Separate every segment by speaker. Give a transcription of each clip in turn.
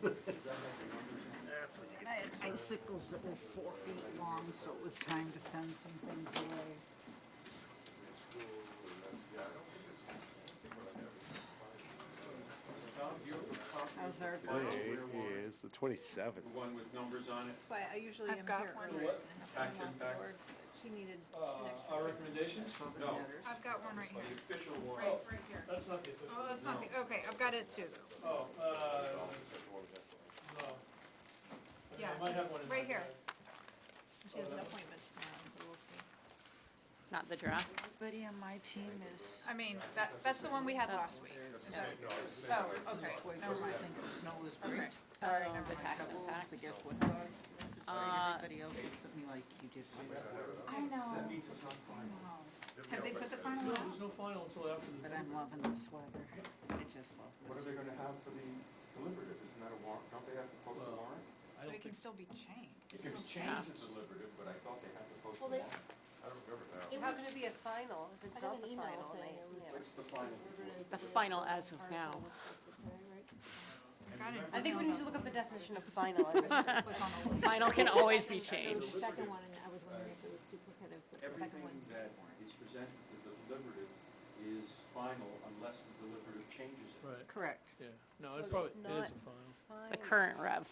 Speaker 1: That's what you
Speaker 2: And I had icicles that were 4 feet long, so it was time to send some things away. How's our
Speaker 1: Today is the 27th.
Speaker 3: The one with numbers on it,
Speaker 4: That's why I usually
Speaker 2: I've
Speaker 4: am
Speaker 2: got
Speaker 4: here
Speaker 2: one.
Speaker 4: early.
Speaker 5: What?
Speaker 4: and have
Speaker 3: Tax
Speaker 4: to come
Speaker 3: impact?
Speaker 4: forward, but She needed an extra.
Speaker 5: Our recommendations?
Speaker 3: no,
Speaker 4: I've got one right
Speaker 3: the
Speaker 4: here.
Speaker 3: official
Speaker 4: Right,
Speaker 3: one.
Speaker 4: right here.
Speaker 5: That's not the official.
Speaker 4: Oh, that's not the, okay, I've got it too, though.
Speaker 5: Oh, no.
Speaker 4: Yeah,
Speaker 5: I might have one in
Speaker 4: right
Speaker 5: my
Speaker 4: here.
Speaker 5: bag.
Speaker 4: She has an appointment tomorrow, so we'll see.
Speaker 6: Not the draft.
Speaker 2: Everybody on my team is,
Speaker 4: I mean, that's the one we had last week. Is that- Oh, okay, never
Speaker 2: I
Speaker 4: mind.
Speaker 2: think the snow is
Speaker 4: Okay,
Speaker 2: great.
Speaker 4: sorry,
Speaker 6: Oh,
Speaker 4: never
Speaker 6: the
Speaker 4: mind.
Speaker 6: tax
Speaker 2: Troubles,
Speaker 6: impact.
Speaker 2: the guess what dog? This is right. Everybody else looks at me like you did.
Speaker 4: I know. Have they put the final
Speaker 5: No,
Speaker 4: one out?
Speaker 5: there's no final until after the.
Speaker 2: But I'm loving this weather. I just love
Speaker 7: What are
Speaker 2: this.
Speaker 7: they gonna have for the deliberative? Isn't that a warrant? Don't they have to post a
Speaker 5: Well,
Speaker 7: warrant?
Speaker 5: I
Speaker 4: But
Speaker 5: don't
Speaker 4: it can
Speaker 5: think,
Speaker 4: still be changed.
Speaker 7: It can be changed to deliberative, but I thought they had to post a
Speaker 6: Well, they-
Speaker 7: warrant. I don't remember that.
Speaker 6: It happened to be a final, if
Speaker 8: I
Speaker 6: it's
Speaker 8: got
Speaker 6: not
Speaker 8: an
Speaker 6: the
Speaker 8: email
Speaker 6: final,
Speaker 8: saying
Speaker 6: then
Speaker 8: it was.
Speaker 7: What's the final?
Speaker 6: the final as of now.
Speaker 4: Got an
Speaker 6: I think we
Speaker 4: email
Speaker 6: need to look up the definition of final. I was-
Speaker 4: about- click on the link.
Speaker 6: Final can always be
Speaker 8: There was
Speaker 6: changed.
Speaker 8: the second one, and I was wondering if it was duplicative, but the second one.
Speaker 3: Everything that is presented to the deliberative is final unless the deliberative changes it.
Speaker 5: right,
Speaker 2: Correct.
Speaker 5: yeah. No, it's
Speaker 6: Well,
Speaker 5: probably,
Speaker 6: it's
Speaker 5: it is
Speaker 6: not-
Speaker 5: a final.
Speaker 6: The current rev.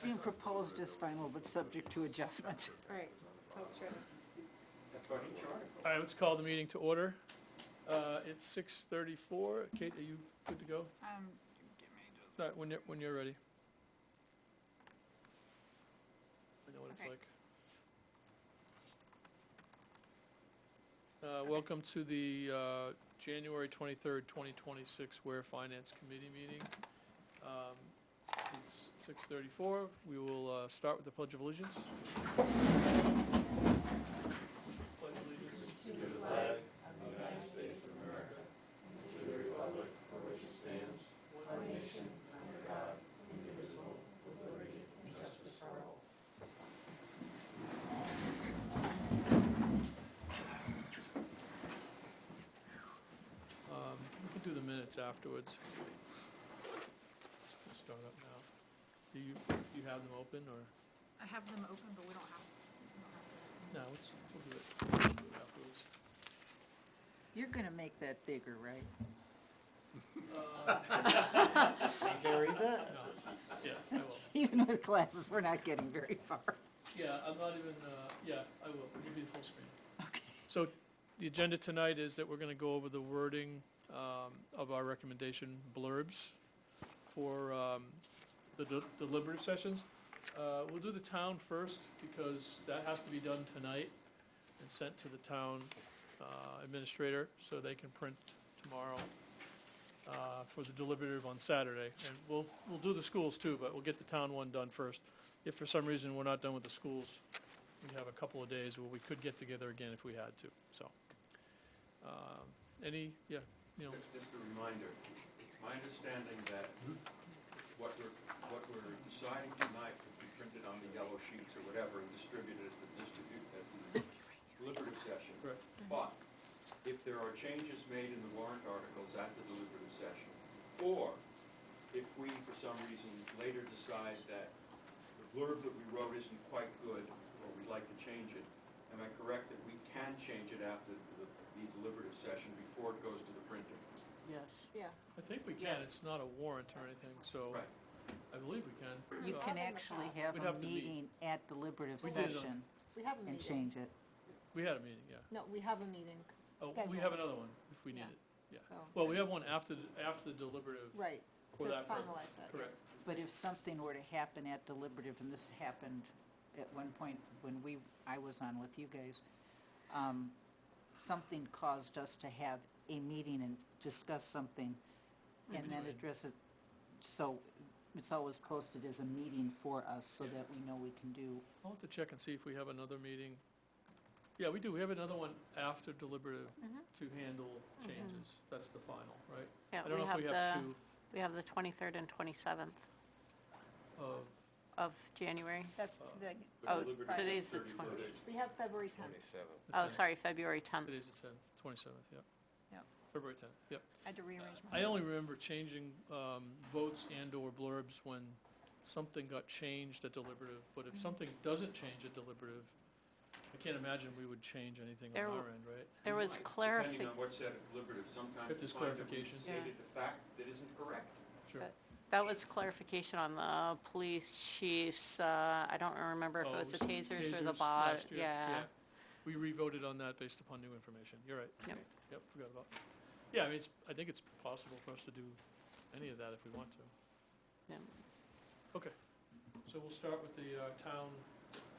Speaker 2: Being proposed as final, but subject to adjustment.
Speaker 4: Right, folks, ready?
Speaker 3: That's what he charted.
Speaker 5: All right, let's call the meeting to order. It's 6:34. Kate, are you good to go?
Speaker 4: Give me just.
Speaker 5: All right, when you're ready. I know what it's
Speaker 4: Okay.
Speaker 5: like. Welcome to the January 23rd, 2026 Ware Finance Committee meeting. It's 6:34. We will start with the Pledge of Allegiance. Pledge allegiance. We can do the minutes afterwards. Just gonna start up now. Do you have them open, or?
Speaker 4: I have them open, but we don't have.
Speaker 5: No, we'll do it afterwards.
Speaker 2: You're gonna make that bigger, right?
Speaker 1: Can I read that?
Speaker 5: No, yes, I will.
Speaker 2: Even with glasses, we're not getting very far.
Speaker 5: Yeah, I'm not even, yeah, I will. I'll give you the full screen.
Speaker 2: Okay.
Speaker 5: So the agenda tonight is that we're going to go over the wording of our recommendation blurbs for the deliberative sessions. We'll do the town first because that has to be done tonight and sent to the town administrator so they can print tomorrow for the deliberative on Saturday. And we'll do the schools too, but we'll get the town one done first. If for some reason we're not done with the schools, we have a couple of days where we could get together again if we had to, so. Yeah, Neil?
Speaker 3: Just a reminder, it's my understanding that what we're deciding tonight will be printed on the yellow sheets or whatever and distributed at the deliberative session.
Speaker 5: Correct.
Speaker 3: But if there are changes made in the warrant articles at the deliberative session, or if we, for some reason, later decide that the blurb that we wrote isn't quite good, or we'd like to change it, am I correct that we can change it after the deliberative session before it goes to the printing?
Speaker 2: Yes.
Speaker 8: Yeah.
Speaker 5: I think we can, it's not a warrant or anything, so
Speaker 3: Right.
Speaker 5: I believe we can.
Speaker 2: You
Speaker 5: So-
Speaker 2: can
Speaker 8: in the
Speaker 2: actually
Speaker 8: past.
Speaker 2: have
Speaker 5: We'd
Speaker 2: a
Speaker 5: have to meet.
Speaker 2: meeting at deliberative
Speaker 5: We did it on-
Speaker 2: session
Speaker 8: We have a
Speaker 2: and
Speaker 8: meeting.
Speaker 2: change it.
Speaker 5: We had a meeting, yeah.
Speaker 8: No, we have a meeting
Speaker 5: Oh,
Speaker 8: scheduled.
Speaker 5: we have another one if we need
Speaker 8: Yeah.
Speaker 5: it, yeah.
Speaker 8: So-
Speaker 5: Well, we have one after the deliberative.
Speaker 8: Right,
Speaker 5: For
Speaker 8: to
Speaker 5: that purpose.
Speaker 8: finalize that.
Speaker 5: Correct.
Speaker 2: But if something were to happen at deliberative, and this happened at one point when I was on with you guys, something caused us to have a meeting and discuss something and then
Speaker 5: between.
Speaker 2: address it. So it's always posted as a meeting for us so
Speaker 5: Yeah.
Speaker 2: that we know we can do.
Speaker 5: I'll have to check and see if we have another meeting. Yeah, we do, we have another one after deliberative to handle changes. That's the final, right?
Speaker 6: Yeah,
Speaker 5: I don't know if we have two
Speaker 6: the 23rd and 27th
Speaker 5: of,
Speaker 6: of January.
Speaker 4: That's the.
Speaker 6: Oh,
Speaker 3: deliberative
Speaker 4: Friday.
Speaker 6: today's the
Speaker 3: 31st.
Speaker 8: We have February 10th.
Speaker 5: the
Speaker 6: Oh,
Speaker 5: 10th.
Speaker 6: sorry, February 10th.
Speaker 5: Today's the 27th, yeah. February 10th, yep.
Speaker 2: I had to rearrange my.
Speaker 5: I only remember changing votes and/or blurbs when something got changed at deliberative, but if something doesn't change at deliberative, I can't imagine we would change anything
Speaker 6: There
Speaker 5: on
Speaker 6: w-
Speaker 5: our end, right?
Speaker 6: There was
Speaker 3: Depending
Speaker 6: clarification.
Speaker 3: on what's said at deliberative, sometimes
Speaker 5: If
Speaker 3: you
Speaker 5: there's
Speaker 3: find that we've
Speaker 5: clarification.
Speaker 3: stated a fact that isn't correct.
Speaker 5: Sure.
Speaker 6: That was clarification on the police chief's, I don't remember if
Speaker 5: Oh,
Speaker 6: it was the tasers or the
Speaker 5: tasers
Speaker 6: bot,
Speaker 5: last year,
Speaker 6: yeah.
Speaker 5: We re-voted on that based upon new information, you're right.
Speaker 6: Yep.
Speaker 5: Yep, forgot about. Yeah, I mean, I think it's possible for us to do any of that if we want to.
Speaker 6: Yep.
Speaker 5: Okay, so we'll start with the town,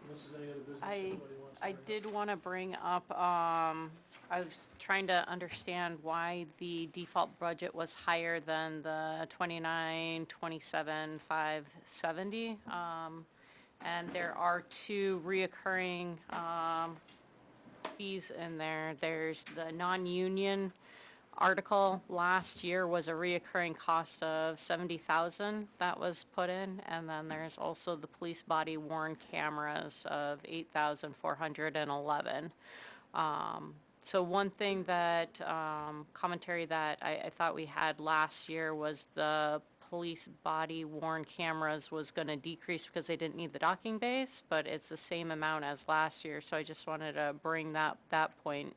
Speaker 5: unless there's any other business
Speaker 6: I-
Speaker 5: anybody wants to
Speaker 6: I
Speaker 5: bring up.
Speaker 6: did want to bring up, I was trying to understand why the default budget was higher than the 29, 27, 570. And there are two reoccurring fees in there. There's the non-union article last year was a reoccurring cost of 70,000 that was put in, and then there's also the police body worn cameras of 8,411. So one thing that, commentary that I thought we had last year was the police body worn cameras was gonna decrease because they didn't need the docking base, but it's the same amount as last year, so I just wanted to bring that point.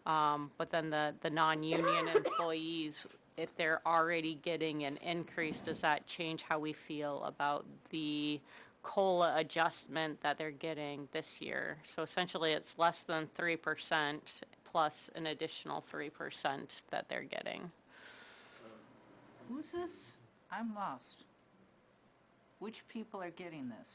Speaker 6: But then the non-union employees, if they're already getting an increase, does that change how we feel about the COLA adjustment that they're getting this year? So essentially, it's less than 3% plus an additional 3% that they're getting.
Speaker 2: Who's this? I'm lost. Which people are getting this?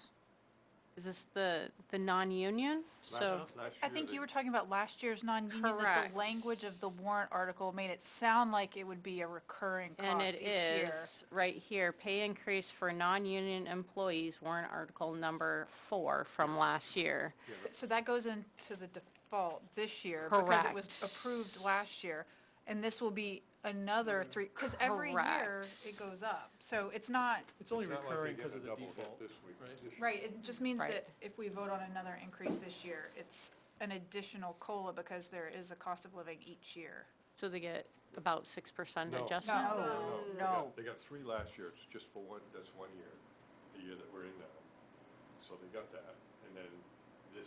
Speaker 6: Is this the non-union? So,
Speaker 4: I think you were talking about last year's non-union, that
Speaker 6: Correct.
Speaker 4: the language of the warrant article made it sound like it would be a recurring
Speaker 6: and
Speaker 4: cost
Speaker 6: it
Speaker 4: each year.
Speaker 6: is, right here, pay increase for non-union employees, warrant article number 4 from last year.
Speaker 4: So that goes into the default this year because it was
Speaker 6: Correct.
Speaker 4: approved last year. And this will be another 3, because every year
Speaker 6: Correct.
Speaker 4: it goes up. So it's not,
Speaker 5: It's only
Speaker 7: It's not like
Speaker 5: recurring
Speaker 7: they
Speaker 5: because
Speaker 7: get
Speaker 5: of
Speaker 7: a
Speaker 5: the
Speaker 7: double hit
Speaker 5: default,
Speaker 7: this week,
Speaker 5: right?
Speaker 7: this year.
Speaker 4: right, it just means
Speaker 6: Right.
Speaker 4: that if we vote on another increase this year, it's an additional COLA because there is a cost of living each year.
Speaker 6: So they get about 6%
Speaker 7: No.
Speaker 6: adjustment?
Speaker 2: No.
Speaker 7: They got 3 last year, it's just for one, that's 1 year, the year that we're in now. So they got that, and then this,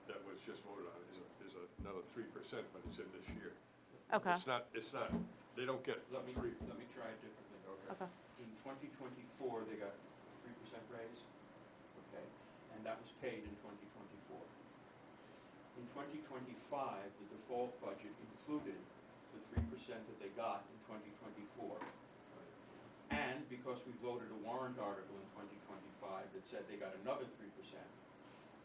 Speaker 7: that was just voted on is another 3%, but it's in this year.
Speaker 6: Okay,
Speaker 7: It's not, they don't get
Speaker 3: Let me
Speaker 7: 3.
Speaker 3: try it differently.
Speaker 6: okay.
Speaker 3: In 2024, they got a 3% raise, okay, and that was paid in 2024. In 2025, the default budget included the 3% that they got in 2024. And because we voted a warrant article in 2025 that said they got another 3%,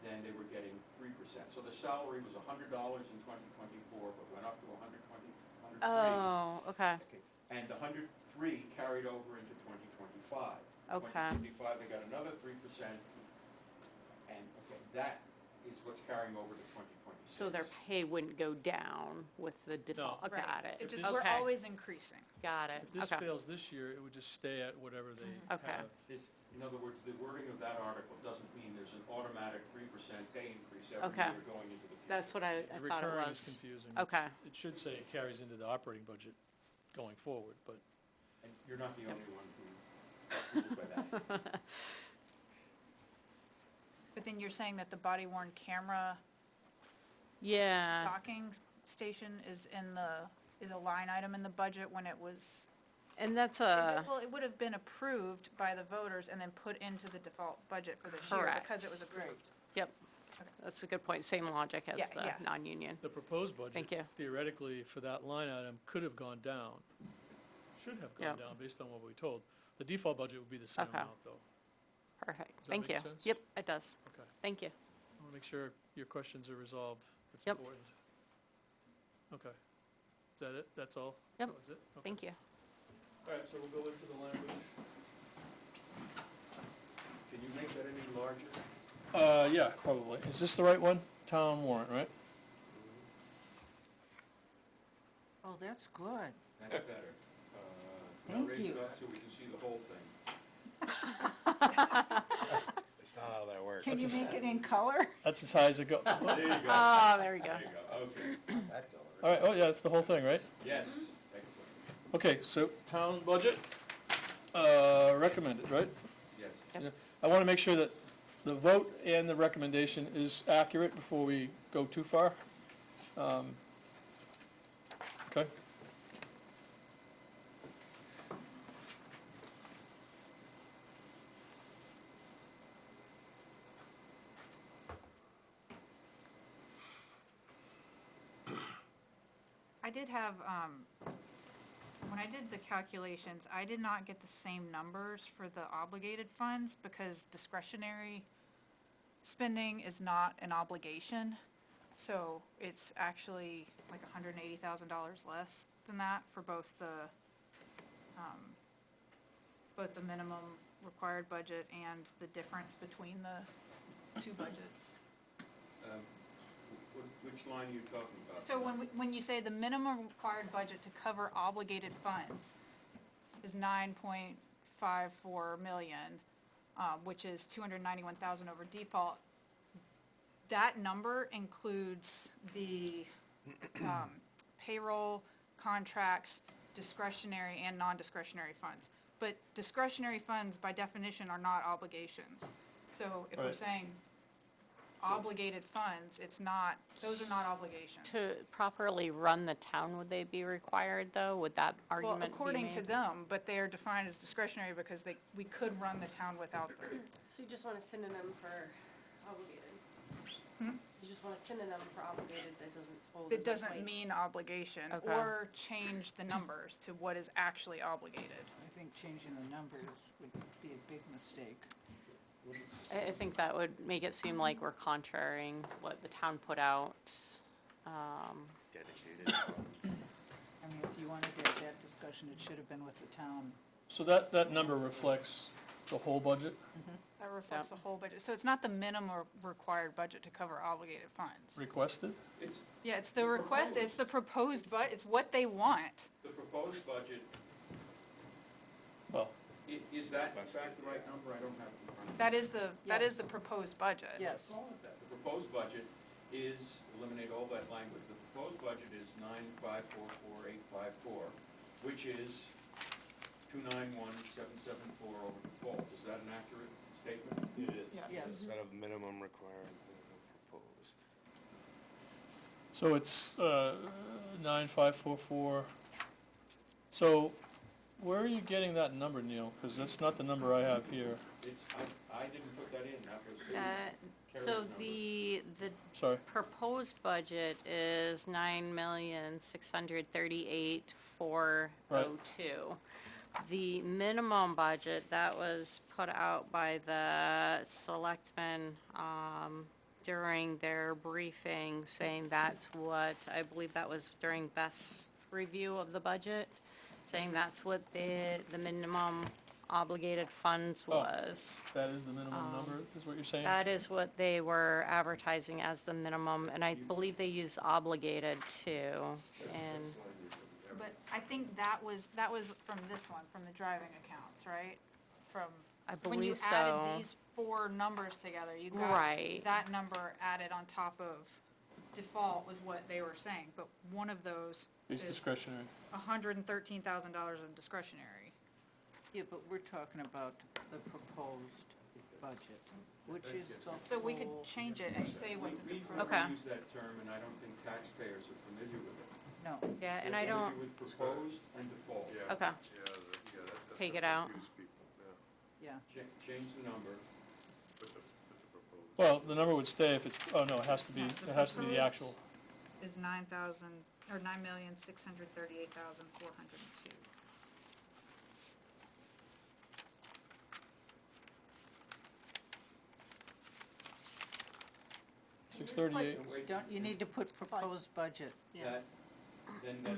Speaker 3: then they were getting 3%. So the salary was $100 in 2024, but went up to 120, 103.
Speaker 6: Oh, okay,
Speaker 3: Okay, and the 103 carried over into 2025.
Speaker 6: Okay.
Speaker 3: 2025, they got another 3%, and, okay, that is what's carrying over to 2026.
Speaker 6: so their pay wouldn't go down with the default,
Speaker 5: No.
Speaker 6: got
Speaker 4: Right.
Speaker 6: it.
Speaker 4: It just,
Speaker 5: this-
Speaker 4: we're
Speaker 6: Okay.
Speaker 4: always increasing.
Speaker 6: Got it,
Speaker 5: If this
Speaker 6: okay.
Speaker 5: fails this year, it would just stay at whatever they
Speaker 6: Okay.
Speaker 5: have.
Speaker 3: In other words, the wording of that article doesn't mean there's an automatic 3% pay increase every
Speaker 6: Okay.
Speaker 3: year going into the future.
Speaker 6: That's what I
Speaker 5: The
Speaker 6: thought it
Speaker 5: recurring is
Speaker 6: was.
Speaker 5: confusing.
Speaker 6: Okay.
Speaker 5: It should say it carries into the operating budget going forward, but
Speaker 3: And you're not the only one who got fooled by that.
Speaker 4: But then you're saying that the body worn camera
Speaker 6: Yeah,
Speaker 4: docking station is a line item in the budget when it was,
Speaker 6: and that's
Speaker 4: well, it would have been approved by the voters and then put into the default budget for this year because it was
Speaker 6: Correct.
Speaker 4: approved.
Speaker 6: yep,
Speaker 4: Okay.
Speaker 6: that's a good point, same logic as
Speaker 4: Yeah,
Speaker 6: the
Speaker 4: yeah.
Speaker 6: non-union.
Speaker 5: the proposed budget
Speaker 6: Thank you.
Speaker 5: theoretically for that line item could have gone down, should have gone
Speaker 6: Yep.
Speaker 5: down based on what we told. The default budget would be the same
Speaker 6: Okay.
Speaker 5: amount, though.
Speaker 6: Perfect,
Speaker 5: Does that
Speaker 6: thank
Speaker 5: make
Speaker 6: you.
Speaker 5: sense?
Speaker 6: Yep, it does,
Speaker 5: Okay.
Speaker 6: thank you.
Speaker 5: I want to make sure your questions are resolved. That's
Speaker 6: Yep.
Speaker 5: important. Okay. Is that it? That's all?
Speaker 6: Yep.
Speaker 5: That was it? Okay.
Speaker 6: Thank you.
Speaker 5: All right, so we'll go into the language.
Speaker 3: Can you make that any larger?
Speaker 5: Yeah, probably. Is this the right one? Town warrant, right?
Speaker 2: Oh, that's good.
Speaker 3: That's better. Now
Speaker 2: Thank
Speaker 3: raise it
Speaker 2: you.
Speaker 3: up so we can see the whole thing.
Speaker 1: It's not how that works.
Speaker 2: Can you make it in color?
Speaker 5: That's as high as it goes.
Speaker 3: There you go.
Speaker 6: Oh, there we go.
Speaker 3: There you go, okay.
Speaker 1: That color.
Speaker 5: All right, oh yeah, it's the whole thing, right?
Speaker 3: Yes, excellent,
Speaker 5: Okay, so town budget, recommended, right?
Speaker 3: yes.
Speaker 5: Yeah. I want to make sure that the vote and the recommendation is accurate before we go too far. Okay?
Speaker 4: I did have, when I did the calculations, I did not get the same numbers for the obligated funds because discretionary spending is not an obligation. So it's actually like $180,000 less than that for both the minimum required budget and the difference between the two budgets.
Speaker 3: Which line are you talking about?
Speaker 4: So when you say the minimum required budget to cover obligated funds is 9.54 million, which is 291,000 over default, that number includes the payroll, contracts, discretionary and non-discretionary funds. But discretionary funds by definition are not obligations. So if we're
Speaker 5: Right.
Speaker 4: saying obligated funds, it's not, those are not obligations.
Speaker 6: To properly run the town, would they be required, though? Would that
Speaker 4: Well,
Speaker 6: argument be made?
Speaker 4: according to them, but they are defined as discretionary because we could run the town without them.
Speaker 9: So you just want a synonym for obligated? You just want a synonym for obligated that doesn't hold as
Speaker 4: It
Speaker 9: much
Speaker 4: doesn't
Speaker 9: weight?
Speaker 4: mean obligation,
Speaker 6: Okay.
Speaker 4: or change the numbers to what is actually obligated.
Speaker 2: I think changing the numbers would be a big mistake.
Speaker 6: I think that would make it seem like we're contraring what the town put out.
Speaker 1: Dedicated funds.
Speaker 2: I mean, if you wanted to have that discussion, it should have been with the town.
Speaker 5: So that number reflects the whole budget,
Speaker 4: That reflects the whole budget. So it's not the minimum required budget to cover obligated funds.
Speaker 5: requested?
Speaker 3: It's,
Speaker 4: Yeah, it's the request, it's the proposed it's what they want.
Speaker 3: the proposed budget,
Speaker 5: Well,
Speaker 3: is that in fact the right number? I don't have it in front of me.
Speaker 4: That is the
Speaker 2: Yes.
Speaker 4: proposed budget.
Speaker 2: Yes.
Speaker 3: Call it that. The proposed budget is, eliminate all that language, the proposed budget is 9,544,854, which is 291,774 over default. Is that an accurate statement?
Speaker 1: It is.
Speaker 2: Yes.
Speaker 1: Instead of minimum required, minimum proposed.
Speaker 5: so it's 9,544. So where are you getting that number, Neil? Because that's not the number I have here.
Speaker 3: It's, I didn't put that in, that was Carrie's
Speaker 6: So
Speaker 3: number.
Speaker 6: the
Speaker 5: Sorry.
Speaker 6: proposed budget is 9,638,402. The minimum budget that was put out by the selectmen during their briefing, saying that's what, I believe that was during Beth's review of the budget, saying that's what the minimum obligated funds
Speaker 5: Oh.
Speaker 6: was.
Speaker 5: That is the minimum number, is what you're saying?
Speaker 6: That is what they were advertising as the minimum, and I believe they use obligated too, and,
Speaker 4: But I think that was from this one, from the driving accounts, right? From,
Speaker 6: I
Speaker 4: when you
Speaker 6: believe so.
Speaker 4: added these four numbers together, you got
Speaker 6: Right.
Speaker 4: that number added on top of default was what they were saying, but one of those
Speaker 5: It's
Speaker 4: is
Speaker 5: discretionary.
Speaker 4: $113,000 of discretionary.
Speaker 2: Yeah, but we're talking about the proposed budget, which is the
Speaker 4: So we could
Speaker 2: whole-
Speaker 4: change it and say what the
Speaker 3: We
Speaker 4: proposed.
Speaker 6: Okay.
Speaker 3: use that term, and I don't think taxpayers are familiar with it.
Speaker 2: No,
Speaker 6: yeah, and
Speaker 3: They're
Speaker 6: I don't,
Speaker 3: familiar with proposed and default.
Speaker 7: Yeah.
Speaker 6: Okay.
Speaker 7: Yeah, that's
Speaker 6: Take
Speaker 7: what
Speaker 6: it out.
Speaker 7: confused people, yeah.
Speaker 2: yeah.
Speaker 3: Change the number.
Speaker 7: Put the proposed.
Speaker 5: Well, the number would stay if it's, oh no, it has to be,
Speaker 4: No,
Speaker 5: it
Speaker 4: the
Speaker 5: has to be the
Speaker 4: proposed-
Speaker 5: actual.
Speaker 4: Is 9,638,402.
Speaker 5: 638,
Speaker 3: Wait,
Speaker 2: Don't, you need to put proposed budget.
Speaker 3: That, then that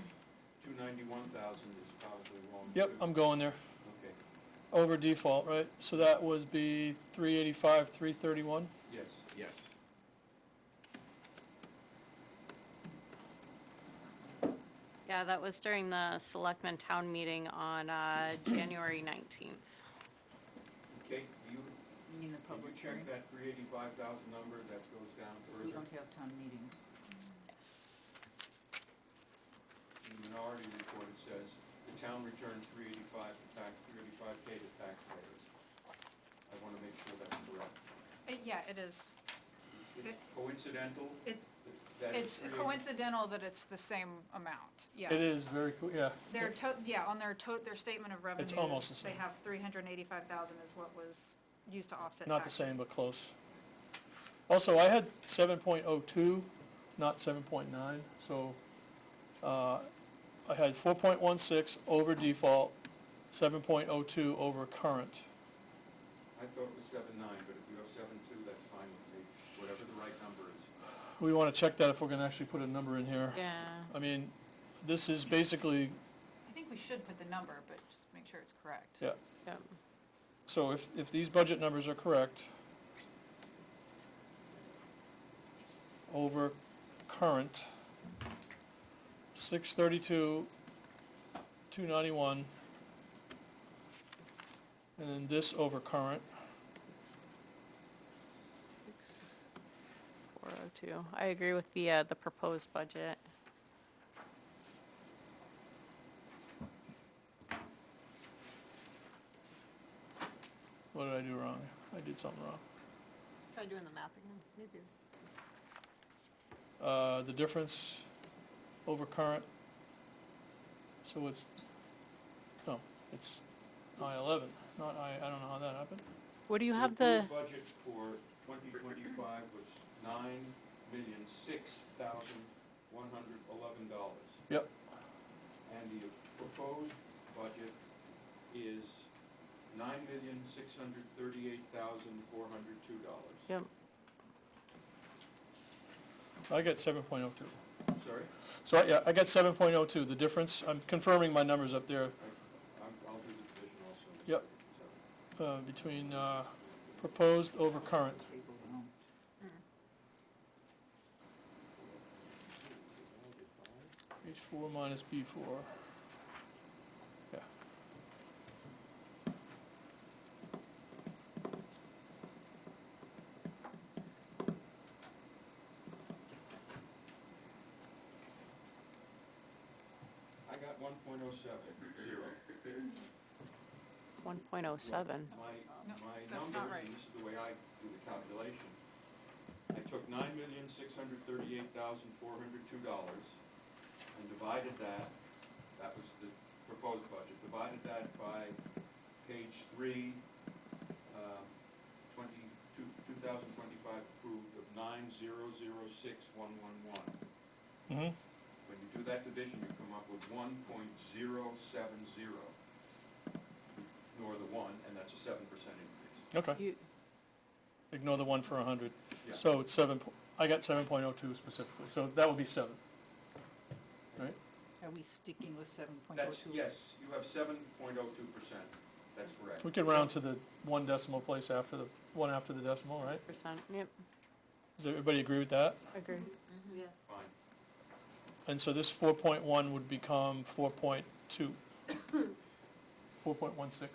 Speaker 3: 291,000 is probably wrong.
Speaker 5: yep,
Speaker 3: too.
Speaker 5: I'm going there.
Speaker 3: Okay,
Speaker 5: Over default, right? So that would be 385, 331?
Speaker 3: yes.
Speaker 1: Yes.
Speaker 6: yeah, that was during the selectmen town meeting on January 19th.
Speaker 3: Kate, do you,
Speaker 2: You mean the public
Speaker 3: check that 385,000 number, that goes down
Speaker 2: If we
Speaker 3: further.
Speaker 2: don't have town meetings.
Speaker 6: Yes.
Speaker 3: In the minority report, it says, the town returns 385K to taxpayers. I want to make sure that's correct.
Speaker 4: Yeah, it is.
Speaker 3: It's coincidental
Speaker 4: It-
Speaker 3: that
Speaker 4: It's
Speaker 3: 380
Speaker 4: coincidental that it's the same amount, yeah.
Speaker 5: It is very cool, yeah.
Speaker 4: On their statement of revenues.
Speaker 5: almost the
Speaker 4: They
Speaker 5: same.
Speaker 4: have 385,000 is what was used to offset
Speaker 5: Not the
Speaker 4: taxes.
Speaker 5: same, but close. Also, I had 7.02, not 7.9, so, I had 4.16 over default, 7.02 over current.
Speaker 3: I thought it was 7.9, but if you have 7.2, that's fine with me, whatever the right number is.
Speaker 5: We wanna check that if we're gonna actually put a number in here.
Speaker 6: Yeah.
Speaker 5: I mean, this is basically,
Speaker 4: I think we should put the number, but just make sure it's correct.
Speaker 5: yeah,
Speaker 6: Yep.
Speaker 5: so if these budget numbers are correct, over current, 632, 291, and then this over current,
Speaker 6: 402. I agree with the proposed budget.
Speaker 5: what did I do wrong? I did something wrong.
Speaker 8: Let's try doing the math again, maybe.
Speaker 5: The difference over current, so it's, no, it's I-11, not I don't know how that happened.
Speaker 6: What do you have
Speaker 3: The
Speaker 6: the,
Speaker 3: approved budget for 2025 was $9,006,111.
Speaker 5: Yep,
Speaker 3: And the proposed budget is $9,638,402.
Speaker 6: yep,
Speaker 5: I got 7.02.
Speaker 3: Sorry?
Speaker 5: So, yeah, I got 7.02, the difference, I'm confirming my numbers up there,
Speaker 3: I'll do the division also.
Speaker 5: Yep. Between proposed over current.
Speaker 2: Table down.
Speaker 5: H4 minus B4. Yeah.
Speaker 3: I got 1.07,
Speaker 6: 1.07?
Speaker 3: My
Speaker 4: No, that's
Speaker 3: numbers,
Speaker 4: not right.
Speaker 3: and this is the way I do the calculation, I took $9,638,402 and divided that, that was the proposed budget, divided that by page 3, 2025 approved of 9,006,111.
Speaker 5: Mm-hmm.
Speaker 3: When you do that division, you come up with 1.070. Ignore the 1, and that's a 7% increase.
Speaker 5: Okay,
Speaker 6: You,
Speaker 5: ignore the 1 for 100.
Speaker 3: Yeah.
Speaker 5: So it's 7, I got 7.02 specifically, so that would be 7. Right?
Speaker 2: Are we sticking with 7.02?
Speaker 3: That's, yes, you have 7.02%, that's correct.
Speaker 5: We could round to the 1 decimal place after the, 1 after the decimal, right?
Speaker 6: percent, yep,
Speaker 5: Does everybody agree with that?
Speaker 6: agree.
Speaker 8: Yes.
Speaker 3: Fine.
Speaker 5: And so this 4.1 would become 4.2. 4.16.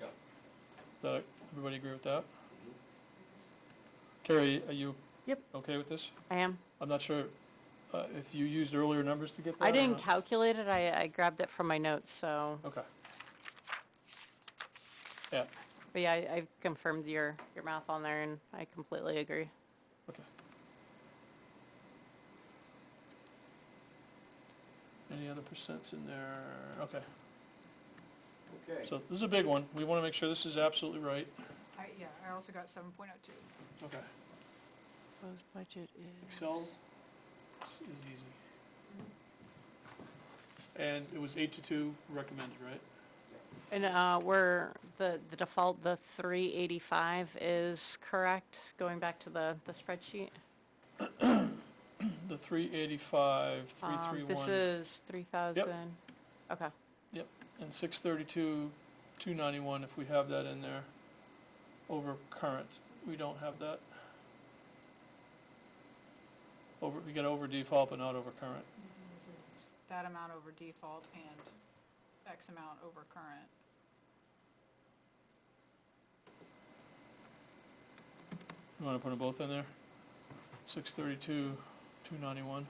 Speaker 3: Yep.
Speaker 5: That, everybody agree with that? Carrie, are you
Speaker 6: Yep.
Speaker 5: okay with this?
Speaker 6: I am.
Speaker 5: I'm not sure if you used earlier numbers to get that
Speaker 6: I
Speaker 5: or
Speaker 6: didn't
Speaker 5: not.
Speaker 6: calculate it, I grabbed it from my notes, so,
Speaker 5: Okay. Yeah,
Speaker 6: but yeah, I confirmed your math on there, and I completely agree.
Speaker 5: okay. Any other percents in there? Okay,
Speaker 3: Okay.
Speaker 5: so this is a big one. We want to make sure this is absolutely right.
Speaker 4: I also got 7.02.
Speaker 5: Okay.
Speaker 6: Proposed budget is.
Speaker 5: Excel is easy. And it was 8 to 2 recommended, right?
Speaker 6: And, the default, the 385 is correct, going back to the spreadsheet?
Speaker 5: The 385, 331.
Speaker 6: This is 3,000. Okay,
Speaker 5: And 632, 291, if we have that in there, over current, we don't have that. We get over default, but not over current.
Speaker 4: This is that amount over default and X amount over current.
Speaker 5: You wanna put them both in there? 632, 291.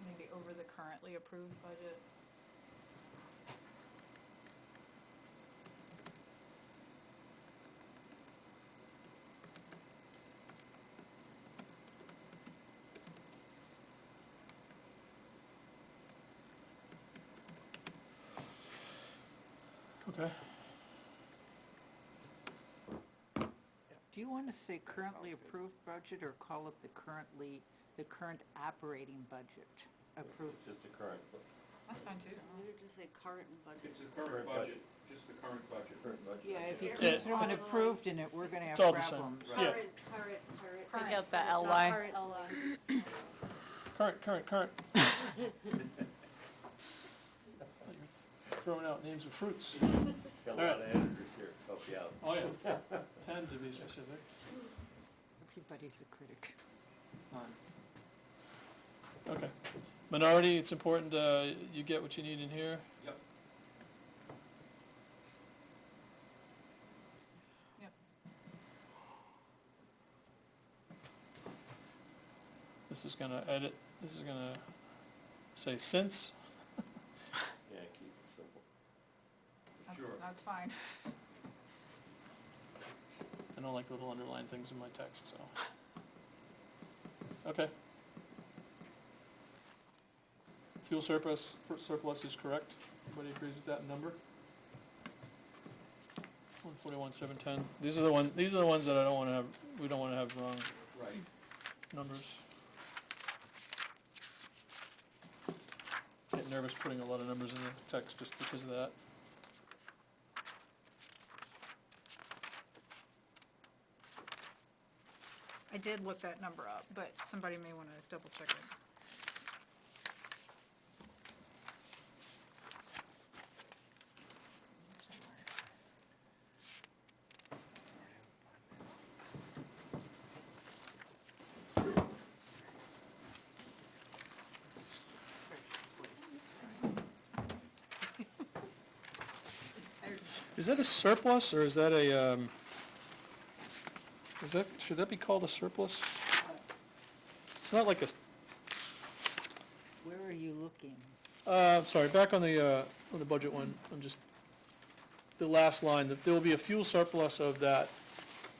Speaker 4: Maybe over the currently approved budget.
Speaker 5: Okay.
Speaker 2: Do you want to say currently approved budget or call it the current operating budget approved?
Speaker 7: Just the current,
Speaker 4: That's fine too.
Speaker 9: You could just say current budget.
Speaker 3: It's the current budget, just the current budget.
Speaker 7: current budget.
Speaker 2: Yeah, if you
Speaker 5: Yeah,
Speaker 2: keep throwing
Speaker 9: it's-
Speaker 2: approved in it, we're gonna have
Speaker 5: It's all the same.
Speaker 2: problems.
Speaker 5: Yeah.
Speaker 9: Current.
Speaker 6: Take out the
Speaker 9: Not
Speaker 6: LY.
Speaker 9: current LY.
Speaker 5: Current. Throwing out names of fruits.
Speaker 7: Got
Speaker 5: a lot of
Speaker 7: editors here, help you out.
Speaker 5: Oh, yeah. 10 to be specific.
Speaker 2: Everybody's a critic.
Speaker 5: Okay. Minority, it's important you get what you need in here.
Speaker 3: Yep.
Speaker 4: Yep.
Speaker 5: This is gonna edit, this is gonna say since.
Speaker 7: Yeah, keep it simple.
Speaker 3: Sure.
Speaker 4: That's fine.
Speaker 5: I don't like little underlined things in my text, so. Okay. Fuel surplus is correct. Everybody agrees with that number? 141,710. These are the ones that we don't wanna have wrong
Speaker 3: Right.
Speaker 5: numbers. Get nervous putting a lot of numbers in the text just because of that.
Speaker 4: I did look that number up, but somebody may want to double check it.
Speaker 5: Is that a surplus, or is that a, should that be called a surplus? It's not like a,
Speaker 2: Where are you looking?
Speaker 5: sorry, back on the budget one, I'm just, the last line, there will be a fuel surplus of that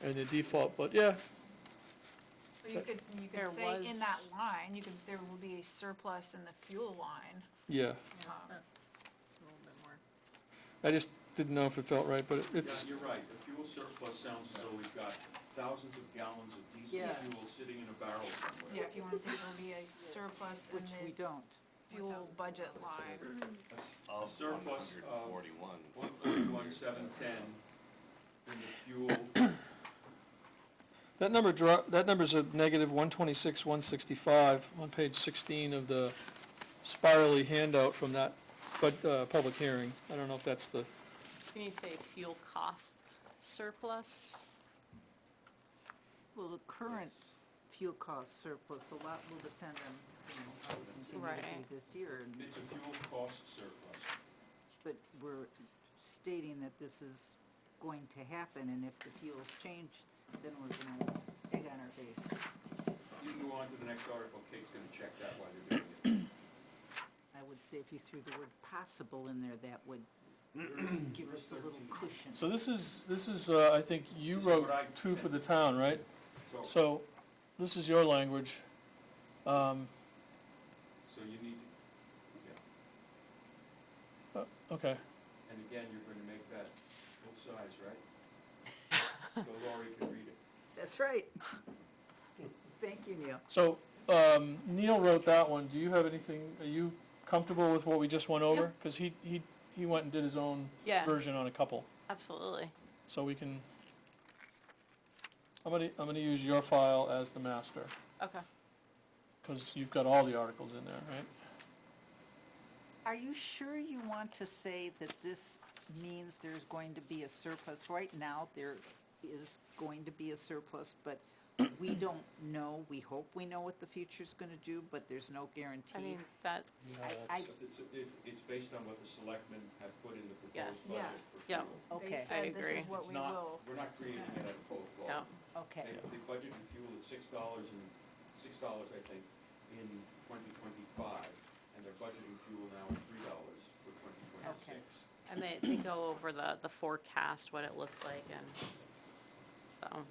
Speaker 5: and the default, but yeah,
Speaker 4: Or you
Speaker 6: There
Speaker 4: could say
Speaker 6: was-
Speaker 4: in that line, there will be a surplus in the fuel line.
Speaker 5: yeah.
Speaker 9: It's a little bit more.
Speaker 5: I just didn't know if it felt right, but it's,
Speaker 3: Yeah, you're right, the fuel surplus sounds as though we've got thousands of gallons of diesel
Speaker 2: Yeah.
Speaker 3: fuel sitting in a barrel somewhere.
Speaker 4: Yeah, if you want to say there'll be a surplus in
Speaker 2: Which we
Speaker 4: the
Speaker 2: don't.
Speaker 4: fuel budget line.
Speaker 3: A surplus of 141,710 in the fuel,
Speaker 5: that number's a negative 126,165 on page 16 of the spirally handout from that, public hearing. I don't know if that's the,
Speaker 6: Can you say fuel cost surplus?
Speaker 2: Well, the current fuel cost surplus, a lot will depend on, how we continue to
Speaker 6: Right.
Speaker 2: be this year. And
Speaker 3: it's a fuel cost surplus.
Speaker 2: But we're stating that this is going to happen, and if the fuels change, then we're gonna egg on our face.
Speaker 3: You can go on to the next article, Kate's gonna check that while you're doing it.
Speaker 2: I would say if you threw the word possible in there, that would give us a little cushion.
Speaker 5: so this is, I think you
Speaker 3: This is
Speaker 5: wrote
Speaker 3: what I
Speaker 5: two for
Speaker 3: said.
Speaker 5: the town, right?
Speaker 3: So
Speaker 5: So, this is your language.
Speaker 3: you need to,
Speaker 5: Okay,
Speaker 3: and again, you're gonna make that full size, right? So Laurie can read it.
Speaker 2: That's right. Thank you, Neil.
Speaker 5: so, Neil wrote that one. Do you have anything, are you comfortable with what we just went over? Because he went and did his own
Speaker 6: Yeah.
Speaker 5: version on a couple,
Speaker 6: Absolutely.
Speaker 5: so we can, I'm gonna use your file as the master,
Speaker 6: Okay.
Speaker 5: because you've got all the articles in there, right?
Speaker 2: Are you sure you want to say that this means there's going to be a surplus? Right now, there is going to be a surplus, but we don't know, we hope we know what the future's gonna do, but there's no guarantee.
Speaker 6: I mean, that's,
Speaker 2: I-
Speaker 3: It's based on what the selectmen have put in the
Speaker 6: Yes.
Speaker 3: proposed budget for
Speaker 6: Yeah.
Speaker 3: fuel.
Speaker 2: Okay,
Speaker 4: They said this
Speaker 6: agree.
Speaker 4: is what
Speaker 3: It's
Speaker 4: we
Speaker 3: not,
Speaker 4: will.
Speaker 3: we're not creating it out of cold cloth.
Speaker 6: yeah,
Speaker 2: okay,
Speaker 3: They budgeted fuel at $6 I think, in 2025, and they're budgeting fuel now at $3 for 2026.
Speaker 6: and they go over the forecast, what it looks like, and so.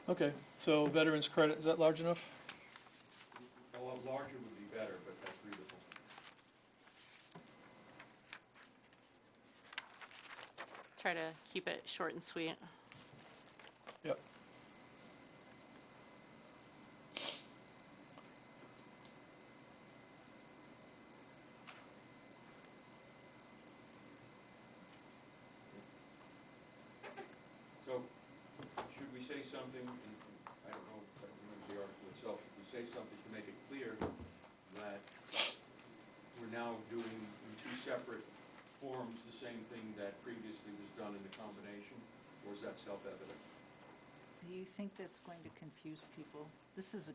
Speaker 5: Okay, so veterans credit, is that large enough?
Speaker 3: A lot larger would be better, but that's reasonable.
Speaker 6: Try to keep it short and sweet.
Speaker 5: Yep.
Speaker 3: So, should we say something, and I don't know, I don't remember the article itself, should we say something to make it clear that we're now doing in two separate forms the same thing that previously was done in the combination, or is that self-evident?
Speaker 2: do you think that's going to confuse people? This is a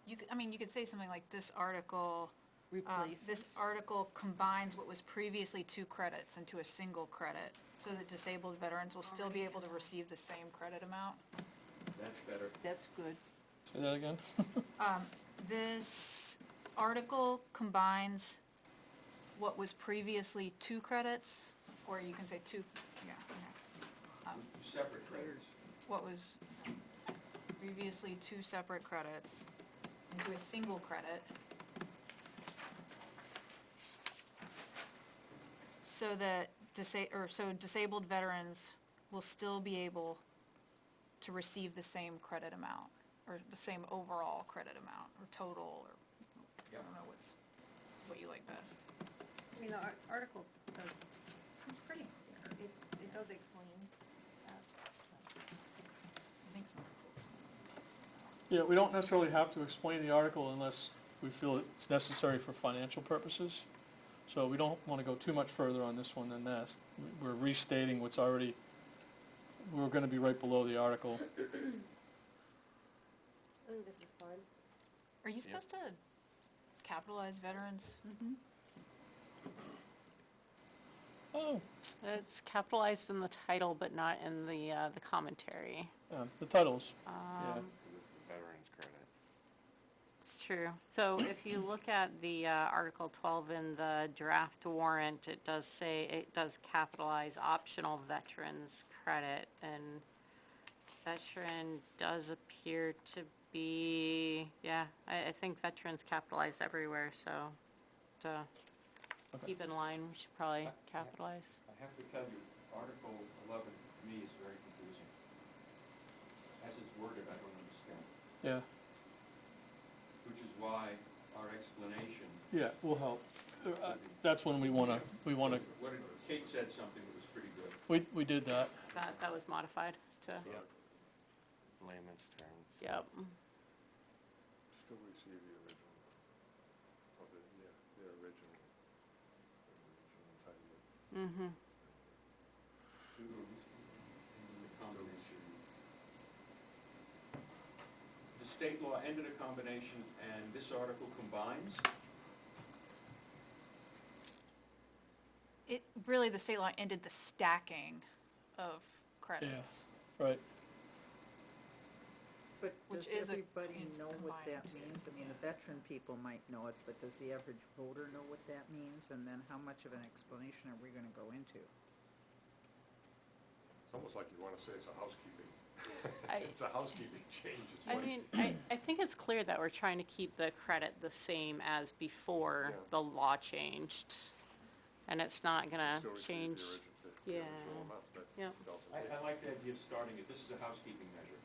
Speaker 4: You could, I mean, you could say something like this article,
Speaker 2: replaces.
Speaker 4: this article combines what was previously 2 credits into a single credit, so that disabled veterans will still be able to receive the same credit amount.
Speaker 3: That's better.
Speaker 2: That's good.
Speaker 5: Say that again?
Speaker 4: This article combines what was previously 2 credits, or you can say 2, yeah, okay.
Speaker 3: Separate credits.
Speaker 4: What was previously 2 separate credits into a single credit. So that disabled veterans will still be able to receive the same credit amount, or the same overall credit amount, or total, or, I don't know what you like best.
Speaker 8: I mean, the article does,
Speaker 4: It's pretty clear.
Speaker 8: it does explain that, so.
Speaker 4: I think so.
Speaker 5: Yeah, we don't necessarily have to explain the article unless we feel it's necessary for financial purposes. So we don't want to go too much further on this one than that. We're restating what's already, we're going to be right below the article.
Speaker 9: I think this is fine.
Speaker 4: Are you supposed to capitalize veterans?
Speaker 5: Oh,
Speaker 6: It's capitalized in the title, but not in the commentary.
Speaker 5: the titles, yeah.
Speaker 1: This is veterans credits.
Speaker 6: It's true. So if you look at the Article 12 in the draft warrant, it does say, it does capitalize optional veterans credit, and veteran does appear to be, yeah, I think veterans capitalize everywhere, so to
Speaker 5: Okay.
Speaker 6: keep in line, we should probably capitalize.
Speaker 3: I have to tell you, Article 11 to me is very confusing. As it's worded, I don't understand,
Speaker 5: Yeah,
Speaker 3: which is why our explanation.
Speaker 5: yeah, will help. That's when we want to,
Speaker 3: What did, Kate said something that was pretty good.
Speaker 5: we did that.
Speaker 6: That was modified to,
Speaker 1: Yep. Layman's terms.
Speaker 6: yep.
Speaker 7: Still receive the original, of the, yeah, the original entitlement.
Speaker 6: Mm-hmm.
Speaker 3: Due to the combination. The state law ended a combination, and this article combines.
Speaker 4: It, really, the state law ended the stacking of credits.
Speaker 5: Right.
Speaker 2: But
Speaker 4: Which
Speaker 2: does
Speaker 4: is a
Speaker 2: everybody know what
Speaker 4: combined
Speaker 2: that means? I mean, the veteran people might know it, but does the average voter know what that means? And then how much of an explanation are we gonna go into?
Speaker 7: It's almost like you want to say it's a housekeeping.
Speaker 6: I-
Speaker 7: It's a housekeeping change. It's
Speaker 6: I
Speaker 7: like-
Speaker 6: mean, I think it's clear that we're trying to keep the credit the same as before
Speaker 7: Yeah.
Speaker 6: the law changed. And it's not gonna
Speaker 7: Still receive the
Speaker 6: change.
Speaker 7: original- the
Speaker 6: Yeah.
Speaker 7: original amount, that's
Speaker 6: Yeah.
Speaker 3: I like the idea of starting it, this is a housekeeping measure,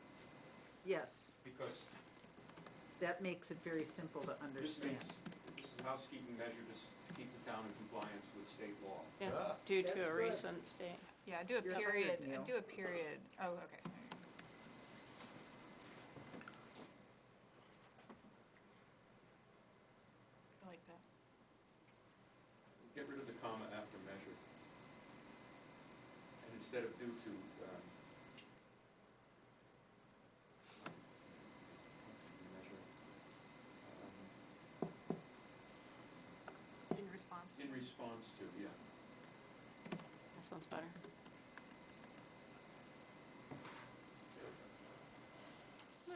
Speaker 2: Yes,
Speaker 3: because
Speaker 2: that makes it very simple to
Speaker 3: this
Speaker 2: understand.
Speaker 3: makes, this is a housekeeping measure just to keep the town in compliance with state law.
Speaker 6: Yeah,
Speaker 7: Ah,
Speaker 6: due
Speaker 2: that's
Speaker 6: to a
Speaker 2: good.
Speaker 6: recent state.
Speaker 4: Yeah, do a
Speaker 2: You're
Speaker 4: period,
Speaker 2: hired, Neil.
Speaker 4: do a period, oh, okay. I like that.
Speaker 3: Get rid of the comma after measure. And instead of due to, measure,
Speaker 8: In response.
Speaker 3: in response to, yeah.
Speaker 6: That sounds better.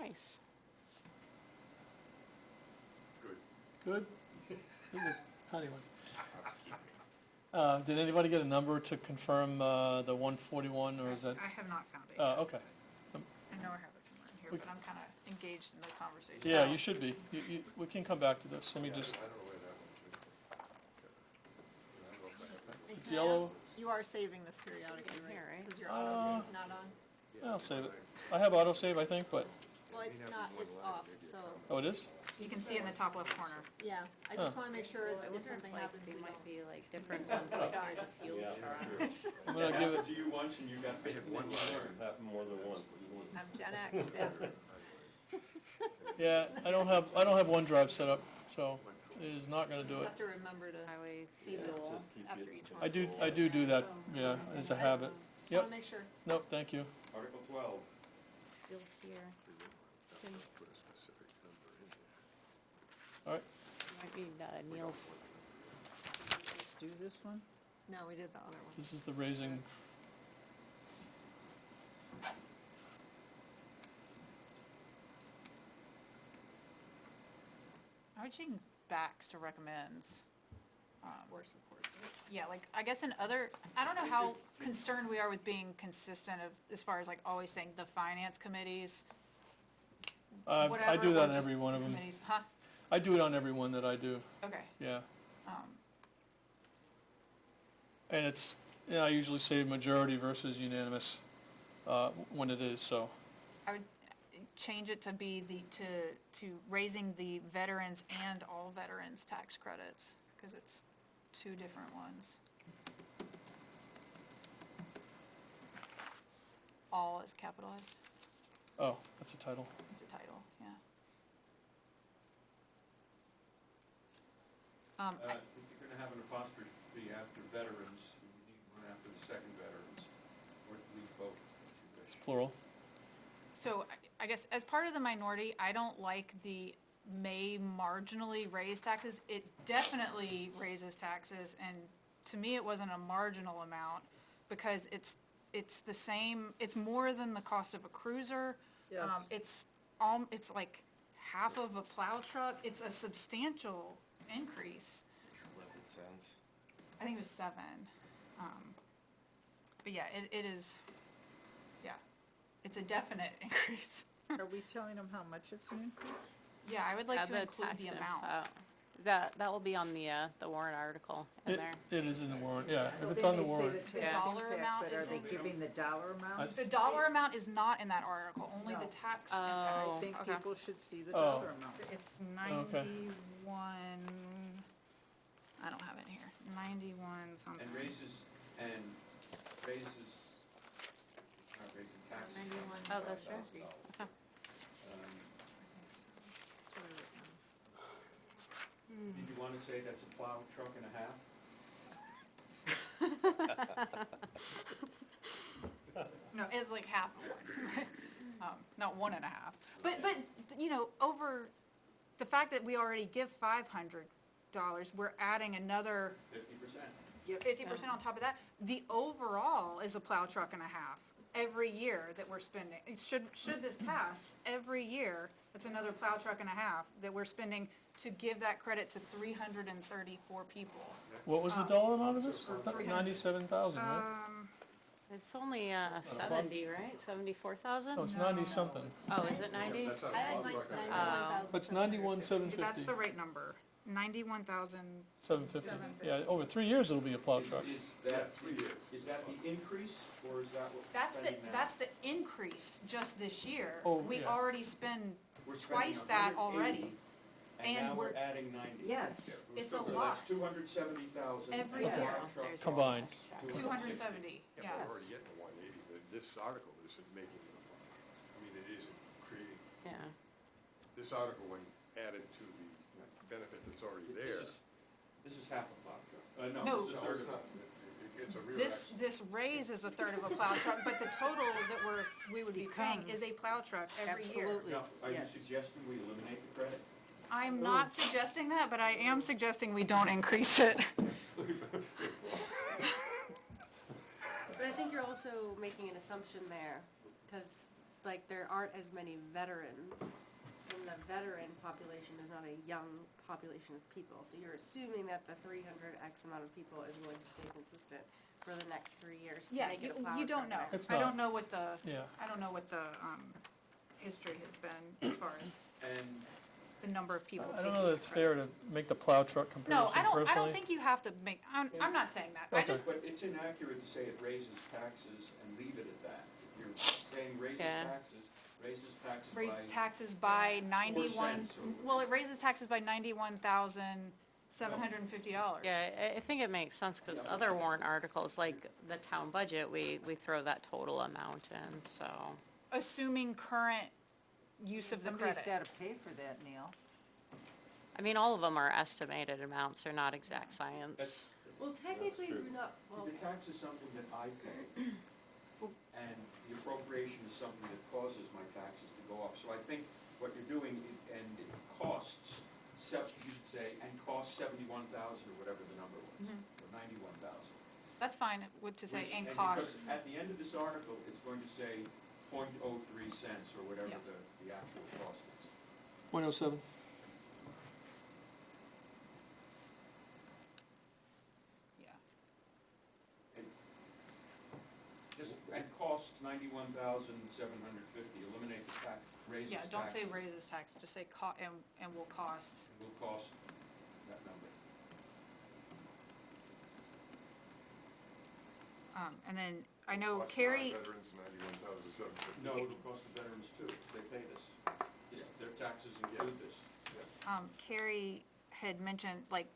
Speaker 6: Nice.
Speaker 7: Good.
Speaker 5: Good? This is a tiny one. Did anybody get a number to confirm the 141, or is that?
Speaker 4: I have not found it yet.
Speaker 5: Okay.
Speaker 4: I know I have it somewhere in here,
Speaker 5: We-
Speaker 4: but I'm kind of engaged in the conversation.
Speaker 5: Yeah, you should be. We can come back to this. Let me just,
Speaker 7: I don't know where that one came from. I don't know if I have that.
Speaker 8: And
Speaker 5: it's
Speaker 8: can I
Speaker 5: yellow.
Speaker 8: ask- You are saving this periodically,
Speaker 6: In here,
Speaker 8: right?
Speaker 6: right?
Speaker 8: Because your auto save's not on?
Speaker 5: I'll save it. I have autosave, I think, but,
Speaker 8: Well, it's not, it's off, so,
Speaker 5: oh, it is?
Speaker 4: You can see it in the top left corner.
Speaker 8: yeah. I just want to make sure that if something happens,
Speaker 6: They
Speaker 8: we
Speaker 6: might
Speaker 8: don't.
Speaker 6: be like different ones, like there's a fuel chart.
Speaker 5: I'm gonna give it,
Speaker 3: Happened to you once and you got bitten and you learned.
Speaker 1: Happened more than once.
Speaker 8: I'm Gen X, yeah.
Speaker 5: yeah, I don't have OneDrive set up, so it is not gonna do
Speaker 8: Just
Speaker 5: it.
Speaker 8: have to remember to
Speaker 6: Highway
Speaker 8: save it
Speaker 6: fuel.
Speaker 8: after each one.
Speaker 5: I do that, yeah, as a habit.
Speaker 8: Just
Speaker 5: Yep.
Speaker 8: want to make sure.
Speaker 5: Nope, thank you.
Speaker 3: Article 12,
Speaker 6: Fuel here.
Speaker 7: Put a specific number in there.
Speaker 5: All right,
Speaker 6: Might need Neil's.
Speaker 2: Let's do this one.
Speaker 8: No, we did the other one.
Speaker 5: this is the raising.
Speaker 4: I would change backs to recommends.
Speaker 8: Or supports.
Speaker 4: Yeah, like, I guess in other, I don't know how concerned we are with being consistent of, as far as like always saying the finance committees,
Speaker 5: I
Speaker 4: whatever.
Speaker 5: do that
Speaker 4: or
Speaker 5: on
Speaker 4: just
Speaker 5: every one of them.
Speaker 4: committees. Huh?
Speaker 5: I do it on every one that I do,
Speaker 4: Okay.
Speaker 5: yeah.
Speaker 4: Um,
Speaker 5: And it's, yeah, I usually say majority versus unanimous, when it is, so.
Speaker 4: I would change it to be to raising the veterans and all veterans tax credits, because it's two different ones. All is capitalized,
Speaker 5: Oh, that's a title.
Speaker 4: it's a title, yeah.
Speaker 3: if you're gonna have an apostrophe after veterans, you need one after the second veterans, or leave both, as you wish.
Speaker 5: Plural.
Speaker 4: So I guess as part of the minority, I don't like the may marginally raise taxes. It definitely raises taxes, and to me, it wasn't a marginal amount, because it's the same, it's more than the cost of a cruiser.
Speaker 2: Yes.
Speaker 4: It's like half of a plow truck. It's a substantial increase.
Speaker 1: 11 cents.
Speaker 4: I think it was 7. But yeah, it is, yeah, it's a definite increase.
Speaker 2: Are we telling them how much it's an increase?
Speaker 4: Yeah, I would like
Speaker 6: Add
Speaker 4: to
Speaker 6: the
Speaker 4: include
Speaker 6: tax
Speaker 4: the
Speaker 6: in.
Speaker 4: amount.
Speaker 6: That will be on the warrant article in
Speaker 5: It,
Speaker 6: there.
Speaker 5: it is in the warrant, yeah, if
Speaker 2: Well,
Speaker 5: it's
Speaker 2: they
Speaker 5: on the
Speaker 2: may say
Speaker 5: warrant.
Speaker 2: the
Speaker 4: The
Speaker 2: tax
Speaker 4: dollar
Speaker 2: impact,
Speaker 4: amount
Speaker 2: but are
Speaker 4: is
Speaker 2: they
Speaker 4: in-
Speaker 2: giving the dollar amount?
Speaker 4: The dollar amount is not in that article, only the
Speaker 2: No.
Speaker 4: tax
Speaker 6: Oh.
Speaker 4: impact.
Speaker 2: I think
Speaker 4: Okay.
Speaker 2: people should see the
Speaker 5: Oh.
Speaker 2: dollar amount.
Speaker 4: It's
Speaker 5: Okay.
Speaker 4: 91, I don't have it here, 91 something.
Speaker 3: And raises, not raising taxes.
Speaker 8: 91.
Speaker 6: Oh, that's right.
Speaker 3: Um, Did you wanna say that's a plow truck and a half?
Speaker 4: No, it's like half of one, not 1.5. But, you know, over, the fact that we already give $500, we're adding another
Speaker 3: 50%.
Speaker 4: 50% on top of that. The overall is a plow truck and a half every year that we're spending. Should this pass, every year, it's another plow truck and a half that we're spending to give that credit to 334 people.
Speaker 5: What was the dollar amount of this?
Speaker 4: Or 300.
Speaker 5: 97,000, right?
Speaker 6: It's only 70, right? 74,000?
Speaker 5: No, it's 90-something.
Speaker 6: Oh, is it 90?
Speaker 7: That's not
Speaker 8: I had
Speaker 7: a
Speaker 8: like
Speaker 7: plow truck.
Speaker 8: 91,000.
Speaker 5: It's 91,750.
Speaker 4: That's the right number, 91,000.
Speaker 5: 750. Yeah, over 3 years it'll be a plow truck.
Speaker 3: Is that, 3 years, is that the increase, or is that what we're
Speaker 4: That's the,
Speaker 3: spending now?
Speaker 4: that's the increase just this year.
Speaker 5: Oh,
Speaker 4: We
Speaker 5: yeah.
Speaker 4: already spend
Speaker 3: We're spending
Speaker 4: twice that
Speaker 3: 180,
Speaker 4: already.
Speaker 3: And
Speaker 4: And
Speaker 3: now we're
Speaker 4: we're-
Speaker 3: adding 90.
Speaker 2: Yes.
Speaker 4: It's a
Speaker 3: So
Speaker 4: lot.
Speaker 3: that's 270,000.
Speaker 4: Every
Speaker 3: and a
Speaker 4: year.
Speaker 3: plow truck
Speaker 6: There's
Speaker 5: Combined.
Speaker 6: a-
Speaker 4: 270,
Speaker 7: Yeah,
Speaker 4: yeah.
Speaker 7: but we're already getting the 180, but this article isn't making it a plow truck. I mean, it isn't creating,
Speaker 6: Yeah.
Speaker 7: this article, when added to the benefit that's already there.
Speaker 3: This is half a plow truck. No,
Speaker 4: No.
Speaker 3: this is a
Speaker 7: No,
Speaker 3: third
Speaker 7: it's
Speaker 3: of
Speaker 7: not.
Speaker 3: it.
Speaker 7: it's a rear
Speaker 4: This,
Speaker 7: axle.
Speaker 4: this raise is a third of a plow truck, but the total that we would be paying is a
Speaker 2: Becomes-
Speaker 4: plow truck every year.
Speaker 2: Absolutely.
Speaker 3: Now, are you
Speaker 2: Yes.
Speaker 3: suggesting we eliminate the credit?
Speaker 4: I'm not suggesting that, but I am suggesting we don't increase it.
Speaker 9: But I think you're also making an assumption there, because, like, there aren't as many veterans, and the veteran population is not a young population of people, so you're assuming that the 300 X amount of people is going to stay consistent for the next 3 years to
Speaker 4: Yeah,
Speaker 9: make it a plow
Speaker 4: you don't
Speaker 9: truck
Speaker 4: know.
Speaker 9: next.
Speaker 5: It's
Speaker 4: I
Speaker 5: not.
Speaker 4: don't know what the,
Speaker 5: Yeah.
Speaker 4: I don't know what the, history has been as far as
Speaker 3: And
Speaker 4: the number of people
Speaker 5: I
Speaker 4: taking
Speaker 5: don't know that
Speaker 4: the
Speaker 5: it's
Speaker 4: credit.
Speaker 5: fair to make the plow truck comparison
Speaker 4: No, I
Speaker 5: personally.
Speaker 4: don't think you have to make, I'm not saying that. I
Speaker 5: Okay.
Speaker 4: just,
Speaker 3: But it's inaccurate to say it raises taxes and leave it at that. If you're saying raises
Speaker 6: Yeah.
Speaker 3: taxes
Speaker 4: raise
Speaker 3: by,
Speaker 4: taxes by 91,
Speaker 3: cents or
Speaker 4: well, it raises taxes by $91,750.
Speaker 6: Yeah, I think it makes sense, because
Speaker 3: Yeah.
Speaker 6: other warrant articles, like the town budget, we throw that total amount in, so.
Speaker 4: Assuming current use of the
Speaker 2: Somebody's
Speaker 4: credit.
Speaker 2: gotta pay for that, Neil.
Speaker 6: I mean, all of them are estimated amounts, they're not exact science.
Speaker 3: that's,
Speaker 9: Well, technically,
Speaker 7: true.
Speaker 9: we're not, well,
Speaker 3: see, the tax is something that I pay. And the appropriation is something that causes my taxes to go up. So I think what you're doing, and it costs, you'd say, and costs 71,000 or whatever the number was,
Speaker 4: Mhm.
Speaker 3: or 91,000.
Speaker 4: That's fine, with to say,
Speaker 3: Which-
Speaker 4: and
Speaker 3: because
Speaker 4: costs.
Speaker 3: At the end of this article, it's going to say 0.03 cents or whatever
Speaker 4: Yeah.
Speaker 3: the actual cost is.
Speaker 5: 0.07.
Speaker 4: Yeah.
Speaker 3: And costs 91,750, eliminate the tax, raises
Speaker 4: Yeah,
Speaker 3: taxes.
Speaker 4: don't say raises tax, just say and will cost.
Speaker 3: It will cost that number.
Speaker 4: And then, I know
Speaker 7: Cost
Speaker 4: Carrie,
Speaker 7: non-veterans, 91,750.
Speaker 3: No, it'll cost the veterans too, because they pay this. Their taxes include this.
Speaker 4: Carrie had mentioned, like,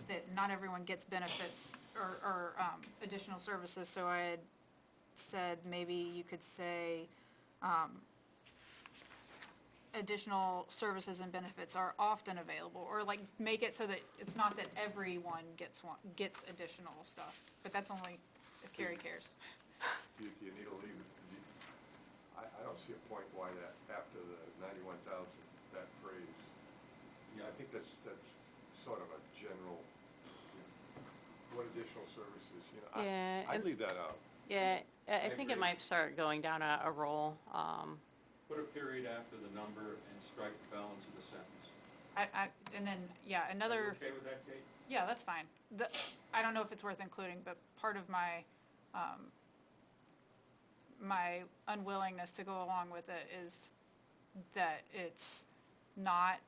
Speaker 4: that not everyone gets benefits or additional services, so I had said maybe you could say, additional services and benefits are often available, or like, make it so that it's not that everyone gets additional stuff, but that's only if Carrie cares.
Speaker 7: Do you need to leave, I don't see a point why that, after the 91,000, that phrase,
Speaker 3: Yeah,
Speaker 7: I think that's sort of a general, what additional services,
Speaker 6: Yeah,
Speaker 7: I'd
Speaker 6: and-
Speaker 7: leave that out.
Speaker 6: Yeah, I think it
Speaker 3: agree.
Speaker 6: might start going down a roll.
Speaker 3: put a period after the number and strike the balance of the sentence.
Speaker 4: And then, yeah,
Speaker 3: Are you
Speaker 4: another,
Speaker 3: okay with that, Kate?
Speaker 4: yeah, that's fine. I don't know if it's worth including, but part of my, my unwillingness to go along with it is that it's not,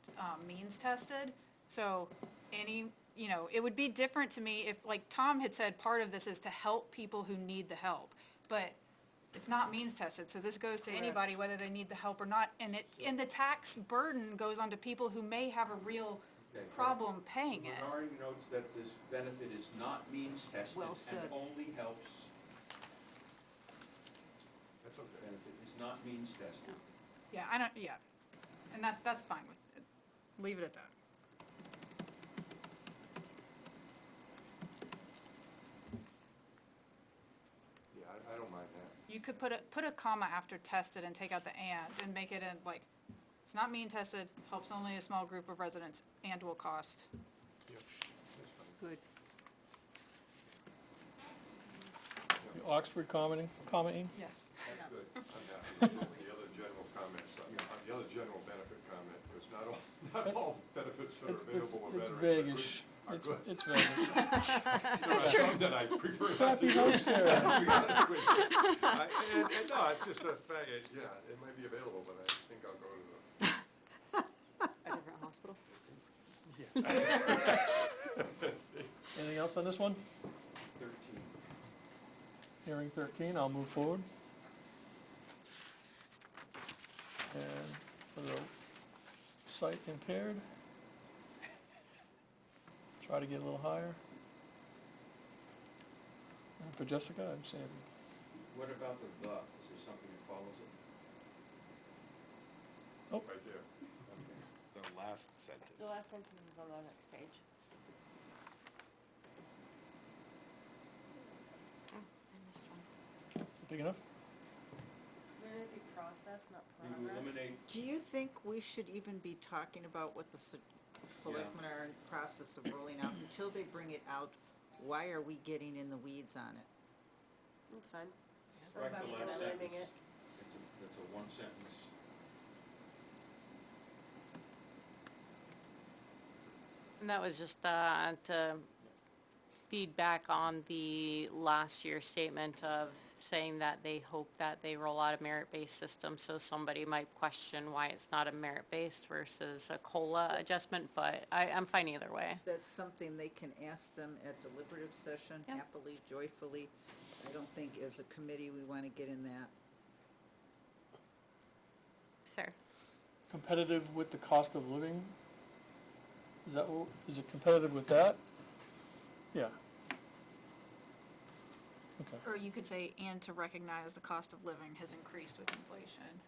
Speaker 4: means tested. So it would be different to me if, like Tom had said, part of this is to help people who need the help. But it's not means tested, so this goes to anybody, whether they need the help or not. And the tax burden goes on to people who may have a real
Speaker 3: Okay.
Speaker 4: problem paying
Speaker 3: The
Speaker 4: it.
Speaker 3: minority notes that this benefit is not means tested
Speaker 2: Well
Speaker 3: and
Speaker 2: said.
Speaker 3: only helps,
Speaker 7: That's okay.
Speaker 3: benefit is not means tested.
Speaker 4: Yeah, and that's fine with it. Leave it at that.
Speaker 7: Yeah, I don't mind that.
Speaker 4: You could put a comma after tested and take out the and make it in, like, it's not mean tested, helps only a small group of residents, and will cost.
Speaker 7: Yep, that's fine.
Speaker 2: Good.
Speaker 5: Oxford commenting?
Speaker 4: Yes.
Speaker 3: That's good.
Speaker 7: On the other general comments, on the other general benefit comment, was not all benefits that are available to
Speaker 5: It's
Speaker 7: veterans
Speaker 5: vague-ish.
Speaker 7: are
Speaker 5: It's,
Speaker 7: good.
Speaker 5: it's vague-ish.
Speaker 7: There are some that I prefer not to
Speaker 5: Happy
Speaker 7: use.
Speaker 5: notes there.
Speaker 7: To be honest with you. And no, it's just a fact, yeah, it might be available, but I think I'll go to
Speaker 6: A different hospital?
Speaker 5: Anything else on this one?
Speaker 3: 13.
Speaker 5: Hearing 13, I'll move forward. And for the sight impaired, try to get a little higher. And for Jessica, I'm saying,
Speaker 3: What about the? Is there something that follows it?
Speaker 7: right there.
Speaker 1: The last sentence.
Speaker 9: the last sentence is on the next page.
Speaker 5: Big enough?
Speaker 9: Wouldn't it be process, not
Speaker 3: We would
Speaker 9: progress?
Speaker 3: eliminate,
Speaker 2: Do you think we should even be talking about what the selectmen are in process of rolling out until they bring it out? Why are we getting in the weeds on it?
Speaker 9: That's fine.
Speaker 3: strike
Speaker 9: about
Speaker 3: the
Speaker 9: people
Speaker 3: last
Speaker 9: naming
Speaker 3: sentence.
Speaker 9: it?
Speaker 3: It's a one sentence.
Speaker 6: And that was just to feedback on the last year's statement of saying that they hope that they roll out a merit-based system, so somebody might question why it's not a merit-based versus a COLA adjustment, but I'm fine either way.
Speaker 2: That's something they can ask them at deliberative session,
Speaker 6: Yep.
Speaker 2: happily, joyfully. I don't think as a committee we want to get in that.
Speaker 6: Fair.
Speaker 5: Competitive with the cost of living? Is that, is it competitive with that? Yeah. Okay.
Speaker 4: Or you could say, and to recognize the cost of living has increased with inflation.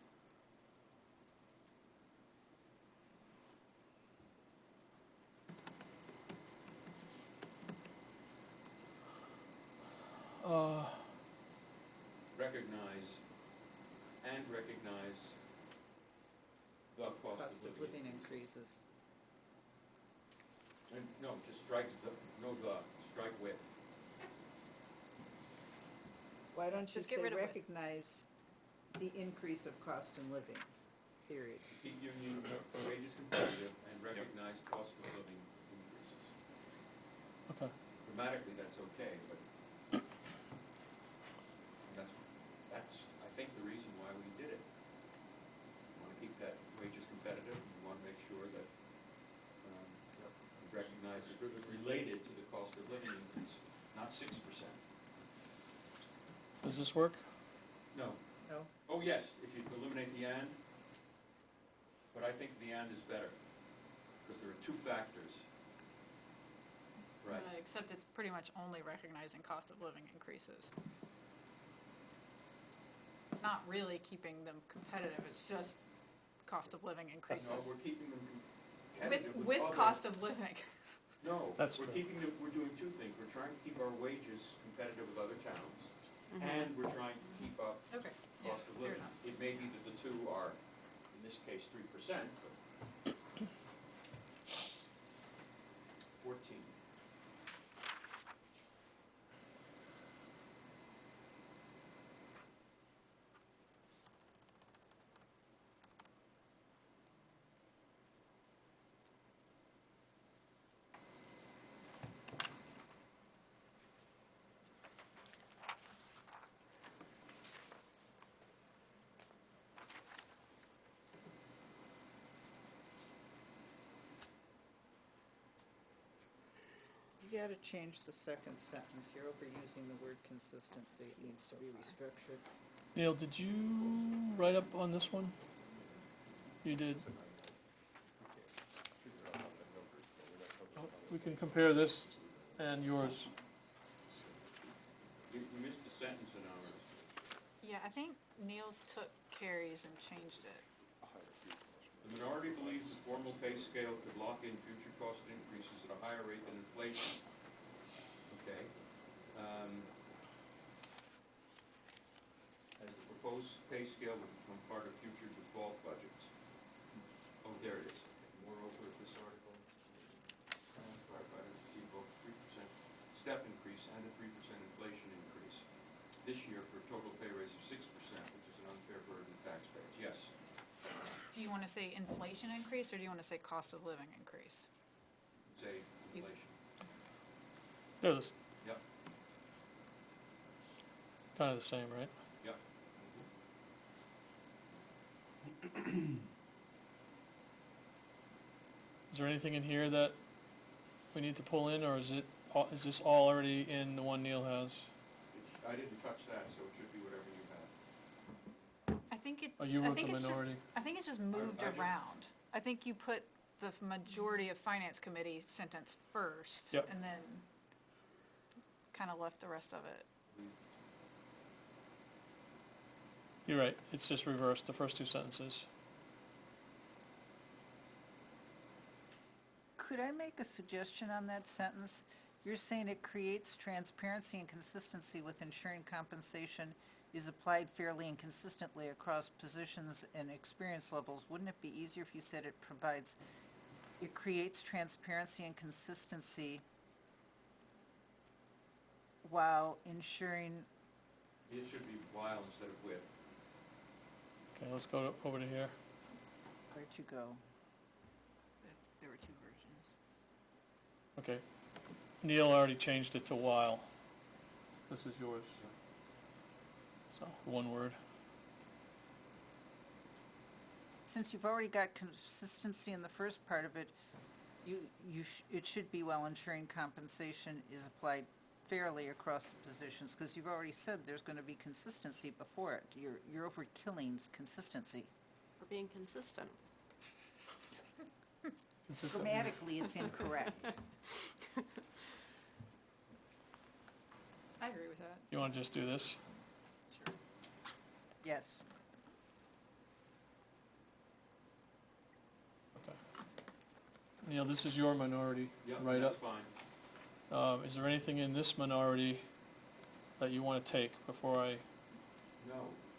Speaker 3: Recognize the cost
Speaker 2: Cost
Speaker 3: of living increase.
Speaker 2: increases.
Speaker 3: And, no, just strike strike with.
Speaker 2: Why don't you
Speaker 4: Just get
Speaker 2: say
Speaker 4: rid of it.
Speaker 2: recognize the increase of cost in living, period?
Speaker 3: Keep union wages competitive and recognize cost of living increases.
Speaker 5: Okay.
Speaker 3: Grammatically, that's okay, but that's, I think, the reason why we did it. We want to keep that wages competitive, we want to make sure that we recognize it related to the cost of living increase, not 6%.
Speaker 5: Does this work?
Speaker 3: No.
Speaker 2: No?
Speaker 3: Oh, yes, if you eliminate the and, but I think the and is better, because there are two factors. Right.
Speaker 4: Except it's pretty much only recognizing cost of living increases. It's not really keeping them competitive, it's just cost of living increases.
Speaker 3: No, we're keeping them competitive
Speaker 4: With
Speaker 3: other-
Speaker 4: cost of living.
Speaker 3: No,
Speaker 5: That's
Speaker 3: we're
Speaker 5: true.
Speaker 3: keeping them, we're doing two things. We're trying to keep our wages competitive with other towns, and we're trying to keep up
Speaker 4: Okay, yeah,
Speaker 3: cost of
Speaker 4: fair
Speaker 3: living.
Speaker 4: enough.
Speaker 3: It may be that the two are, in this case, 3%, but 14.
Speaker 2: You gotta change the second sentence. You're overusing the word consistency. It needs to be restructured.
Speaker 5: Neil, did you write up on this one? You did. We can compare this and yours.
Speaker 3: We missed a sentence in ours.
Speaker 4: Yeah, I think Niels took Carrie's and changed it.
Speaker 3: The minority believes the formal pay scale could lock in future cost increases at a higher rate than inflation. Okay. As the proposed pay scale would become part of future default budgets. Oh, there it is. Moreover, this article, firefighters receive both 3% step increase and a 3% inflation increase this year for a total pay raise of 6%, which is an unfair burden to taxpayers. Yes.
Speaker 4: Do you want to say inflation increase, or do you want to say cost of living increase?
Speaker 3: Say inflation.
Speaker 5: They're the
Speaker 3: Yep,
Speaker 5: kind of the same, right?
Speaker 3: yep.
Speaker 5: Is there anything in here that we need to pull in, or is this all already in the one Neil has?
Speaker 3: I didn't touch that, so it should be whatever you have.
Speaker 4: I think it,
Speaker 5: Oh, you
Speaker 4: I
Speaker 5: wrote
Speaker 4: think
Speaker 5: the
Speaker 4: it's just,
Speaker 5: minority.
Speaker 4: I think it's just moved
Speaker 3: I just-
Speaker 4: around. I think you put the majority of finance committee sentence first.
Speaker 5: Yep.
Speaker 4: And then kind of left the rest of it.
Speaker 5: You're right, it's just reversed, the first two sentences.
Speaker 2: Could I make a suggestion on that sentence? You're saying it creates transparency and consistency with ensuring compensation is applied fairly and consistently across positions and experience levels. Wouldn't it be easier if you said it creates transparency and consistency while ensuring,
Speaker 3: It should be while instead of with.
Speaker 5: Okay, let's go over to here.
Speaker 2: where'd you go?
Speaker 8: There were two versions.
Speaker 5: Okay. Neil already changed it to while. This is yours. So, one word.
Speaker 2: Since you've already got consistency in the first part of it, it should be while ensuring compensation is applied fairly across the positions, because you've already said there's going to be consistency before it. You're overkilling consistency.
Speaker 6: We're being consistent.
Speaker 5: Consistent.
Speaker 2: Grammatically, it's incorrect.
Speaker 4: I agree with that.
Speaker 5: You want to just do this?
Speaker 4: Sure.
Speaker 2: Yes.
Speaker 5: Okay. Neil, this is your minority
Speaker 3: Yep,
Speaker 5: write-up.
Speaker 3: that's fine.
Speaker 5: Is there anything in this minority that you want to take before I,
Speaker 3: No,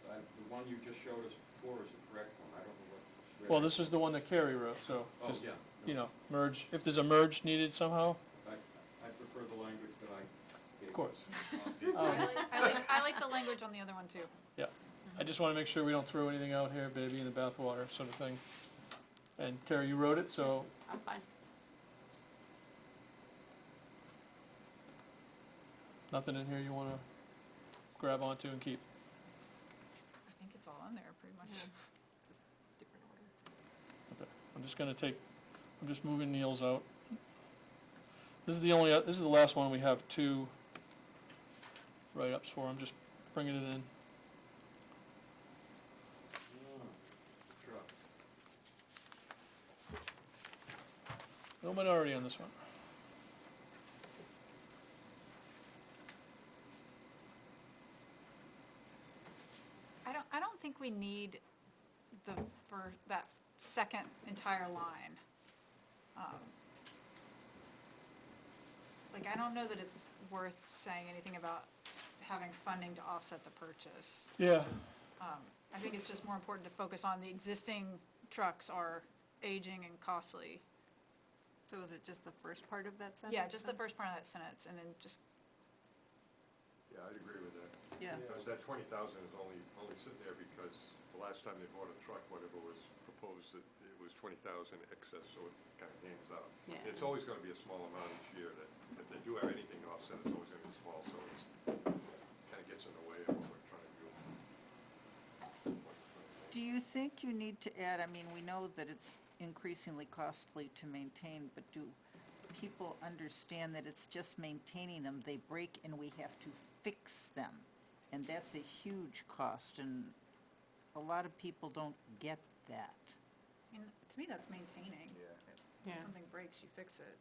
Speaker 3: the one you just showed us before is the correct one. I don't know what.
Speaker 5: well, this is the one that Carrie wrote, so
Speaker 3: Oh,
Speaker 5: just,
Speaker 3: yeah.
Speaker 5: you know, merge, if there's a merge needed somehow,
Speaker 3: I prefer the language that I gave.
Speaker 5: of course.
Speaker 4: I like the language on the other one too.
Speaker 5: Yeah, I just want to make sure we don't throw anything out here, baby in the bathwater sort of thing. And Carrie, you wrote it, so
Speaker 6: I'm fine.
Speaker 5: nothing in here you want to grab onto and keep?
Speaker 4: I think it's all in there pretty much.
Speaker 8: Just different order.
Speaker 5: Okay, I'm just moving Neil's out. This is the last one we have two write-ups for, I'm just bringing it in.
Speaker 3: Truck.
Speaker 5: No minority on this one.
Speaker 4: I don't think we need that second entire line. Like, I don't know that it's worth saying anything about having funding to offset the purchase.
Speaker 5: Yeah,
Speaker 4: I think it's just more important to focus on the existing trucks are aging and costly.
Speaker 8: So is it just the first part of that sentence?
Speaker 4: Yeah, just the
Speaker 8: then?
Speaker 4: first part of that sentence, and then just,
Speaker 7: Yeah, I'd agree with that.
Speaker 2: Yeah.
Speaker 7: Because that 20,000 is only sitting there because the last time they bought a truck, whatever was proposed, it was 20,000 excess, so it kind of hangs out.
Speaker 6: Yeah.
Speaker 7: It's always gonna be a small amount each year that, if they do have anything to offset, it's always gonna be small, so it's, kind of gets in the way of what we're trying to do.
Speaker 2: Do you think you need to add, I mean, we know that it's increasingly costly to maintain, but do people understand that it's just maintaining them, they break and we have to fix them? And that's a huge cost, and a lot of people don't get that.
Speaker 4: I mean, to me, that's maintaining.
Speaker 6: Yeah.
Speaker 4: If something breaks, you fix it.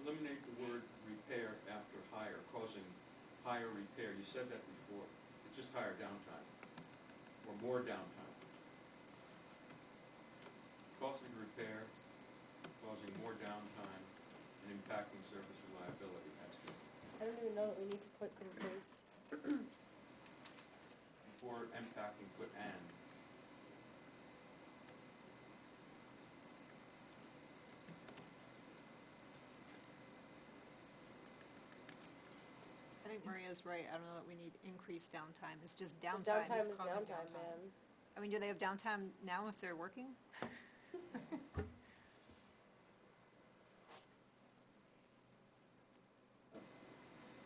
Speaker 3: Eliminate the word repair after hire, causing higher repair. You said that before. It's just higher downtime, or more downtime. Costly repair, causing more downtime, and impacting service reliability. That's good.
Speaker 9: I don't even know that we need to put increase.
Speaker 3: Before impacting, put and.
Speaker 8: I think Maria's right. I don't know that we need increased downtime. It's just
Speaker 9: 'Cause
Speaker 8: downtime
Speaker 9: Downtime
Speaker 8: is
Speaker 9: is
Speaker 8: causing
Speaker 9: downtime,
Speaker 8: downtime.
Speaker 9: man.
Speaker 8: I mean, do they have downtime now if they're working?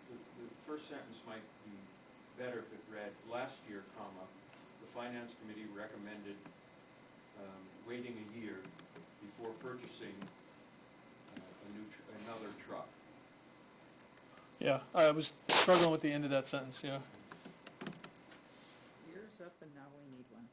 Speaker 3: The first sentence might be better if it read, last year, comma, the finance committee recommended waiting a year before purchasing another truck.
Speaker 5: yeah, I was struggling with the end of that sentence, yeah.
Speaker 2: Year's up and now we need one.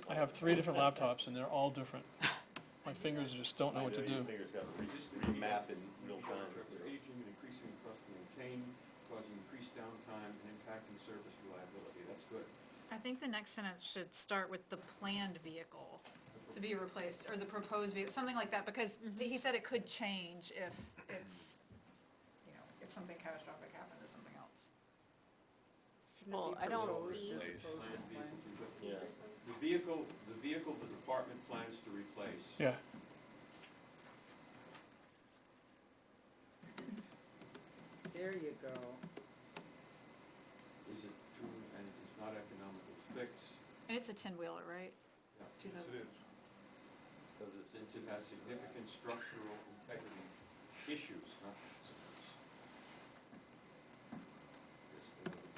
Speaker 5: I have 3 different laptops and they're all different. My fingers just don't know what to do.
Speaker 1: Your fingers got to
Speaker 3: Existing
Speaker 1: remap in real time.
Speaker 3: Trucks are aging and increasingly costly to maintain, impacting service reliability. That's good.
Speaker 4: I think the next sentence should start with the planned vehicle to be replaced, or the proposed vehicle, something like that, because he said it could change if it's, if something catastrophic happened to something else.
Speaker 6: Well, I don't,
Speaker 1: Replace.
Speaker 3: Planned vehicle to be-
Speaker 1: Yeah.
Speaker 3: The vehicle the department plans to replace.
Speaker 5: Yeah,
Speaker 2: There you go.
Speaker 3: Is it too, and it's not economical to fix.
Speaker 4: And it's a 10-wheeler, right?
Speaker 3: Yeah.
Speaker 7: Yes, it is.
Speaker 3: Because since it has significant structural integrity issues, not concerns. Yes,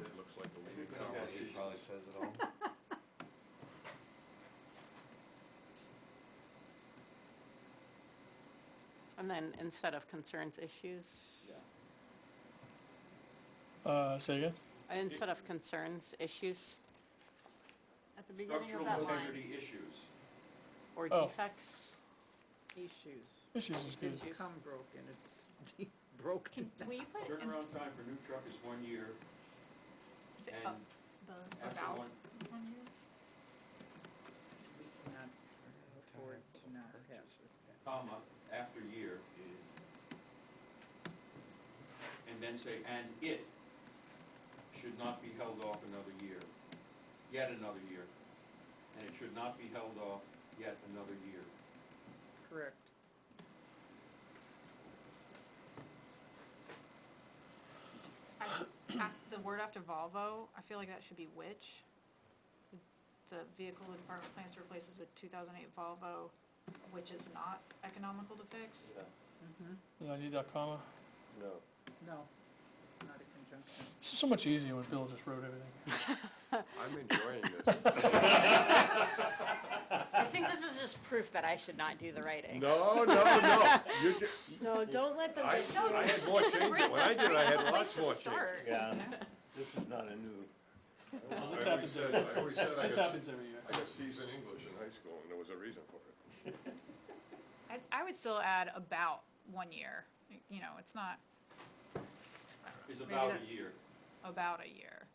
Speaker 7: It looks like a leaning
Speaker 3: It
Speaker 7: tower.
Speaker 3: has
Speaker 1: He
Speaker 3: issues.
Speaker 1: probably says it all.
Speaker 6: and then instead of concerns, issues,
Speaker 3: Yeah.
Speaker 5: say again?
Speaker 6: instead of concerns, issues,
Speaker 8: At the beginning of
Speaker 3: Structural
Speaker 8: that line.
Speaker 3: integrity issues.
Speaker 6: or
Speaker 5: Oh.
Speaker 6: defects.
Speaker 2: Issues.
Speaker 5: Issues is good.
Speaker 6: Issues.
Speaker 2: Come broken, it's broken.
Speaker 4: Will you put it in,
Speaker 3: Turnaround time for new truck is 1 year, and
Speaker 4: the,
Speaker 3: after
Speaker 4: about
Speaker 3: 1,
Speaker 4: 1 year?
Speaker 2: We cannot afford to not have this.
Speaker 3: comma, after year, and then say, and it should not be held off another year, yet another year, and it should not be held off yet another year.
Speaker 2: Correct.
Speaker 4: The word after Volvo, I feel like that should be which. The vehicle the department plans to replace is a 2008 Volvo, which is not economical to fix.
Speaker 5: Do I need that comma?
Speaker 1: No.
Speaker 2: No, it's not a conjunction.
Speaker 5: This is so much easier when Bill just wrote everything.
Speaker 7: I'm enjoying this.
Speaker 6: I think this is just proof that I should not do the writing.
Speaker 7: No. You ju-
Speaker 9: No, don't let them.
Speaker 7: I had more changes. When I did it, I had lots more changes.
Speaker 1: Yeah, this is not a new.
Speaker 5: This
Speaker 7: I
Speaker 5: happens
Speaker 7: always said I
Speaker 5: This
Speaker 7: got
Speaker 5: happens every year.
Speaker 7: I got C's in English in high school, and there was a reason for it.
Speaker 4: I would still add about 1 year, it's not
Speaker 3: Is
Speaker 4: Maybe
Speaker 3: about a
Speaker 4: that's-
Speaker 3: year.
Speaker 4: about a year.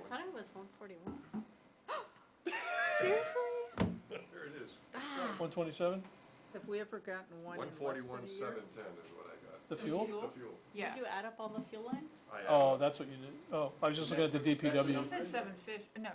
Speaker 6: I thought it was 141. Seriously?
Speaker 7: There it is.
Speaker 5: 127,
Speaker 2: Have we ever gotten one in less
Speaker 7: 141,
Speaker 2: than a year?
Speaker 7: 710 is what I got.
Speaker 5: the fuel?
Speaker 7: The fuel.
Speaker 4: Yeah.
Speaker 6: Did you add up all the fuel lines?
Speaker 7: I
Speaker 5: Oh,
Speaker 7: added-
Speaker 5: that's what you did. Oh, I was just looking at the
Speaker 4: You
Speaker 5: DPW.
Speaker 4: said 750, no,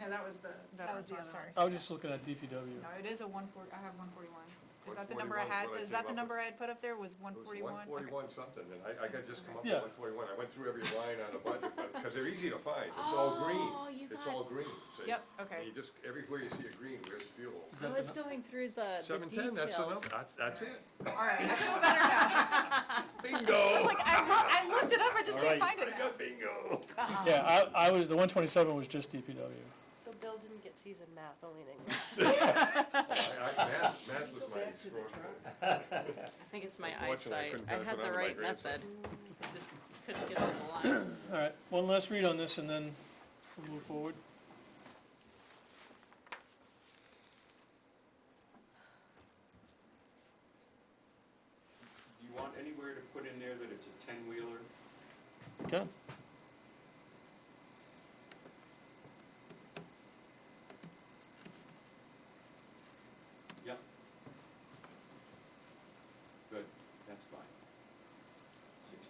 Speaker 4: that was the,
Speaker 8: That was the
Speaker 4: one,
Speaker 8: other
Speaker 4: sorry.
Speaker 5: I was just looking at DPW.
Speaker 4: No, it is a 140, I have 141. Is that the
Speaker 7: 141
Speaker 4: number I had,
Speaker 7: is what I
Speaker 4: is that
Speaker 7: came
Speaker 4: the
Speaker 7: up
Speaker 4: number I had put up there, was
Speaker 7: It was
Speaker 4: 141?
Speaker 7: 141 something, and I got just come up with
Speaker 5: Yeah.
Speaker 7: 141. I went through every line on the budget, because they're easy to find. It's all green.
Speaker 6: Oh, you
Speaker 7: It's
Speaker 6: got-
Speaker 7: all green. see?
Speaker 4: Yep,
Speaker 7: And
Speaker 4: okay.
Speaker 7: you just, everywhere you see a green, where's fuel?
Speaker 5: Is
Speaker 6: I
Speaker 5: that
Speaker 6: was
Speaker 5: the
Speaker 6: going through the
Speaker 7: 710, that's the
Speaker 6: details.
Speaker 7: number. That's it.
Speaker 4: All right, I feel better now.
Speaker 7: Bingo!
Speaker 4: I was like, I looked it up, I just can't find it
Speaker 7: I
Speaker 4: now.
Speaker 7: got bingo.
Speaker 5: Yeah, I was, the 127 was just DPW.
Speaker 9: So Bill didn't get C's in math, only in English.
Speaker 7: Math was my strong point.
Speaker 6: I think it's my
Speaker 7: Unfortunately, I
Speaker 6: eyesight.
Speaker 7: couldn't
Speaker 6: I
Speaker 7: pass
Speaker 6: had
Speaker 7: it
Speaker 6: the
Speaker 7: on to my
Speaker 6: right
Speaker 7: grandson.
Speaker 6: method. Just couldn't get all the lines.
Speaker 5: All right, one last read on this and then we'll move forward.
Speaker 3: Do you want anywhere to put in there that it's a 10-wheeler?
Speaker 5: Okay.
Speaker 3: Yep. Good, that's fine. 16.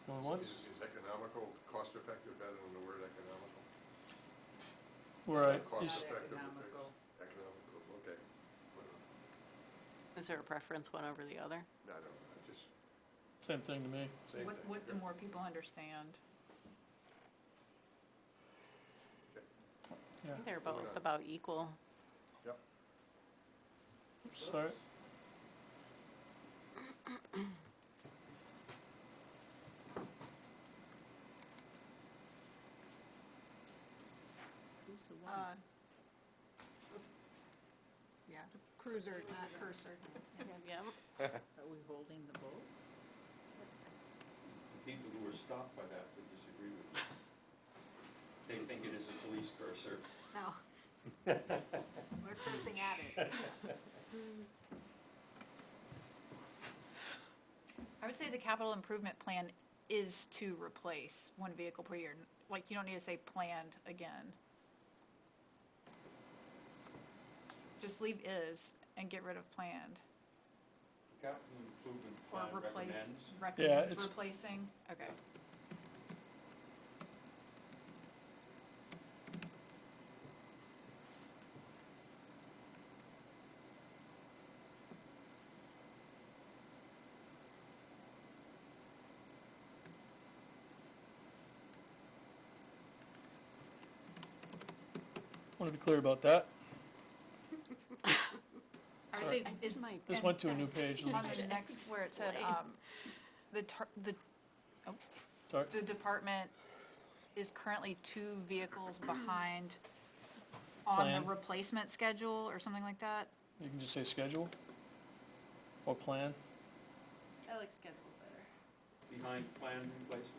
Speaker 5: Going once?
Speaker 7: Is economical, cost-effective better than the word economical?
Speaker 5: Where I,
Speaker 7: Cost-effective.
Speaker 2: economical.
Speaker 7: Economical, okay. Whatever.
Speaker 6: Is there a preference one over the other?
Speaker 7: I don't know, I just,
Speaker 5: same thing to me.
Speaker 7: same thing.
Speaker 4: What the more people understand.
Speaker 5: Yeah.
Speaker 6: I think they're both
Speaker 7: Moving on.
Speaker 6: about equal.
Speaker 7: Yep.
Speaker 5: Sorry.
Speaker 2: Who's the one?
Speaker 4: Yeah, the cruiser, not cursor.
Speaker 6: Yeah.
Speaker 2: Are we holding the vote?
Speaker 3: The people who are stopped by that would disagree with you. They think it is a police cursor.
Speaker 8: No. We're cursing at it.
Speaker 4: I would say the capital improvement plan is to replace one vehicle per year. Like, you don't need to say planned again. Just leave is and get rid of planned.
Speaker 3: Capital improvement
Speaker 4: Or
Speaker 3: plan
Speaker 4: replace,
Speaker 3: recommends.
Speaker 5: Yeah,
Speaker 4: recommends
Speaker 5: it's-
Speaker 4: replacing, okay.
Speaker 5: Want to be clear about that.
Speaker 4: I would say is
Speaker 5: This went to a new page. Let me
Speaker 4: on
Speaker 5: just-
Speaker 4: the next, where it said,
Speaker 5: Sorry.
Speaker 4: the department is currently 2 vehicles behind on
Speaker 5: Plan.
Speaker 4: the replacement schedule or something like that.
Speaker 5: You can just say schedule or plan.
Speaker 9: I like schedule better.
Speaker 3: Behind plan replacement?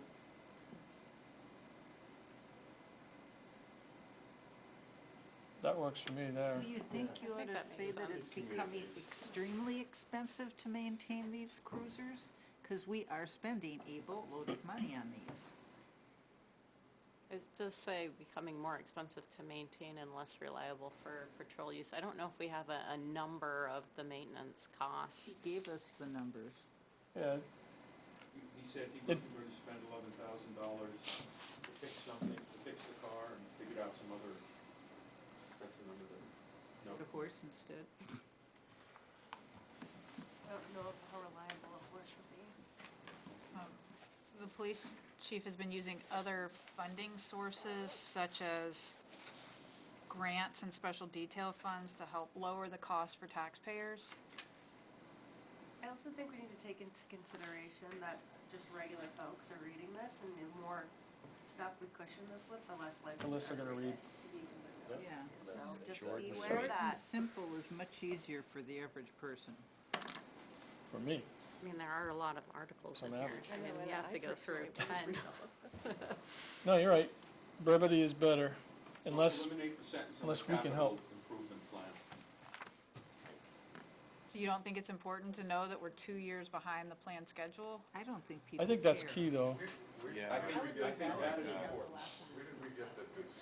Speaker 5: That works for me there.
Speaker 2: Do you think you ought
Speaker 6: think
Speaker 2: to
Speaker 6: that
Speaker 2: say
Speaker 6: makes
Speaker 2: that it's becoming extremely expensive to maintain these cruisers? Because we are spending a boatload of money on these.
Speaker 6: It does say becoming more expensive to maintain and less reliable for patrol use. I don't know if we have a number of the maintenance costs.
Speaker 2: He gave us the numbers.
Speaker 5: Yeah,
Speaker 3: He said he wasn't going to spend $11,000 to fix something, to fix the car and figured out some other, that's the number that, no.
Speaker 2: Put a horse instead.
Speaker 9: I don't know how reliable a horse would be.
Speaker 4: The police chief has been using other funding sources such as grants and special detail funds to help lower the cost for taxpayers.
Speaker 9: I also think we need to take into consideration that just regular folks are reading this, and the more stuff we cushion this with, the less likely
Speaker 5: The less they're gonna read.
Speaker 9: to be convicted.
Speaker 2: Yeah.
Speaker 9: So just
Speaker 1: Short
Speaker 9: be
Speaker 1: and
Speaker 9: aware of
Speaker 2: Short and
Speaker 9: that.
Speaker 2: simple is much easier for the average person.
Speaker 5: for me.
Speaker 6: I mean, there are a lot of articles
Speaker 5: Some
Speaker 6: in here.
Speaker 5: average.
Speaker 6: I mean, you have to go through 10.
Speaker 5: No, you're right. Brevity is better, unless,
Speaker 3: Eliminate the sentence on
Speaker 5: unless
Speaker 3: the
Speaker 5: we can
Speaker 3: capital
Speaker 5: help.
Speaker 3: improvement plan.
Speaker 4: So you don't think it's important to know that we're 2 years behind the planned schedule?
Speaker 2: I don't think people
Speaker 5: I think that's
Speaker 2: care.
Speaker 5: key, though.
Speaker 1: Yeah.
Speaker 3: I think that is important.
Speaker 7: Where did we get that it's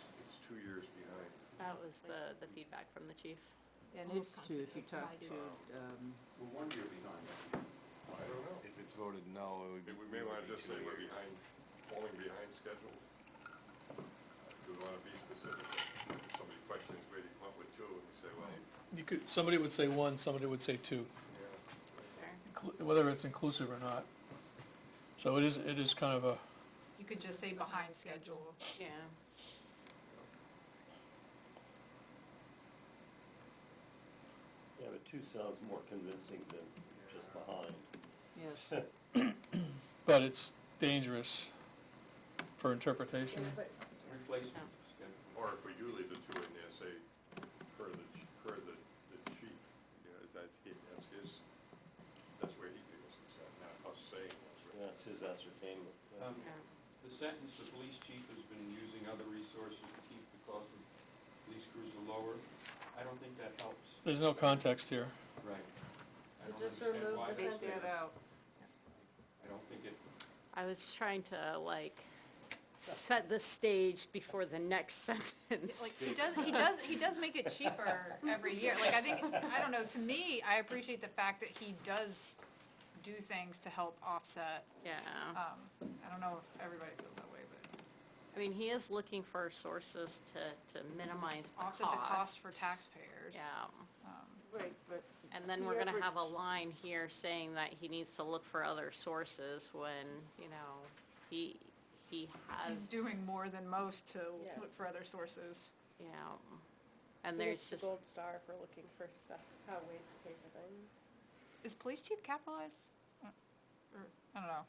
Speaker 7: 2 years behind?
Speaker 6: That was the feedback from the chief.
Speaker 2: And it's too, if you talk to,
Speaker 3: We're 1 year behind.
Speaker 7: I don't know.
Speaker 1: If it's voted no, it would be.
Speaker 7: We may want to
Speaker 1: would be
Speaker 7: just
Speaker 1: 2
Speaker 7: say we're
Speaker 1: years.
Speaker 7: behind, falling behind schedule. Do we want to be specific? If somebody questions where you come up with 2, and you say, well,
Speaker 5: You could, somebody would say 1, somebody would say 2,
Speaker 6: There.
Speaker 5: whether it's inclusive or not. So it is kind of a,
Speaker 4: You could just say behind schedule.
Speaker 6: Yeah.
Speaker 1: Yeah, but 2 sounds more convincing than just behind.
Speaker 2: yes.
Speaker 5: but it's dangerous for interpretation.
Speaker 3: Replacement schedule.
Speaker 7: or if we do leave the 2 in there, say, per the chief, you know, that's his, that's where he feels it's at, not us saying that's where.
Speaker 1: That's his ascertainment.
Speaker 3: Um, The sentence, the police chief has been using other resources to keep the cost of police cruiser lower. I don't think that helps.
Speaker 5: There's no context here.
Speaker 3: Right. I don't
Speaker 9: just
Speaker 3: understand
Speaker 9: remove
Speaker 3: why
Speaker 9: the
Speaker 3: they
Speaker 9: sentence.
Speaker 3: say that. I don't think it,
Speaker 6: I was trying to like set the stage before the next sentence.
Speaker 4: Like, he does make it cheaper every year. Like, I think, I don't know, to me, I appreciate the fact that he does do things to help offset.
Speaker 6: Yeah.
Speaker 4: I don't know if everybody feels that way, but
Speaker 6: I mean, he is looking for sources to minimize the cost.
Speaker 4: offset the cost for taxpayers.
Speaker 6: Yeah.
Speaker 9: Right, but
Speaker 6: And then
Speaker 9: The
Speaker 6: we're gonna
Speaker 9: average-
Speaker 6: have a line here saying that he needs to look for other sources when, you know, he has,
Speaker 4: He's doing more than most to
Speaker 9: Yeah.
Speaker 4: look for other sources.
Speaker 6: you know, and there's just,
Speaker 9: gold star for looking for stuff, how ways to pay for things.
Speaker 4: Is police chief capitalized? Or, I don't know.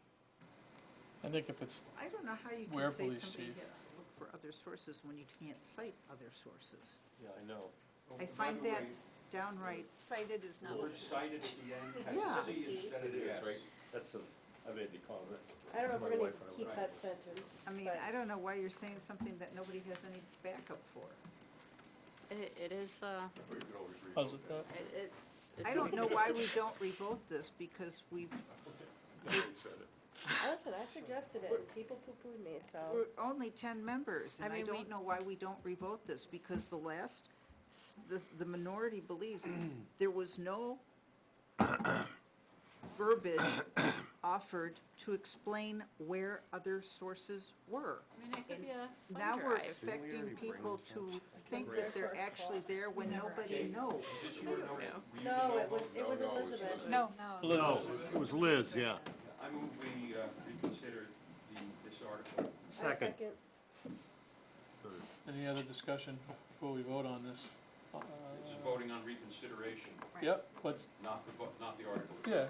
Speaker 5: I think if it's,
Speaker 2: I don't know how you
Speaker 5: Where
Speaker 2: can say
Speaker 5: police
Speaker 2: somebody
Speaker 5: chief?
Speaker 2: has to look for other sources when you can't cite other sources.
Speaker 1: Yeah, I know.
Speaker 2: I
Speaker 3: by
Speaker 2: find
Speaker 3: the
Speaker 2: that
Speaker 3: way,
Speaker 2: downright,
Speaker 8: Cited is not
Speaker 3: the
Speaker 8: what
Speaker 3: word
Speaker 8: it is.
Speaker 3: cited at the end has
Speaker 2: Yeah.
Speaker 3: a C instead of
Speaker 1: It
Speaker 3: an
Speaker 1: is,
Speaker 3: S.
Speaker 1: right? That's a, I made the comment.
Speaker 9: I don't know if
Speaker 1: My
Speaker 9: we're gonna
Speaker 1: wife and I
Speaker 9: keep
Speaker 3: were-
Speaker 9: that sentence.
Speaker 2: I mean,
Speaker 9: but-
Speaker 2: I don't know why you're saying something that nobody has any backup for.
Speaker 6: It is,
Speaker 7: We could always
Speaker 5: How's
Speaker 7: revote
Speaker 5: it
Speaker 7: that.
Speaker 5: that?
Speaker 6: it's.
Speaker 2: I don't know why we don't revote this, because we've,
Speaker 7: They said it.
Speaker 9: Listen, I suggested it, and people poo-pooed me, so.
Speaker 2: we're only 10 members, and
Speaker 6: I
Speaker 2: I
Speaker 6: mean, we-
Speaker 2: don't know why we don't revote this, because the minority believes there was no verbiage offered to explain where other sources were.
Speaker 6: I mean, it could
Speaker 2: And
Speaker 6: be a
Speaker 2: Now
Speaker 6: fund
Speaker 2: we're
Speaker 6: drive.
Speaker 2: expecting people to think that they're actually there when nobody knows.
Speaker 3: Is this your note? Were you the
Speaker 9: No, it
Speaker 3: vote?
Speaker 9: was Elizabeth.
Speaker 4: No.
Speaker 1: No, it was Liz, yeah.
Speaker 3: I move we reconsider this article.
Speaker 1: Second.
Speaker 5: Any other discussion before we vote on this?
Speaker 3: It's voting on reconsideration,
Speaker 5: Yep, let's,
Speaker 3: not the article
Speaker 5: yeah,
Speaker 3: itself.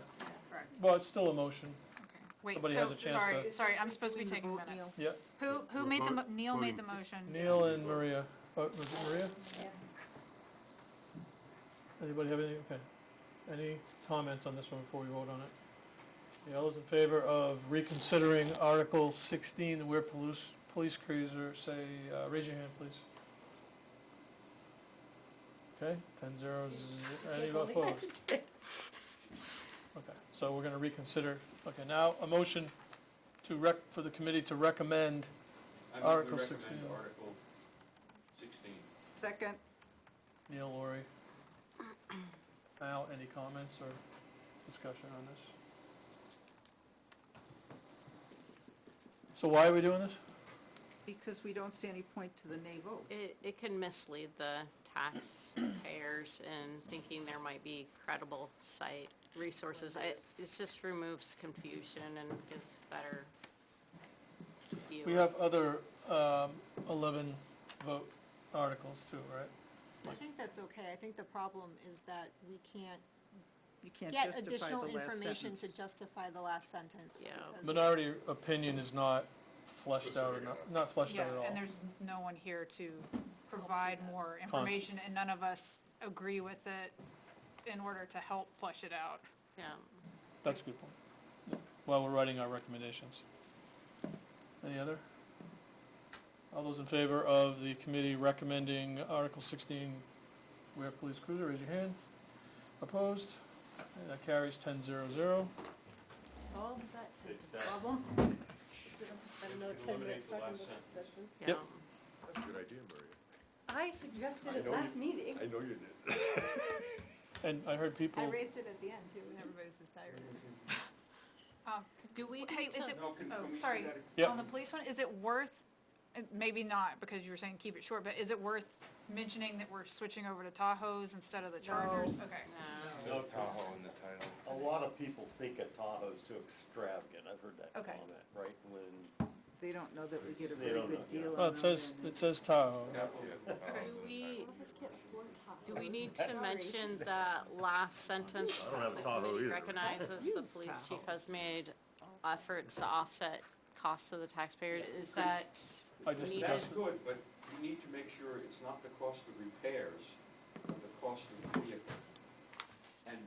Speaker 4: Correct.
Speaker 5: well, it's still a motion.
Speaker 4: Okay. Wait,
Speaker 5: Somebody
Speaker 4: so,
Speaker 5: has a chance
Speaker 4: sorry,
Speaker 5: to-
Speaker 4: sorry, I'm supposed to be
Speaker 2: Between the
Speaker 4: taking
Speaker 2: vote,
Speaker 4: minutes.
Speaker 2: Neil.
Speaker 5: Yep,
Speaker 4: Who made the, Neil made the
Speaker 1: voting.
Speaker 4: motion.
Speaker 5: Neil and Maria. Was it Maria?
Speaker 9: Yeah.
Speaker 5: Anybody have anything? Okay. Any comments on this one before we vote on it? Okay, all those in favor of reconsidering Article 16, the Ware Police Cruiser, say, raise your hand, please. Okay, 10-0, any opposed? Okay, so we're gonna reconsider. Okay, now a motion to for the committee to recommend
Speaker 3: I move we
Speaker 5: Article
Speaker 3: recommend
Speaker 5: 16.
Speaker 3: Article 16.
Speaker 2: Second,
Speaker 5: Neil, Lori. Al, any comments or discussion on this? So why are we doing this?
Speaker 2: because we don't see any point to the nay vote.
Speaker 6: It can mislead the taxpayers in thinking there might be credible site resources. It just removes confusion and gives better view.
Speaker 5: We have other 11 vote articles too, right?
Speaker 8: I think that's okay. I think the problem is that we can't
Speaker 2: You can't
Speaker 8: get
Speaker 2: justify
Speaker 8: additional
Speaker 2: the last
Speaker 8: information to
Speaker 2: sentence.
Speaker 8: justify the last sentence.
Speaker 6: Yeah.
Speaker 8: because-
Speaker 5: Minority opinion is not fleshed out, or not fleshed
Speaker 4: Yeah,
Speaker 5: out at all.
Speaker 4: and there's no one here to provide more information, and none of us agree with it in order to help flesh it out.
Speaker 6: Yeah.
Speaker 5: That's a good point. Yeah, while we're writing our recommendations. Any other? All those in favor of the committee recommending Article 16, Ware Police Cruiser, raise your hand. Opposed? And that carries 10-0-0.
Speaker 9: Solves that sentence
Speaker 1: that.
Speaker 9: problem. Spend another 10
Speaker 3: Eliminate
Speaker 9: minutes
Speaker 3: the
Speaker 9: talking
Speaker 3: last
Speaker 9: about this sentence.
Speaker 6: Yeah.
Speaker 5: Yep.
Speaker 7: That's a good idea, Maria.
Speaker 9: I suggested
Speaker 7: I
Speaker 9: it
Speaker 7: know
Speaker 9: last
Speaker 7: you-
Speaker 9: meeting.
Speaker 7: I know you did.
Speaker 5: And I heard people,
Speaker 8: I raised it at the end too, and everybody's just tired.
Speaker 6: Do we
Speaker 4: Hey,
Speaker 6: need
Speaker 4: is
Speaker 6: to,
Speaker 4: it,
Speaker 3: No, can
Speaker 4: oh,
Speaker 3: we see
Speaker 4: sorry,
Speaker 3: that?
Speaker 5: Yep.
Speaker 4: on the police one, is it worth, maybe not, because you were saying keep it short, but is it worth mentioning that we're switching over to Tahoes instead of the Chargers? Okay.
Speaker 6: no.
Speaker 1: Says Tahoe in the title. A lot of people think a Tahoe's too extravagant, I've heard that
Speaker 4: Okay.
Speaker 1: comment, right? When,
Speaker 2: They don't know that we get a
Speaker 1: They
Speaker 2: very
Speaker 1: don't
Speaker 2: good
Speaker 1: know, yeah.
Speaker 2: deal on
Speaker 5: well,
Speaker 2: them.
Speaker 5: it says Tahoe.
Speaker 6: Do we,
Speaker 9: Office can't afford top.
Speaker 6: do we need to mention that last sentence?
Speaker 1: I don't have a
Speaker 6: The
Speaker 1: Tahoe
Speaker 6: committee
Speaker 1: either.
Speaker 6: recognizes the
Speaker 2: Use
Speaker 6: police chief
Speaker 2: Tahoes.
Speaker 6: has made efforts to offset costs to the taxpayer. Is that
Speaker 5: I just
Speaker 6: needed?
Speaker 3: That's
Speaker 5: adjusted.
Speaker 3: good, but you need to make sure it's not the cost of repairs, but the cost of the vehicle. And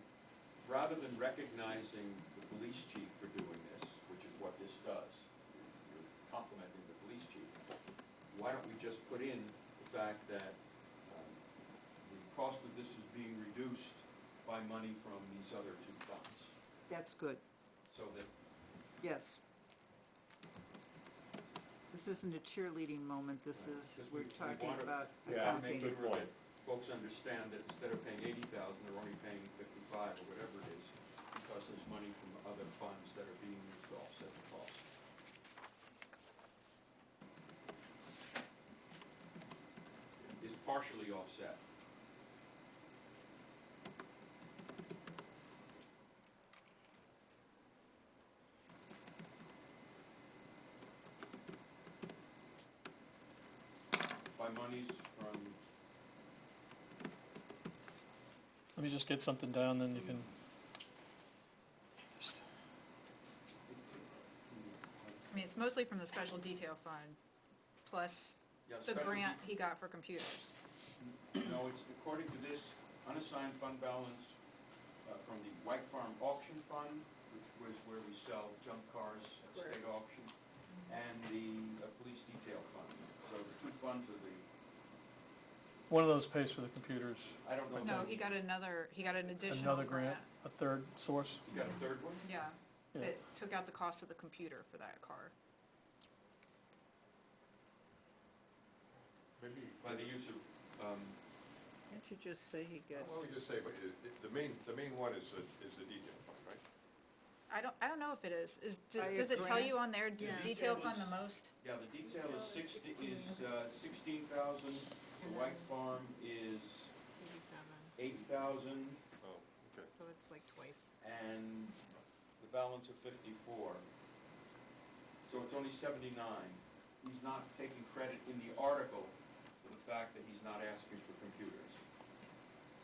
Speaker 3: rather than recognizing the police chief for doing this, which is what this does, you're complimenting the police chief, why don't we just put in the fact that the cost of this is being reduced by money from these other two funds,
Speaker 2: That's good,
Speaker 3: so that
Speaker 2: yes. This isn't a cheerleading moment, this is,
Speaker 3: Because
Speaker 2: we're
Speaker 3: we
Speaker 2: talking
Speaker 3: wanna-
Speaker 2: about
Speaker 1: Yeah,
Speaker 3: make
Speaker 2: accounting.
Speaker 1: good
Speaker 3: sure
Speaker 1: point.
Speaker 3: that folks understand that instead of paying 80,000, they're only paying 55 or whatever it is, because there's money from other funds that are being used to offset the cost. Is partially offset. By monies from
Speaker 5: Let me just get something down, then you can. Just-
Speaker 4: I mean, it's mostly from the special detail fund, plus
Speaker 3: Yeah,
Speaker 4: the
Speaker 3: special
Speaker 4: grant he got for computers.
Speaker 3: No, it's according to this unassigned fund balance from the White Farm Auction Fund, which was where we sell junk cars at state auction, and the police detail fund. So the two funds are the
Speaker 5: One of those pays for the computers,
Speaker 3: I don't know. if
Speaker 4: No,
Speaker 3: that-
Speaker 4: he got an additional
Speaker 5: another
Speaker 4: grant.
Speaker 5: grant, a third source.
Speaker 3: You got a third one?
Speaker 4: Yeah,
Speaker 5: Yeah.
Speaker 4: that took out the cost of the computer for that car.
Speaker 7: Maybe,
Speaker 3: By the use of,
Speaker 2: Can't you just say he got?
Speaker 7: why don't we just say, but the main one is the detail fund, right?
Speaker 4: I don't know if it is.
Speaker 2: By a
Speaker 4: Does it tell
Speaker 2: grant?
Speaker 4: you on there, does
Speaker 8: Yeah.
Speaker 4: detail
Speaker 3: Detail
Speaker 4: fund the
Speaker 3: is-
Speaker 4: most?
Speaker 3: yeah, the detail is
Speaker 8: Detail is
Speaker 3: 16,000, the
Speaker 8: And
Speaker 3: White
Speaker 8: then-
Speaker 3: Farm is
Speaker 8: 87,
Speaker 3: 8,000,
Speaker 7: Oh, okay.
Speaker 8: so it's like twice.
Speaker 3: and the balance of 54. So it's only 79. He's not taking credit in the article for the fact that he's not asking for computers.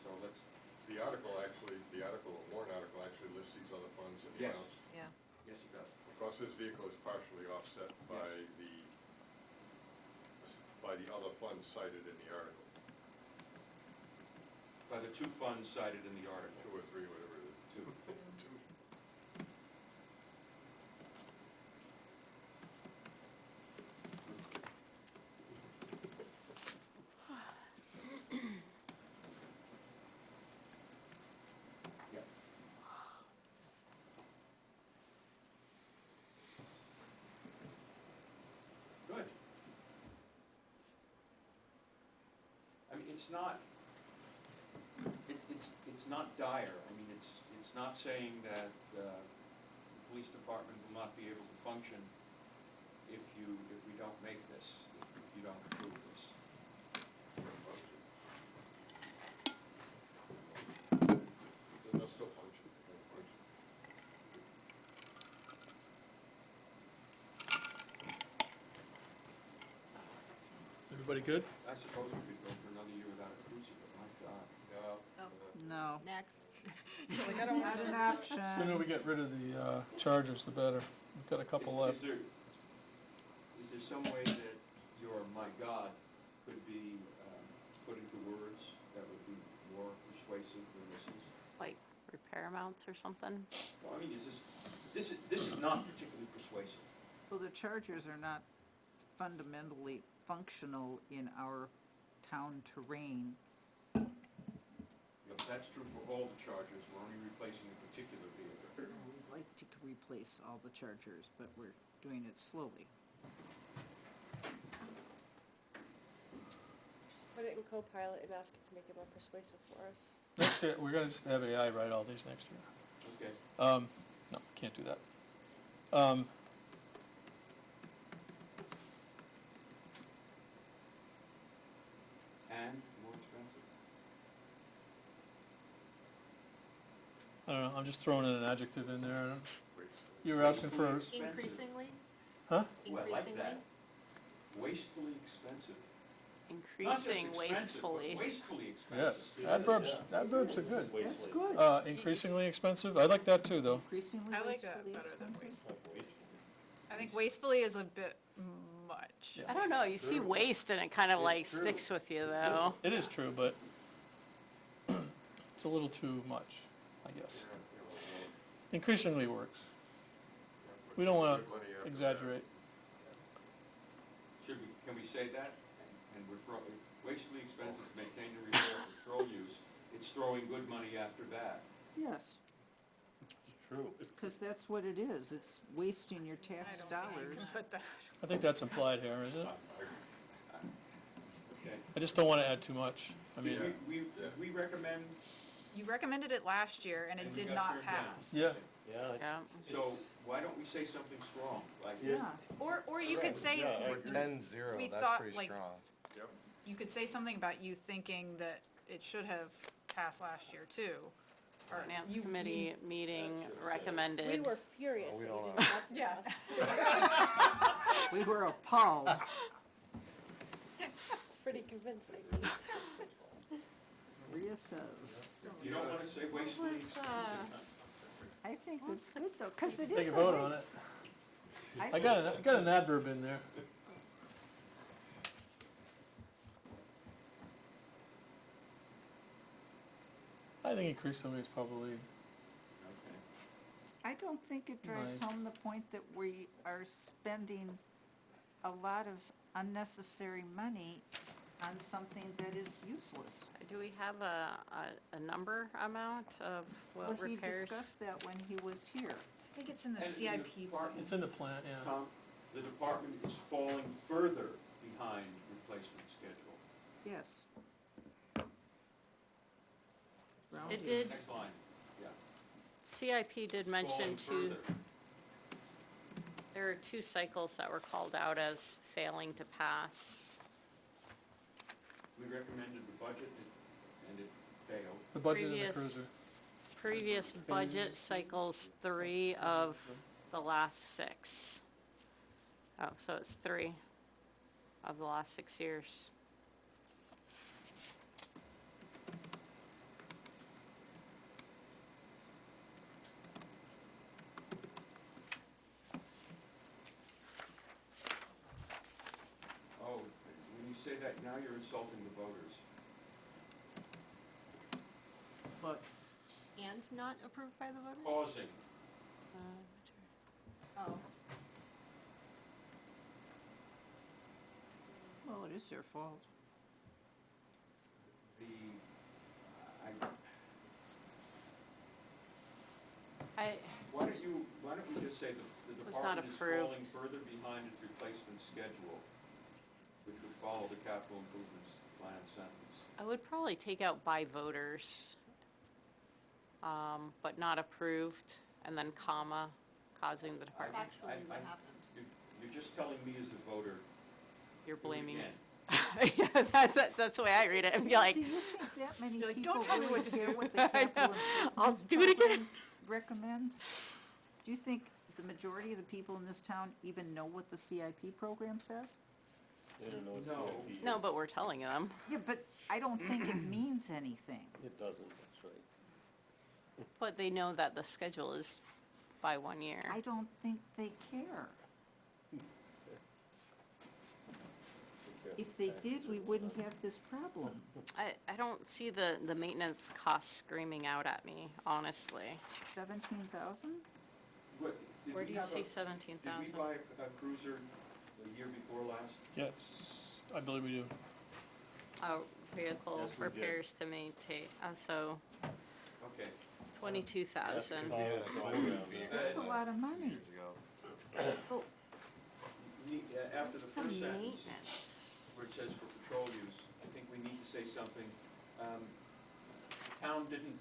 Speaker 3: So let's,
Speaker 7: The warrant article actually lists these other funds and the
Speaker 3: Yes.
Speaker 7: amounts.
Speaker 8: Yeah.
Speaker 3: yes, he does.
Speaker 7: Of course, this vehicle is partially offset by the other funds cited in the article,
Speaker 3: By the two funds cited in the article.
Speaker 7: 2 or 3, whatever it is.
Speaker 3: Two.
Speaker 7: Two.
Speaker 3: Yeah. Good. I mean, it's not, it's not dire. I mean, it's not saying that the police department will not be able to function if we don't make this, if you don't approve this.
Speaker 7: They'll still function. They'll function.
Speaker 5: Everybody good?
Speaker 3: I suppose we could go for another year without a cruiser, but my God.
Speaker 2: No.
Speaker 8: Next.
Speaker 4: Like, I don't
Speaker 2: Not an
Speaker 5: The
Speaker 2: option.
Speaker 5: sooner we get rid of the Chargers, the better. We've got a couple left.
Speaker 3: Is there some way that your "my God" could be put into words that would be more persuasive than this is?
Speaker 6: Like repair amounts or something?
Speaker 3: Well, I mean, this is not particularly persuasive.
Speaker 2: Well, the Chargers are not fundamentally functional in our town terrain.
Speaker 3: You know, that's true for all the Chargers. We're only replacing a particular vehicle.
Speaker 2: We'd like to replace all the Chargers, but we're doing it slowly.
Speaker 9: Just put it in Copilot and ask it to make it more persuasive for us.
Speaker 5: Next year, we're gonna just have AI write all these next year.
Speaker 3: Okay.
Speaker 5: No, can't do that.
Speaker 3: And more expensive.
Speaker 5: I don't know, I'm just throwing in an adjective in there. I don't-
Speaker 7: Wait,
Speaker 5: You were asking for,
Speaker 3: Wastefully expensive.
Speaker 8: Increasingly?
Speaker 5: huh?
Speaker 3: Ooh, I like
Speaker 8: Increasingly?
Speaker 3: that. Wastefully expensive. Not just
Speaker 6: Increasing
Speaker 3: expensive, but
Speaker 6: wastefully.
Speaker 3: wastefully expensive.
Speaker 5: Yes, adverbs are good.
Speaker 2: That's good.
Speaker 5: Increasingly expensive, I like that too, though.
Speaker 2: Increasingly
Speaker 4: I like that
Speaker 2: wastefully
Speaker 4: better than
Speaker 2: expensive.
Speaker 4: wasteful. I think wastefully is a bit much.
Speaker 6: I don't know, you see waste and it kind of like sticks with you though.
Speaker 5: It is true, but it's a little too much, I guess. Increasingly works. We don't wanna
Speaker 7: Good money after that.
Speaker 5: exaggerate.
Speaker 3: Can we say that? And we're throwing, wastefully expensive to maintain and repair patrol use. It's throwing good money after bad.
Speaker 2: Yes,
Speaker 1: It's true.
Speaker 2: because that's what it is. It's wasting your
Speaker 4: I
Speaker 2: tax
Speaker 4: don't think you
Speaker 2: dollars.
Speaker 4: can put that.
Speaker 5: I think that's implied here, isn't it?
Speaker 3: Okay.
Speaker 5: I just don't wanna add too much. I mean,
Speaker 3: We recommend,
Speaker 4: You recommended it last year and it
Speaker 3: and we
Speaker 4: did
Speaker 3: got
Speaker 4: not
Speaker 3: turned down.
Speaker 4: pass.
Speaker 5: yeah,
Speaker 1: Yeah.
Speaker 6: Yeah.
Speaker 3: So why don't we say something strong, like?
Speaker 2: Yeah,
Speaker 4: Or you could say,
Speaker 1: Yeah, I
Speaker 10: Or
Speaker 1: agree.
Speaker 10: 10-0,
Speaker 4: We
Speaker 10: that's
Speaker 4: thought,
Speaker 10: pretty
Speaker 4: like-
Speaker 10: strong.
Speaker 7: Yep.
Speaker 4: you could say something about you thinking that it should have passed last year too. Or
Speaker 6: Finance
Speaker 4: you-
Speaker 6: committee meeting recommended.
Speaker 9: We were furious
Speaker 10: Oh, we
Speaker 9: that you
Speaker 10: don't
Speaker 9: didn't listen to
Speaker 4: Yeah.
Speaker 9: us.
Speaker 2: we were appalled.
Speaker 9: It's pretty convincing.
Speaker 2: Maria says.
Speaker 3: You don't wanna say wastefully
Speaker 9: was,
Speaker 3: expensive?
Speaker 2: I think it's good though, because it
Speaker 5: take
Speaker 2: is
Speaker 5: a
Speaker 2: a
Speaker 5: vote on
Speaker 2: waste.
Speaker 5: it. I
Speaker 2: think
Speaker 5: got an adverb in there. I think increasingly is probably,
Speaker 3: Okay.
Speaker 2: I don't think it drives
Speaker 5: Right.
Speaker 2: home the point that we are spending a lot of unnecessary money on something that is useless.
Speaker 6: Do we have a number amount of
Speaker 2: Well,
Speaker 6: what
Speaker 2: he
Speaker 6: repairs?
Speaker 2: discussed that when he was here.
Speaker 4: I think it's in the
Speaker 3: And in the
Speaker 4: CIP.
Speaker 3: department-
Speaker 5: It's in the plan, yeah.
Speaker 3: Tom, the department is falling further behind replacement schedule.
Speaker 2: Yes. Round
Speaker 6: It
Speaker 2: here.
Speaker 6: did,
Speaker 3: Next line, yeah.
Speaker 6: CIP did mention
Speaker 3: Falling
Speaker 6: two,
Speaker 3: further.
Speaker 6: there are 2 cycles that were called out as failing to pass.
Speaker 3: We recommended the budget and it failed.
Speaker 5: The budget and the
Speaker 6: Previous-
Speaker 5: cruiser.
Speaker 6: Previous budget cycles 3 of the last 6. Oh, so it's 3 of the last 6 years.
Speaker 3: Oh, when you say that, now you're insulting the voters.
Speaker 2: But
Speaker 8: And not approved by the voters?
Speaker 3: Causing,
Speaker 8: Oh,
Speaker 2: well, it is their fault.
Speaker 3: the, why don't we just say the
Speaker 6: Was not
Speaker 3: department is falling
Speaker 6: approved.
Speaker 3: further behind its replacement schedule, which would follow the capital improvements plan sentence.
Speaker 6: I would probably take out by voters, but not approved, and then comma, causing the department.
Speaker 8: actually, what happened?
Speaker 3: You're just telling me as a voter.
Speaker 6: You're
Speaker 3: do it
Speaker 6: blaming.
Speaker 3: again.
Speaker 6: Yeah, that's the way I read it. I'd be like,
Speaker 2: Do you think that many
Speaker 4: You're like,
Speaker 2: people
Speaker 4: "Don't tell me
Speaker 2: really
Speaker 4: what to
Speaker 2: care
Speaker 4: do."
Speaker 2: what the
Speaker 6: I
Speaker 2: capital
Speaker 6: know. I'll
Speaker 2: improvements
Speaker 6: do it again.
Speaker 2: program recommends? Do you think the majority of the people in this town even know what the CIP program says?
Speaker 1: They don't know what
Speaker 3: No.
Speaker 1: CIP is.
Speaker 6: no, but we're telling them.
Speaker 2: Yeah, but I don't think it means anything.
Speaker 1: It doesn't, that's right.
Speaker 6: But they know that the schedule is by 1 year.
Speaker 2: I don't think they care. If they did, we wouldn't have this problem.
Speaker 6: I don't see the maintenance costs screaming out at me, honestly.
Speaker 2: 17,000?
Speaker 3: What, did
Speaker 6: Where
Speaker 3: we
Speaker 6: do you
Speaker 3: have
Speaker 6: see
Speaker 3: a-
Speaker 6: 17,000?
Speaker 3: Did we buy a cruiser the year before last?
Speaker 5: Yes, I believe we do.
Speaker 6: Vehicle
Speaker 1: Yes, we did.
Speaker 6: repairs to maintain, so
Speaker 3: Okay.
Speaker 6: 22,000.
Speaker 7: Because we had a drive-around.
Speaker 2: That's a lot of money. Oh,
Speaker 3: After the
Speaker 6: It's the
Speaker 3: first sentence,
Speaker 6: maintenance.
Speaker 3: where it says for patrol use, I think we need to say something. Town didn't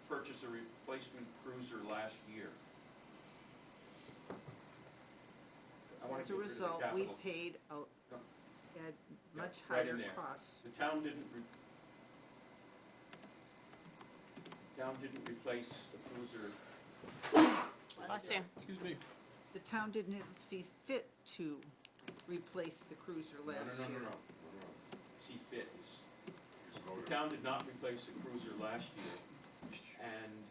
Speaker 3: purchase a replacement cruiser last year. I wanna
Speaker 2: as a
Speaker 3: get rid of the
Speaker 2: result, we
Speaker 3: capital.
Speaker 2: paid
Speaker 3: No.
Speaker 2: at much
Speaker 3: right in
Speaker 2: higher
Speaker 3: there.
Speaker 2: costs.
Speaker 3: The town didn't replace the cruiser.
Speaker 6: Bless you.
Speaker 5: Excuse me.
Speaker 2: The town didn't see fit to replace the cruiser
Speaker 3: No,
Speaker 2: last year.
Speaker 3: no. See fit is, the town did not replace the cruiser last year, and,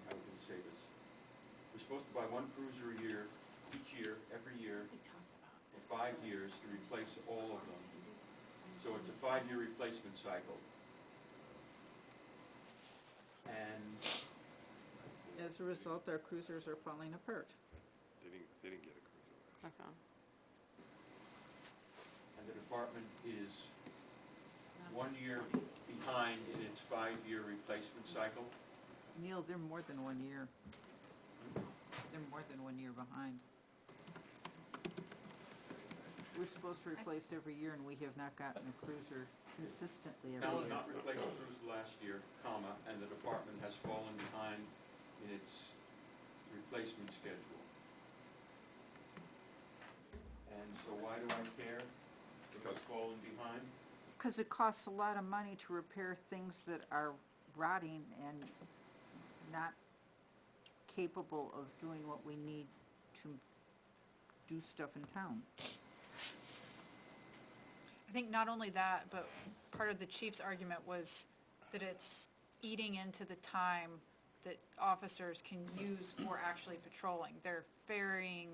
Speaker 3: how can we say this? We're supposed to buy one cruiser a year, each year, every year,
Speaker 6: We talked about
Speaker 3: for 5 years to replace all of them. So it's a 5-year replacement cycle. And
Speaker 2: As a result, our cruisers are falling apart.
Speaker 7: They didn't get a cruiser.
Speaker 6: Okay.
Speaker 3: And the department is 1 year behind in its 5-year replacement cycle.
Speaker 2: Neil, they're more than 1 year. They're more than 1 year behind. We're supposed to replace every year, and we have not gotten a cruiser consistently
Speaker 3: Town
Speaker 2: every
Speaker 3: did
Speaker 2: year.
Speaker 3: not replace the cruiser last year, comma, and the department has fallen behind in its replacement schedule. And so why do I care if it's fallen behind?
Speaker 2: Because it costs a lot of money to repair things that are rotting and not capable of doing what we need to do stuff in town.
Speaker 4: I think not only that, but part of the chief's argument was that it's eating into the time that officers can use for actually patrolling. They're ferrying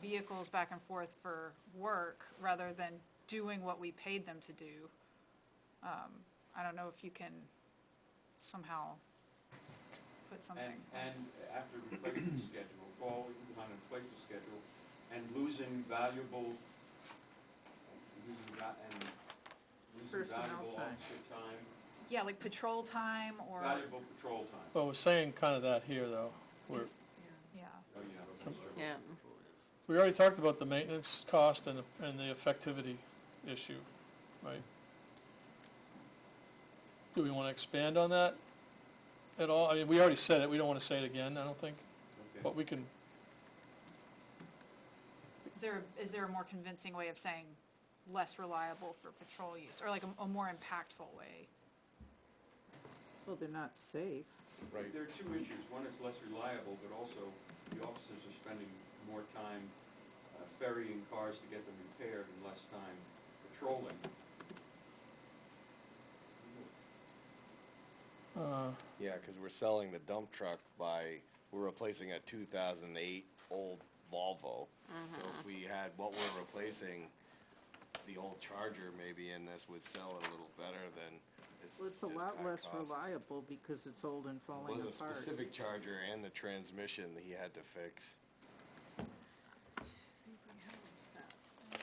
Speaker 4: vehicles back and forth for work rather than doing what we paid them to do. I don't know if you can somehow put something.
Speaker 3: And after replacement schedule, fall on a replacement schedule, and losing valuable,
Speaker 2: Personnel
Speaker 3: valuable
Speaker 2: time.
Speaker 3: officer time,
Speaker 4: Yeah, like patrol time or,
Speaker 3: valuable patrol time.
Speaker 5: Well, we're saying kind of that here, though. We're,
Speaker 4: yeah.
Speaker 3: Oh, yeah, that's true.
Speaker 6: Yeah.
Speaker 5: we already talked about the maintenance cost and the effectivity issue, right? Do we want to expand on that at all? I mean, we already said it, we don't want to say it again, I don't think,
Speaker 3: Okay.
Speaker 5: but we can,
Speaker 4: Is there a more convincing way of saying less reliable for patrol use, or like a more impactful way?
Speaker 2: Well, they're not safe.
Speaker 3: Right, there are two issues. One, it's less reliable, but also the officers are spending more time ferrying cars to get them repaired and less time patrolling.
Speaker 10: Yeah, because we're selling the dump truck we're replacing a 2008 old Volvo. So if we had what we're replacing, the old Charger maybe in this would sell it a little better than it's
Speaker 2: Well, it's a
Speaker 10: just
Speaker 2: lot
Speaker 10: got
Speaker 2: less
Speaker 10: costs.
Speaker 2: reliable because it's old and
Speaker 10: It
Speaker 2: falling
Speaker 10: was a
Speaker 2: apart.
Speaker 10: specific Charger and the transmission that he had to fix.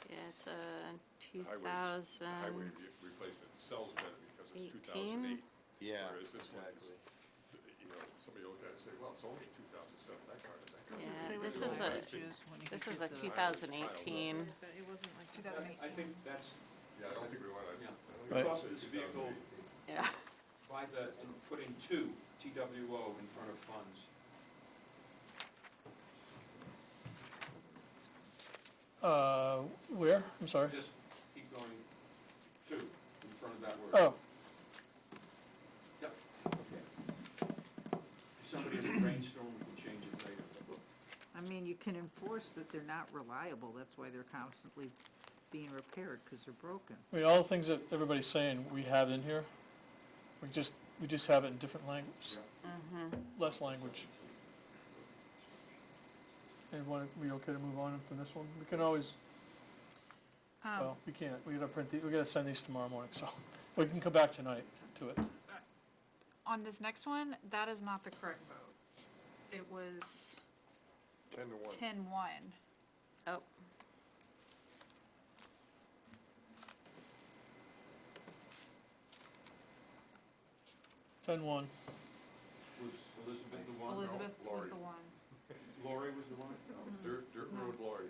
Speaker 6: Yeah, it's a
Speaker 7: Highway replacement sells better because it's 2008.
Speaker 10: Yeah,
Speaker 7: Whereas this one
Speaker 10: exactly.
Speaker 7: is, somebody will look at it and say, well, it's only 2007, that car doesn't go.
Speaker 6: Yeah,
Speaker 2: Say what
Speaker 6: this
Speaker 2: the
Speaker 6: is a-
Speaker 2: mileage is when you
Speaker 6: This
Speaker 2: get
Speaker 6: is a
Speaker 2: the-
Speaker 6: 2018.
Speaker 8: But it wasn't like
Speaker 4: 2008.
Speaker 3: I think that's,
Speaker 7: Yeah, I don't think we want to.
Speaker 3: yeah.
Speaker 5: Right.
Speaker 3: Because this vehicle,
Speaker 6: Yeah.
Speaker 3: putting two TWO in front of funds.
Speaker 5: Where? I'm sorry.
Speaker 3: Just keep going, two in front of that word.
Speaker 5: Oh,
Speaker 3: Yep, okay. If somebody has a brainstorm, we can change it later.
Speaker 2: I mean, you can enforce that they're not reliable, that's why they're constantly being repaired, because they're broken.
Speaker 5: I mean, all the things that everybody's saying, we have in here. We just have it in different language, less language. Everyone, we okay to move on from this one? We can always, well, we can't, we gotta send these tomorrow morning, so we can come back tonight to it.
Speaker 4: On this next one, that is not the correct vote. It was
Speaker 7: 10-1.
Speaker 4: 10-1.
Speaker 6: Oh,
Speaker 5: 10-1.
Speaker 3: Was Elizabeth the one?
Speaker 4: Elizabeth was
Speaker 7: Lori.
Speaker 4: the one.
Speaker 3: Lori was the one?
Speaker 7: Dirt Road Lori.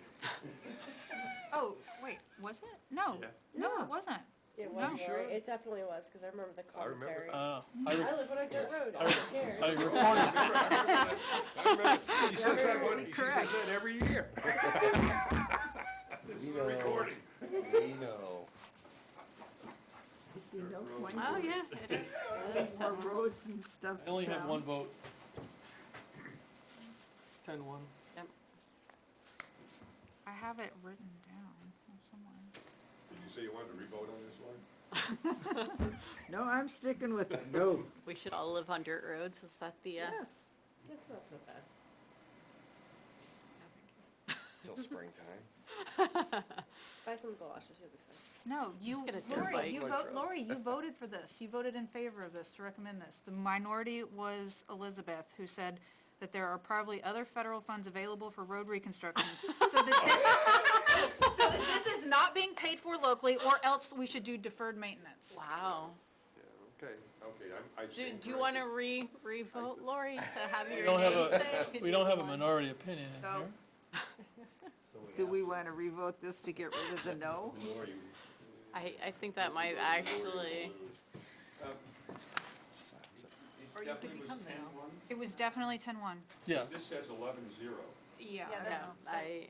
Speaker 4: Oh, wait, was it? No,
Speaker 7: Yeah.
Speaker 4: no,
Speaker 2: Yeah.
Speaker 4: it wasn't.
Speaker 9: It
Speaker 4: No.
Speaker 9: was, Lori. It definitely was, because I remember the
Speaker 7: I remember.
Speaker 9: commentary.
Speaker 5: I
Speaker 9: I live on a dirt road, I don't care.
Speaker 5: recorded,
Speaker 7: I remember, he says that,
Speaker 2: Absolutely correct.
Speaker 7: every year. This is a recording.
Speaker 10: We know.
Speaker 2: See, no point
Speaker 6: oh,
Speaker 2: in
Speaker 6: yeah, it is.
Speaker 2: adding more roads and stuff
Speaker 5: I only have
Speaker 2: down.
Speaker 5: one vote. 10-1.
Speaker 6: Yep.
Speaker 4: I have it written down somewhere.
Speaker 7: Did you say you wanted to re-vote on this one?
Speaker 2: No, I'm sticking with it, no.
Speaker 6: We should all live on dirt roads, is that the,
Speaker 2: Yes.
Speaker 9: It's not so bad.
Speaker 10: Till springtime.
Speaker 9: Buy some galoshes, you'll be fine.
Speaker 4: No, you,
Speaker 6: get a dirt
Speaker 4: Lori,
Speaker 6: bike.
Speaker 4: Lori, you voted for this. You voted in favor of this, to recommend this. The minority was Elizabeth, who said that there are probably other federal funds available for road reconstruction. So that this is not being paid for locally, or else we should do deferred maintenance.
Speaker 6: wow.
Speaker 7: Yeah, okay, I
Speaker 6: Do
Speaker 7: stand
Speaker 6: you
Speaker 7: corrected.
Speaker 6: want to re-vote, Lori, to have
Speaker 5: We
Speaker 6: your
Speaker 5: don't have
Speaker 6: name
Speaker 5: a,
Speaker 6: say?
Speaker 5: we don't have a minority opinion in
Speaker 2: No.
Speaker 5: here.
Speaker 2: Do we want to revote this to get rid of the no?
Speaker 3: Lori,
Speaker 6: I think that might actually,
Speaker 3: it definitely was 10-1?
Speaker 4: It was definitely 10-1.
Speaker 5: Yeah,
Speaker 3: This says 11-0.
Speaker 4: Yeah.
Speaker 8: Yeah,
Speaker 6: no,
Speaker 8: that's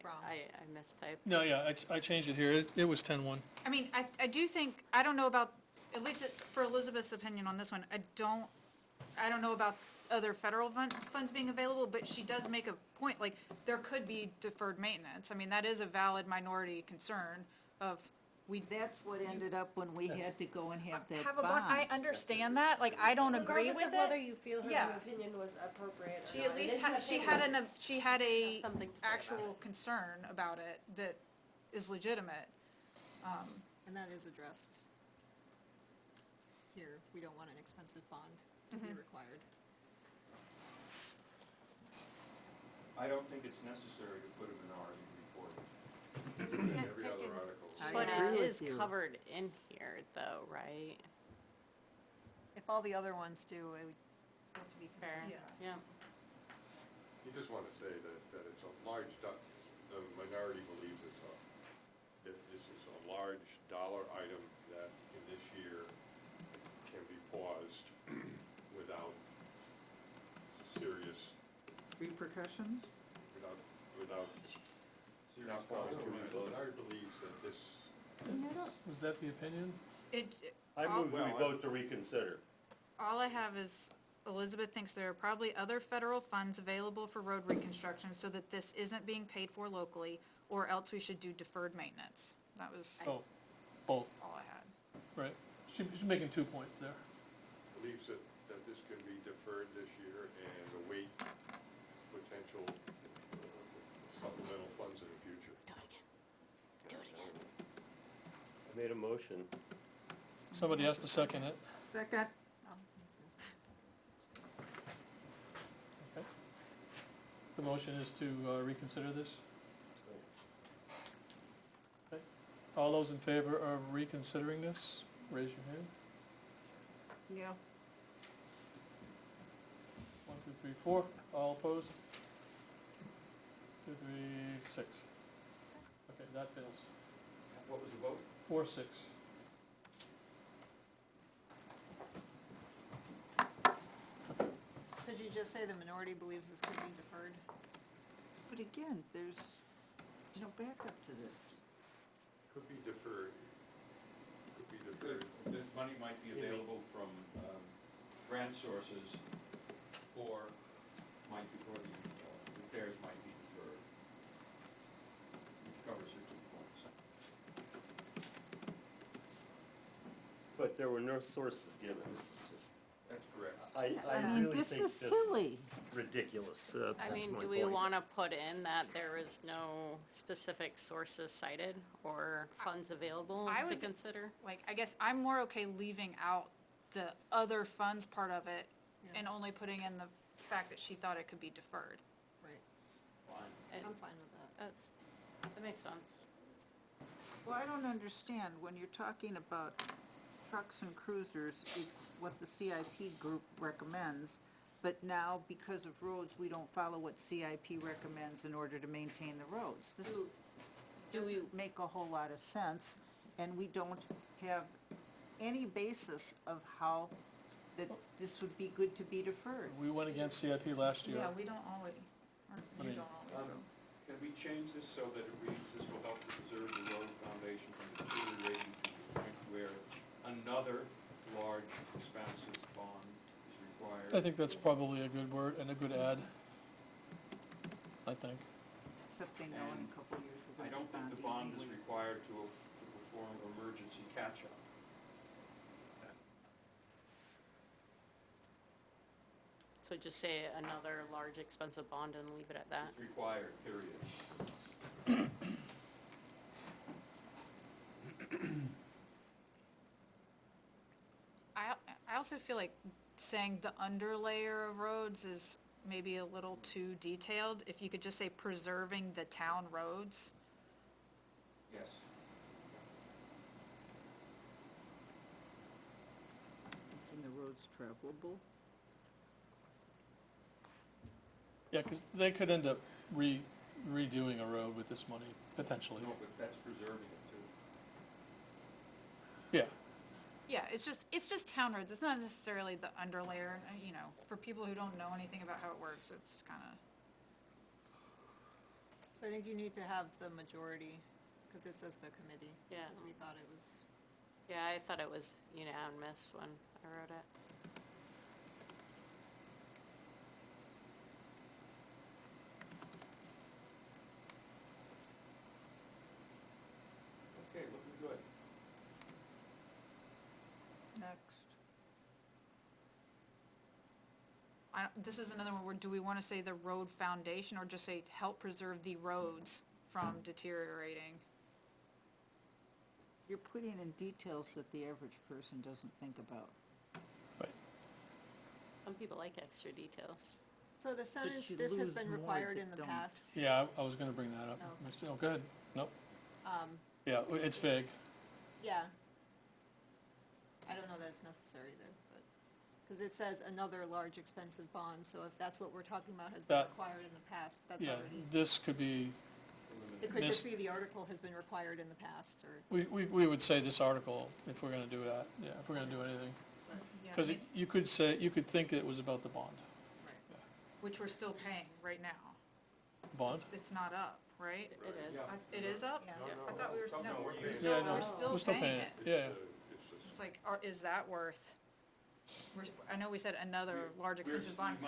Speaker 8: wrong.
Speaker 6: I mistyped.
Speaker 5: no, yeah, I changed it here. It was 10-1.
Speaker 4: I mean, I do think, I don't know about, at least it's for Elizabeth's opinion on this one, I don't know about other federal funds being available, but she does make a point, like, there could be deferred maintenance. I mean, that is a valid minority concern of,
Speaker 2: That's what ended up when we had to go and have that
Speaker 4: have a bond. I
Speaker 2: bond.
Speaker 4: understand that, like, I don't agree
Speaker 9: Regardless
Speaker 4: with
Speaker 9: of whether
Speaker 4: it.
Speaker 9: you feel her
Speaker 4: Yeah.
Speaker 9: opinion was appropriate or
Speaker 4: She
Speaker 9: not,
Speaker 4: at
Speaker 9: it
Speaker 4: least
Speaker 9: is an opinion.
Speaker 4: she had a
Speaker 9: Something to say about
Speaker 4: actual
Speaker 9: it.
Speaker 4: concern about it that is legitimate.
Speaker 8: And that is addressed here. We don't want an expensive bond to be required.
Speaker 3: it's necessary to put a minority report.
Speaker 7: Every other article.
Speaker 2: I
Speaker 6: But
Speaker 2: agree
Speaker 6: it
Speaker 2: with
Speaker 6: is
Speaker 2: you.
Speaker 6: covered in here though, right?
Speaker 8: If all the other ones do, it would have to be
Speaker 6: Fair,
Speaker 8: consistent.
Speaker 6: yeah.
Speaker 7: You just want to say that it's a large, the minority believes that this is a large dollar item that in this year can be paused without serious,
Speaker 2: Repercussions?
Speaker 7: without
Speaker 3: Serious
Speaker 7: consequences.
Speaker 3: consequences.
Speaker 7: The minority believes that this,
Speaker 5: Was that the opinion?
Speaker 1: I move we
Speaker 3: Well,
Speaker 1: vote to reconsider.
Speaker 4: All I have is Elizabeth thinks there are probably other federal funds available for road reconstruction so that this isn't being paid for locally, or else we should do deferred maintenance. That was
Speaker 5: Oh, both,
Speaker 4: all I had.
Speaker 5: right. She's making 2 points there.
Speaker 7: believes that this can be deferred this year and await potential supplemental funds in the future.
Speaker 6: Do it again. Do it again.
Speaker 1: I made a motion.
Speaker 5: Somebody has to second it.
Speaker 2: Second.
Speaker 5: Okay. The motion is to reconsider this? Okay. All those in favor of reconsidering this, raise your hand.
Speaker 2: Yeah.
Speaker 5: 1, 2, 3, 4. All opposed? 2, 3, 6. Okay, that fails.
Speaker 3: What was the vote?
Speaker 5: 4, 6.
Speaker 8: Did you just say the minority believes this could be deferred?
Speaker 2: But again, there's no backup to this.
Speaker 7: Could be deferred. Could be
Speaker 3: Good.
Speaker 7: deferred.
Speaker 3: This money might be available from grant sources, or might be, or the repairs might be deferred. Which covers your 2 points.
Speaker 1: But there were no sources given. This is just,
Speaker 3: That's correct.
Speaker 1: I
Speaker 2: mean,
Speaker 1: really
Speaker 2: this
Speaker 1: think
Speaker 2: is
Speaker 1: this
Speaker 2: silly.
Speaker 1: ridiculous.
Speaker 6: I
Speaker 1: That's
Speaker 6: mean,
Speaker 1: my
Speaker 6: do we
Speaker 1: point.
Speaker 6: want to put in that there is no specific sources cited or funds available
Speaker 4: I
Speaker 6: to
Speaker 4: would-
Speaker 6: consider?
Speaker 4: Like, I guess I'm more okay leaving out the other funds part of it and only putting in the fact that she thought it could be deferred.
Speaker 8: Right.
Speaker 3: Fine.
Speaker 6: And
Speaker 8: I'm fine with that.
Speaker 6: that makes sense.
Speaker 2: Well, I don't understand, when you're talking about trucks and cruisers, it's what the CIP group recommends, but now, because of roads, we don't follow what CIP recommends in order to maintain the roads. This doesn't make a whole lot of sense, and we don't have any basis of how that this would be good to be deferred.
Speaker 5: We went against CIP last year.
Speaker 4: Yeah, we don't always, or
Speaker 5: I
Speaker 4: you
Speaker 5: mean,
Speaker 4: don't always go.
Speaker 3: Can we change this so that it reads, this will help to preserve the road foundation from deteriorating to the point where another large expansive bond is required?
Speaker 5: I think that's probably a good word and a good add. I think.
Speaker 2: Except they know in a couple of years we're
Speaker 3: I
Speaker 2: going to
Speaker 3: don't
Speaker 2: be
Speaker 3: think the
Speaker 2: bonding
Speaker 3: bond is
Speaker 2: anyway.
Speaker 3: required to perform emergency catch-up.
Speaker 6: So just say another large expensive bond and leave it at that.
Speaker 3: It's required, period.
Speaker 4: I also feel like saying the underlayer of roads is maybe a little too detailed. If you could just say preserving the town roads.
Speaker 3: Yes.
Speaker 2: Making the roads travelable.
Speaker 5: Yeah, because they could end up redoing a road with this money, potentially.
Speaker 3: No, but that's preserving it too.
Speaker 5: Yeah,
Speaker 4: Yeah, it's just town roads. It's not necessarily the underlayer, you know, for people who don't know anything about how it works, it's kinda,
Speaker 8: So I think you need to have the majority, because it says the committee.
Speaker 6: Yeah.
Speaker 8: Because we thought it was,
Speaker 6: Yeah, I thought it was unanimous when I wrote it.
Speaker 3: Okay, looking good.
Speaker 2: Next.
Speaker 4: this is another one where, do we wanna say the road foundation, or just say help preserve the roads from deteriorating?
Speaker 2: You're putting in details that the average person doesn't think about.
Speaker 5: right.
Speaker 6: Some people like extra details.
Speaker 8: So the sentence,
Speaker 2: you
Speaker 8: this has
Speaker 2: lose
Speaker 8: been
Speaker 2: more
Speaker 8: required
Speaker 2: that
Speaker 8: in the
Speaker 2: don't.
Speaker 8: past.
Speaker 5: Yeah, I was gonna bring that up.
Speaker 8: Oh.
Speaker 5: I still, go ahead. Nope.
Speaker 8: Um,
Speaker 5: Yeah, it's vague.
Speaker 8: yeah. I don't know that it's necessary there, but, because it says another large expensive bond, so if that's what we're talking about has been
Speaker 5: That-
Speaker 8: required in the past, that's
Speaker 5: Yeah,
Speaker 8: already.
Speaker 5: this could be,
Speaker 8: It could just
Speaker 5: this-
Speaker 8: be the article has been required in the past, or,
Speaker 5: we would say this article if we're gonna do that, yeah, if we're gonna do anything.
Speaker 4: Yeah,
Speaker 5: Because you could say, you could think it was about the bond.
Speaker 4: which we're still paying right now.
Speaker 5: Bond?
Speaker 4: It's not up, right?
Speaker 6: It is.
Speaker 3: Yeah.
Speaker 4: It is up?
Speaker 8: Yeah.
Speaker 4: I thought we were,
Speaker 3: No,
Speaker 4: no,
Speaker 3: no,
Speaker 4: we're
Speaker 3: yeah.
Speaker 4: still,
Speaker 5: Yeah, no,
Speaker 4: we're still
Speaker 5: we're still
Speaker 4: paying it.
Speaker 5: Yeah.
Speaker 4: It's like, is that worth, I know we said another large expensive bond.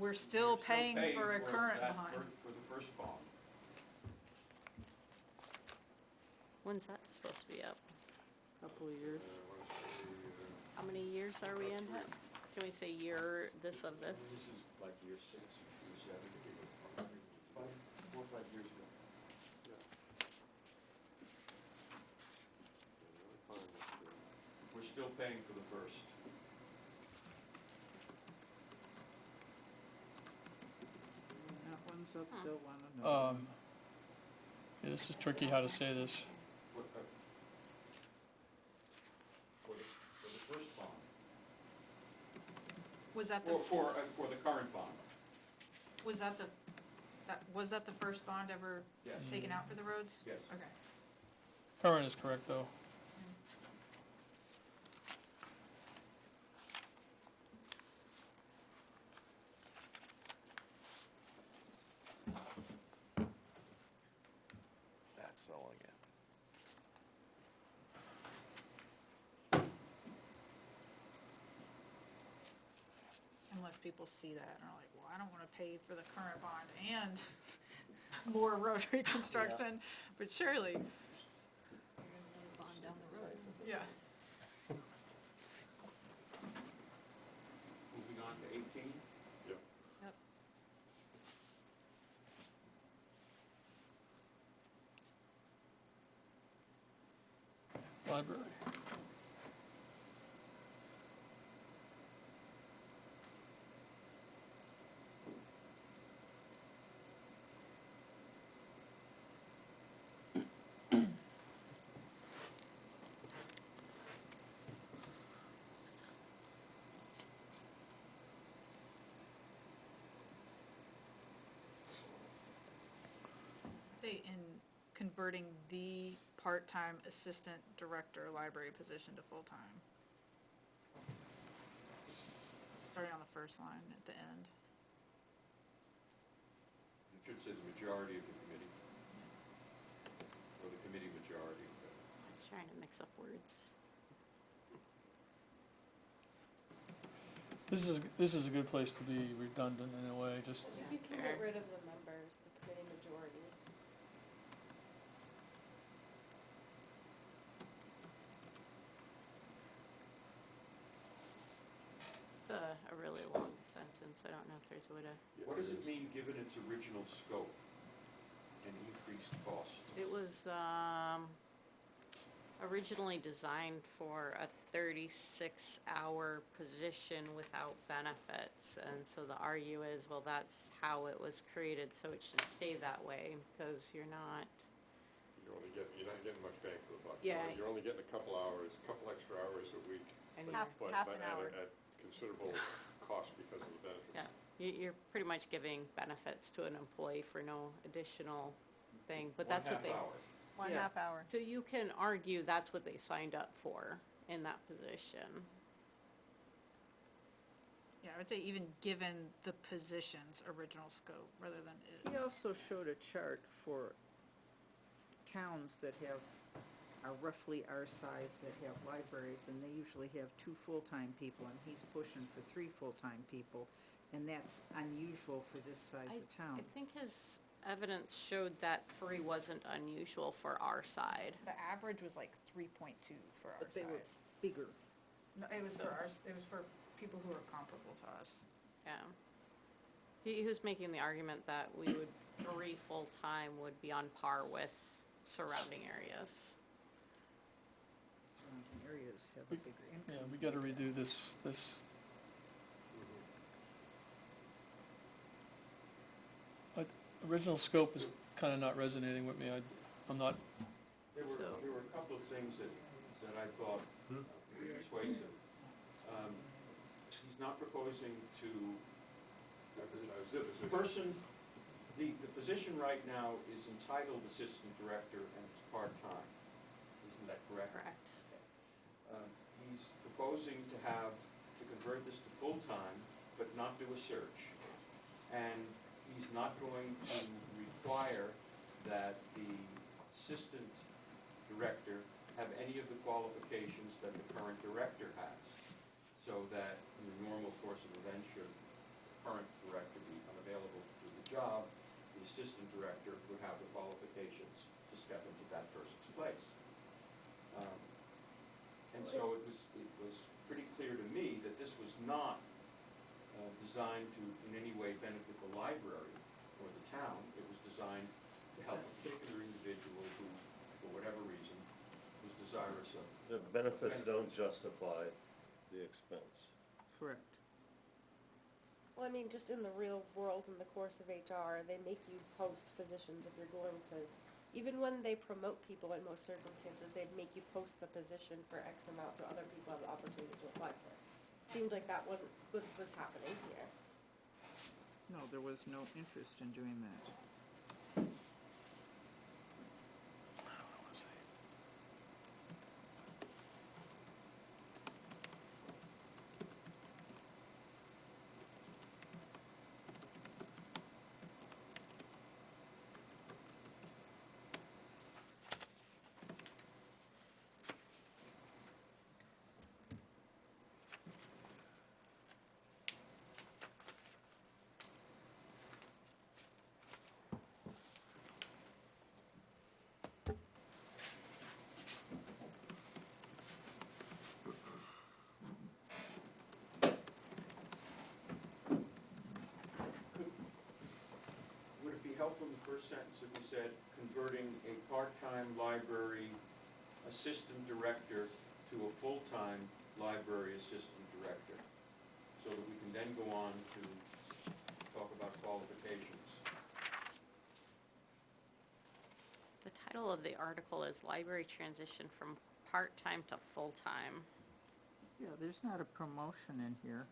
Speaker 4: We're still paying for a current bond.
Speaker 3: For the first bond.
Speaker 6: When's that supposed to be up?
Speaker 2: Couple of years.
Speaker 6: How many years are we in? Can we say year this of this?
Speaker 3: This is like year 6, year 7, 4 or 5 years ago. We're still paying for the first.
Speaker 2: That one's up to 1
Speaker 5: Yeah, this is tricky how to say this.
Speaker 3: For the first bond.
Speaker 4: Was that the,
Speaker 3: For the current bond.
Speaker 4: was that the, was that the first bond ever
Speaker 3: Yes.
Speaker 4: taken out for the roads?
Speaker 3: Yes.
Speaker 4: Okay.
Speaker 5: Current is correct, though.
Speaker 10: That's selling it.
Speaker 4: Unless people see that and are like, well, I don't wanna pay for the current bond and more road reconstruction, but surely,
Speaker 8: you're gonna another bond down the road.
Speaker 4: yeah.
Speaker 3: Moving on to 18.
Speaker 7: Yep.
Speaker 8: Yep.
Speaker 5: Library.
Speaker 4: Say in converting the part-time assistant director library position to full-time. Starting on the first line at the end.
Speaker 3: It should say the majority of the committee. Or the committee majority.
Speaker 6: I was trying to mix up words.
Speaker 5: This is a good place to be redundant in a way, just,
Speaker 9: You can
Speaker 6: Fair.
Speaker 9: get rid of the members, the committee majority.
Speaker 6: It's a really long sentence. I don't know if there's a way to.
Speaker 3: What does it mean, given its original scope and increased cost?
Speaker 6: It was originally designed for a 36-hour position without benefits. And so the argue is, well, that's how it was created, so it should stay that way, because you're not,
Speaker 7: You're not getting much bang for the buck.
Speaker 6: Yeah.
Speaker 7: You're only getting a couple hours, a couple extra hours a week.
Speaker 6: and
Speaker 7: but-
Speaker 6: you're,
Speaker 8: Half
Speaker 7: but
Speaker 8: an hour.
Speaker 7: At considerable cost because of the benefits.
Speaker 6: yeah, you're pretty much giving benefits to an employee for no additional thing, but that's what they.
Speaker 3: 1/2 hour.
Speaker 8: One
Speaker 2: Yeah.
Speaker 8: half hour.
Speaker 6: So you can argue that's what they signed up for in that position.
Speaker 4: Yeah, I would say even given the position's original scope rather than
Speaker 2: He
Speaker 4: is.
Speaker 2: also showed a chart for towns that have, are roughly our size, that have libraries, and they usually have 2 full-time people, and he's pushing for 3 full-time people, and that's unusual for this size of town.
Speaker 6: I think his evidence showed that 3 wasn't unusual for our side.
Speaker 4: The average was like 3.2 for our
Speaker 2: But they were
Speaker 4: size.
Speaker 2: bigger.
Speaker 4: No, it was for ours, it was for people who are comparable to us.
Speaker 6: Yeah. He was making the argument that we would, 3 full-time would be on par with surrounding areas.
Speaker 2: Surrounding areas have a bigger
Speaker 5: yeah,
Speaker 2: income.
Speaker 5: we gotta redo this, original scope is kinda not resonating with me. I'm not,
Speaker 3: There were a couple of things that I thought were persuasive. He's not proposing to, the person, the position right now is entitled assistant director and it's part-time. Isn't that correct?
Speaker 6: Correct.
Speaker 3: He's proposing to convert this to full-time, but not do a search. And he's not going to require that the assistant director have any of the qualifications that the current director has. So that in the normal course of events, should the current director be unavailable to do the job, the assistant director would have the qualifications to step into that person's place. And so it was pretty clear to me that this was not designed to in any way benefit the library or the town. It was designed to help a particular individual who, for whatever reason, was desirous of.
Speaker 1: The benefits don't justify the expense.
Speaker 2: Correct.
Speaker 9: Well, I mean, just in the real world, in the course of HR, they make you post positions if you're going to, even when they promote people in most circumstances, they'd make you post the position for X amount so other people have the opportunity to apply for it. Seemed like that wasn't, was happening here.
Speaker 2: No, there was no interest in doing that.
Speaker 3: Would it be helpful in the first sentence if we said, converting a part-time library assistant director to a full-time library assistant director? So that we can then go on to talk about qualifications.
Speaker 6: The title of the article is Library Transition from Part-Time to Full-Time.
Speaker 2: Yeah, there's not a promotion in here.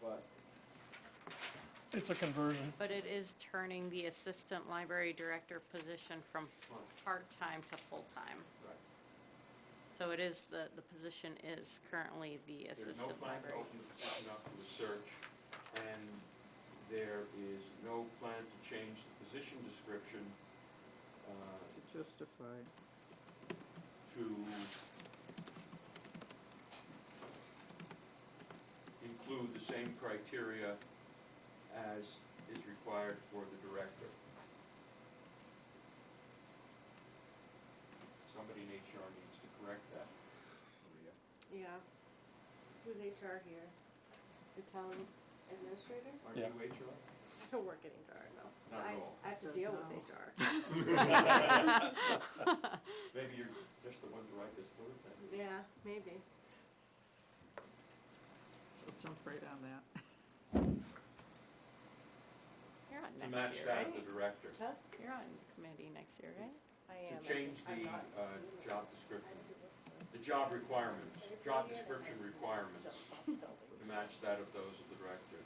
Speaker 3: But
Speaker 5: it's a conversion.
Speaker 6: But it is turning the assistant library director position from part-time to full-time.
Speaker 3: Right.
Speaker 6: So it is, the position is currently the
Speaker 3: There's no
Speaker 6: assistant
Speaker 3: plan to
Speaker 6: library.
Speaker 3: open the position up to a search, and there is no plan to change the position description
Speaker 2: To justify.
Speaker 3: to include the same criteria as is required for the director. Somebody in HR needs to correct that, Maria.
Speaker 9: Yeah. Who's HR here? The town administrator?
Speaker 3: Are
Speaker 5: Yeah.
Speaker 3: you HR?
Speaker 9: I don't work in HR, no.
Speaker 3: Not at all.
Speaker 9: I have to
Speaker 2: Does
Speaker 9: deal
Speaker 2: now.
Speaker 9: with HR.
Speaker 3: Maybe you're just the one to write this blurb then.
Speaker 9: Yeah, maybe.
Speaker 2: So jump right on that.
Speaker 6: You're on
Speaker 3: To
Speaker 6: next
Speaker 3: match
Speaker 6: year,
Speaker 3: that
Speaker 6: right?
Speaker 3: of the director.
Speaker 9: Huh?
Speaker 6: You're on committee next year, right?
Speaker 9: I
Speaker 3: To
Speaker 9: am.
Speaker 3: change
Speaker 9: I'm
Speaker 3: the
Speaker 9: not.
Speaker 3: job description, the job requirements, job description requirements, to match that of those of the director.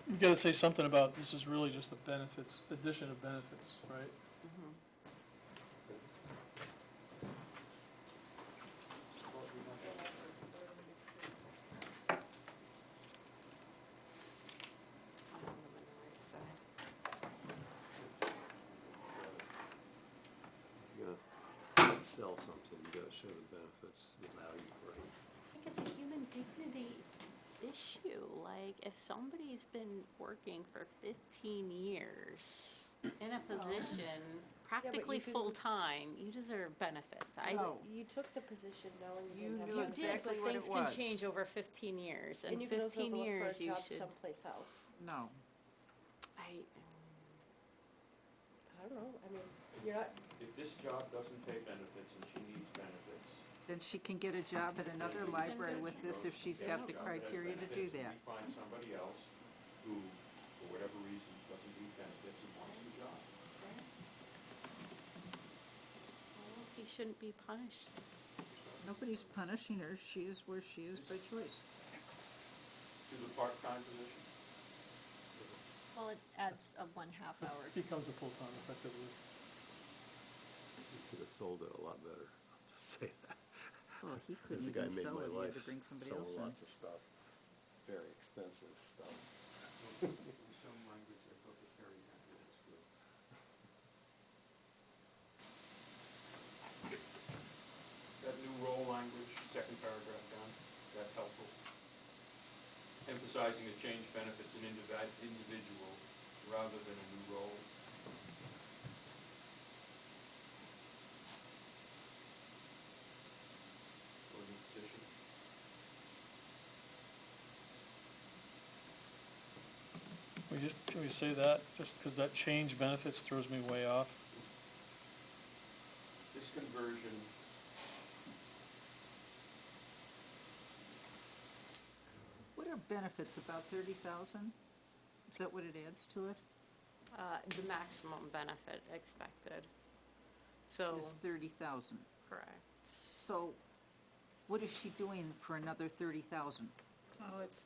Speaker 5: We gotta say something about, this is really just the benefits, addition of benefits, right?
Speaker 6: Mhm. I'm on the minority side.
Speaker 1: You gotta sell something, you gotta show the benefits, the value, right?
Speaker 6: I think it's a human dignity issue. Like, if somebody's been working for 15 years in a position practically
Speaker 9: you-
Speaker 6: full-time, you deserve benefits.
Speaker 2: No.
Speaker 9: You took the position knowing you
Speaker 2: You
Speaker 9: didn't have
Speaker 2: knew
Speaker 6: You
Speaker 9: benefits.
Speaker 6: did,
Speaker 2: exactly
Speaker 6: but
Speaker 2: what
Speaker 6: things
Speaker 2: it
Speaker 6: can
Speaker 2: was.
Speaker 6: change over 15 years.
Speaker 9: And
Speaker 6: In
Speaker 9: you can also
Speaker 6: 15
Speaker 9: look for a
Speaker 6: years, you
Speaker 9: job
Speaker 6: should,
Speaker 9: someplace else.
Speaker 2: No.
Speaker 6: I,
Speaker 9: I don't know, I mean, you're not,
Speaker 3: If this job doesn't pay benefits and she needs benefits.
Speaker 2: Then she can get a job at another
Speaker 3: then
Speaker 2: library
Speaker 3: she
Speaker 2: with this
Speaker 3: goes
Speaker 2: if
Speaker 3: and
Speaker 2: she's
Speaker 3: gets
Speaker 2: got
Speaker 3: a
Speaker 2: the
Speaker 3: job that has
Speaker 2: criteria to do
Speaker 3: benefits, and
Speaker 2: that.
Speaker 3: we find somebody else who, for whatever reason, doesn't need benefits and wants the job.
Speaker 6: well, he shouldn't be punished.
Speaker 2: Nobody's punishing her. She is where she is by choice.
Speaker 3: To the part-time position?
Speaker 8: Well, it adds a 1/2 hour.
Speaker 5: Becomes a full-time effectively.
Speaker 1: You could have sold it a lot better, I'll just say that.
Speaker 2: Well, he
Speaker 1: This
Speaker 2: couldn't
Speaker 1: guy
Speaker 2: even
Speaker 1: made
Speaker 2: sell
Speaker 1: my
Speaker 2: it. He had
Speaker 1: life
Speaker 2: to bring somebody
Speaker 1: sell
Speaker 2: else in.
Speaker 1: lots of stuff, very expensive stuff.
Speaker 3: If it was some language I thought that Terry had, that's good. That new role language, second paragraph down, is that helpful? Emphasizing a change benefits an individual rather than a new role. Or new position.
Speaker 5: Can we say that, just because that change benefits throws me way off?
Speaker 3: This conversion,
Speaker 2: What are benefits, about 30,000? Is that what it adds to it?
Speaker 6: The maximum benefit expected. So,
Speaker 2: Is 30,000.
Speaker 6: correct.
Speaker 2: So what is she doing for another 30,000?
Speaker 4: Oh, it's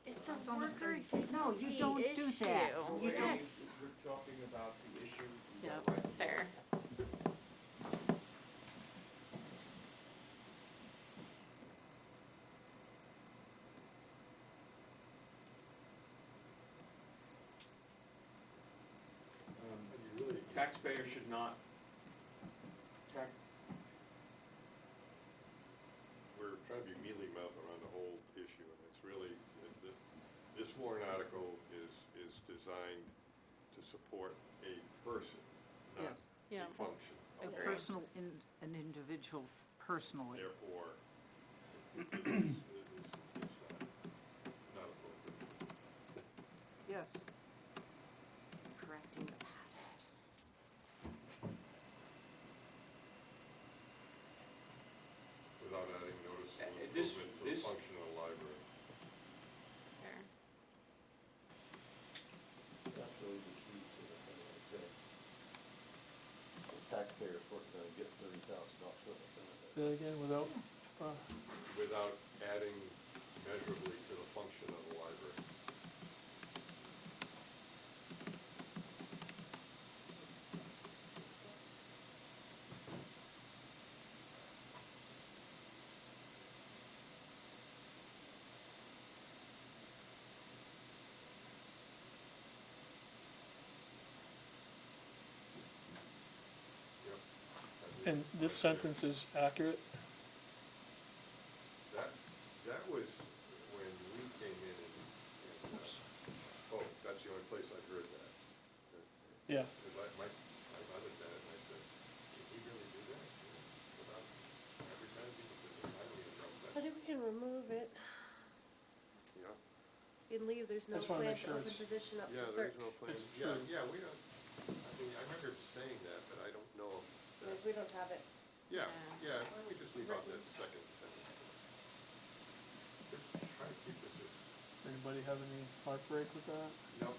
Speaker 6: It's a
Speaker 4: almost
Speaker 6: worker
Speaker 4: 36.
Speaker 2: No, you don't do that. You don't-
Speaker 6: Yes.
Speaker 3: we're talking about the issue. we
Speaker 6: Yeah,
Speaker 3: got right.
Speaker 6: fair.
Speaker 3: Taxpayers should not,
Speaker 7: We're trying to be mealy-mouthed around the whole issue, and it's really, this warrant article is designed to support a person, not
Speaker 6: Yeah.
Speaker 7: a function.
Speaker 2: A
Speaker 6: Agreed.
Speaker 2: personal, an individual personally.
Speaker 7: Therefore, it's not appropriate.
Speaker 2: Yes.
Speaker 6: Correcting the past.
Speaker 7: Without adding noticeable
Speaker 3: this-
Speaker 7: improvement to the
Speaker 3: this-
Speaker 7: function of the library.
Speaker 6: Fair.
Speaker 1: That's really the key to the thing right there. The taxpayers weren't gonna get $30,000 worth of benefits.
Speaker 5: Say that again, without,
Speaker 7: Without adding measurably to the function of the library. Yep.
Speaker 5: and this sentence is accurate?
Speaker 7: That was when we came in and, oh, that's the only place I've heard that.
Speaker 5: Yeah.
Speaker 7: Because I looked at it and I said, can we really do that? Without advertising, because I don't even know if
Speaker 9: I think we can remove it
Speaker 7: Yeah,
Speaker 9: and leave, there's no
Speaker 5: I just wanna
Speaker 9: plan
Speaker 5: make
Speaker 9: to
Speaker 5: sure
Speaker 9: open
Speaker 5: it's-
Speaker 9: position up
Speaker 7: yeah,
Speaker 9: to
Speaker 7: there's
Speaker 9: search.
Speaker 7: no plan.
Speaker 5: It's
Speaker 7: Yeah,
Speaker 5: true.
Speaker 7: yeah, we don't, I mean, I remember saying that, but I don't know if
Speaker 9: Like,
Speaker 7: that,
Speaker 9: we don't have it.
Speaker 7: yeah,
Speaker 6: Yeah.
Speaker 7: yeah, why don't we just leave out that second sentence? Just try to keep this as,
Speaker 5: Anybody have any heartbreak with that?
Speaker 3: No,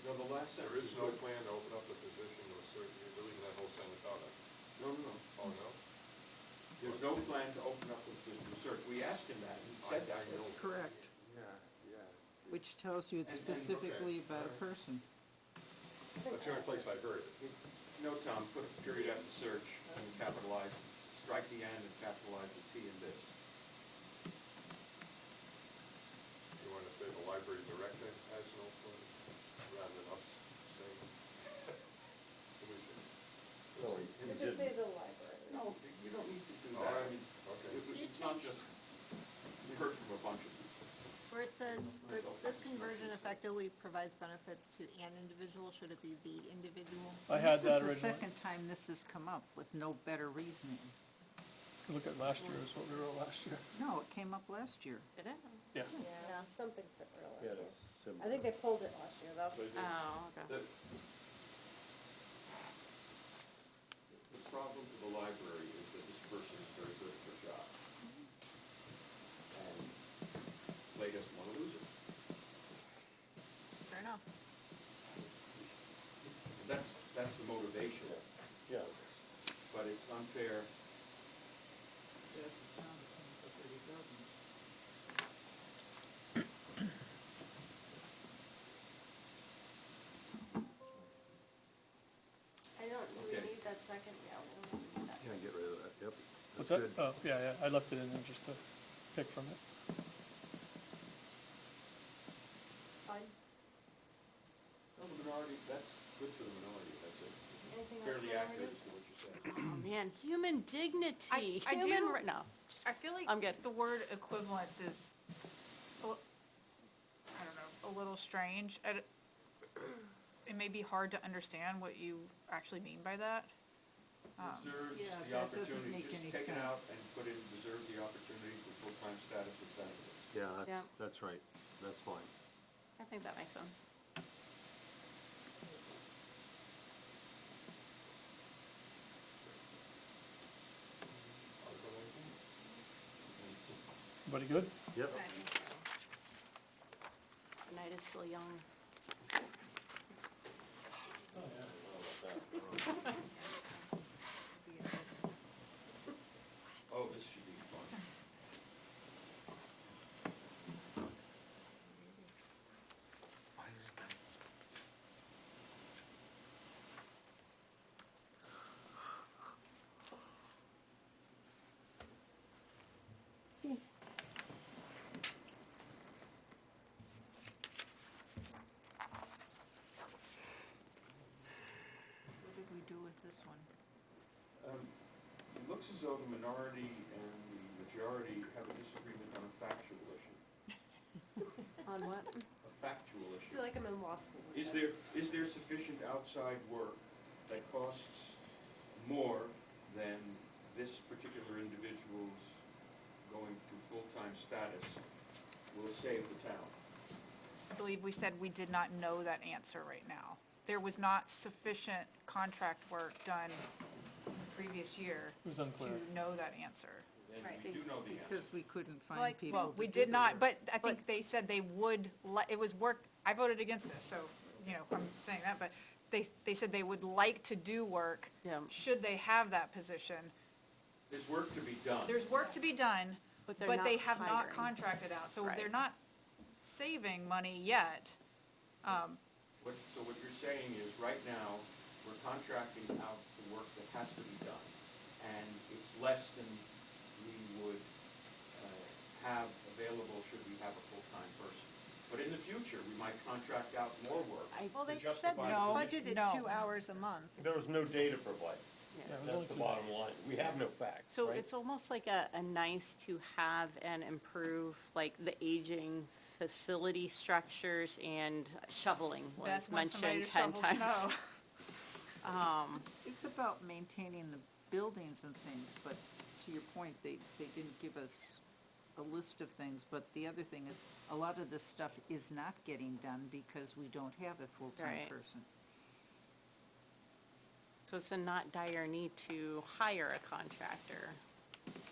Speaker 3: no, the last
Speaker 7: there
Speaker 3: sentence.
Speaker 7: is no plan to open up the position or search, you're leaving that whole sentence out of it.
Speaker 3: No.
Speaker 7: Oh, no?
Speaker 3: There's no plan to open up the position for search. We asked him that, he said that.
Speaker 7: I know.
Speaker 2: Correct.
Speaker 7: Yeah, yeah.
Speaker 2: Which tells you it's
Speaker 3: And-
Speaker 2: specifically
Speaker 7: okay,
Speaker 2: about a
Speaker 7: alright.
Speaker 2: person.
Speaker 7: That's the only place I've heard it.
Speaker 3: No, Tom, put a period after search and capitalize, strike the N and capitalize the T in this.
Speaker 7: You wanna say the library director has no plan, rather than us saying? Let me see.
Speaker 1: No, he
Speaker 9: You could
Speaker 1: didn't.
Speaker 9: say the library.
Speaker 3: No, you don't need to do
Speaker 7: All
Speaker 3: that. I
Speaker 7: right,
Speaker 3: mean,
Speaker 7: okay.
Speaker 3: it's not
Speaker 8: effectively provides benefits to an individual, should it be the individual?
Speaker 5: I had that
Speaker 2: This is the
Speaker 5: originally.
Speaker 2: second time this has come up with no better reasoning.
Speaker 5: Look at last year, is what we wrote last year.
Speaker 2: No, it came up last year.
Speaker 6: Did it?
Speaker 5: Yeah.
Speaker 9: Yeah, something similar
Speaker 1: Yeah,
Speaker 9: last year.
Speaker 1: it's similar.
Speaker 9: I think they pulled it last year, though.
Speaker 6: Oh, okay.
Speaker 3: The problem for the library is that this person is very good at their job. And Clay doesn't want to lose it.
Speaker 8: Fair enough.
Speaker 3: And that's the motivation.
Speaker 1: Yeah.
Speaker 3: But it's unfair.
Speaker 2: There's the town, for 30,000.
Speaker 9: I don't, do we
Speaker 3: Okay.
Speaker 9: need that second? Yeah, we don't need that
Speaker 1: Yeah,
Speaker 9: second.
Speaker 1: get rid of that, yep.
Speaker 5: What's
Speaker 1: That's
Speaker 5: that?
Speaker 1: good.
Speaker 5: Oh, yeah, I left it in there just to pick from it.
Speaker 9: Fine.
Speaker 3: No, the minority, that's good for the minority, that's it.
Speaker 9: Anything else
Speaker 3: Fairly
Speaker 9: minority?
Speaker 3: accurate as to what you said.
Speaker 6: Oh, man, human dignity,
Speaker 4: I
Speaker 6: human,
Speaker 4: do-
Speaker 6: no, just,
Speaker 4: I feel like
Speaker 6: I'm good.
Speaker 4: the word equivalence is, I don't know, a little strange. It may be hard to understand what you actually mean by that.
Speaker 3: Deserves
Speaker 2: yeah,
Speaker 3: the
Speaker 2: that doesn't
Speaker 3: opportunity,
Speaker 2: make
Speaker 3: just
Speaker 2: any
Speaker 3: take it out
Speaker 2: sense.
Speaker 3: and put in deserves the opportunity for full-time status with benefits.
Speaker 1: Yeah,
Speaker 6: Yeah.
Speaker 1: that's right, that's fine.
Speaker 6: I think that makes sense.
Speaker 3: Article 18.
Speaker 5: Everybody good?
Speaker 1: Yep.
Speaker 9: I think so.
Speaker 6: The night is still young.
Speaker 3: Oh, this should be fun.
Speaker 2: What did we do with this one?
Speaker 3: It looks as though the minority and the majority have a disagreement on a factual issue.
Speaker 6: On what?
Speaker 3: A factual
Speaker 9: I
Speaker 3: issue.
Speaker 9: feel like I'm in law school. with
Speaker 3: Is
Speaker 9: that.
Speaker 3: there sufficient outside work that costs more than this particular individual's going to full-time status will save the town?
Speaker 4: I believe we said we did not know that answer right now. There was not sufficient contract work done in the previous year
Speaker 5: It was
Speaker 4: to
Speaker 5: unclear.
Speaker 4: know that answer.
Speaker 3: And
Speaker 8: Right.
Speaker 3: we do know the answer.
Speaker 2: Because we couldn't find
Speaker 8: Like,
Speaker 2: people
Speaker 4: Well,
Speaker 2: to
Speaker 4: we
Speaker 2: do
Speaker 4: did
Speaker 2: the
Speaker 4: not,
Speaker 2: work.
Speaker 4: but I think they said they would, it was work, I voted against this, so, you know, I'm saying that, but they said they would like to do work.
Speaker 6: Yeah.
Speaker 4: Should they have that position.
Speaker 3: There's work to be done.
Speaker 4: There's work to be done,
Speaker 6: But they're
Speaker 4: but they
Speaker 6: not
Speaker 4: have not
Speaker 6: hiring.
Speaker 4: contracted out, so
Speaker 6: Right.
Speaker 4: they're not saving money yet.
Speaker 3: So what you're saying is, right now, we're contracting out the work that has to be done, and it's less than we would have available should we have a full-time person. But in the future, we might contract out more work
Speaker 8: Well,
Speaker 3: to
Speaker 8: they said
Speaker 3: justify
Speaker 8: they
Speaker 3: the
Speaker 8: budgeted
Speaker 3: position.
Speaker 2: No.
Speaker 8: 2 hours a month.
Speaker 1: There was no data provided.
Speaker 6: Yeah.
Speaker 5: Yeah, it was
Speaker 1: That's
Speaker 5: only
Speaker 1: the
Speaker 5: two.
Speaker 1: bottom line. We have no facts,
Speaker 6: So
Speaker 1: right?
Speaker 6: it's almost like a nice to have and improve, like the aging facility structures and shoveling was
Speaker 4: Beth wants somebody
Speaker 6: mentioned
Speaker 4: to
Speaker 6: 10
Speaker 4: shovel
Speaker 6: times.
Speaker 4: snow.
Speaker 2: It's about maintaining the buildings and things, but to your point, they didn't give us a list of things. But the other thing is, a lot of this stuff is not getting done because we don't have a full-time
Speaker 6: Right.
Speaker 2: person.
Speaker 6: So it's a not dire need to hire a contractor.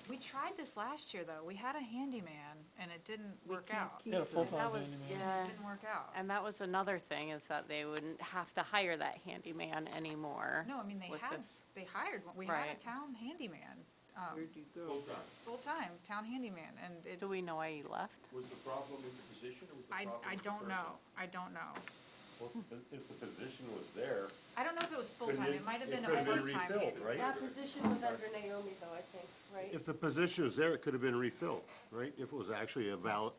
Speaker 4: We tried this last year, though. We had a handyman, and it didn't
Speaker 2: We
Speaker 4: work
Speaker 2: can't
Speaker 4: out.
Speaker 2: keep
Speaker 5: Yeah, a
Speaker 2: them.
Speaker 5: full-time
Speaker 6: That was,
Speaker 5: handyman.
Speaker 6: yeah,
Speaker 4: It didn't work out.
Speaker 6: and that was another thing, is that they wouldn't have to hire that handyman anymore.
Speaker 4: No, I mean,
Speaker 6: with this.
Speaker 4: they hired one. We had
Speaker 6: Right.
Speaker 4: a town handyman,
Speaker 2: Where'd you go?
Speaker 3: Full-time.
Speaker 4: full-time town handyman, and it,
Speaker 6: Do we know why he left?
Speaker 3: Was the problem with the position, or was the problem
Speaker 4: I
Speaker 3: with the
Speaker 4: don't
Speaker 3: person?
Speaker 4: know. I don't know.
Speaker 1: Well, if the position was there,
Speaker 4: I don't know if it was
Speaker 1: couldn't
Speaker 4: full-time. It might have been a
Speaker 1: could've been
Speaker 4: part-time.
Speaker 1: refilled, right?
Speaker 9: That position was under Naomi though, I think, right?
Speaker 1: If the position was there, it could have been refilled, right? If it was actually a valid,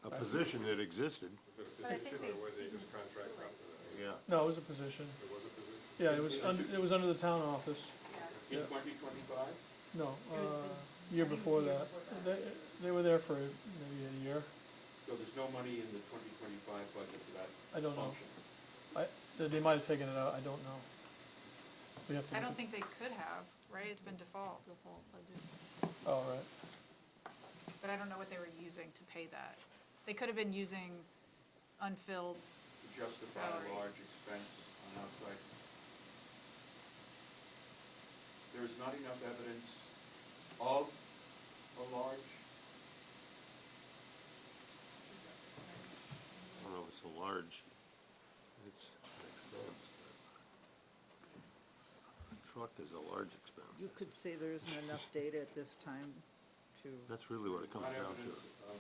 Speaker 1: a position that existed,
Speaker 7: Was it
Speaker 8: But I
Speaker 7: a
Speaker 8: think
Speaker 7: position,
Speaker 8: they
Speaker 7: or were they
Speaker 8: didn't
Speaker 7: just contract
Speaker 8: do it.
Speaker 7: out?
Speaker 1: yeah.
Speaker 5: No, it was a position.
Speaker 7: It was a position?
Speaker 5: Yeah, it was under the town office.
Speaker 3: In
Speaker 5: Yeah.
Speaker 3: 2025?
Speaker 5: No,
Speaker 6: It was
Speaker 5: year before
Speaker 6: year
Speaker 5: that.
Speaker 6: before that.
Speaker 5: They were there for maybe a year.
Speaker 3: So there's no money in the 2025 budget for that
Speaker 5: I don't know.
Speaker 3: function?
Speaker 5: They might have taken it out, I don't know. We have to.
Speaker 4: I
Speaker 5: look
Speaker 4: don't
Speaker 5: at-
Speaker 4: think they could have, right? It's been default.
Speaker 8: Default budget.
Speaker 5: Oh, right.
Speaker 4: But I don't know what they were using to pay that. They could have been using unfilled,
Speaker 3: To justify a
Speaker 4: Salaries.
Speaker 3: large expense on outside. There is not enough evidence of a large,
Speaker 1: I don't know if it's a large, it's an expense. A truck is a large expense.
Speaker 2: You could say there isn't enough data at this time to,
Speaker 1: That's really what it comes
Speaker 3: not
Speaker 1: down
Speaker 3: evidence
Speaker 1: to.
Speaker 3: of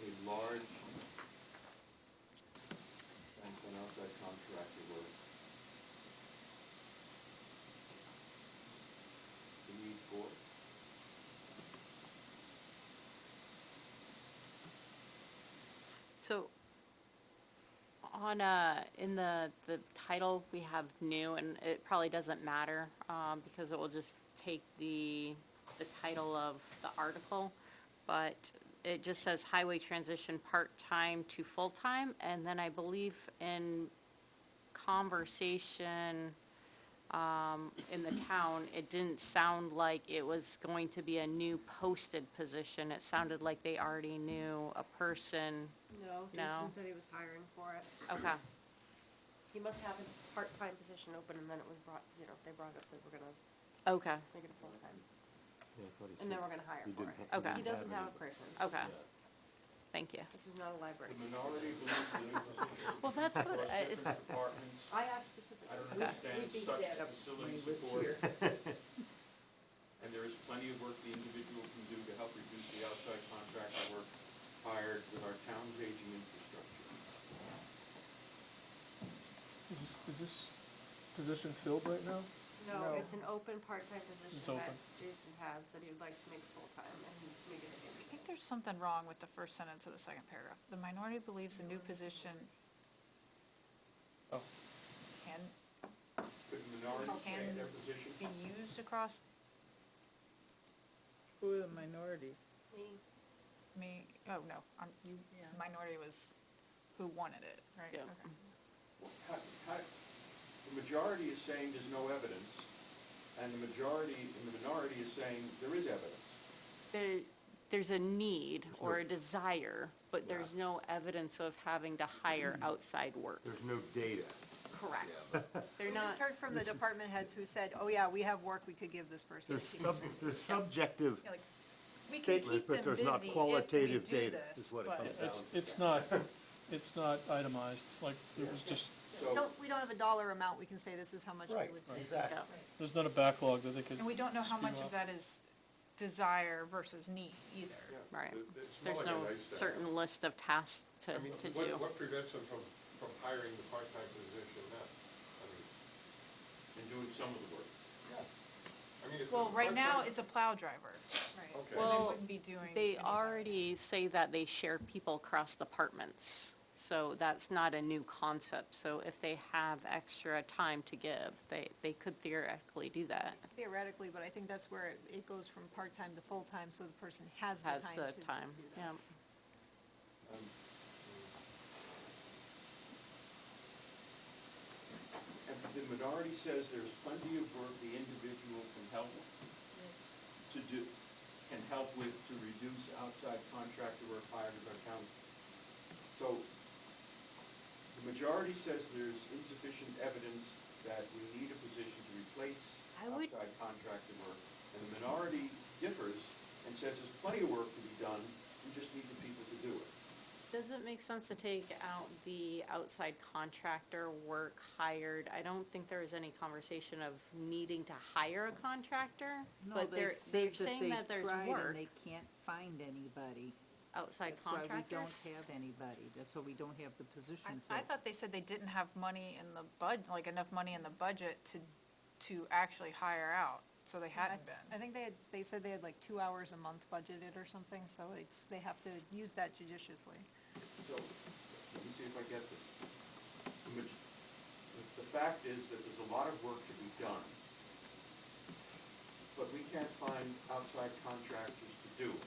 Speaker 3: a large expense on outside contractor work. The need for it.
Speaker 6: So, on, in the title, we have new, and it probably doesn't matter, because it will just take the title of the article, but it just says highway transition part-time to full-time, and then I believe in conversation, in the town, it didn't sound like it was going to be a new posted position. It sounded like they already knew a person.
Speaker 9: No,
Speaker 6: No.
Speaker 9: Jason said he was hiring for it.
Speaker 6: Okay,
Speaker 9: He must have a part-time position open, and then it was brought, they brought up that we're gonna
Speaker 6: okay,
Speaker 9: make it a full-time,
Speaker 1: Yeah, I thought he
Speaker 9: and then
Speaker 1: said
Speaker 9: we're gonna hire
Speaker 1: he
Speaker 9: for
Speaker 1: didn't
Speaker 9: it.
Speaker 1: ha-
Speaker 6: Okay.
Speaker 9: He doesn't have a
Speaker 1: anybody.
Speaker 9: person.
Speaker 6: okay,
Speaker 1: Yeah.
Speaker 6: thank you.
Speaker 9: This is not a library.
Speaker 3: The minority believes the new position.
Speaker 6: Well, that's what,
Speaker 3: across
Speaker 6: it's,
Speaker 3: different departments.
Speaker 9: I asked
Speaker 3: I
Speaker 9: specifically.
Speaker 3: don't
Speaker 6: Okay.
Speaker 3: understand such facility support. And there is plenty of work the individual can do to help reduce the outside contractor work hired with our town's aging infrastructure.
Speaker 5: Is this position filled right now?
Speaker 9: No,
Speaker 2: No.
Speaker 9: it's an open part-time position
Speaker 5: It's
Speaker 9: that
Speaker 5: open.
Speaker 9: Jason has, that he would like to make full-time, and make it an
Speaker 4: I think there's something wrong with the first sentence of the second paragraph. The minority believes the new position
Speaker 5: Oh,
Speaker 4: can
Speaker 3: Could the minority
Speaker 4: Can-
Speaker 3: change their position?
Speaker 4: be used across
Speaker 2: who the minority?
Speaker 9: Me.
Speaker 4: oh, no, minority was who wanted it, right?
Speaker 6: Yeah.
Speaker 4: Okay.
Speaker 3: Well, the majority is saying there's no evidence, and the minority is saying there is evidence.
Speaker 6: there's a need or a desire, but there's no evidence of having to hire outside work.
Speaker 1: There's no data.
Speaker 6: Correct.
Speaker 9: They're
Speaker 8: We
Speaker 9: not,
Speaker 8: just heard from the department heads who said, oh yeah, we have work we could give this person.
Speaker 1: There's subjective
Speaker 4: Yeah, like, we can
Speaker 1: statements,
Speaker 4: keep
Speaker 1: but
Speaker 4: them
Speaker 1: there's not
Speaker 4: busy if we
Speaker 1: qualitative
Speaker 4: do
Speaker 1: data,
Speaker 4: this,
Speaker 1: is what it
Speaker 4: but-
Speaker 1: comes down to.
Speaker 5: it's not itemized, like, it was just,
Speaker 3: So,
Speaker 8: We don't have a dollar amount, we can say this is how much we
Speaker 1: Right,
Speaker 8: would save.
Speaker 1: exactly.
Speaker 6: Yeah.
Speaker 5: there's not a backlog that they could.
Speaker 4: And we don't know how much
Speaker 5: spew
Speaker 4: of
Speaker 5: out.
Speaker 4: that is desire versus need either.
Speaker 6: Right.
Speaker 7: It's
Speaker 6: There's
Speaker 7: more like a
Speaker 6: no
Speaker 7: nice to have.
Speaker 6: certain list of tasks to
Speaker 7: I mean,
Speaker 6: do.
Speaker 7: what prevents them from hiring the part-time position now? I mean,
Speaker 3: and doing some of the work.
Speaker 7: I mean, if
Speaker 4: Well,
Speaker 7: it's
Speaker 4: right now,
Speaker 7: part-time-
Speaker 4: it's a plow driver,
Speaker 8: Right.
Speaker 7: Okay.
Speaker 4: so they
Speaker 6: Well,
Speaker 4: wouldn't be doing.
Speaker 6: They
Speaker 4: any of that.
Speaker 6: already say that they share people across departments, so that's not a new concept. So if they have extra time to give, they could theoretically do that.
Speaker 8: Theoretically, but I think that's where it goes from part-time to full-time, so the person has the
Speaker 6: Has
Speaker 8: time
Speaker 6: the
Speaker 8: to
Speaker 6: time,
Speaker 8: do that.
Speaker 6: yeah.
Speaker 3: And the minority says there's plenty of work the individual can help to do, can help with to reduce outside contractor work hired with our towns. So, the majority says there's insufficient evidence that we need a position to replace
Speaker 6: I would-
Speaker 3: outside contractor work. And the minority differs and says there's plenty of work to be done, we just need the people to do it.
Speaker 6: Does it make sense to take out the outside contractor work hired? I don't think there was any conversation of needing to hire a contractor,
Speaker 2: No,
Speaker 6: but
Speaker 2: they
Speaker 6: they're
Speaker 2: said
Speaker 6: saying that
Speaker 2: they've
Speaker 6: there's
Speaker 2: tried
Speaker 6: work,
Speaker 2: and they can't find anybody.
Speaker 6: outside
Speaker 2: That's why
Speaker 6: contractors.
Speaker 2: we don't have anybody, that's why we don't have the position
Speaker 4: I
Speaker 2: filled.
Speaker 4: thought they said they didn't have money in the like enough money in the budget to actually hire out, so they hadn't been.
Speaker 8: I think they said they had like 2 hours a month budgeted or something, so they have to use that judiciously.
Speaker 3: So, let me see if I get this. The fact is that there's a lot of work to be done, but we can't find outside contractors to do it.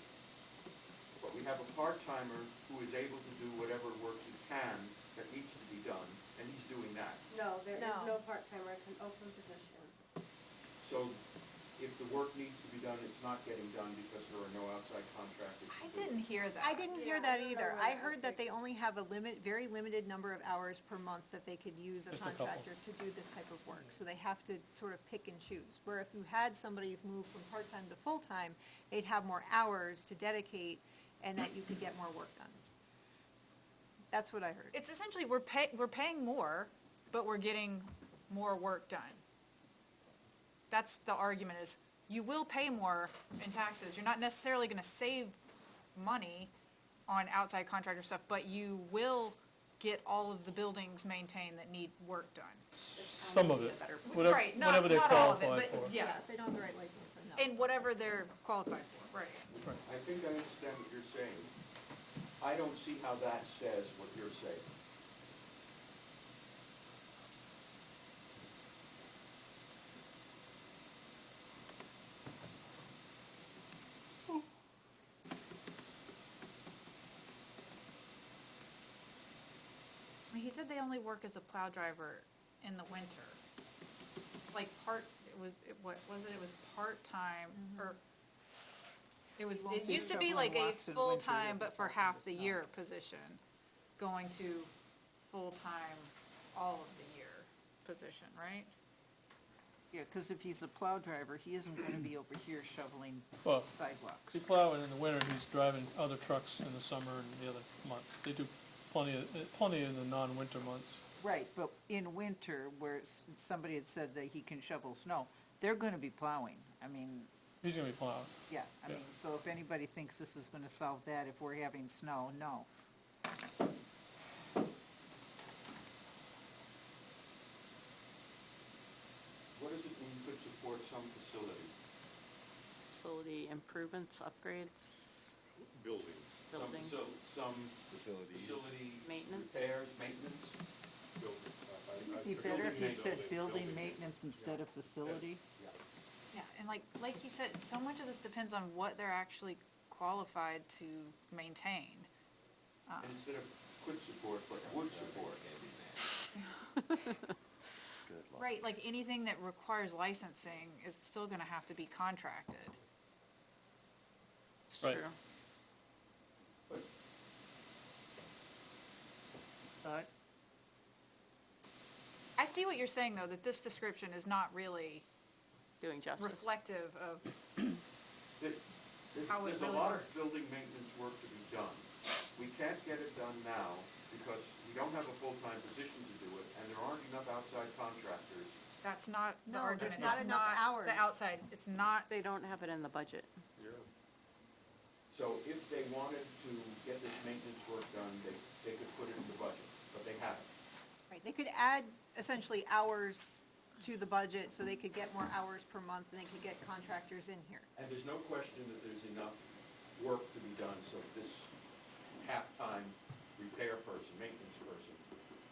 Speaker 3: But but we have a part-timer who is able to do whatever work he can that needs to be done, and he's doing that.
Speaker 9: No, there is
Speaker 8: No.
Speaker 9: no part-timer, it's an open position.
Speaker 3: So if the work needs to be done, it's not getting done because there are no outside contractors to
Speaker 4: I
Speaker 3: do it.
Speaker 4: didn't hear that.
Speaker 8: I didn't hear
Speaker 9: Yeah, I
Speaker 8: that
Speaker 9: don't know
Speaker 8: either.
Speaker 9: where
Speaker 8: I
Speaker 9: that
Speaker 8: heard that
Speaker 9: was
Speaker 8: they only have a very limited number of hours per month that they could use a
Speaker 5: Just a couple.
Speaker 8: contractor to do this type of work. So they have to sort of pick and choose. Where if you had somebody move from part-time to full-time, they'd have more hours to dedicate and that you could get more work done. That's what I heard.
Speaker 4: It's essentially, we're paying more, but we're getting more work done. That's the argument is, you will pay more in taxes. You're not necessarily gonna save money on outside contractor stuff, but you will get all of the buildings maintained that need work done.
Speaker 5: Some of it,
Speaker 4: Right, not
Speaker 5: whatever they
Speaker 4: all of it,
Speaker 5: qualify
Speaker 4: but
Speaker 5: for.
Speaker 4: yeah,
Speaker 8: If they don't have the right license, then no.
Speaker 4: and whatever they're qualified for, right.
Speaker 3: I think I understand what you're saying. I don't see how that says what you're saying.
Speaker 4: I mean, he said they only work as a plow driver in the winter. It's like what was it? It was part-time, or, it used to be
Speaker 2: shoveling
Speaker 4: like a
Speaker 2: walks in winter,
Speaker 4: full-time,
Speaker 2: they'll be
Speaker 4: but for
Speaker 2: plowing
Speaker 4: half
Speaker 2: the
Speaker 4: the
Speaker 2: snow.
Speaker 4: year position, going to full-time all of the year position, right?
Speaker 2: Yeah, because if he's a plow driver, he isn't gonna be over here shoveling
Speaker 5: Well,
Speaker 2: sidewalks.
Speaker 5: He's plowing in the winter, he's driving other trucks in the summer and the other months. They do plenty in the non-winter months.
Speaker 2: Right, but in winter, where somebody had said that he can shovel snow, they're gonna be plowing. I mean,
Speaker 5: He's gonna be plowing.
Speaker 2: yeah, I
Speaker 5: Yeah.
Speaker 2: mean, so if anybody thinks this is gonna solve that if we're having snow, no.
Speaker 3: What does it mean could support some facility?
Speaker 6: Facility improvements, upgrades,
Speaker 7: Building.
Speaker 6: buildings.
Speaker 3: Some
Speaker 10: Facilities.
Speaker 3: facility
Speaker 6: Maintenance.
Speaker 3: repairs, maintenance?
Speaker 7: Building.
Speaker 2: It'd be better if you said building maintenance instead of facility.
Speaker 4: Yeah, and like you said, so much of this depends on what they're actually qualified to maintain.
Speaker 3: And instead of could support, but would support.
Speaker 10: Good luck.
Speaker 4: Right, like anything that requires licensing is still gonna have to be contracted.
Speaker 6: It's
Speaker 5: Right.
Speaker 6: true.
Speaker 2: But
Speaker 4: I see what you're saying, though, that this description is not really
Speaker 6: Doing justice.
Speaker 4: reflective of,
Speaker 3: There's
Speaker 4: How it
Speaker 3: there's a
Speaker 4: really
Speaker 3: lot
Speaker 4: works.
Speaker 3: of building maintenance work to be done. We can't get it done now because we don't have a full-time position to do it, and there aren't enough outside contractors.
Speaker 4: that's not the
Speaker 8: No,
Speaker 4: argument.
Speaker 8: there's not
Speaker 4: It's
Speaker 8: enough hours.
Speaker 4: The outside, it's not,
Speaker 6: They don't have it in the budget.
Speaker 7: Yeah.
Speaker 3: So if they wanted to get this maintenance work done, they could put it in the budget, but they haven't.
Speaker 8: Right, they could add essentially hours to the budget so they could get more hours per month and they could get contractors in here.
Speaker 3: And there's no question that there's enough work to be done, so this half-time repair person, maintenance person,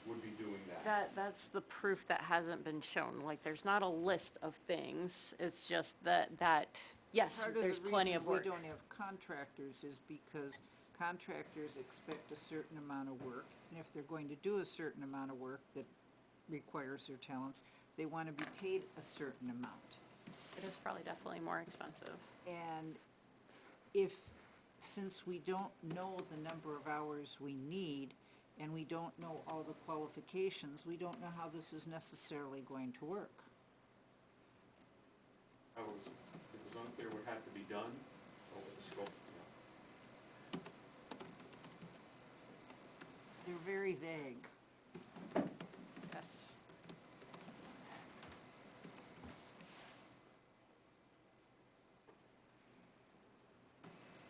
Speaker 3: would be doing that.
Speaker 6: That's the proof that hasn't been shown. Like, there's not a list of things. It's just that, yes,
Speaker 2: part of the
Speaker 6: there's plenty
Speaker 2: reason
Speaker 6: of work.
Speaker 2: we don't have contractors is because contractors expect a certain amount of work. And if they're going to do a certain amount of work that requires their talents, they want to be paid a certain amount.
Speaker 6: It is probably definitely more expensive.
Speaker 2: And since we don't know the number of hours we need, and we don't know all the qualifications, we don't know how this is necessarily going to work.
Speaker 3: It was unclear what had to be done, or what the scope,
Speaker 2: They're very vague.
Speaker 6: Yes.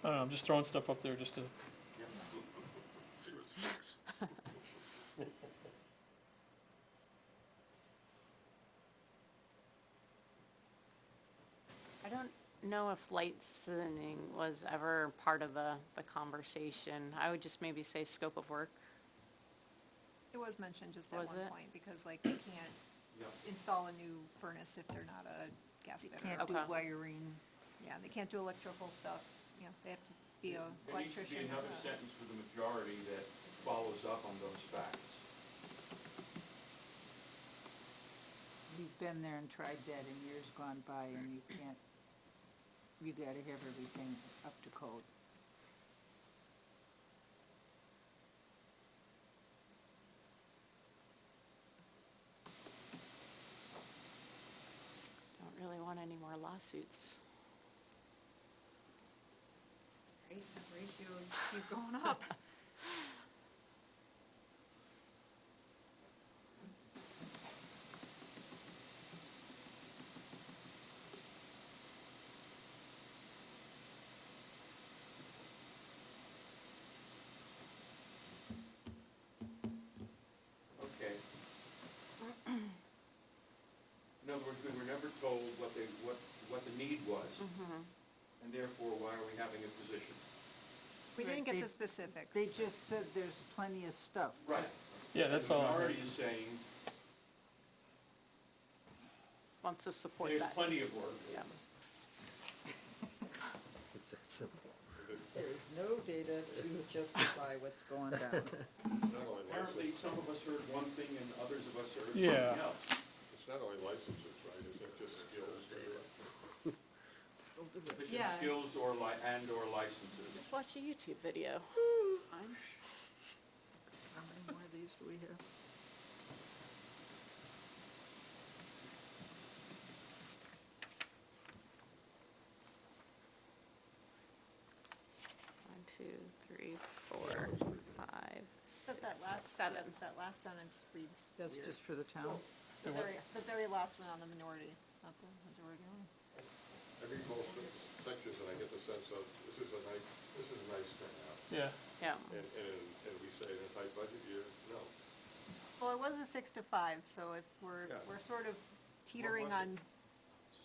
Speaker 5: I don't know, I'm just throwing stuff up there just to,
Speaker 3: yeah.
Speaker 7: See what sticks.
Speaker 6: I don't know if licensing was ever part of the conversation. I would just maybe say scope of work.
Speaker 8: It was mentioned just at
Speaker 6: Was
Speaker 8: one
Speaker 6: it?
Speaker 8: point, because like they can't
Speaker 3: Yeah.
Speaker 8: install a new furnace if they're not a gas
Speaker 2: You
Speaker 8: fitter.
Speaker 2: can't do
Speaker 6: Okay.
Speaker 2: wiring.
Speaker 8: Yeah, they can't do electrical stuff, they have to be a
Speaker 3: There needs to be
Speaker 8: electrician.
Speaker 3: another sentence with a majority that follows up on those facts.
Speaker 2: We've been there and tried that in years gone by, and you can't, you gotta have everything up to code.
Speaker 6: Don't really want any more lawsuits.
Speaker 4: Right, the ratios keep going up.
Speaker 3: Okay. In other words, we were never told what the need was, and therefore, why are we having a position?
Speaker 8: We
Speaker 2: Right,
Speaker 8: didn't get
Speaker 2: they-
Speaker 8: the specifics.
Speaker 2: They just said there's plenty of stuff.
Speaker 3: Right.
Speaker 5: Yeah, that's all.
Speaker 3: The
Speaker 5: I heard.
Speaker 3: minority is saying,
Speaker 6: Wants to support
Speaker 3: there's
Speaker 6: that.
Speaker 3: plenty of work.
Speaker 6: Yeah.
Speaker 1: It's that simple.
Speaker 2: There is no data to justify what's going down.
Speaker 7: Not only
Speaker 3: Apparently,
Speaker 7: licenses,
Speaker 3: some of us heard one thing and others of us heard
Speaker 5: Yeah.
Speaker 3: something else.
Speaker 7: it's not only licenses, right, isn't it just skills?
Speaker 3: Sufficient
Speaker 4: Yeah.
Speaker 3: skills or and/or licenses.
Speaker 6: Just watch a YouTube video. It's fine.
Speaker 2: How many more of these do we have?
Speaker 6: One, two, three, four, five,
Speaker 8: Except
Speaker 6: six,
Speaker 8: that last,
Speaker 6: seven.
Speaker 8: that last sentence reads
Speaker 2: That's
Speaker 8: weird.
Speaker 2: just for the town?
Speaker 8: The very last one on the minority, not the majority one.
Speaker 7: I read most of the sections and I get the sense of, this is a nice thing now.
Speaker 5: Yeah,
Speaker 6: Yeah.
Speaker 7: And we say in a tight budget year, no.
Speaker 8: Well, it was a 6 to 5, so if we're,
Speaker 7: Yeah.
Speaker 8: we're sort of teetering on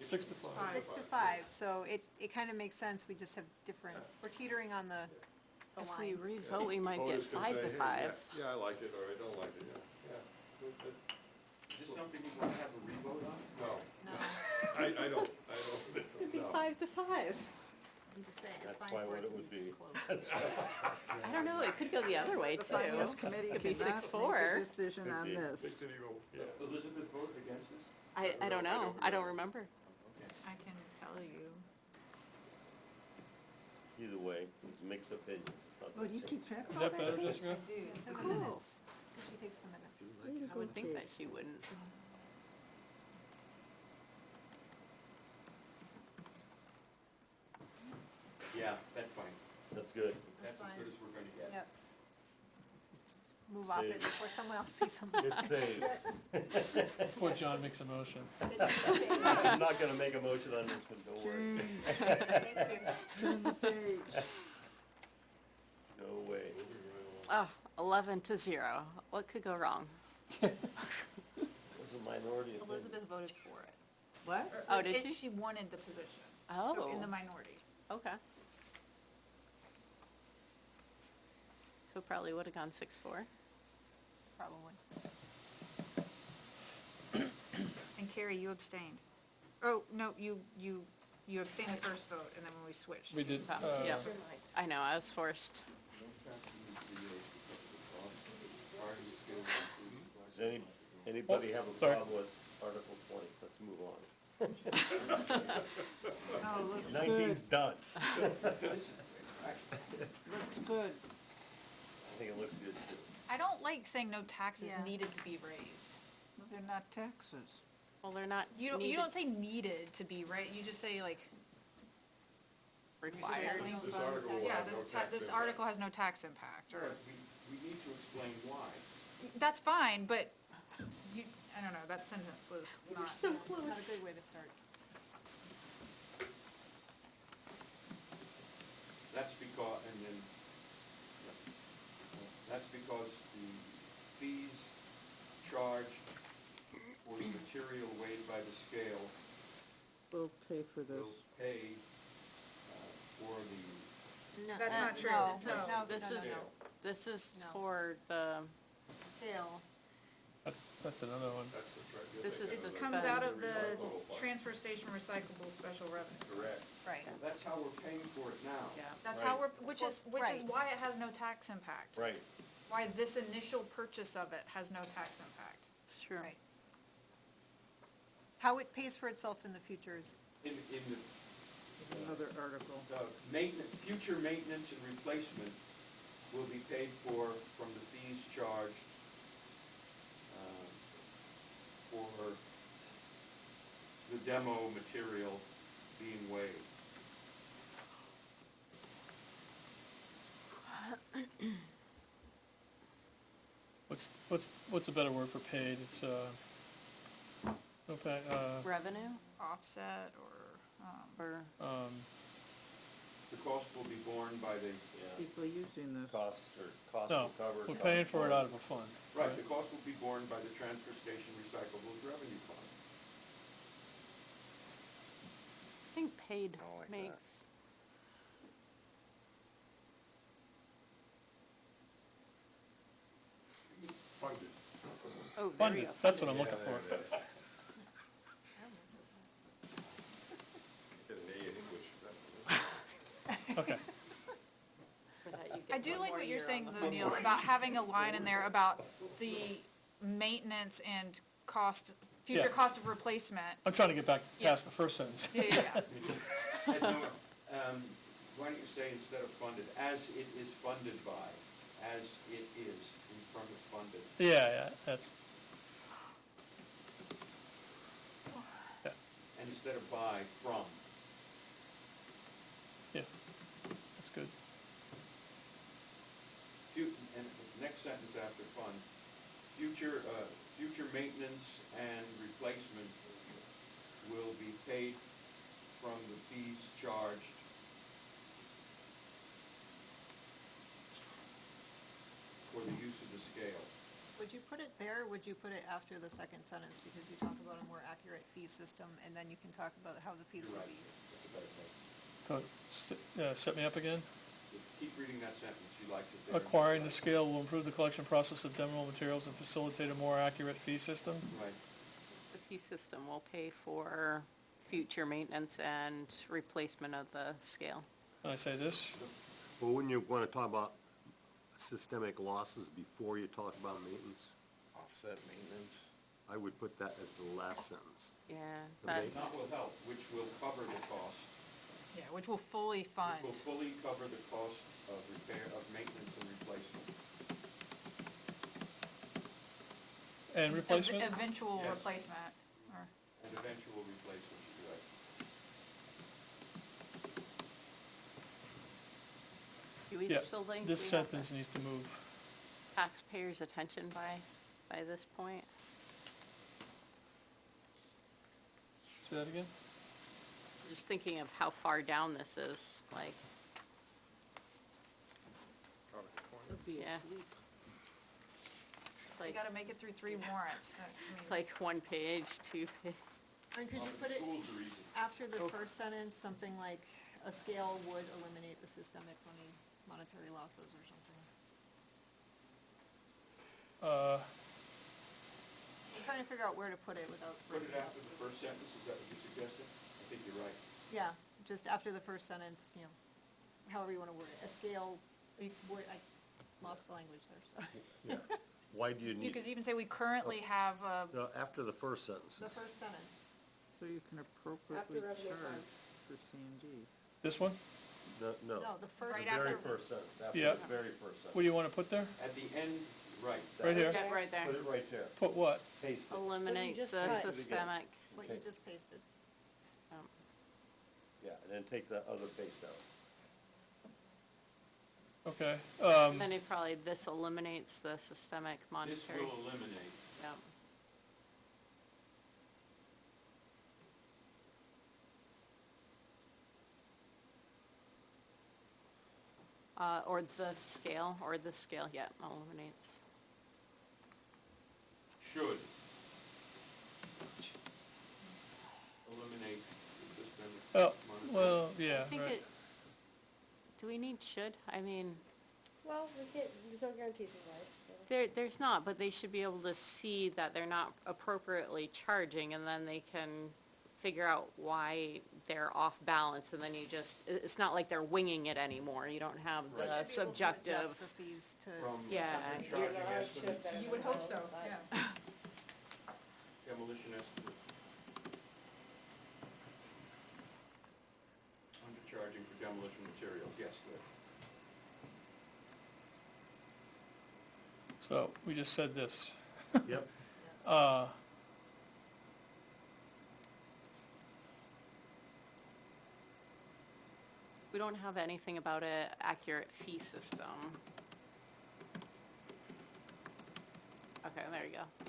Speaker 5: 6 to 5.
Speaker 8: 6 to 5, so it kind of makes sense, we just have different, we're teetering on the
Speaker 6: If we
Speaker 8: line.
Speaker 6: revote, we might get
Speaker 7: Voters can
Speaker 6: 5
Speaker 7: say,
Speaker 6: to
Speaker 7: "Hey,
Speaker 6: 5.
Speaker 7: Yeah, I like it, or I don't like it, yeah.
Speaker 3: Is this something we want to have a revote on?
Speaker 7: No,
Speaker 8: No,
Speaker 7: I don't,
Speaker 6: It'd be
Speaker 7: no.
Speaker 6: 5 to 5.
Speaker 8: I'm just saying, it's
Speaker 1: That's
Speaker 8: fine
Speaker 1: why
Speaker 8: for
Speaker 1: what
Speaker 8: it
Speaker 1: it
Speaker 8: to
Speaker 1: would
Speaker 8: be
Speaker 1: be.
Speaker 8: close.
Speaker 6: I don't know, it could go the other way
Speaker 2: The
Speaker 6: too.
Speaker 2: finance committee
Speaker 6: Could be
Speaker 2: cannot
Speaker 6: 6-4.
Speaker 2: make a decision on
Speaker 7: It
Speaker 2: this.
Speaker 7: makes it even, yeah.
Speaker 3: Elizabeth voted against this?
Speaker 6: I don't know, I don't remember.
Speaker 3: Okay.
Speaker 4: I can tell you.
Speaker 1: Either way, it's mixed opinions. It's not
Speaker 2: Oh,
Speaker 1: gonna
Speaker 2: do you
Speaker 1: change.
Speaker 2: keep track of
Speaker 5: Is
Speaker 2: all
Speaker 5: that better,
Speaker 2: Kate?
Speaker 5: Jessica?
Speaker 8: It's in the
Speaker 2: Cool.
Speaker 8: minutes, 'cause she takes the minutes.
Speaker 6: I would think that she wouldn't.
Speaker 3: Yeah, that's fine.
Speaker 1: That's good.
Speaker 3: That's as
Speaker 8: fine.
Speaker 3: good as we're going to get.
Speaker 8: Yep. Move off it
Speaker 1: Save.
Speaker 8: before someone else sees something.
Speaker 1: It's saved.
Speaker 5: Before John makes a motion.
Speaker 1: I'm not gonna make a motion on this one, don't worry.
Speaker 2: Turn the page.
Speaker 1: No way.
Speaker 6: Oh, 11 to 0. What could go wrong?
Speaker 1: It's a minority opinion.
Speaker 4: Elizabeth voted for it.
Speaker 2: What?
Speaker 6: Oh, did she?
Speaker 4: She wanted the position.
Speaker 6: Oh.
Speaker 4: So in the minority.
Speaker 6: Okay. So it probably would have gone 6-4.
Speaker 8: Probably.
Speaker 4: And Carrie, you abstained. Oh, no, you abstained the first vote, and then when we switched.
Speaker 5: We did,
Speaker 6: Yeah. I know, I was forced.
Speaker 1: Does anybody have a
Speaker 5: sorry.
Speaker 1: problem with Article 20? Let's move on.
Speaker 2: Oh, looks
Speaker 1: 19's
Speaker 2: good,
Speaker 1: done.
Speaker 2: looks good.
Speaker 1: I think it looks good too.
Speaker 4: I don't like saying no taxes
Speaker 8: Yeah.
Speaker 4: needed to be raised.
Speaker 2: Well, they're not taxes.
Speaker 6: Well, they're not
Speaker 4: You don't
Speaker 6: needed-
Speaker 4: say needed to be, right? You just say like,
Speaker 6: required.
Speaker 7: This article will
Speaker 4: yeah,
Speaker 7: have no tax
Speaker 4: this
Speaker 7: impact.
Speaker 4: article has no tax impact, or,
Speaker 3: Right, we need to explain why.
Speaker 4: that's fine, but you, I don't know, that sentence was not.
Speaker 8: It's not a good way to start.
Speaker 3: That's because, that's because the fees charged for the material weighed by the scale
Speaker 2: We'll pay for this.
Speaker 3: will pay for the
Speaker 8: No,
Speaker 4: That's not true.
Speaker 8: No,
Speaker 4: No,
Speaker 8: no,
Speaker 6: This
Speaker 8: no,
Speaker 6: is,
Speaker 8: no.
Speaker 6: this is
Speaker 8: No.
Speaker 6: for the,
Speaker 8: Scale.
Speaker 5: That's another one.
Speaker 7: That's the tra- you're
Speaker 6: This is
Speaker 7: thinking
Speaker 6: the
Speaker 7: of
Speaker 4: Comes out of the
Speaker 7: recyclable fund.
Speaker 4: transfer station recyclable special revenue.
Speaker 7: Correct.
Speaker 8: Right.
Speaker 3: That's how we're paying for it now.
Speaker 6: Yeah.
Speaker 4: That's how
Speaker 1: Right.
Speaker 4: which
Speaker 8: Well,
Speaker 4: is
Speaker 8: right.
Speaker 4: why it has no tax impact.
Speaker 1: Right.
Speaker 4: Why this initial purchase of it has no tax impact.
Speaker 6: Sure.
Speaker 8: Right. How it pays for itself in the future is,
Speaker 3: In the,
Speaker 2: Another article.
Speaker 3: future maintenance and replacement will be paid for from the fees charged for the demo material being waived.
Speaker 5: What's a better word for paid? It's, okay,
Speaker 6: Revenue
Speaker 4: Offset
Speaker 6: or,
Speaker 3: The cost will be borne by the,
Speaker 1: Yeah.
Speaker 2: People using this.
Speaker 1: Costs
Speaker 5: no,
Speaker 1: covered.
Speaker 5: we're paying for it out of a fund.
Speaker 3: right, the cost will be borne by the transfer station recyclables revenue fund.
Speaker 6: I think paid
Speaker 10: I like that.
Speaker 6: makes,
Speaker 7: Funded.
Speaker 6: oh, there you
Speaker 5: Funded,
Speaker 6: go.
Speaker 5: that's what I'm
Speaker 10: Yeah,
Speaker 5: looking
Speaker 10: there
Speaker 5: for.
Speaker 10: it is.
Speaker 7: Get an A in English for that.
Speaker 5: Okay,
Speaker 6: For that you
Speaker 4: I
Speaker 6: get
Speaker 4: do
Speaker 6: one
Speaker 4: like
Speaker 6: more
Speaker 4: what you're
Speaker 6: year
Speaker 4: saying
Speaker 6: on the
Speaker 4: though, Neil, about having a line in there about the maintenance and cost, future
Speaker 5: Yeah.
Speaker 4: cost of replacement.
Speaker 5: I'm trying to get back
Speaker 4: Yeah.
Speaker 5: past the first sentence.
Speaker 4: Yeah, yeah, yeah.
Speaker 3: As no, why don't you say instead of funded, as it is funded by, as it is in front of funded.
Speaker 5: Yeah, that's,
Speaker 3: And instead of by, from.
Speaker 5: yeah, that's good.
Speaker 3: And the next sentence after fund, future maintenance and replacement will be paid from the fees charged for the use of the scale.
Speaker 8: would you put it there, or would you put it after the second sentence? Because you talk about a more accurate fee system, and then you can talk about how the fees
Speaker 3: You're
Speaker 8: will
Speaker 3: right,
Speaker 8: be used.
Speaker 3: that's a better place.
Speaker 5: Set me up again.
Speaker 3: Keep reading that sentence, she likes it there.
Speaker 5: Acquiring the scale will improve the collection process of demo materials and facilitate a more accurate fee system.
Speaker 3: Right,
Speaker 6: The fee system will pay for future maintenance and replacement of the scale.
Speaker 5: Can I say this?
Speaker 11: Well, wouldn't you want to talk about systemic losses before you talk about maintenance?
Speaker 10: Offset maintenance.
Speaker 11: I would put that as the last sentence.
Speaker 6: Yeah,
Speaker 11: The
Speaker 6: that,
Speaker 11: ma-
Speaker 3: not will help, which will cover the cost,
Speaker 4: Yeah, which will fully fund.
Speaker 3: which will fully cover the cost of repair, of maintenance and replacement.
Speaker 5: And replacement?
Speaker 4: Eventual
Speaker 3: Yes.
Speaker 4: replacement, or,
Speaker 3: And eventual replacement, you're right.
Speaker 6: do we
Speaker 5: Yeah,
Speaker 6: still think we
Speaker 5: this
Speaker 6: have
Speaker 5: sentence needs to move.
Speaker 6: taxpayers' attention by this point?
Speaker 5: Say that again?
Speaker 6: Just thinking of how far down this is, like, yeah. It's
Speaker 4: you
Speaker 6: like,
Speaker 4: gotta make it through 3 warrants.
Speaker 6: it's like 1 page, 2 page.
Speaker 8: And could
Speaker 3: Well,
Speaker 8: you
Speaker 3: the
Speaker 8: put it
Speaker 3: schools are easy.
Speaker 8: after the first sentence, something like, a scale would eliminate the systemic monetary losses or something? I'm trying to figure out where to put it without
Speaker 3: Put
Speaker 8: breaking
Speaker 3: it
Speaker 8: it up.
Speaker 3: after the first sentence, is that what you suggested? I think you're right.
Speaker 8: Yeah, just after the first sentence, however you want to word it, a scale, I lost the language there, so.
Speaker 11: Yeah. Why do you
Speaker 4: You
Speaker 11: need,
Speaker 4: could even say we currently have a,
Speaker 11: no, after the first sentence.
Speaker 8: The first sentence.
Speaker 2: So you can appropriately
Speaker 9: After revenue
Speaker 2: charge
Speaker 9: funds.
Speaker 2: for C&D.
Speaker 5: This one?
Speaker 11: No,
Speaker 8: No, the first
Speaker 4: Right
Speaker 11: the very
Speaker 8: sentence.
Speaker 11: first sentence.
Speaker 1: After
Speaker 5: Yeah.
Speaker 1: the very first sentence.
Speaker 5: What do you want to put there?
Speaker 3: At the end, right.
Speaker 5: Right here?
Speaker 6: Yeah, right there.
Speaker 1: Put it right there,
Speaker 5: Put what?
Speaker 1: paste it,
Speaker 6: Eliminates
Speaker 9: just
Speaker 6: the
Speaker 9: cut.
Speaker 1: Paste it again.
Speaker 6: systemic,
Speaker 8: What you
Speaker 1: Okay.
Speaker 8: just pasted.
Speaker 1: yeah, and then take the other paste out.
Speaker 5: Okay.
Speaker 6: then it probably, this eliminates the systemic
Speaker 3: This
Speaker 6: monetary.
Speaker 3: will eliminate.
Speaker 6: Yeah. Or the scale, yeah, eliminates.
Speaker 3: Should eliminate the systemic
Speaker 5: Oh,
Speaker 3: monetary.
Speaker 5: well, yeah,
Speaker 6: I think
Speaker 5: right.
Speaker 6: it, do we need should? I mean,
Speaker 9: Well, we can't, there's no guarantees in life, so.
Speaker 6: There's not, but they should be able to see that they're not appropriately charging, and then they can figure out why they're off balance, and then you just, it's not like they're winging it anymore. You don't have
Speaker 3: Right.
Speaker 6: the subjective.
Speaker 2: Adjust the fees to,
Speaker 3: From
Speaker 6: Yeah,
Speaker 3: from
Speaker 6: you're
Speaker 3: charging
Speaker 9: not sure
Speaker 3: estimate,
Speaker 9: that-
Speaker 4: You would hope so,
Speaker 9: But-
Speaker 4: yeah.
Speaker 3: demolition estimate. Undercharging for demolition materials, yes, good.
Speaker 5: So, we just said this.
Speaker 11: Yep.
Speaker 6: We don't have anything about a accurate fee system. Okay, there you go.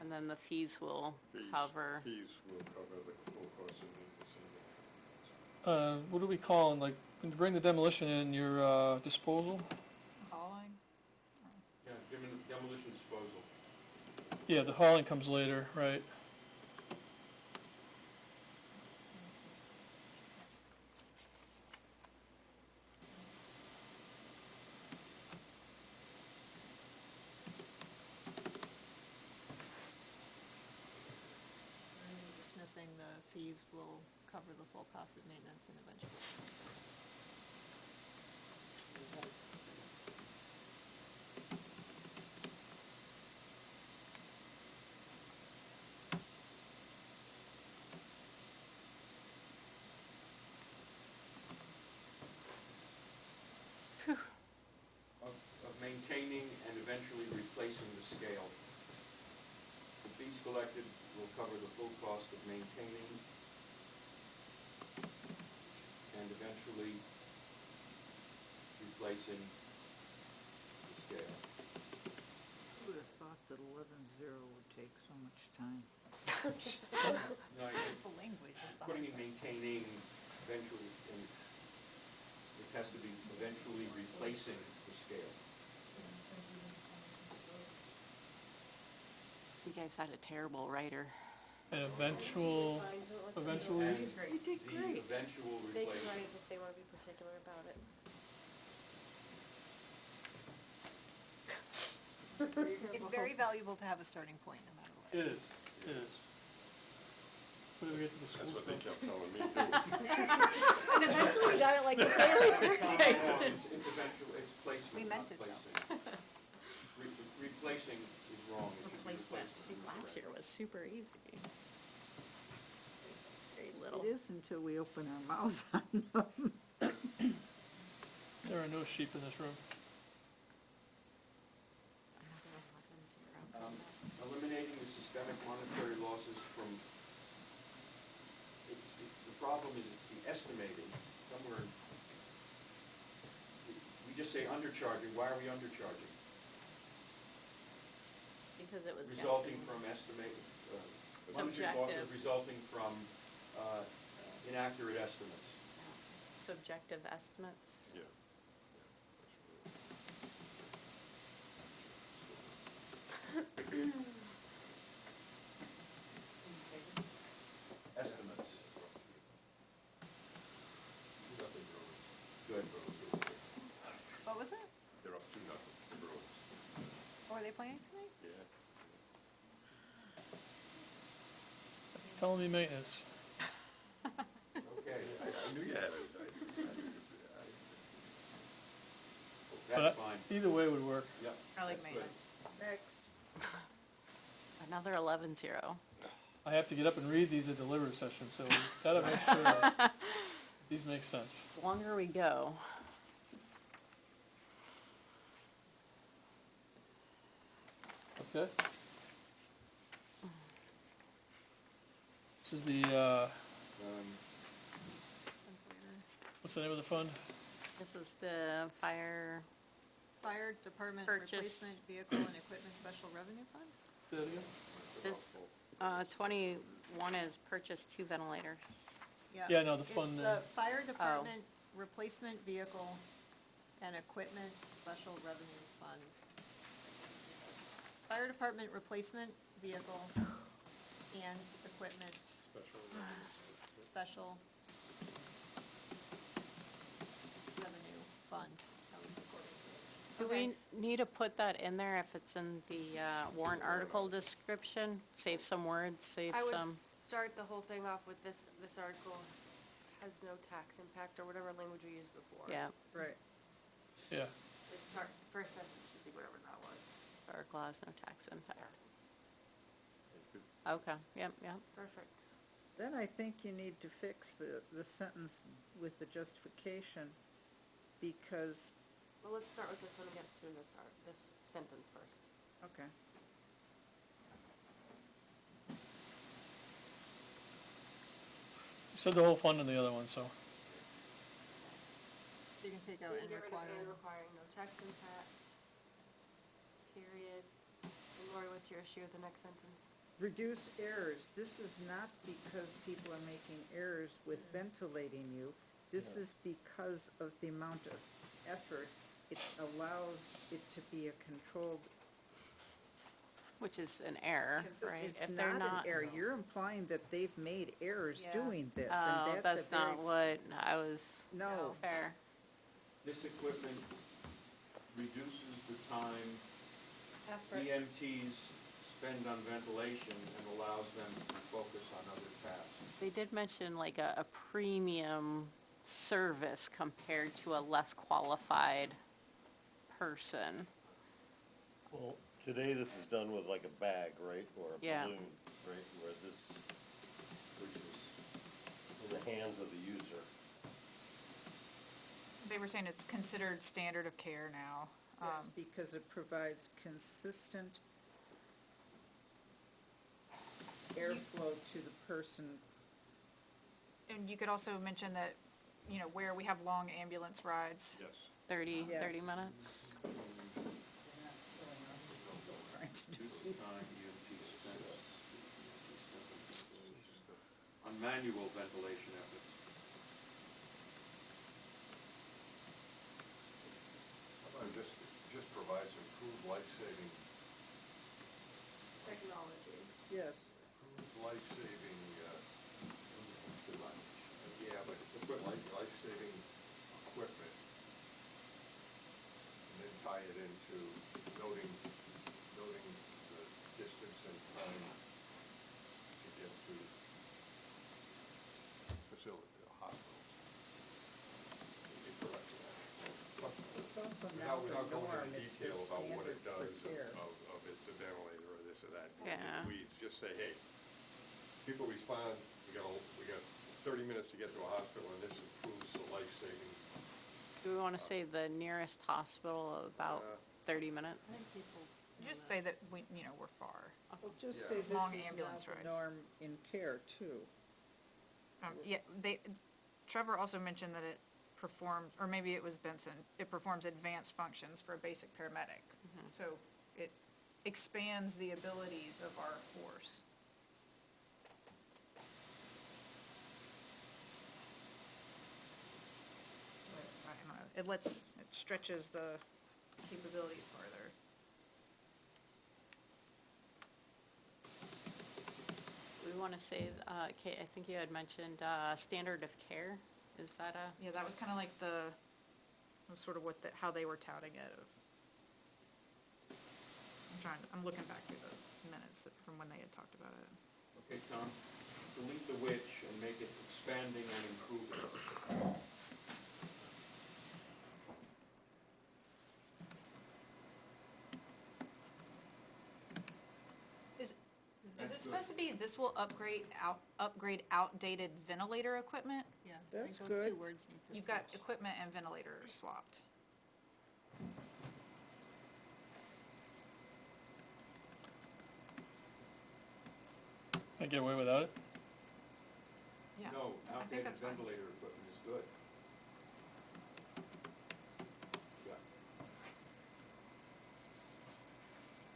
Speaker 6: And then the fees will cover.
Speaker 7: Fees will cover the full cost of maintenance.
Speaker 5: What are we calling, like, when you bring the demolition in, your, disposal?
Speaker 4: Hauling?
Speaker 3: Yeah, demolition disposal.
Speaker 5: Yeah, the hauling comes later, right?
Speaker 8: dismissing the fees will cover the full cost of maintenance and eventually.
Speaker 3: Of maintaining and eventually replacing the scale. The fees collected will cover the full cost of maintaining and eventually replacing the scale.
Speaker 2: who would have thought that 11-0 would take so much time?
Speaker 3: No,
Speaker 2: The language is
Speaker 3: putting in maintaining eventually, and it has to be eventually replacing the scale.
Speaker 6: You guys had a terrible writer.
Speaker 5: An eventual,
Speaker 9: Fine, don't let them know.
Speaker 5: eventually,
Speaker 3: And
Speaker 4: It's great.
Speaker 2: You did
Speaker 3: the
Speaker 2: great.
Speaker 3: eventual
Speaker 9: They can
Speaker 3: replacement.
Speaker 9: write if they wanna be particular about it.
Speaker 8: It's very valuable to have a starting point, no matter what.
Speaker 5: it is, it is. When do we get to the
Speaker 7: That's
Speaker 5: school
Speaker 7: what they
Speaker 5: stuff?
Speaker 7: kept telling me too.
Speaker 9: And eventually we got it like fairly
Speaker 3: No,
Speaker 9: perfect.
Speaker 3: it's eventual, it's placement,
Speaker 8: We meant
Speaker 3: not
Speaker 8: it, though.
Speaker 3: placing. Replacing is wrong, it should be
Speaker 6: Replacement.
Speaker 3: replacement.
Speaker 6: Last year was super easy. Very little.
Speaker 2: It is until we open our mouths on them.
Speaker 5: There are no sheep in this room.
Speaker 3: Eliminating the systemic monetary losses from, the problem is it's the estimating, somewhere, we just say undercharging, why are we undercharging?
Speaker 6: Because it was
Speaker 3: Resulting
Speaker 6: guessing.
Speaker 3: from estimate, monetary losses
Speaker 6: Subjective.
Speaker 3: resulting from inaccurate estimates.
Speaker 6: Subjective estimates.
Speaker 7: Yeah.
Speaker 3: Estimates,
Speaker 7: Nothing Bruins.
Speaker 3: good.
Speaker 7: Bruins are okay.
Speaker 8: What was it?
Speaker 7: They're up 2-0, the Bruins.
Speaker 8: Oh, are they playing tonight?
Speaker 7: Yeah.
Speaker 5: It's telling me maintenance.
Speaker 3: Okay,
Speaker 7: I knew you had it.
Speaker 5: But
Speaker 3: that's fine,
Speaker 5: Either way would work.
Speaker 3: yep.
Speaker 4: I like
Speaker 3: that's good.
Speaker 4: maintenance.
Speaker 2: Next.
Speaker 6: Another 11-0.
Speaker 5: I have to get up and read these at deliberative session, so we gotta make sure that these make sense.
Speaker 6: The longer we go.
Speaker 5: Okay? This is the, what's the name of the fund?
Speaker 6: This is the fire,
Speaker 8: Fire Department
Speaker 6: Purchase.
Speaker 8: Replacement Vehicle and Equipment Special Revenue Fund?
Speaker 5: Say that again?
Speaker 6: this, 21 is purchase 2 ventilators.
Speaker 5: Yeah, no, the fund,
Speaker 8: It's the Fire Department Replacement Vehicle and Equipment Special Revenue Fund. Fire Department Replacement Vehicle and equipment,
Speaker 7: Special
Speaker 8: special revenue fund, that was according to it.
Speaker 6: Do we need to put that in there if it's in the warrant article description? Save some words, save
Speaker 9: I would
Speaker 6: some,
Speaker 9: start the whole thing off with this article has no tax impact, or whatever language we used before.
Speaker 6: yeah,
Speaker 2: Right.
Speaker 5: Yeah,
Speaker 9: Like start, first sentence should be whatever that was.
Speaker 6: article has no tax impact. Okay, yep, yep.
Speaker 9: Perfect.
Speaker 2: Then I think you need to fix the sentence with the justification, because,
Speaker 9: Well, let's start with this one and get through this sentence first.
Speaker 2: okay.
Speaker 5: you said the whole fund in the other one, so.
Speaker 8: So you can take
Speaker 9: So
Speaker 8: out
Speaker 9: you
Speaker 8: and
Speaker 9: get rid of
Speaker 8: require.
Speaker 9: and requiring no tax impact, period. And Lori, what's your issue with the next sentence?
Speaker 2: Reduce errors. This is not because people are making errors with ventilating you. This is because of the amount of effort. It allows it to be a controlled.
Speaker 6: Which is an error, right?
Speaker 2: It's
Speaker 6: If they're
Speaker 2: not an error. You're implying that they've made errors
Speaker 9: Yeah.
Speaker 2: doing this,
Speaker 6: Oh,
Speaker 2: and
Speaker 6: that's
Speaker 2: that's a very.
Speaker 6: not what I was,
Speaker 2: No,
Speaker 6: fair.
Speaker 3: This equipment reduces the time
Speaker 9: Efforts.
Speaker 3: EMTs spend on ventilation and allows them to focus on other tasks.
Speaker 6: They did mention like a premium service compared to a less qualified person.
Speaker 11: Well, today this is done with like a bag, right, or a
Speaker 6: Yeah.
Speaker 11: balloon, right, where this, which is in the hands of the user.
Speaker 4: They were saying it's considered standard of care now.
Speaker 2: yes, because it provides consistent airflow to the person.
Speaker 4: And you could also mention that, you know, where we have long ambulance rides.
Speaker 7: Yes.
Speaker 6: 30
Speaker 2: Yes.
Speaker 6: minutes.
Speaker 2: Trying to do.
Speaker 3: Reduce the time EMT spends on manual ventilation efforts.
Speaker 7: How about just provides improved life-saving,
Speaker 9: Technology.
Speaker 2: Yes,
Speaker 7: improved life-saving, yeah, but life-saving equipment. And then tie it into noting the distance and time to get to hospitals. Incorrect.
Speaker 2: it's also now
Speaker 7: Without
Speaker 2: the
Speaker 7: going
Speaker 2: norm,
Speaker 7: into
Speaker 2: it's the
Speaker 7: detail about what
Speaker 2: standard
Speaker 7: it
Speaker 2: for
Speaker 7: does
Speaker 2: care.
Speaker 7: of it's a ventilator or this or that.
Speaker 6: Yeah.
Speaker 7: We just say, hey, people respond, we got 30 minutes to get to a hospital and this improves the life-saving.
Speaker 6: Do we want to say the nearest hospital about 30 minutes?
Speaker 2: I think people.
Speaker 4: Just say that we, you know, we're far.
Speaker 2: Well, just
Speaker 7: Yeah.
Speaker 2: say this
Speaker 4: Long
Speaker 2: is now
Speaker 4: ambulance
Speaker 2: the
Speaker 4: rides.
Speaker 2: norm in care too.
Speaker 4: Yeah, Trevor also mentioned that it performs, or maybe it was Benson, it performs advanced functions for a basic paramedic. So it expands the abilities of our force. I don't know, it stretches the capabilities farther.
Speaker 6: We want to say, Kate, I think you had mentioned standard of care. Is that a,
Speaker 4: Yeah, that was kind of like was sort of how they were touting it of. I'm looking back through the minutes from when they had talked about it.
Speaker 3: Okay, Tom, delete the which and make it expanding and improving.
Speaker 4: Is it supposed to be, this will upgrade outdated ventilator equipment?
Speaker 8: Yeah, I
Speaker 2: That's
Speaker 8: think those
Speaker 2: good.
Speaker 8: two words need to
Speaker 4: You've got
Speaker 8: switch.
Speaker 4: equipment and ventilator swapped.
Speaker 5: I get away without it?
Speaker 4: Yeah.
Speaker 3: No,
Speaker 4: I think
Speaker 3: outdated
Speaker 4: that's fine.
Speaker 3: ventilator equipment is good. Yeah.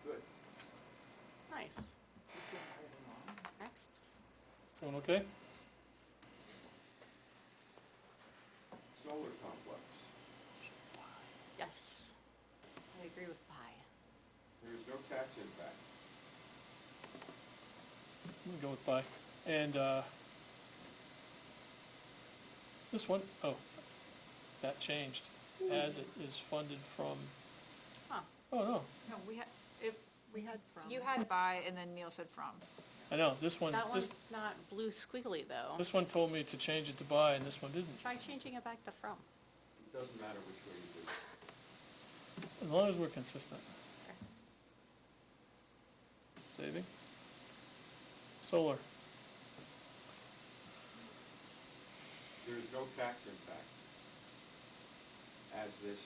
Speaker 3: Good.
Speaker 6: nice. Next.
Speaker 5: Everyone okay?
Speaker 3: Solar complex.
Speaker 6: Yes. I agree with pie.
Speaker 3: There is no tax impact.
Speaker 5: I'm gonna go with buy. And, this one, oh, that changed, as it is funded from,
Speaker 4: Huh.
Speaker 5: oh, no,
Speaker 4: No,
Speaker 8: We had from.
Speaker 4: you had by and then Neil said from.
Speaker 5: I know, this one,
Speaker 6: That
Speaker 5: this,
Speaker 6: one's not blue squiggly though.
Speaker 5: this one told me to change it to buy, and this one didn't.
Speaker 6: Try changing it back to from.
Speaker 3: It doesn't matter which way you do it.
Speaker 5: As long as we're consistent. Saving. Solar.
Speaker 3: There is no tax impact as this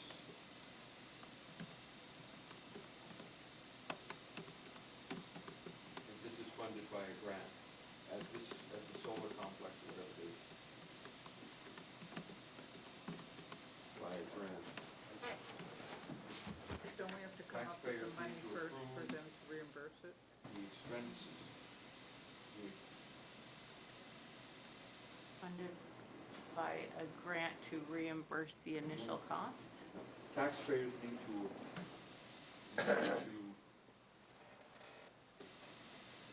Speaker 3: is funded by a grant, as the solar complex, whatever it is. By a grant.
Speaker 2: Don't we have to come up with
Speaker 3: Taxpayers
Speaker 2: the money
Speaker 3: need to
Speaker 2: first for
Speaker 3: approve.
Speaker 2: them to reimburse it?
Speaker 3: The expenses, the
Speaker 6: Funded by a grant to reimburse the initial cost?
Speaker 3: taxpayers need to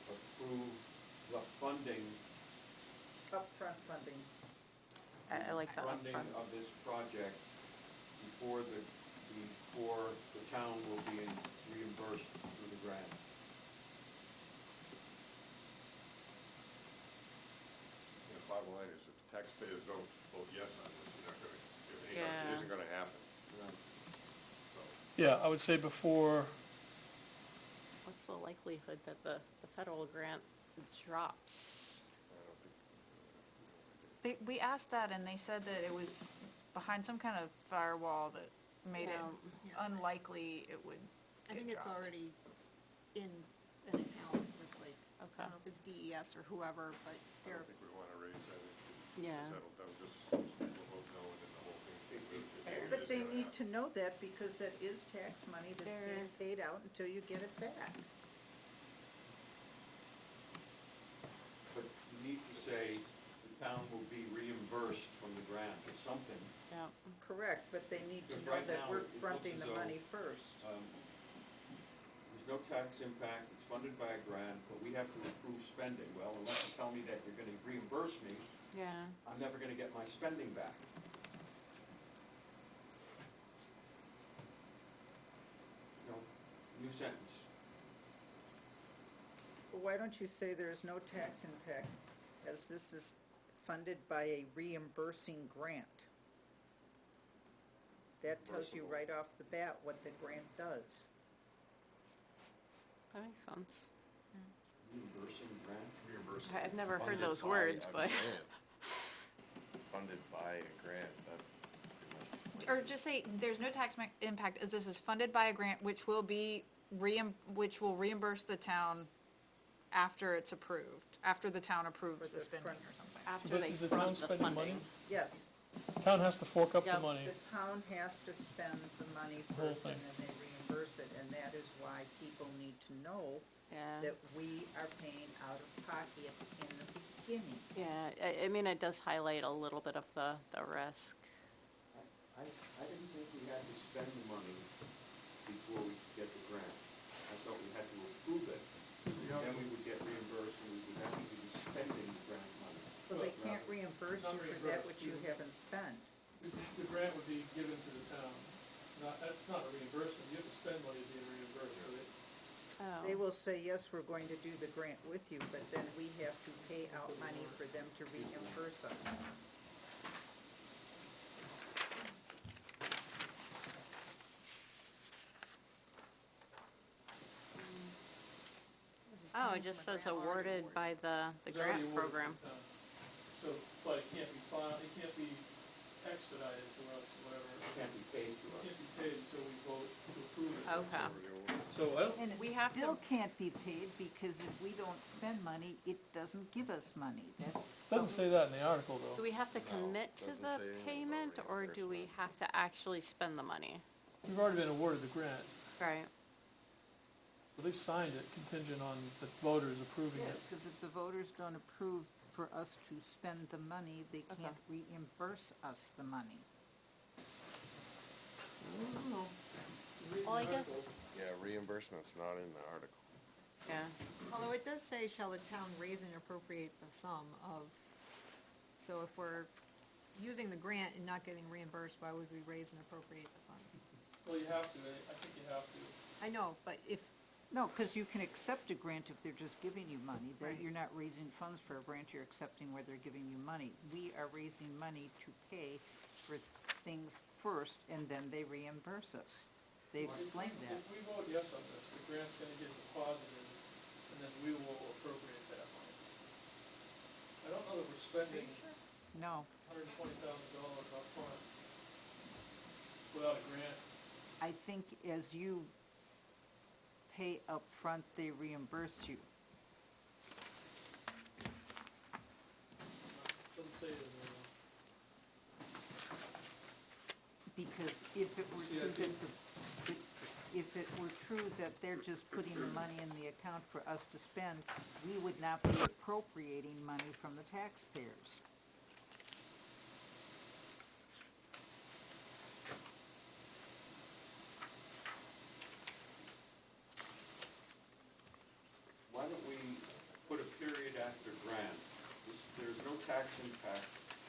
Speaker 3: approve the funding,
Speaker 2: Upfront funding.
Speaker 6: I like that
Speaker 3: funding
Speaker 6: upfront.
Speaker 3: of this project before the town will be reimbursed through the grant.
Speaker 7: The bottom line is if the taxpayers don't vote yes on this, you're not gonna, it
Speaker 6: Yeah.
Speaker 7: isn't gonna happen, so.
Speaker 5: Yeah, I would say before,
Speaker 6: What's the likelihood that the federal grant drops?
Speaker 4: We asked that and they said that it was behind some kind of firewall that made it
Speaker 6: Yeah.
Speaker 4: unlikely it would
Speaker 8: I
Speaker 4: get
Speaker 8: think it's
Speaker 4: dropped.
Speaker 8: already in an account with like, I
Speaker 6: Okay.
Speaker 8: don't know if it's DES or whoever, but
Speaker 7: I
Speaker 8: they're,
Speaker 7: don't think we wanna raise that issue.
Speaker 6: Yeah.
Speaker 7: That'll just, people vote no and then the whole thing. it
Speaker 2: But
Speaker 7: is
Speaker 2: they
Speaker 7: gonna
Speaker 2: need to
Speaker 7: happen.
Speaker 2: know that because that is tax money that's
Speaker 6: There-
Speaker 2: being paid out until you get it back.
Speaker 3: But you need to say the town will be reimbursed from the grant or something.
Speaker 6: Yeah.
Speaker 2: Correct, but they need to
Speaker 3: Because
Speaker 2: know
Speaker 3: right
Speaker 2: that
Speaker 3: now
Speaker 2: we're
Speaker 3: it looks
Speaker 2: fronting
Speaker 3: as
Speaker 2: the
Speaker 3: though,
Speaker 2: money first.
Speaker 3: There's no tax impact, it's funded by a grant, but we have to approve spending. Well, unless you tell me that you're gonna reimburse me,
Speaker 6: Yeah.
Speaker 3: I'm never gonna get my spending back. No, new sentence.
Speaker 2: Well, why don't you say there is no tax impact as this is funded by a reimbursing grant? That tells you
Speaker 3: Reimbursable.
Speaker 2: right off the bat what the grant does.
Speaker 6: That makes sense.
Speaker 3: Reimbursing grant?
Speaker 7: Reimbursement.
Speaker 6: I've never heard
Speaker 10: Funded
Speaker 6: those
Speaker 10: by
Speaker 6: words,
Speaker 10: a
Speaker 6: but.
Speaker 10: grant. Funded by a grant, that pretty much.
Speaker 4: Or just say, there's no tax impact as this is funded by a grant which will be which will reimburse the town after it's approved, after the town approves
Speaker 2: For
Speaker 4: the
Speaker 2: the
Speaker 4: spending
Speaker 2: front.
Speaker 4: or something.
Speaker 6: After
Speaker 5: but
Speaker 6: they
Speaker 5: is the town
Speaker 6: front the
Speaker 5: spending money?
Speaker 6: funding.
Speaker 2: Yes,
Speaker 5: Town has to fork up the
Speaker 6: Yep.
Speaker 5: money.
Speaker 2: the town has to spend the money
Speaker 5: Whole
Speaker 2: first and
Speaker 5: thing.
Speaker 2: then they reimburse it, and that is why people need to know
Speaker 6: Yeah.
Speaker 2: that we are paying out of pocket in the beginning.
Speaker 6: Yeah, I mean, it does highlight a little bit of the risk.
Speaker 3: I didn't think we had to spend the money before we could get the grant. I thought we had to approve it, then we would get reimbursed, and we would actually be spending the grant money.
Speaker 2: Well, they can't reimburse
Speaker 5: Not
Speaker 2: you for that
Speaker 5: reimbursed,
Speaker 2: which you
Speaker 5: you-
Speaker 2: haven't spent.
Speaker 5: The grant would be given to the town, that's not a reimbursement, you have to spend money to be reimbursed, right?
Speaker 2: They
Speaker 6: Oh,
Speaker 2: will say, yes, we're going to do the grant with you, but then we have to pay out money for them to reimburse us.
Speaker 6: oh, it just says awarded by the
Speaker 5: It's already
Speaker 6: grant
Speaker 5: awarded to
Speaker 6: program.
Speaker 5: the town. So, but it can't be filed, it can't be expedited to us, whatever.
Speaker 3: It can't be paid to
Speaker 5: It
Speaker 3: us.
Speaker 5: can't be paid until we vote to approve it.
Speaker 6: Okay.
Speaker 5: So, I don't,
Speaker 2: And it
Speaker 4: We have to-
Speaker 2: still can't be paid because if we don't spend money, it doesn't give us money. That's.
Speaker 5: doesn't say that in the article,
Speaker 6: Do
Speaker 5: though.
Speaker 6: we have to
Speaker 10: No,
Speaker 6: commit to
Speaker 10: doesn't
Speaker 6: the
Speaker 10: say anything about
Speaker 6: payment, or do we
Speaker 10: reimbursement.
Speaker 6: have to actually spend the money?
Speaker 5: We've already been awarded the grant,
Speaker 6: Right.
Speaker 5: so they've signed it contingent on the voters approving
Speaker 2: Yes,
Speaker 5: it.
Speaker 2: because if the voters don't approve for us to spend the money, they
Speaker 6: Okay.
Speaker 2: can't reimburse us the money.
Speaker 6: Well, I guess,
Speaker 10: Yeah, reimbursement's not in the article.
Speaker 6: Yeah,
Speaker 8: Although it does say, shall the town raise and appropriate the sum of, so if we're using the grant and not getting reimbursed, why would we raise and appropriate the funds?
Speaker 5: Well, you have to, I think you have to.
Speaker 8: I know, but if,
Speaker 2: No, because you can accept a grant if they're just giving you money. That
Speaker 8: Right.
Speaker 2: You're not raising funds for a grant, you're accepting where they're giving you money. We are raising money to pay for things first, and then they reimburse us. They
Speaker 5: Well,
Speaker 2: explain that.
Speaker 5: If we vote yes on this, the grant's gonna get deposited, and then we will appropriate that money. I don't know that we're spending
Speaker 2: No,
Speaker 5: $120,000 up front without a grant.
Speaker 2: I think as you pay up front, they reimburse you.
Speaker 5: Doesn't say it in there.
Speaker 2: Because if it were
Speaker 5: See, I
Speaker 2: true that
Speaker 5: think-
Speaker 2: if it were true that they're just putting the money in the account for us to spend, we would not be appropriating money from the taxpayers.
Speaker 3: Why don't we put a period after grant? There's no tax impact,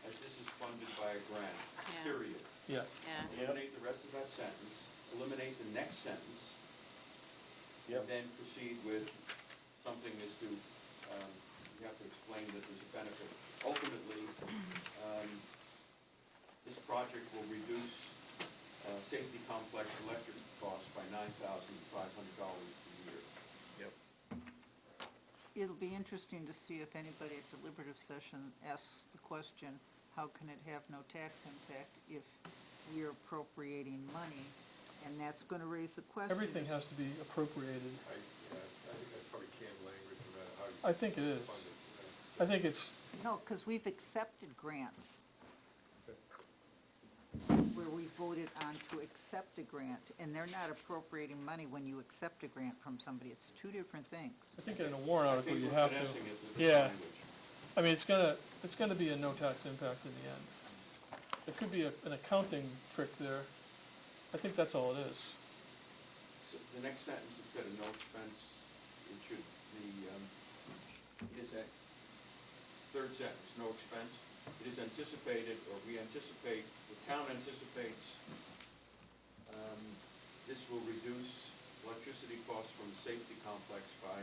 Speaker 3: as this is funded by a grant,
Speaker 6: Yeah.
Speaker 3: period.
Speaker 5: Yeah.
Speaker 6: yeah.
Speaker 3: Eliminate the rest of that sentence, eliminate the next sentence,
Speaker 10: Yep.
Speaker 3: and then proceed with something as to, you have to explain that there's a benefit. Ultimately, this project will reduce safety complex electric costs by $9,500 per year.
Speaker 10: Yep.
Speaker 2: It'll be interesting to see if anybody at deliberative session asks the question, how can it have no tax impact if we're appropriating money? And that's gonna raise the question.
Speaker 5: Everything has to be appropriated.
Speaker 7: I think that's probably canned language, no matter how you.
Speaker 5: I think it is.
Speaker 7: fund it,
Speaker 5: I think it's,
Speaker 2: No, because we've accepted grants
Speaker 7: Okay.
Speaker 2: where we voted on to accept a grant, and they're not appropriating money when you accept a grant from somebody. It's two different things.
Speaker 5: I think in a warrant
Speaker 3: I
Speaker 5: article
Speaker 3: think
Speaker 5: you
Speaker 3: we're
Speaker 5: have to.
Speaker 3: finessing it with this
Speaker 5: Yeah.
Speaker 3: language.
Speaker 5: I mean, it's gonna be a no tax impact in the end. There could be an accounting trick there. I think that's all it is.
Speaker 3: So the next sentence, instead of no expense, it should be, it is a, third sentence, no expense. It is anticipated, or we anticipate, the town anticipates, this will reduce electricity costs from the safety complex by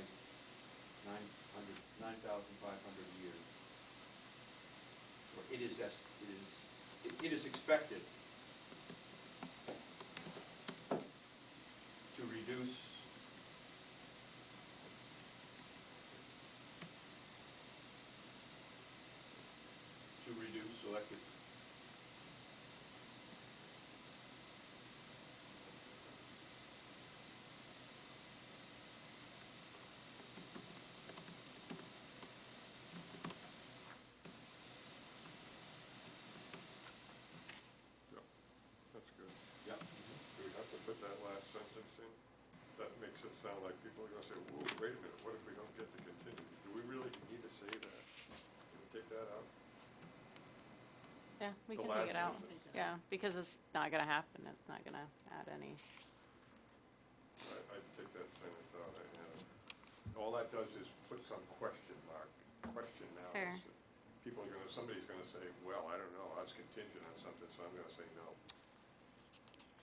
Speaker 3: $9,500 a year. Or it is expected to reduce electric.
Speaker 7: That's good.
Speaker 3: Yep.
Speaker 7: Do we have to put that last sentence in? That makes it sound like people are gonna say, whoa, wait a minute, what if we don't get the contingency? Do we really need to say that? Can we take that out?
Speaker 6: Yeah, we
Speaker 7: The
Speaker 6: can take it
Speaker 7: last
Speaker 6: out.
Speaker 7: sentence.
Speaker 6: Yeah, because it's not gonna happen, it's not gonna add any.
Speaker 7: I'd take that sentence out, all that does is put some question now.
Speaker 6: Fair.
Speaker 7: People are gonna, somebody's gonna say, well, I don't know, I was contingent on something, so I'm gonna say no.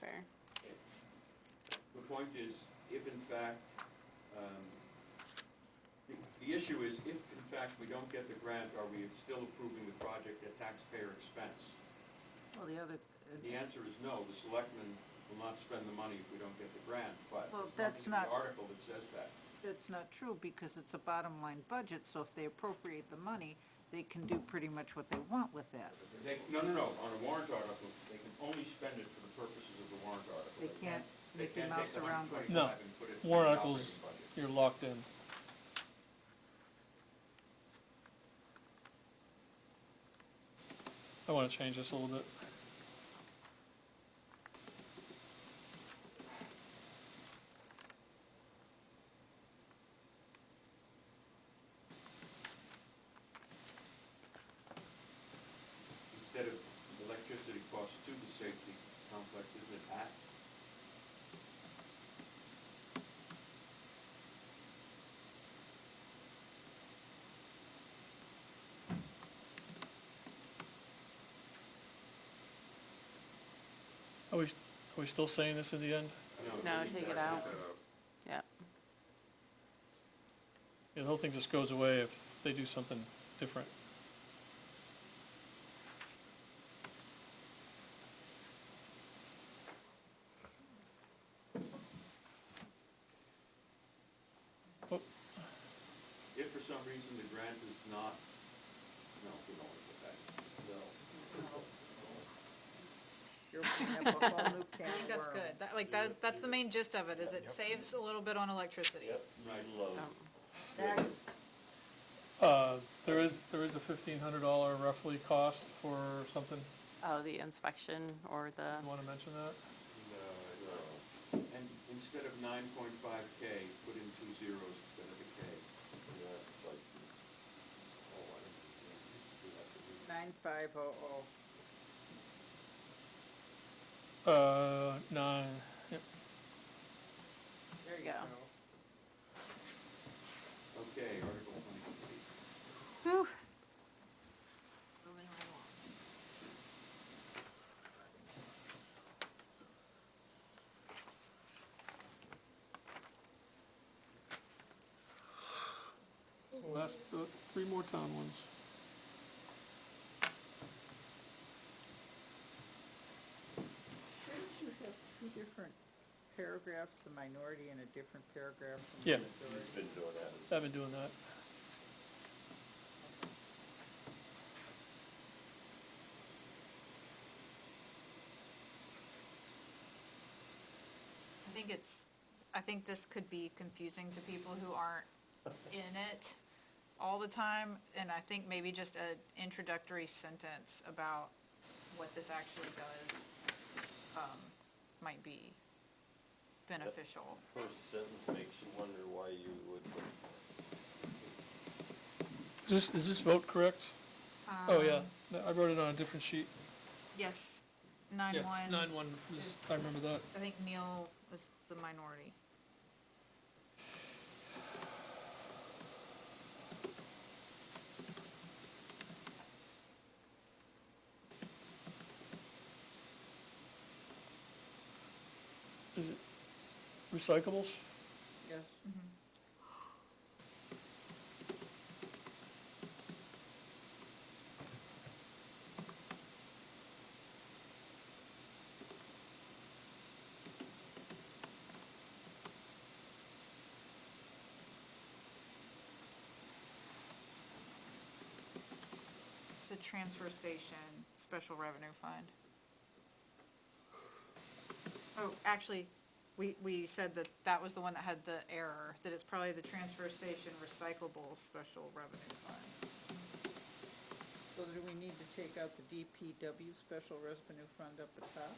Speaker 6: Fair.
Speaker 3: The point is, if in fact, the issue is, if in fact we don't get the grant, are we still approving the project at taxpayer expense?
Speaker 2: Well, the other,
Speaker 3: The answer is no, the selectmen will not spend the money if we don't get the grant, but
Speaker 2: Well,
Speaker 3: there's
Speaker 2: that's
Speaker 3: nothing in
Speaker 2: not-
Speaker 3: the article that says that.
Speaker 2: that's not true, because it's a bottom line budget, so if they appropriate the money, they can do pretty much what they want with that.
Speaker 3: No, on a warrant article, they can only spend it for the purposes of the warrant article.
Speaker 2: They can't
Speaker 3: They
Speaker 2: Mickey
Speaker 3: can't
Speaker 2: Mouse
Speaker 3: take the
Speaker 2: around with it.
Speaker 5: No.
Speaker 3: 125 and put it in the
Speaker 5: Warrant
Speaker 3: operating
Speaker 5: articles,
Speaker 3: budget.
Speaker 5: you're locked in. I wanna change this a little bit.
Speaker 3: Instead of electricity costs to the safety complex, isn't it at?
Speaker 5: Are we still saying this in the end?
Speaker 6: No, take it out. Yeah.
Speaker 5: Yeah, the whole thing just goes away if they do something different. Oh,
Speaker 3: If for some reason the grant is not, no, we don't want to put that in.
Speaker 1: No.
Speaker 2: You're opening up a whole new can
Speaker 4: I think
Speaker 2: of
Speaker 4: that's
Speaker 2: worms.
Speaker 4: good. That, like, that's the main gist of it, is it saves a little bit on electricity.
Speaker 1: Yep,
Speaker 3: Right.
Speaker 1: low.
Speaker 2: Next.
Speaker 5: there is a $1,500 roughly cost for something.
Speaker 6: Oh, the inspection or the,
Speaker 5: You wanna mention that?
Speaker 1: No.
Speaker 3: And instead of 9.5K, put in 2 zeros instead of a K.
Speaker 1: Yeah, like, oh, I didn't do that.
Speaker 2: 9500.
Speaker 5: 9, yep.
Speaker 2: There you
Speaker 6: Yeah.
Speaker 2: go.
Speaker 3: Okay, Article 23.
Speaker 6: whew,
Speaker 4: Moving right along.
Speaker 5: Last, 3 more town ones.
Speaker 2: Shouldn't you have two different paragraphs, the minority and a different paragraph from
Speaker 5: Yeah.
Speaker 2: the majority?
Speaker 1: Been doing that.
Speaker 5: I've been doing that.
Speaker 4: I think this could be confusing to people who aren't in it all the time, and I think maybe just an introductory sentence about what this actually does, might be beneficial.
Speaker 1: First sentence makes you wonder why you would vote for it.
Speaker 5: Is this vote correct? Oh, yeah,
Speaker 4: Um,
Speaker 5: I wrote it on a different sheet.
Speaker 4: Yes,
Speaker 5: Yeah,
Speaker 4: 9-1.
Speaker 5: 9-1, I remember that.
Speaker 4: I think Neil was the minority.
Speaker 5: Is it recyclables?
Speaker 2: Yes.
Speaker 4: It's a transfer station, special revenue fund. Oh, actually, we said that that was the one that had the error, that it's probably the transfer station recyclable special revenue fund.
Speaker 2: So do we need to take out the DPW special revenue fund up at top?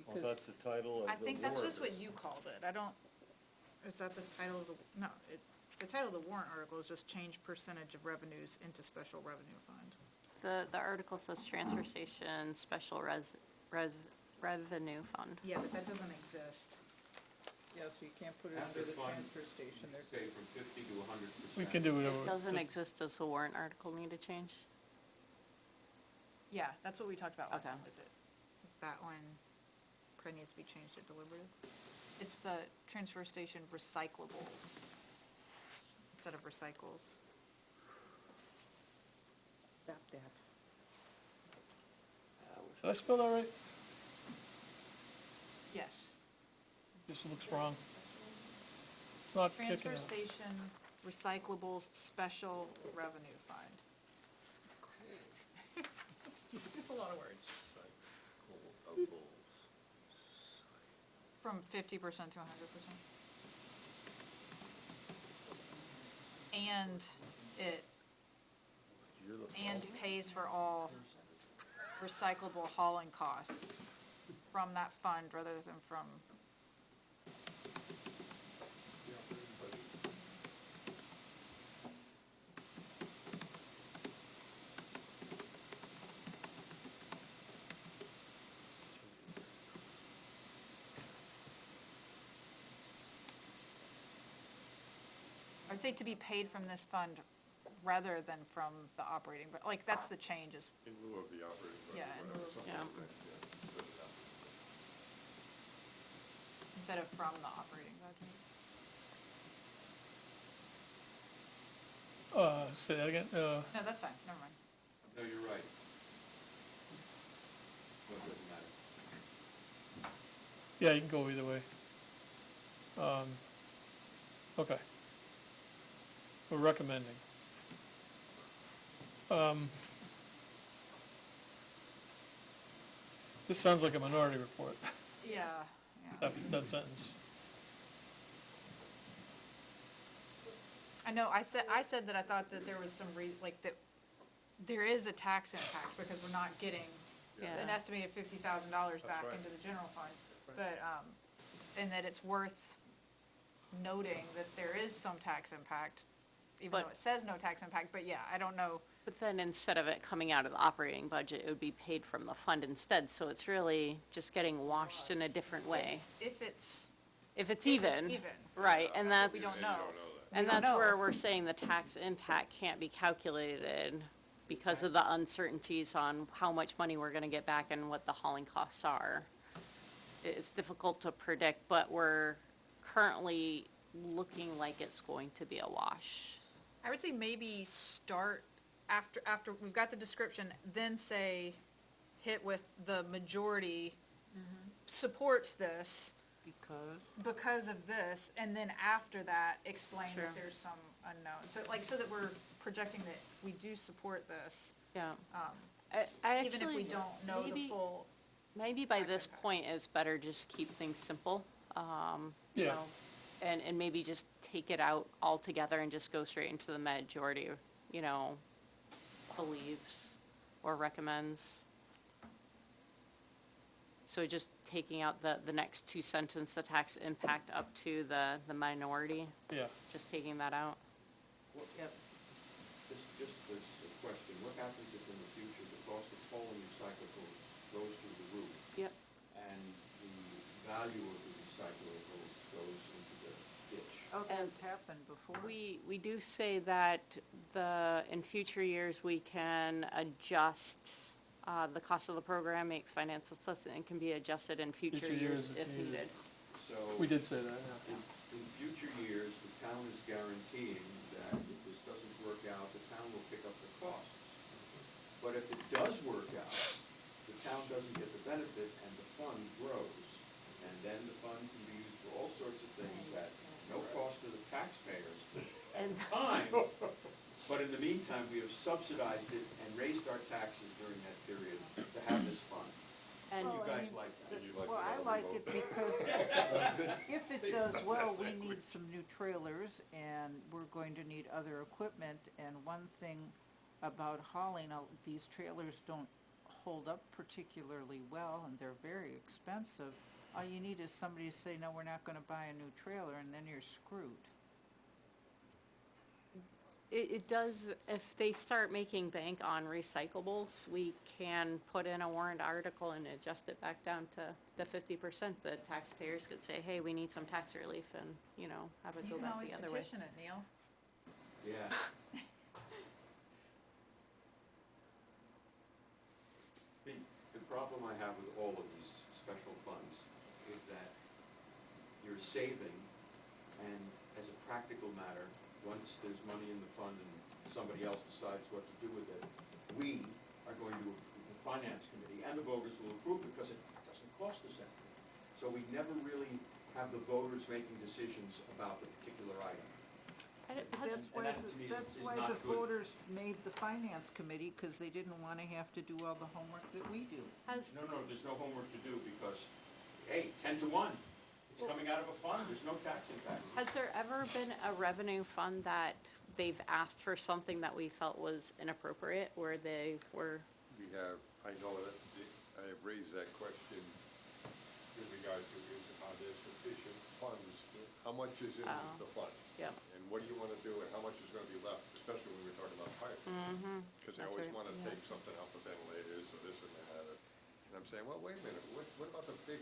Speaker 1: Well, that's the title of the
Speaker 4: I think that's just what
Speaker 1: warrant.
Speaker 4: you called it. I don't, is that the title of the, no, the title of the warrant article is just change percentage of revenues into special revenue fund.
Speaker 6: the article says transfer station special revenue fund.
Speaker 4: Yeah, but that doesn't exist.
Speaker 2: Yeah, so you can't put it
Speaker 3: After
Speaker 2: under the
Speaker 3: fund,
Speaker 2: transfer station, there's.
Speaker 3: Say from 50 to 100%.
Speaker 5: We can do whatever.
Speaker 6: It doesn't exist, does the warrant article need to change?
Speaker 4: Yeah, that's what we talked about last
Speaker 6: Okay.
Speaker 4: time, is it? That one probably needs to be changed to deliberative. It's the transfer station recyclables instead of recycles.
Speaker 2: Stop that.
Speaker 5: Did I spell that right?
Speaker 4: Yes.
Speaker 5: This looks wrong. It's not kicking
Speaker 4: Transfer
Speaker 5: out.
Speaker 4: station recyclables special revenue fund. It's a lot of words. From 50% to 100%. And it,
Speaker 1: You're the
Speaker 4: and pays for all recyclable hauling costs from that fund rather than from, I'd say to be paid from this fund rather than from the operating, but like, that's the change is,
Speaker 7: In lieu of the operating budget.
Speaker 4: Yeah, in lieu of-
Speaker 7: whatever, something
Speaker 6: Yeah.
Speaker 7: like that, yeah.
Speaker 4: instead of from the operating budget.
Speaker 5: Say that again,
Speaker 4: No, that's fine, never mind.
Speaker 3: No, you're right. No, it doesn't matter.
Speaker 5: yeah, you can go either way. Okay. We're recommending. This sounds like a minority report,
Speaker 4: Yeah, yeah.
Speaker 5: that sentence.
Speaker 4: I know, I said that I thought that there was some like, that there is a tax impact because we're not getting an
Speaker 6: Yeah.
Speaker 4: estimated $50,000 back
Speaker 7: right.
Speaker 4: into the general fund.
Speaker 7: That's
Speaker 4: But, and that it's worth noting that there is some tax impact, even though
Speaker 6: But-
Speaker 4: it says no tax impact, but yeah, I don't know.
Speaker 6: But then instead of it coming out of the operating budget, it would be paid from the fund instead, so it's really just getting washed in a different way.
Speaker 4: If it's
Speaker 6: If it's even,
Speaker 4: even.
Speaker 6: right, and
Speaker 4: That's what
Speaker 6: that's,
Speaker 4: we don't
Speaker 7: And
Speaker 4: know.
Speaker 7: you don't know that.
Speaker 6: and
Speaker 4: we don't
Speaker 6: that's where
Speaker 4: know.
Speaker 6: we're saying the tax impact can't be calculated because of the uncertainties on how much money we're gonna get back and what the hauling costs are. It's difficult to predict, but we're currently looking like it's going to be a wash.
Speaker 4: I would say maybe start after we've got the description, then say, hit with the majority supports this because of this, and then after that, explain
Speaker 6: Sure.
Speaker 4: that there's some unknown. So like, so that we're projecting that we do support this,
Speaker 6: Yeah.
Speaker 4: um,
Speaker 6: I
Speaker 4: even if we
Speaker 6: actually-
Speaker 4: don't know the
Speaker 6: maybe-
Speaker 4: full.
Speaker 6: Maybe by
Speaker 4: tax
Speaker 6: this
Speaker 4: impact.
Speaker 6: point, it's better just keep things simple, you
Speaker 5: Yeah.
Speaker 6: know, and maybe just take it out altogether and just go straight into the majority, you know, believes or recommends. So just taking out the next two sentences, the tax impact up to the minority,
Speaker 5: Yeah,
Speaker 6: just taking that out.
Speaker 3: What- Just this question, what happens if in the future the cost of hauling recyclables goes through the roof?
Speaker 6: Yep.
Speaker 3: And the value of the recyclables goes into the ditch?
Speaker 2: Oh,
Speaker 6: And
Speaker 2: that's happened before.
Speaker 6: We do say that in future years, we can adjust, the cost of the program makes financial sense and can be adjusted in future years if needed.
Speaker 3: So.
Speaker 5: we did say that, yeah.
Speaker 3: In future years, the town is guaranteeing that if this doesn't work out, the town will pick up the costs. But if it does work out, the town doesn't get the benefit and the fund grows. And then the fund can be used for all sorts of things at no cost to the taxpayers at the time. But in the meantime, we have subsidized it and raised our taxes during that period to have this fund.
Speaker 6: And
Speaker 3: You
Speaker 2: Well, I
Speaker 3: guys
Speaker 2: mean,
Speaker 3: like that?
Speaker 7: You like
Speaker 2: Well,
Speaker 7: the
Speaker 2: I
Speaker 7: Melody
Speaker 2: like
Speaker 7: vote?
Speaker 2: it because if it does well, we need some new trailers and we're going to need other equipment. And one thing about hauling, these trailers don't hold up particularly well and they're very expensive. All you need is somebody to say, no, we're not gonna buy a new trailer, and then you're screwed.
Speaker 6: it does, if they start making bank on recyclables, we can put in a warrant article and adjust it back down to the 50%. The taxpayers could say, hey, we need some tax relief and, you know, have it
Speaker 4: You
Speaker 6: go
Speaker 4: can
Speaker 6: back
Speaker 4: always
Speaker 6: the other way.
Speaker 4: petition it, Neil.
Speaker 3: Yeah. The problem I have with all of these special funds is that you're saving, and as a practical matter, once there's money in the fund and somebody else decides what to do with it, we are going to, the finance committee and the voters will approve it because it doesn't cost us anything. So we never really have the voters making decisions about the particular item.
Speaker 2: That's why,
Speaker 3: that to me is
Speaker 2: that's why
Speaker 3: not
Speaker 2: the
Speaker 3: good.
Speaker 2: voters made the finance committee, because they didn't wanna have to do all the homework that we do.
Speaker 3: No, there's no homework to do because, hey, 10 to 1, it's coming out of a fund, there's no tax impact.
Speaker 6: Has there ever been a revenue fund that they've asked for something that we felt was inappropriate, where they were,
Speaker 7: We have, I know that, I have raised that question with regard to are there sufficient funds? How much is in
Speaker 6: Oh.
Speaker 7: the fund?
Speaker 6: yeah,
Speaker 7: And what do you wanna do and how much is gonna be left, especially when we're talking about fire? Cause they
Speaker 6: That's
Speaker 7: always
Speaker 6: right,
Speaker 7: wanna
Speaker 6: yeah.
Speaker 7: take something out the ventilators or this and that. And I'm saying, well, wait a minute, what about the big,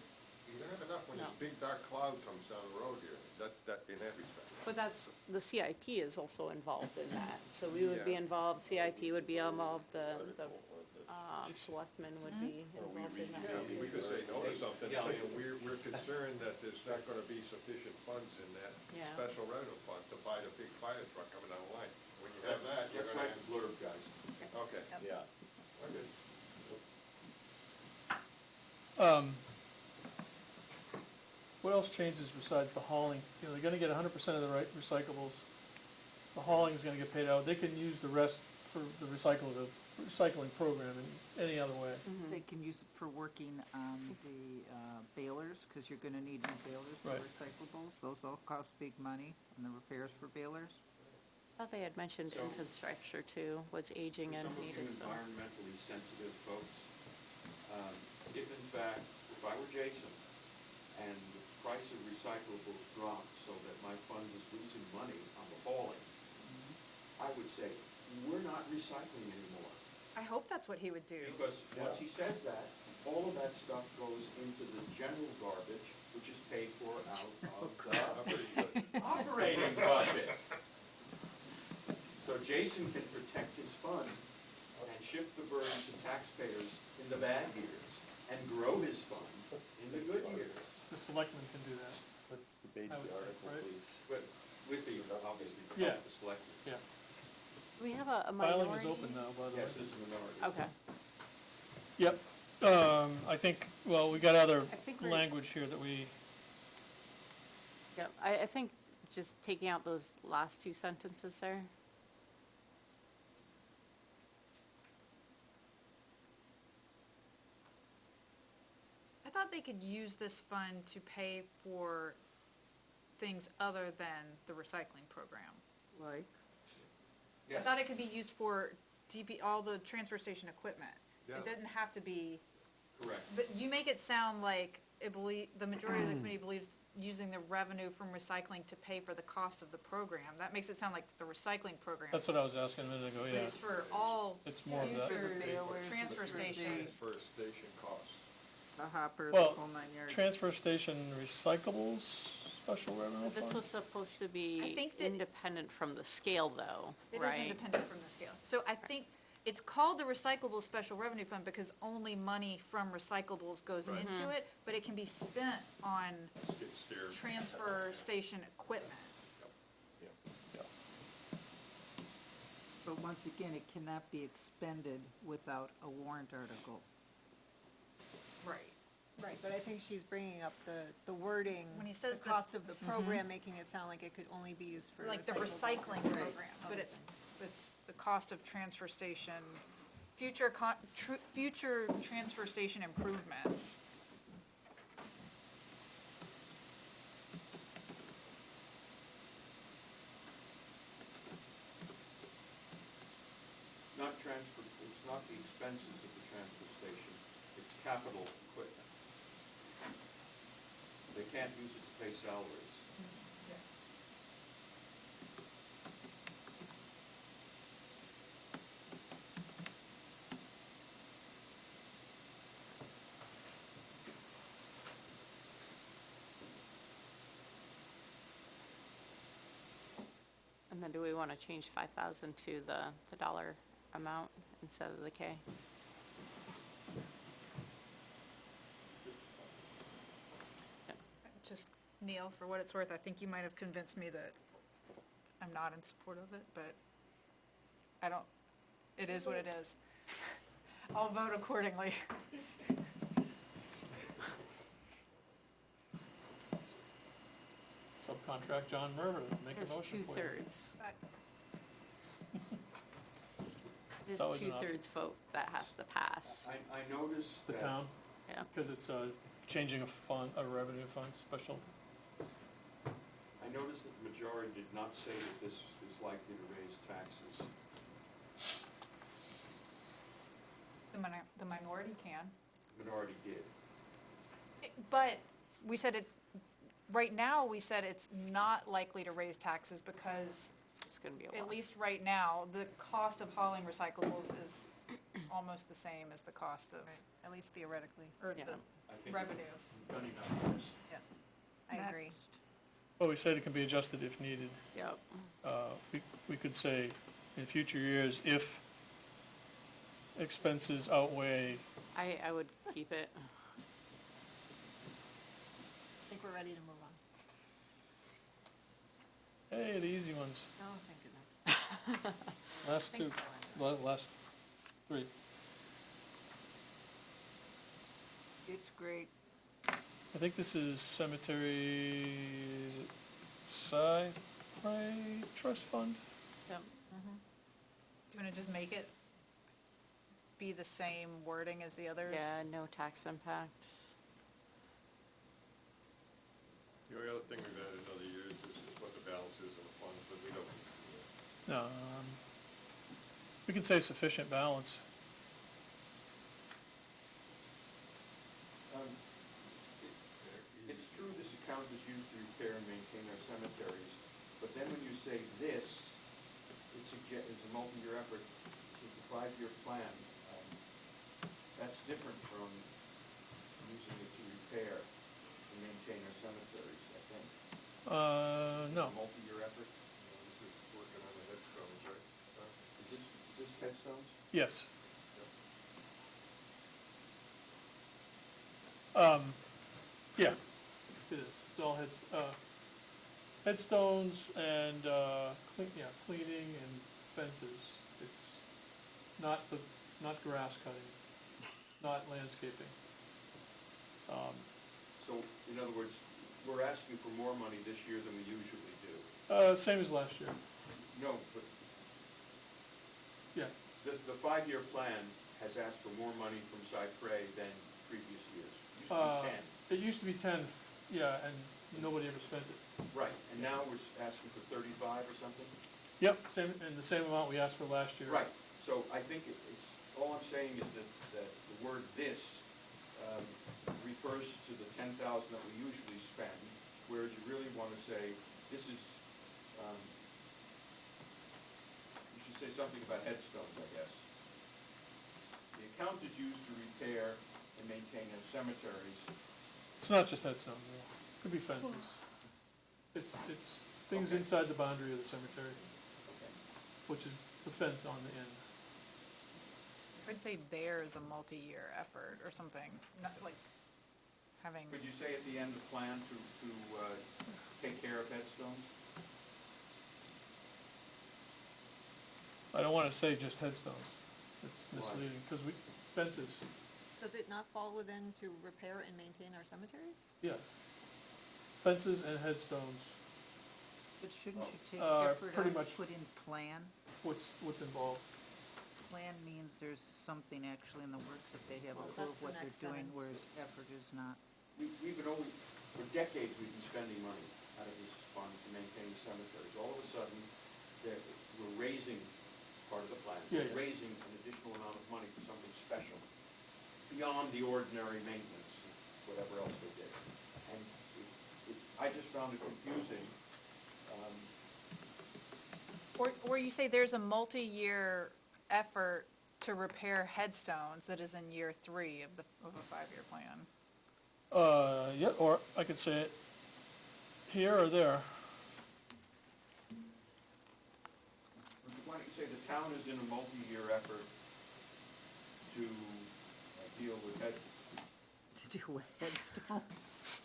Speaker 7: you're gonna have enough when this
Speaker 6: No.
Speaker 7: big dark cloud comes down the road here, that, in that respect.
Speaker 6: but that's, the CIP is also involved in that, so we would be
Speaker 7: Yeah.
Speaker 6: involved, CIP would be involved, the selectmen would be
Speaker 7: Well,
Speaker 6: involved in that.
Speaker 7: we could say no to something,
Speaker 3: Yeah.
Speaker 7: saying we're concerned that there's not gonna sufficient funds in that
Speaker 6: Yeah.
Speaker 7: special revenue fund to buy the big fire truck coming down the line. When you have that, you're
Speaker 3: Let's
Speaker 7: gonna
Speaker 3: write
Speaker 7: have.
Speaker 3: the blurb, guys.
Speaker 7: Okay.
Speaker 10: Yeah.
Speaker 7: Okay.
Speaker 5: What else changes besides the hauling? You know, they're gonna get 100% of the recyclables. The hauling is gonna get paid out. They can use the rest for the recycling program in any other way.
Speaker 2: They can use it for working on the balers, because you're gonna need new balers for
Speaker 5: Right.
Speaker 2: recyclables. Those all cost big money, and the repairs for balers.
Speaker 6: I thought they had mentioned
Speaker 3: So-
Speaker 6: infrastructure too, was aging and needed,
Speaker 3: For
Speaker 6: so.
Speaker 3: some of you environmentally sensitive folks, if in fact, if I were Jason, and the price of recyclables dropped so that my fund is losing money on the hauling, I would say, we're not recycling anymore.
Speaker 4: I hope that's what he would do.
Speaker 3: Because once he says that, all of that stuff goes into the general garbage, which is paid for out of the operating budget. So Jason can protect his fund and shift the burden to taxpayers in the bad years and grow his fund in the good years.
Speaker 5: The selectmen can do that.
Speaker 1: Let's debate
Speaker 5: I would
Speaker 1: the
Speaker 5: think,
Speaker 1: article,
Speaker 5: right?
Speaker 1: please.
Speaker 3: But with the, obviously,
Speaker 5: Yeah.
Speaker 3: help the selectmen.
Speaker 5: Yeah.
Speaker 6: Do we have a minority?
Speaker 5: Filing is open now, by the way.
Speaker 3: Yes, this is a minority.
Speaker 6: Okay.
Speaker 5: Yep. I think, well, we got other
Speaker 6: I think we're-
Speaker 5: language here that we,
Speaker 6: Yep, I think just taking out those last two sentences there.
Speaker 4: I thought they could use this fund to pay for things other than the recycling program.
Speaker 2: Like?
Speaker 4: I
Speaker 3: Yes.
Speaker 4: thought it could be used for all the transfer station equipment.
Speaker 7: Yeah.
Speaker 4: It doesn't have to be,
Speaker 3: Correct.
Speaker 4: you make it sound like the majority of the committee believes using the revenue from recycling to pay for the cost of the program. That makes it sound like the recycling program.
Speaker 5: that's what I was asking a minute ago,
Speaker 4: But
Speaker 5: yeah.
Speaker 4: it's for all
Speaker 5: It's more of that.
Speaker 2: For the
Speaker 4: future
Speaker 2: balers,
Speaker 4: transfer
Speaker 2: for the-
Speaker 4: station.
Speaker 7: First station cost.
Speaker 2: The hopper, the
Speaker 5: Well,
Speaker 2: whole 9 yards.
Speaker 5: Transfer station recyclables, special revenue
Speaker 6: This
Speaker 5: fund?
Speaker 6: was supposed to be
Speaker 4: think that-
Speaker 6: independent from the scale though,
Speaker 4: It is
Speaker 6: right?
Speaker 4: independent from the scale. So I think it's called the Recyclable Special Revenue Fund because only money from recyclables goes into it, but it can be spent on
Speaker 7: Skid steer.
Speaker 4: transfer station equipment.
Speaker 5: Yeah.
Speaker 2: But once again, it cannot be expended without a warrant article.
Speaker 4: Right.
Speaker 8: Right, but I think she's bringing up the wording,
Speaker 4: When he says
Speaker 8: the
Speaker 4: the-
Speaker 8: cost of the program, making it sound like it could only be used for
Speaker 4: Like the
Speaker 8: recyclables.
Speaker 4: recycling program, but it's the cost of transfer station, future transfer station improvements.
Speaker 3: It's not the expenses of the transfer station, it's capital equipment. They can't use it to pay salaries.
Speaker 6: And then do we want to change 5,000 to the dollar amount instead of the K?
Speaker 4: Just, Neil, for what it's worth, I think you might have convinced me that I'm not in support of it, but I don't, it is what it is. I'll vote accordingly.
Speaker 5: Subcontract John Merver to make a
Speaker 6: It's
Speaker 5: motion for you.
Speaker 6: 2/3. It is
Speaker 5: That was an option.
Speaker 6: 2/3 vote that has to pass.
Speaker 3: I noticed
Speaker 5: The
Speaker 3: that.
Speaker 5: town,
Speaker 6: Yeah.
Speaker 5: because it's changing a fund, a revenue fund, special.
Speaker 3: I noticed that the majority did not say that this is likely to raise taxes.
Speaker 4: The minority can.
Speaker 3: The minority did.
Speaker 4: But we said it, right now, we said it's not likely to raise taxes because,
Speaker 6: It's going to be a
Speaker 4: at
Speaker 6: while.
Speaker 4: least right now, the cost of hauling recyclables is almost the same as the cost of,
Speaker 8: At least theoretically,
Speaker 4: or
Speaker 6: Yeah.
Speaker 4: the
Speaker 3: I think
Speaker 4: revenue.
Speaker 3: we've done enough of this.
Speaker 8: I agree.
Speaker 5: Well, we said it can be adjusted if needed.
Speaker 6: Yep.
Speaker 5: We could say in future years, if expenses outweigh,
Speaker 6: I would keep it.
Speaker 8: I think we're ready to move on.
Speaker 5: Hey, the easy ones,
Speaker 8: Oh, thank goodness.
Speaker 5: last two,
Speaker 8: Thanks, Ellen.
Speaker 5: last three.
Speaker 2: It's great.
Speaker 5: I think this is cemetery, is it Cypre Trust Fund?
Speaker 6: Yep.
Speaker 4: Do you wanna just make it be the same wording as the others?
Speaker 6: Yeah, no tax impact.
Speaker 7: The only other thing we've added in other years is what the balance is in the fund, but we don't.
Speaker 5: No, we can say sufficient balance.
Speaker 3: Um, It's true this account is used to repair and maintain our cemeteries, but then when you say this, it's a multi-year effort, it's a 5-year plan. That's different from using it to repair and maintain our cemeteries, I think.
Speaker 5: No,
Speaker 3: It's a multi-year effort.
Speaker 7: This is working on the headstones, right?
Speaker 3: Is this headstones?
Speaker 5: yes. Yeah, it is, it's all headstones and, cleaning and fences. It's not grass cutting, not landscaping.
Speaker 3: So, in other words, we're asking for more money this year than we usually do.
Speaker 5: Same as last year,
Speaker 3: No, but
Speaker 5: yeah.
Speaker 3: the 5-year plan has asked for more money from Cypre than previous years. Used to be 10.
Speaker 5: It used to be 10, yeah, and nobody ever spent it.
Speaker 3: Right, and now we're asking for 35 or something?
Speaker 5: Yep, same, and the same amount we asked for last year.
Speaker 3: Right, so I think it's, all I'm saying is that the word "this" refers to the 10,000 that we usually spend, whereas you really want to say, this is, you should say something about headstones, I guess. The account is used to repair and maintain our cemeteries.
Speaker 5: It's not just headstones, though. Could be fences. It's things
Speaker 3: Okay.
Speaker 5: inside the boundary of the cemetery,
Speaker 3: Okay.
Speaker 5: which is the fence on the end.
Speaker 4: I'd say there is a multi-year effort or something, not like having,
Speaker 3: Could you say at the end the plan to take care of headstones?
Speaker 5: I don't wanna say just headstones. It's
Speaker 3: Why?
Speaker 5: misleading, because fences,
Speaker 8: Does it not fall within to repair and maintain our cemeteries?
Speaker 5: yeah. Fences and headstones,
Speaker 2: But shouldn't you take effort
Speaker 5: pretty
Speaker 2: out
Speaker 5: much-
Speaker 2: and put in plan?
Speaker 5: what's involved.
Speaker 2: Plan means there's something actually in the works that they have a
Speaker 8: Well,
Speaker 2: clue
Speaker 8: that's
Speaker 2: of
Speaker 8: the
Speaker 2: what they're
Speaker 8: next
Speaker 2: doing,
Speaker 8: sentence.
Speaker 2: whereas effort is not.
Speaker 3: We've been always, for decades, we've been spending money out of this fund to maintain the cemeteries. All of a sudden, we're raising, part of the plan,
Speaker 5: Yeah,
Speaker 3: we're
Speaker 5: yeah.
Speaker 3: raising an additional amount of money for something special, beyond the ordinary maintenance, whatever else they did. And I just found it confusing.
Speaker 4: or you say there's a multi-year effort to repair headstones that is in year 3 of a 5-year plan.
Speaker 5: Yeah, or I could say it here or there.
Speaker 3: Why don't you say the town is in a multi-year effort to deal with
Speaker 2: To do with headstones.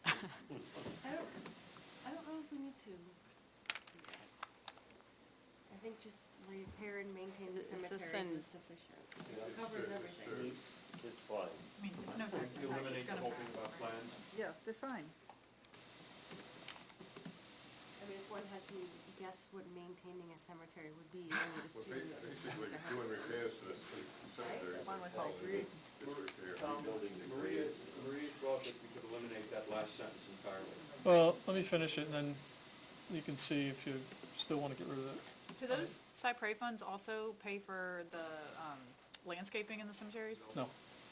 Speaker 9: I don't know if we need to do that. I think just repair and maintain the
Speaker 6: Is this
Speaker 9: cemeteries
Speaker 6: in-
Speaker 9: is sufficient.
Speaker 7: Yeah,
Speaker 9: It covers
Speaker 7: it's
Speaker 9: everything.
Speaker 1: It's fine.
Speaker 4: I mean, it's no tax impact, it's
Speaker 3: eliminate the
Speaker 4: gonna
Speaker 3: whole thing
Speaker 4: pass,
Speaker 3: about
Speaker 4: right?
Speaker 3: plans?
Speaker 2: Yeah, they're fine.
Speaker 9: I mean, if one had to guess what maintaining a cemetery would be, I would
Speaker 7: Well,
Speaker 9: assume that.
Speaker 7: basically, doing repairs to the cemeteries.
Speaker 8: One would
Speaker 7: are
Speaker 8: hope.
Speaker 7: probably just repair.
Speaker 3: Tom,
Speaker 1: Rebuilding the
Speaker 3: Maria
Speaker 1: graves.
Speaker 3: thought that we could eliminate that last sentence entirely.
Speaker 5: Well, let me finish it, and then you can see if you still wanna get rid of it.
Speaker 4: Do those Cypre funds also pay for the landscaping in the cemeteries?
Speaker 5: No,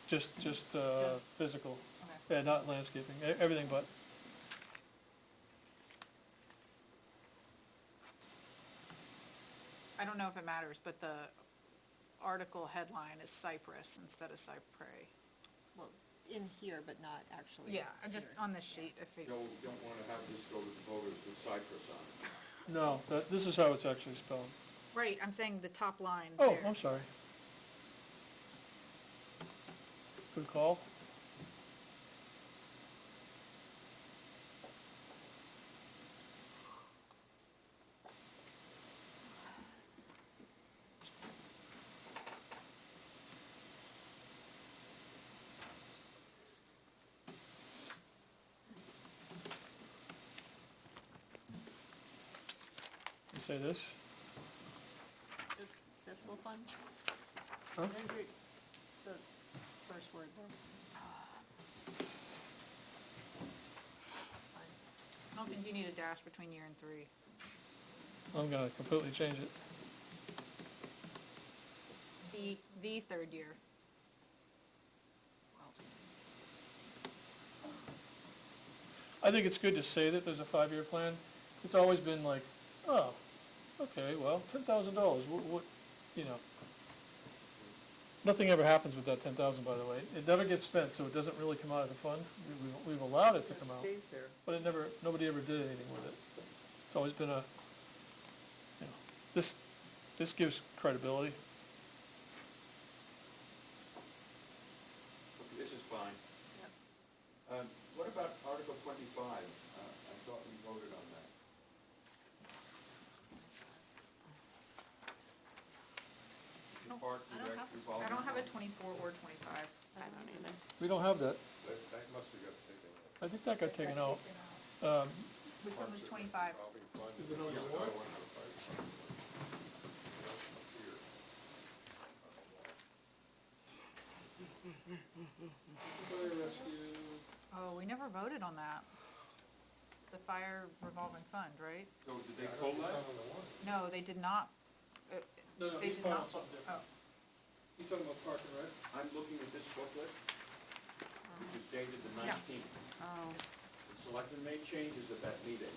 Speaker 5: just
Speaker 4: Just-
Speaker 5: physical.
Speaker 4: Okay.
Speaker 5: Yeah, not landscaping, everything but.
Speaker 4: I don't know if it matters, but the article headline is Cypress instead of Cypre.
Speaker 8: Well, in here, but not actually.
Speaker 4: Yeah, just
Speaker 8: here.
Speaker 4: on this sheet, if
Speaker 3: You
Speaker 4: it,
Speaker 3: don't want to have this go to the voters with Cypress on it.
Speaker 5: No, this is how it's actually spelled.
Speaker 4: right, I'm saying the top line
Speaker 5: Oh,
Speaker 4: there.
Speaker 5: I'm sorry. Good call. say this.
Speaker 2: This will fund?
Speaker 5: Huh?
Speaker 2: The first word there.
Speaker 4: I don't think you need a dash between year and 3.
Speaker 5: I'm gonna completely change it.
Speaker 4: The third year.
Speaker 5: I think it's good to say that there's a 5-year plan. It's always been like, oh, okay, well, $10,000, what, you know. Nothing ever happens with that 10,000, by the way. It never gets spent, so it doesn't really come out of the fund. We've allowed it to come out,
Speaker 2: Stays there.
Speaker 5: but nobody ever did anything with it. It's always been a, you know, this gives credibility.
Speaker 3: This is fine. What about Article 25? I thought we voted on that. Park
Speaker 4: I
Speaker 3: Direct revolving
Speaker 4: don't have a
Speaker 3: fund?
Speaker 4: 24 or 25.
Speaker 6: I don't either.
Speaker 5: We don't have that.
Speaker 7: That must have got taken out.
Speaker 5: I think that got taken out.
Speaker 4: Which one was 25?
Speaker 7: Revolving fund
Speaker 5: Is it on the
Speaker 7: yeah,
Speaker 5: warrant?
Speaker 7: I wonder if I- up here.
Speaker 4: Oh, we never voted on that. The fire revolving fund, right?
Speaker 3: So did they pull that?
Speaker 4: No, they did not.
Speaker 5: No,
Speaker 4: They
Speaker 5: he's
Speaker 4: did
Speaker 5: talking
Speaker 4: not-
Speaker 5: about something different.
Speaker 4: Oh,
Speaker 5: You talking about Park and Rec?
Speaker 3: I'm looking at this booklet, which is dated the
Speaker 4: Yeah.
Speaker 3: 19th.
Speaker 6: Oh,
Speaker 3: The selectmen made changes at that meeting,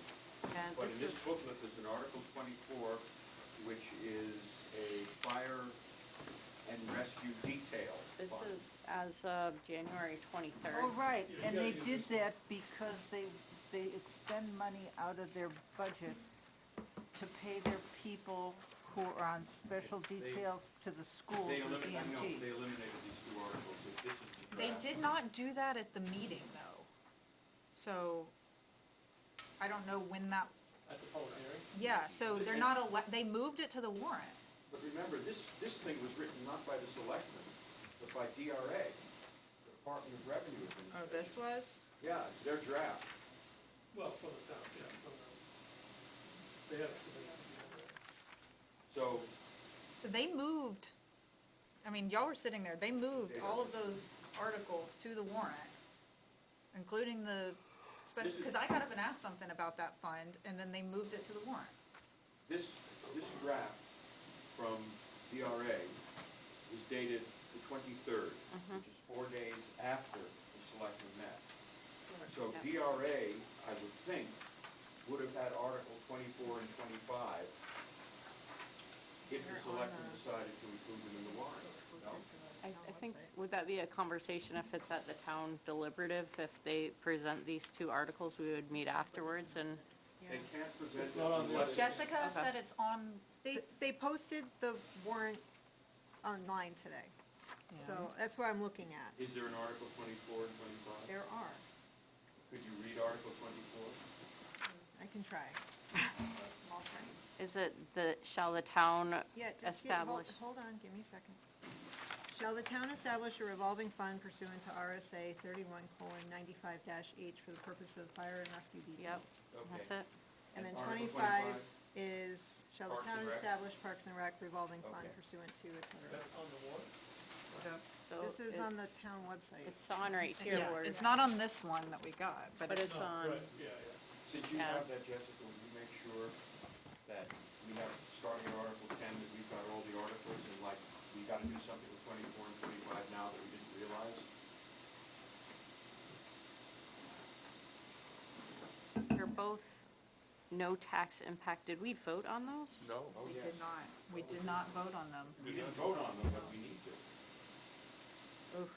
Speaker 6: and
Speaker 3: but
Speaker 6: this
Speaker 3: in this
Speaker 6: is,
Speaker 3: booklet, there's an Article 24, which is a fire and rescue detail
Speaker 6: this
Speaker 3: fund.
Speaker 6: is as of January 23rd.
Speaker 2: Oh, right,
Speaker 5: Yeah,
Speaker 2: and
Speaker 5: you
Speaker 2: they
Speaker 5: gotta
Speaker 2: did
Speaker 5: use this
Speaker 2: that because they expend money out of their budget to pay their people who are on special details to the schools
Speaker 3: They
Speaker 2: as
Speaker 3: eliminated, I know,
Speaker 2: EMT.
Speaker 3: they eliminated these two articles, if this is the
Speaker 4: they
Speaker 3: draft.
Speaker 4: did not do that at the meeting, though. So, I don't know when that,
Speaker 5: At the public hearing?
Speaker 4: yeah, so they're not, they moved it to the warrant.
Speaker 3: But remember, this thing was written not by the selectmen, but by DRA, the Department of Revenue
Speaker 4: Oh,
Speaker 3: Administration.
Speaker 4: this was?
Speaker 3: Yeah, it's their draft.
Speaker 5: Well, from the town, yeah, from the, they had to submit it.
Speaker 3: So,
Speaker 4: So they moved, I mean, y'all were sitting there, they moved all of those articles to the warrant, including the special,
Speaker 3: This is-
Speaker 4: because I got up and asked something about that fund, and then they moved it to the warrant.
Speaker 3: this draft from DRA is dated the 23rd, which is 4 days after the selectmen met. So
Speaker 6: Yep.
Speaker 3: DRA, I would think, would have had Article 24 and 25 if the
Speaker 8: They're on
Speaker 3: selectmen
Speaker 8: the-
Speaker 3: decided to include them in the warrant. No?
Speaker 6: I think, would that be a conversation if it's at the town deliberative? If they present these two articles, we would meet afterwards and,
Speaker 3: They can't present
Speaker 5: It's
Speaker 3: it
Speaker 5: not on the
Speaker 3: unless.
Speaker 4: Jessica
Speaker 6: Okay.
Speaker 4: said it's on,
Speaker 8: They posted the warrant online today, so that's what I'm looking at.
Speaker 3: Is there an Article 24 and 25?
Speaker 8: There are,
Speaker 3: Could you read Article 24?
Speaker 8: I can try.
Speaker 6: is it shall the town
Speaker 8: Yeah, just, yeah,
Speaker 6: establish?
Speaker 8: hold on, give me a second. Shall the town establish a revolving fund pursuant to RSA 31:95-H for the purpose of fire and rescue
Speaker 6: Yep,
Speaker 8: details?
Speaker 6: that's
Speaker 3: Okay.
Speaker 6: it.
Speaker 8: And then
Speaker 3: Article
Speaker 8: 25 is, shall the
Speaker 3: Parks
Speaker 8: town
Speaker 3: and Rec?
Speaker 8: establish Parks and Rec revolving fund
Speaker 3: Okay.
Speaker 8: pursuant to, et cetera.
Speaker 5: That's on the warrant?
Speaker 6: So
Speaker 8: This is on the
Speaker 6: it's-
Speaker 8: town website.
Speaker 6: It's on right here
Speaker 4: yeah,
Speaker 6: where,
Speaker 4: it's not on this one that we got, but
Speaker 6: but
Speaker 4: it's,
Speaker 6: it's on,
Speaker 5: Right, yeah, yeah.
Speaker 3: Since you
Speaker 6: Yeah.
Speaker 3: have that, Jessica, will you make sure that we have, starting at Article 10, that we've got all the articles, and like, we gotta do something with 24 and 25 now that we didn't realize?
Speaker 6: they're both no tax impact. Did we vote on those?
Speaker 7: No?
Speaker 3: Oh,
Speaker 4: we
Speaker 3: yes.
Speaker 4: did not, we did not vote on them.
Speaker 3: We didn't vote on them, but we need to.
Speaker 6: Ooh.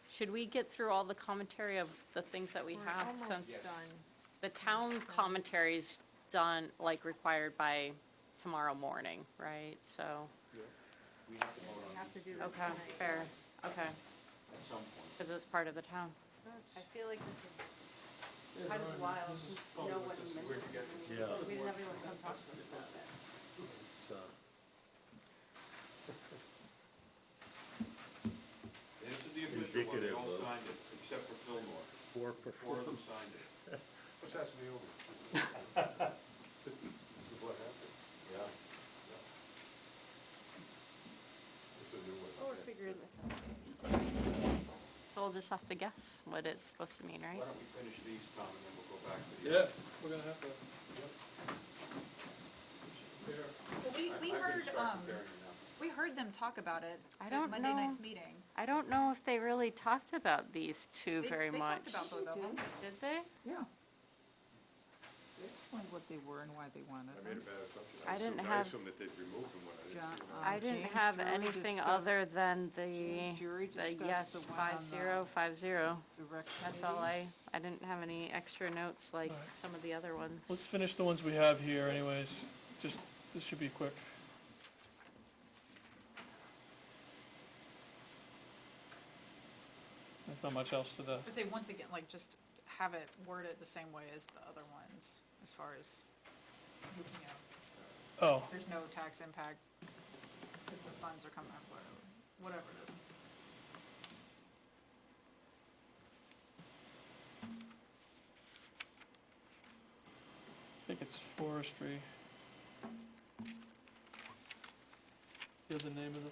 Speaker 6: Should we get through all the commentary of the things that we
Speaker 8: We're
Speaker 6: have?
Speaker 8: almost
Speaker 6: Since
Speaker 3: Yes.
Speaker 8: done.
Speaker 6: the town commentary's done, like required by tomorrow morning, right? So,
Speaker 3: We have to vote
Speaker 8: We
Speaker 3: on
Speaker 8: have to
Speaker 3: these
Speaker 8: do
Speaker 3: two
Speaker 8: this
Speaker 6: okay,
Speaker 8: tonight.
Speaker 6: fair, okay,
Speaker 3: at some point.
Speaker 6: because it's part of the town.
Speaker 9: I feel like this is
Speaker 5: Yeah,
Speaker 9: kind of
Speaker 5: Ryan,
Speaker 9: wild
Speaker 5: this is
Speaker 9: since
Speaker 5: probably
Speaker 9: no
Speaker 5: what
Speaker 9: one
Speaker 5: this is.
Speaker 9: mentioned
Speaker 3: Where'd you get
Speaker 9: it.
Speaker 3: this?
Speaker 11: Yeah.
Speaker 9: We didn't have anyone come talk to us about it.
Speaker 11: It's,
Speaker 3: This is the official one, they
Speaker 11: Indicative
Speaker 3: all
Speaker 11: of-
Speaker 3: signed it, except for Fillmore.
Speaker 11: poor
Speaker 3: 4 of them
Speaker 11: performance.
Speaker 3: signed it.
Speaker 7: What's that, Naomi? This is what happened.
Speaker 1: Yeah.
Speaker 7: This is a new one.
Speaker 9: Oh, we're figuring this out.
Speaker 6: So we'll just have to guess what it's supposed to mean, right?
Speaker 3: Why don't we finish these, Tom, and then we'll go back to the.
Speaker 5: Yeah, we're gonna have to. Compare.
Speaker 4: Well, we
Speaker 3: I can
Speaker 4: heard,
Speaker 3: start comparing them now.
Speaker 4: we heard them talk about it
Speaker 6: I
Speaker 4: at
Speaker 6: don't
Speaker 4: Monday
Speaker 6: know.
Speaker 4: night's meeting.
Speaker 6: I don't know if they really talked about these two very
Speaker 4: They
Speaker 6: much.
Speaker 4: talked about both of them.
Speaker 6: Did they?
Speaker 2: Yeah. They explained what they were and why they wanted
Speaker 7: I made a
Speaker 2: them.
Speaker 7: bad assumption.
Speaker 6: I didn't
Speaker 7: I
Speaker 6: have-
Speaker 7: assumed that they'd removed them when I didn't
Speaker 2: John,
Speaker 7: see them.
Speaker 6: I didn't
Speaker 2: James
Speaker 6: have
Speaker 2: Drury
Speaker 6: anything
Speaker 2: discussed-
Speaker 6: other than the
Speaker 2: James Drury discussed
Speaker 6: yes,
Speaker 2: the one on
Speaker 6: 5-0, 5-0.
Speaker 2: The rec
Speaker 6: That's all
Speaker 2: committee.
Speaker 6: I didn't have any extra notes like
Speaker 5: Alright.
Speaker 6: some of the other ones.
Speaker 5: Let's finish the ones we have here anyways. Just, this should be quick. There's not much else to the,
Speaker 4: I'd say once again, like, just have it worded the same way as the other ones, as far as, you know,
Speaker 5: oh,
Speaker 4: there's no tax impact, because the funds are coming out, whatever it is.
Speaker 5: I think it's forestry. You have the name of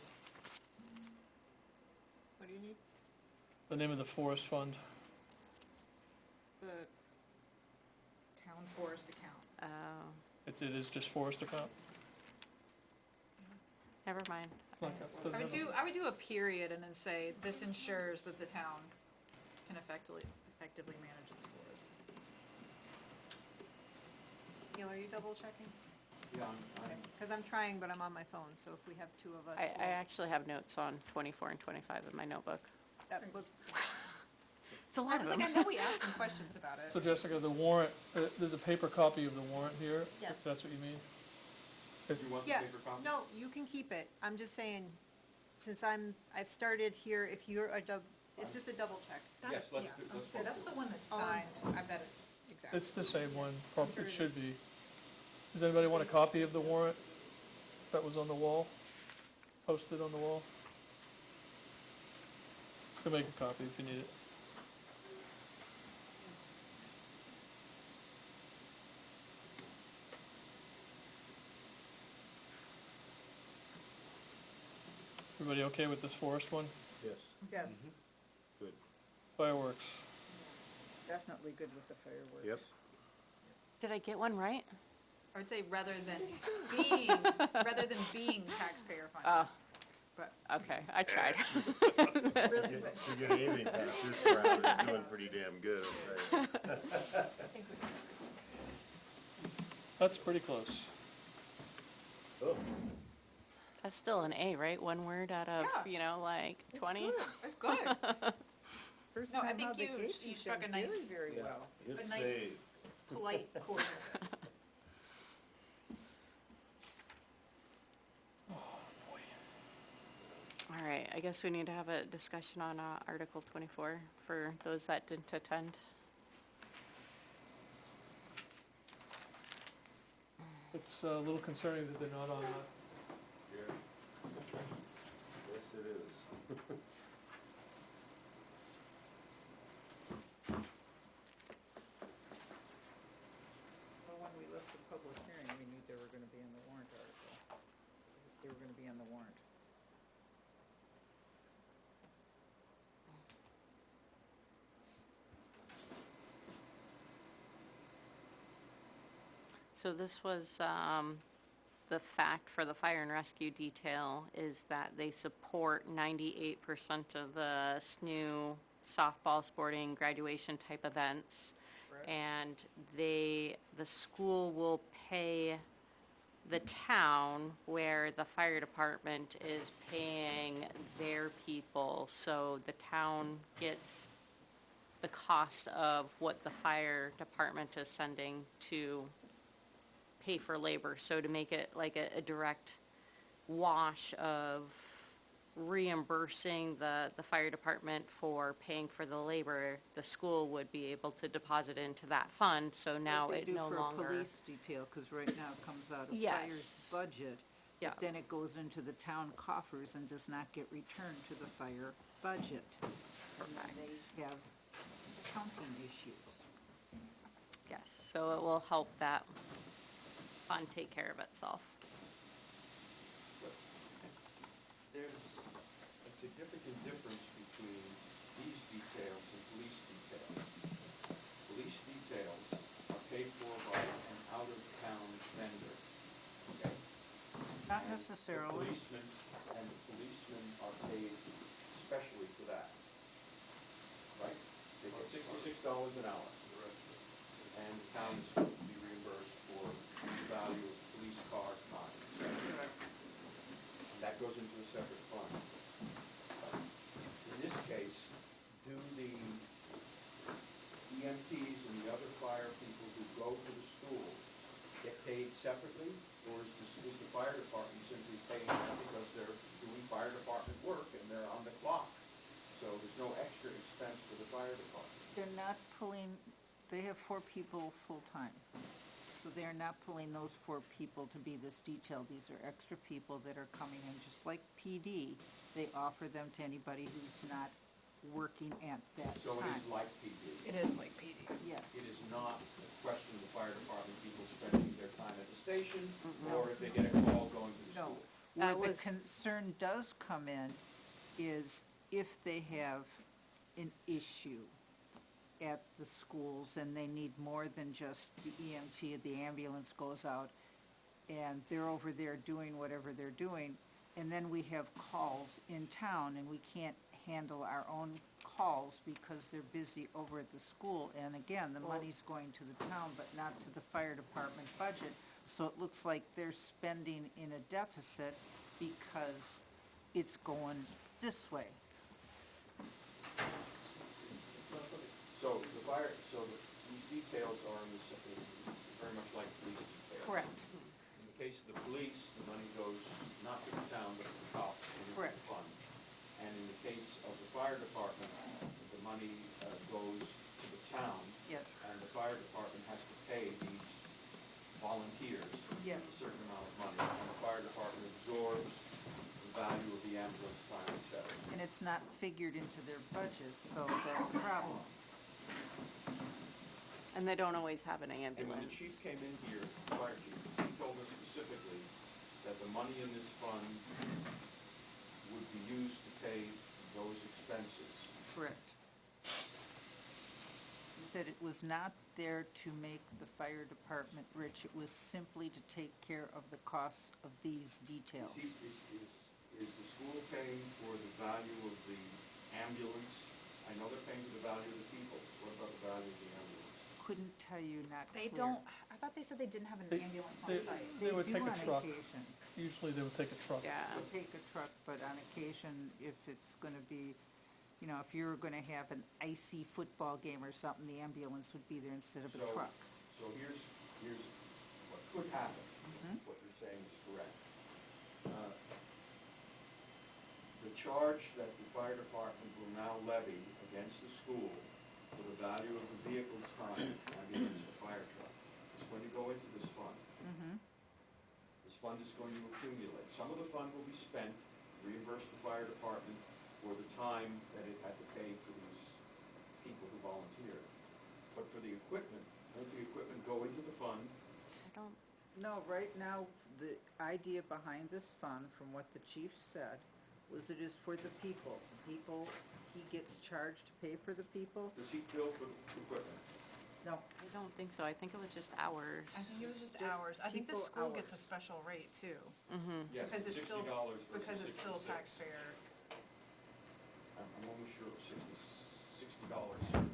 Speaker 2: What do you need?
Speaker 5: the name of the forest fund.
Speaker 4: The town forest account.
Speaker 6: Oh,
Speaker 5: It is just forest account.
Speaker 6: never mind.
Speaker 5: Doesn't have a-
Speaker 4: I would do a period and then say, this ensures that the town can effectively manage its forests.
Speaker 8: Neil, are you double checking?
Speaker 3: Yeah, I'm,
Speaker 8: Because I'm trying, but I'm on my phone, so if we have two of us.
Speaker 6: I
Speaker 8: we'll-
Speaker 6: actually have notes on 24 and 25 in my notebook.
Speaker 8: let's-
Speaker 6: It's a
Speaker 4: I
Speaker 6: lot of
Speaker 4: was like,
Speaker 6: them.
Speaker 4: I know we asked some questions about it.
Speaker 5: So Jessica, the warrant, there's a paper copy of the warrant here,
Speaker 8: Yes.
Speaker 5: if that's what you mean?
Speaker 3: do you want the
Speaker 8: Yeah,
Speaker 3: paper copy?
Speaker 8: no, you can keep it. I'm just saying, since I've started here, if you're it's just a double check.
Speaker 3: Yes, let's
Speaker 4: Yeah,
Speaker 3: do,
Speaker 4: I was
Speaker 3: let's
Speaker 4: gonna say,
Speaker 3: go
Speaker 4: that's
Speaker 3: through
Speaker 4: the
Speaker 3: it.
Speaker 4: one that's
Speaker 8: Um,
Speaker 4: signed, I bet it's exactly.
Speaker 5: It's the same one,
Speaker 8: sure
Speaker 5: it
Speaker 8: it
Speaker 5: should
Speaker 8: is.
Speaker 5: be. Does anybody want a copy of the warrant that was on the wall, posted on the wall? You can make a copy if you need it. Everybody okay with this forest one?
Speaker 1: Yes.
Speaker 2: Yes,
Speaker 11: Good.
Speaker 5: Fireworks.
Speaker 2: definitely good with the fireworks.
Speaker 11: Yep.
Speaker 6: Did I get one right?
Speaker 4: I would say rather than being taxpayer funded.
Speaker 6: Oh,
Speaker 4: But
Speaker 6: okay, I tried.
Speaker 4: really,
Speaker 11: You
Speaker 4: but
Speaker 11: get anything past this crowd, it's doing pretty damn good, I'll tell you.
Speaker 4: I think we can.
Speaker 5: That's pretty close.
Speaker 1: Oh,
Speaker 6: That's still an A, right? One word out of,
Speaker 4: Yeah.
Speaker 6: like 20?
Speaker 4: It's good.
Speaker 2: First
Speaker 4: No, I
Speaker 2: time
Speaker 4: think
Speaker 2: on
Speaker 4: you-
Speaker 2: vacation,
Speaker 4: you struck
Speaker 2: done
Speaker 4: a nice-
Speaker 2: Very
Speaker 1: yeah.
Speaker 2: well.
Speaker 1: It's
Speaker 4: A nice-
Speaker 1: saved.
Speaker 4: Polite quarter.
Speaker 6: All right, I guess we need to have a discussion on Article 24 for those that didn't attend.
Speaker 5: It's a little concerning that they're not on the,
Speaker 1: Yeah. Yes, it is.
Speaker 2: Well, when we left the public hearing, we knew they were gonna be in the warrant article. They were gonna be on the warrant.
Speaker 6: So this was, the fact for the fire and rescue detail is that they support 98% of the SNU softball, sporting, graduation type events.
Speaker 2: Correct.
Speaker 6: And the school will pay the town where the fire department is paying their people. So the town gets the cost of what the fire department is sending to pay for labor. So to make it like a direct wash of reimbursing the fire department for paying for the labor, the school would be able to deposit into that fund, so now
Speaker 2: Like they
Speaker 6: it
Speaker 2: do
Speaker 6: no
Speaker 2: for a
Speaker 6: longer.
Speaker 2: police detail, because right now it comes out of
Speaker 6: Yes.
Speaker 2: fire's budget.
Speaker 6: Yeah.
Speaker 2: But then it goes into the town coffers and does not get returned to the fire budget. And then
Speaker 6: Perfect.
Speaker 2: they have accounting issues.
Speaker 6: Yes, so it will help that fund take care of itself.
Speaker 3: there's a significant difference between these details and police details. Police details are paid for by an out-of-town vendor, okay?
Speaker 2: Not
Speaker 3: And
Speaker 2: necessarily.
Speaker 3: The policemen are paid specially for that, right? They get $66 an hour, and the town is supposed to be reimbursed for the value of police car time, et cetera. And that goes into a separate fund. In this case, do the EMTs and the other fire people who go to the school get paid separately? Or is the fire department simply paying them because they're doing fire department work and they're on the clock? So there's no extra expense for the fire department.
Speaker 2: They're not pulling, they have 4 people full-time. So they're not pulling those 4 people to be this detail. These are extra people that are coming in, just like PD. They offer them to anybody who's not working at that
Speaker 3: So it
Speaker 2: time.
Speaker 3: is like PD.
Speaker 4: It is like PD.
Speaker 2: Yes.
Speaker 3: It is not a question of the fire department people spending their time at the station, or if they get a call going to the
Speaker 2: No.
Speaker 3: school.
Speaker 2: Where
Speaker 6: That
Speaker 2: the
Speaker 6: was-
Speaker 2: concern does come in is if they have an issue at the schools and they need more than just the EMT, the ambulance goes out and they're over there doing whatever they're doing, and then we have calls in town and we can't handle our own calls because they're busy over at the school. And again, the money's going to the town, but not to the fire department budget. So it looks like they're spending in a deficit because it's going this way.
Speaker 3: So these details are very much like police details.
Speaker 2: Correct.
Speaker 3: In the case of the police, the money goes not to the town, but to the cops and into
Speaker 2: Correct.
Speaker 3: the fund. And in the case of the fire department, the money goes to the town.
Speaker 2: Yes.
Speaker 3: And the fire department has to pay these volunteers
Speaker 2: Yes.
Speaker 3: a certain amount of money. And the fire department absorbs the value of the ambulance time, et cetera.
Speaker 2: And it's not figured into their budget, so that's a problem.
Speaker 6: And they don't always have an
Speaker 3: And when the
Speaker 6: ambulance.
Speaker 3: chief came in here, the fire chief, he told us specifically that the money in this fund would be used to pay those expenses.
Speaker 2: Correct. He said it was not there to make the fire department rich, it was simply to take care of the costs of these details.
Speaker 3: Is the school paying for the value of the ambulance? I know they're paying for the value of the people. What about the value of the ambulance?
Speaker 2: Couldn't tell you, not
Speaker 4: They
Speaker 2: clear.
Speaker 4: don't, I thought they said they didn't have an
Speaker 5: They-
Speaker 4: ambulance on
Speaker 5: they-
Speaker 4: site.
Speaker 5: They would
Speaker 2: do
Speaker 5: take a
Speaker 2: on
Speaker 5: truck.
Speaker 2: occasion.
Speaker 5: Usually they would take a truck.
Speaker 6: Yeah.
Speaker 2: They take a truck, but on occasion, if it's gonna be, you know, if you're gonna have an icy football game or something, the ambulance would be there instead of a
Speaker 3: So-
Speaker 2: truck.
Speaker 3: So here's what could happen,
Speaker 2: Mhm.
Speaker 3: what you're saying is correct. The charge that the fire department will now levy against the school for the value of the vehicle's time, ambulance or fire truck, is going to go into this fund.
Speaker 2: Mm-hmm.
Speaker 3: This fund is going to accumulate. Some of the fund will be spent, reimburse the fire department for the time that it had to pay for these people who volunteered. But for the equipment, won't the equipment go into the fund?
Speaker 6: I don't,
Speaker 2: No, right now, the idea behind this fund, from what the chief said, was it is for the people. People, he gets charged to pay for the people.
Speaker 3: Does he bill for the equipment?
Speaker 2: No,
Speaker 6: I don't think so. I think it was just hours.
Speaker 4: I think it was just
Speaker 2: Just
Speaker 4: hours. I think the
Speaker 2: people
Speaker 4: school gets a
Speaker 2: hours.
Speaker 4: special rate too,
Speaker 3: Yes,
Speaker 4: because it's still,
Speaker 3: $60
Speaker 4: because
Speaker 3: versus
Speaker 4: it's still
Speaker 3: 66.
Speaker 4: taxpayer.
Speaker 3: I'm almost sure it was $60.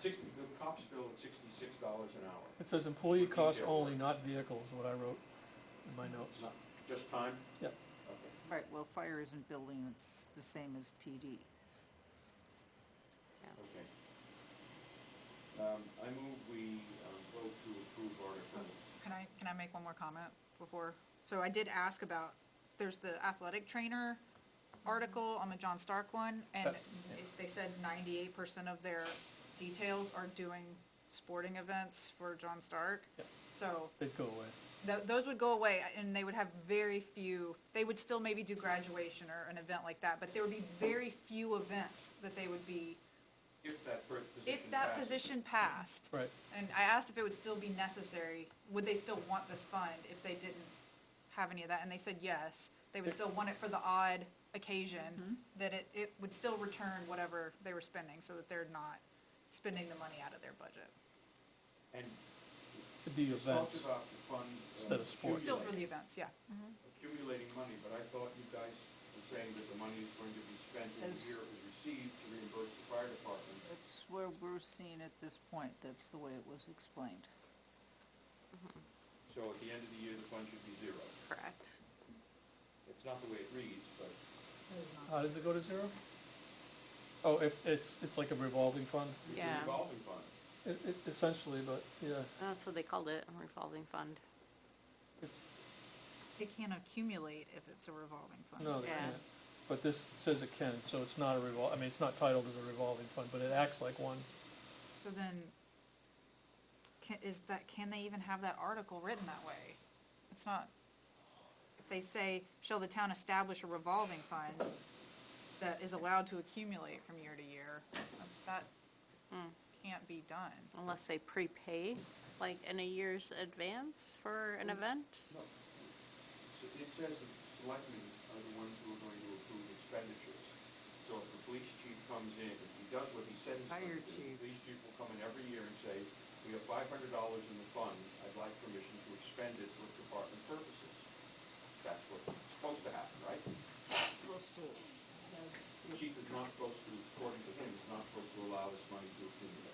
Speaker 3: The cops bill at $66 an hour.
Speaker 5: It says employee
Speaker 3: For
Speaker 5: costs
Speaker 3: detail
Speaker 5: only,
Speaker 3: work.
Speaker 5: not vehicles, what I wrote in my notes.
Speaker 3: Not just time?
Speaker 5: Yep.
Speaker 3: Okay.
Speaker 2: right, well, fire isn't building, it's the same as PD.
Speaker 3: Okay. I move we vote to approve Article.
Speaker 4: Can I make one more comment before? So I did ask about, there's the athletic trainer article on the John Stark one, and they said 98% of their details are doing sporting events for John Stark.
Speaker 5: Yep.
Speaker 4: So
Speaker 5: They'd go away.
Speaker 4: those would go away, and they would have very few, they would still maybe do graduation or an event like that, but there would be very few events that they would be,
Speaker 3: If that position
Speaker 4: if that
Speaker 3: passes.
Speaker 4: position passed.
Speaker 5: Right.
Speaker 4: And I asked if it would still be necessary, would they still want this fund if they didn't have any of that? And they said yes, they would still want it for the odd occasion, that it would still return whatever they were spending, so that they're not spending the money out of their budget.
Speaker 3: And
Speaker 5: It'd be
Speaker 3: you talked
Speaker 5: events
Speaker 3: about the fund.
Speaker 5: instead of sports.
Speaker 4: Still for the events, yeah.
Speaker 3: Accumulating money, but I thought you guys were saying that the money is going to be spent in the
Speaker 2: As-
Speaker 3: year it was received to reimburse the fire department.
Speaker 2: That's where we're seeing at this point, that's the way it was explained.
Speaker 3: So at the end of the year, the fund should be zero.
Speaker 6: Correct.
Speaker 3: It's not the way it reads, but
Speaker 5: How does it go to zero? Oh, if it's like a revolving fund?
Speaker 3: it's
Speaker 6: Yeah.
Speaker 3: a revolving fund.
Speaker 5: Essentially, but yeah,
Speaker 6: That's what they called it, a revolving fund.
Speaker 5: it's,
Speaker 4: It can't accumulate if it's a revolving fund.
Speaker 5: no, they
Speaker 6: Yeah.
Speaker 5: can't. But this says it can, so it's not a I mean, it's not titled as a revolving fund, but it acts like one.
Speaker 4: So then, can they even have that article written that way? It's not, if they say, shall the town establish a revolving fund that is allowed to accumulate from year to year, that can't be done.
Speaker 6: Unless they prepay, like in a year's advance for an event?
Speaker 3: No. So it says that the selectmen are the ones who are going to approve expenditures. So if the police chief comes in, if he does what he said he's going
Speaker 2: Fire
Speaker 3: to do,
Speaker 2: chief.
Speaker 3: the police chief will come in every year and say, we have $500 in the fund, I'd like permission to expend it for department purposes. That's what's supposed to happen, right? The chief is not supposed to, according to him, is not supposed to allow this money to accumulate.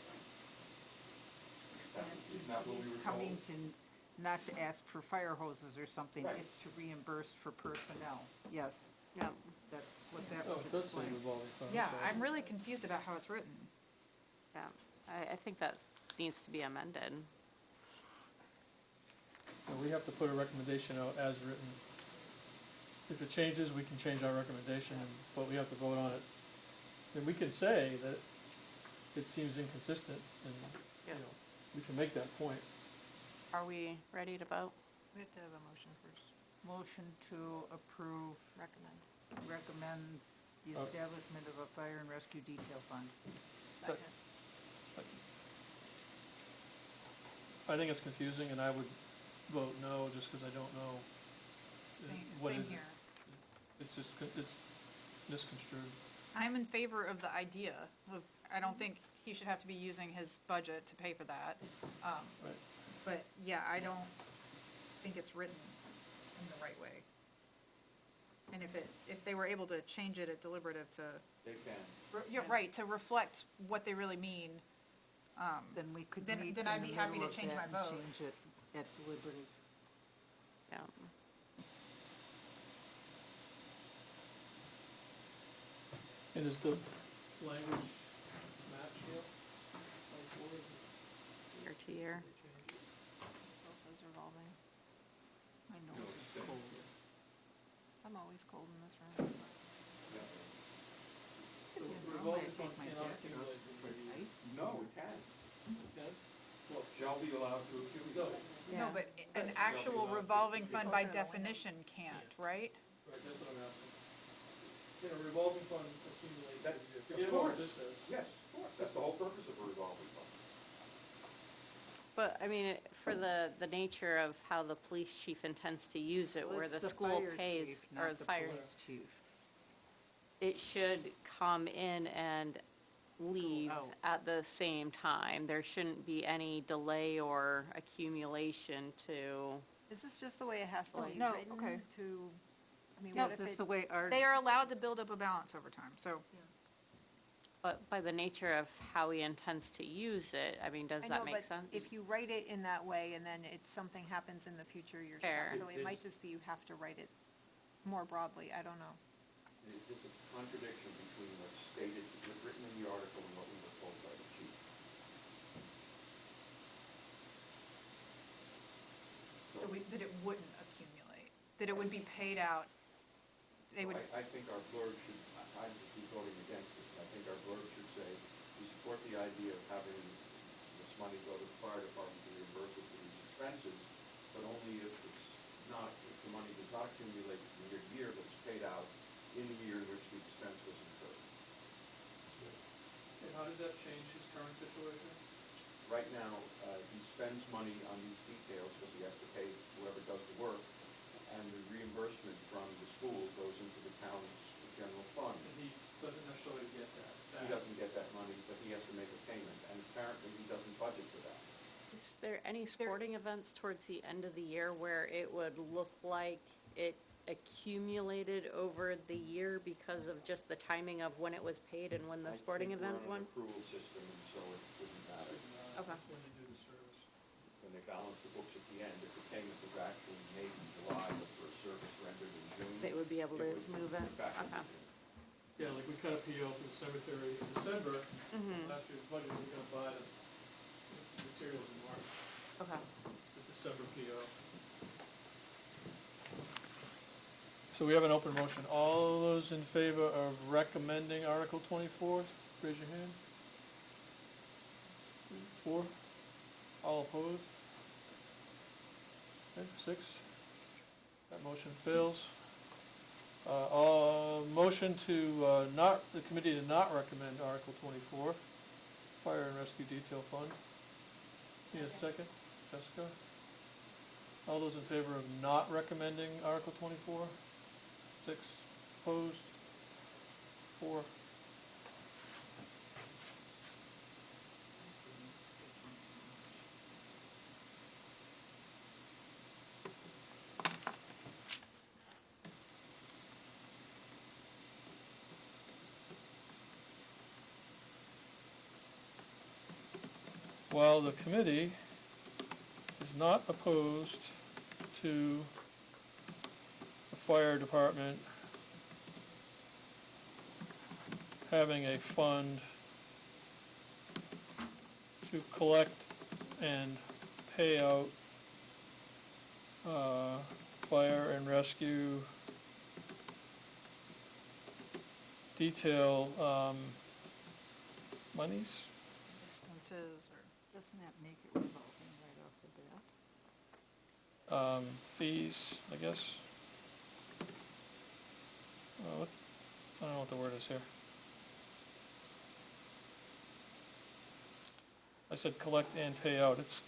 Speaker 3: Isn't that what we
Speaker 2: He's
Speaker 3: were
Speaker 2: coming
Speaker 3: told?
Speaker 2: to, not to ask for fire hoses or something,
Speaker 3: Right.
Speaker 2: it's to reimburse for personnel. Yes,
Speaker 6: Yep.
Speaker 2: that's what that
Speaker 5: Oh,
Speaker 2: was
Speaker 5: it does say
Speaker 2: explained.
Speaker 5: revolving fund.
Speaker 4: Yeah,
Speaker 5: so-
Speaker 4: I'm really confused about how it's written.
Speaker 6: Yeah, I think that needs to be amended.
Speaker 5: And we have to put a recommendation out as written. If it changes, we can change our recommendation, but we have to vote on it. And we can say that it seems inconsistent, and, you
Speaker 6: Yeah.
Speaker 5: know, we can make that point.
Speaker 6: Are we ready to vote?
Speaker 8: We have to have a motion first,
Speaker 2: Motion to approve, recommend the
Speaker 5: Oh.
Speaker 2: establishment of a fire and rescue detail fund.
Speaker 5: Second. I think it's confusing, and I would vote no, just because I don't know. What
Speaker 4: Same
Speaker 5: is it?
Speaker 4: here.
Speaker 5: It's just, it's misconstrued.
Speaker 4: I'm in favor of the idea of, I don't think he should have to be using his budget to pay for that.
Speaker 5: Right.
Speaker 4: But yeah, I don't think it's written in the right way. And if they were able to change it at deliberative to,
Speaker 3: They can.
Speaker 4: yeah, right, to reflect what they really mean,
Speaker 2: Then we could
Speaker 4: Then-
Speaker 2: meet in
Speaker 4: then
Speaker 2: the
Speaker 4: I'd be happy
Speaker 2: middle
Speaker 4: to
Speaker 2: of
Speaker 4: change
Speaker 2: that
Speaker 4: my
Speaker 2: and
Speaker 4: vote.
Speaker 2: change it at deliberative.
Speaker 6: Yeah.
Speaker 5: And is the language match here?
Speaker 6: Year to year.
Speaker 8: it still says revolving.
Speaker 2: I know
Speaker 3: No,
Speaker 2: it's
Speaker 3: it's
Speaker 2: cold.
Speaker 8: I'm always cold in this room, so.
Speaker 5: So
Speaker 2: Yeah,
Speaker 5: revolving
Speaker 2: I take
Speaker 5: fund
Speaker 2: my
Speaker 5: cannot
Speaker 2: jacket off.
Speaker 5: accumulate
Speaker 2: It's
Speaker 5: for
Speaker 2: like
Speaker 5: years.
Speaker 2: ice.
Speaker 3: No, it can.
Speaker 5: Okay.
Speaker 3: Shall be allowed to accumulate.
Speaker 4: no, but an
Speaker 3: Yeah.
Speaker 4: actual
Speaker 3: Yeah.
Speaker 4: revolving fund by
Speaker 8: Closer to the window.
Speaker 4: definition can't, right?
Speaker 5: Right, that's what I'm asking. Can a revolving fund accumulate
Speaker 3: That-
Speaker 5: every year?
Speaker 3: of
Speaker 5: Forget what
Speaker 3: course.
Speaker 5: this says.
Speaker 3: Yes, of course. That's the whole purpose of a revolving fund.
Speaker 6: But, I mean, for the nature of how the police chief intends to use it,
Speaker 2: Well,
Speaker 6: where
Speaker 2: it's
Speaker 6: the
Speaker 2: the
Speaker 6: school
Speaker 2: fire
Speaker 6: pays,
Speaker 2: chief,
Speaker 6: or
Speaker 2: not
Speaker 6: the fire,
Speaker 2: police chief.
Speaker 6: it should come in and leave
Speaker 2: out.
Speaker 6: at the same time. There shouldn't be any delay or accumulation to,
Speaker 8: Is this just the way it has to
Speaker 4: Oh,
Speaker 8: be
Speaker 4: no,
Speaker 8: written
Speaker 4: okay.
Speaker 8: to, I mean,
Speaker 4: No,
Speaker 8: what
Speaker 2: Is
Speaker 8: if
Speaker 2: this
Speaker 8: it,
Speaker 2: the way our,
Speaker 4: They are allowed to build up a balance over time, so.
Speaker 6: but by the nature of how he intends to use it, I mean, does
Speaker 8: I
Speaker 6: that
Speaker 8: know,
Speaker 6: make
Speaker 8: but
Speaker 6: sense?
Speaker 8: if you write it in that way and then something happens in the future, you're
Speaker 6: Fair.
Speaker 8: stuck. So it might
Speaker 3: It's-
Speaker 8: just be you have to write it more broadly, I don't know.
Speaker 3: There's a contradiction between what's stated, what's written in the article and what we were told by the chief. So,
Speaker 4: That it wouldn't accumulate, that it would be paid out, they would,
Speaker 3: I think our blurb should, I'd be voting against this. I think our blurb should say, we support the idea of having this money go to the fire department to reimburse it for these expenses, but only if it's not, if the money does not accumulate from year to year, but it's paid out in the year in which the expense was incurred.
Speaker 5: And how does that change his current situation?
Speaker 3: Right now, he spends money on these details because he has to pay whoever does the work, and the reimbursement from the school goes into the town's general fund.
Speaker 5: And he doesn't necessarily get that back.
Speaker 3: He doesn't get that money, but he has to make a payment, and apparently he doesn't budget for that.
Speaker 6: Is there any sporting events towards the end of the year where it would look like it accumulated over the year because of just the timing of when it was paid and when the sporting event
Speaker 3: I
Speaker 6: won?
Speaker 3: think we're on an accrual system, and so it wouldn't matter.
Speaker 6: Okay.
Speaker 5: That's when they do the service.
Speaker 3: When they balance the books at the end, if the payment was actually made in July, but for a service rendered in June.
Speaker 6: They would be able to
Speaker 3: would
Speaker 6: move it?
Speaker 3: get back into
Speaker 6: Okay.
Speaker 3: June.
Speaker 5: Yeah, like we cut a PO for the cemetery in December,
Speaker 6: Mm-hmm,
Speaker 5: last year's budget, we're gonna buy the materials in March.
Speaker 6: okay.
Speaker 5: It's a December PO. So we have an open motion. All those in favor of recommending Article 24, raise your hand. 4. All opposed? Okay, 6. That motion fails. Motion to, the committee to not recommend Article 24, Fire and Rescue Detail Fund. Need a second? Jessica? All those in favor of not recommending Article 24? 6. Opposed? 4. While the committee is not opposed to the fire department having a fund to collect and pay out fire and rescue detail monies.
Speaker 4: Expenses or.
Speaker 2: Doesn't that make it revolving right off the bat?
Speaker 5: Fees, I guess. I don't know what the word is here. I said collect and pay out. It's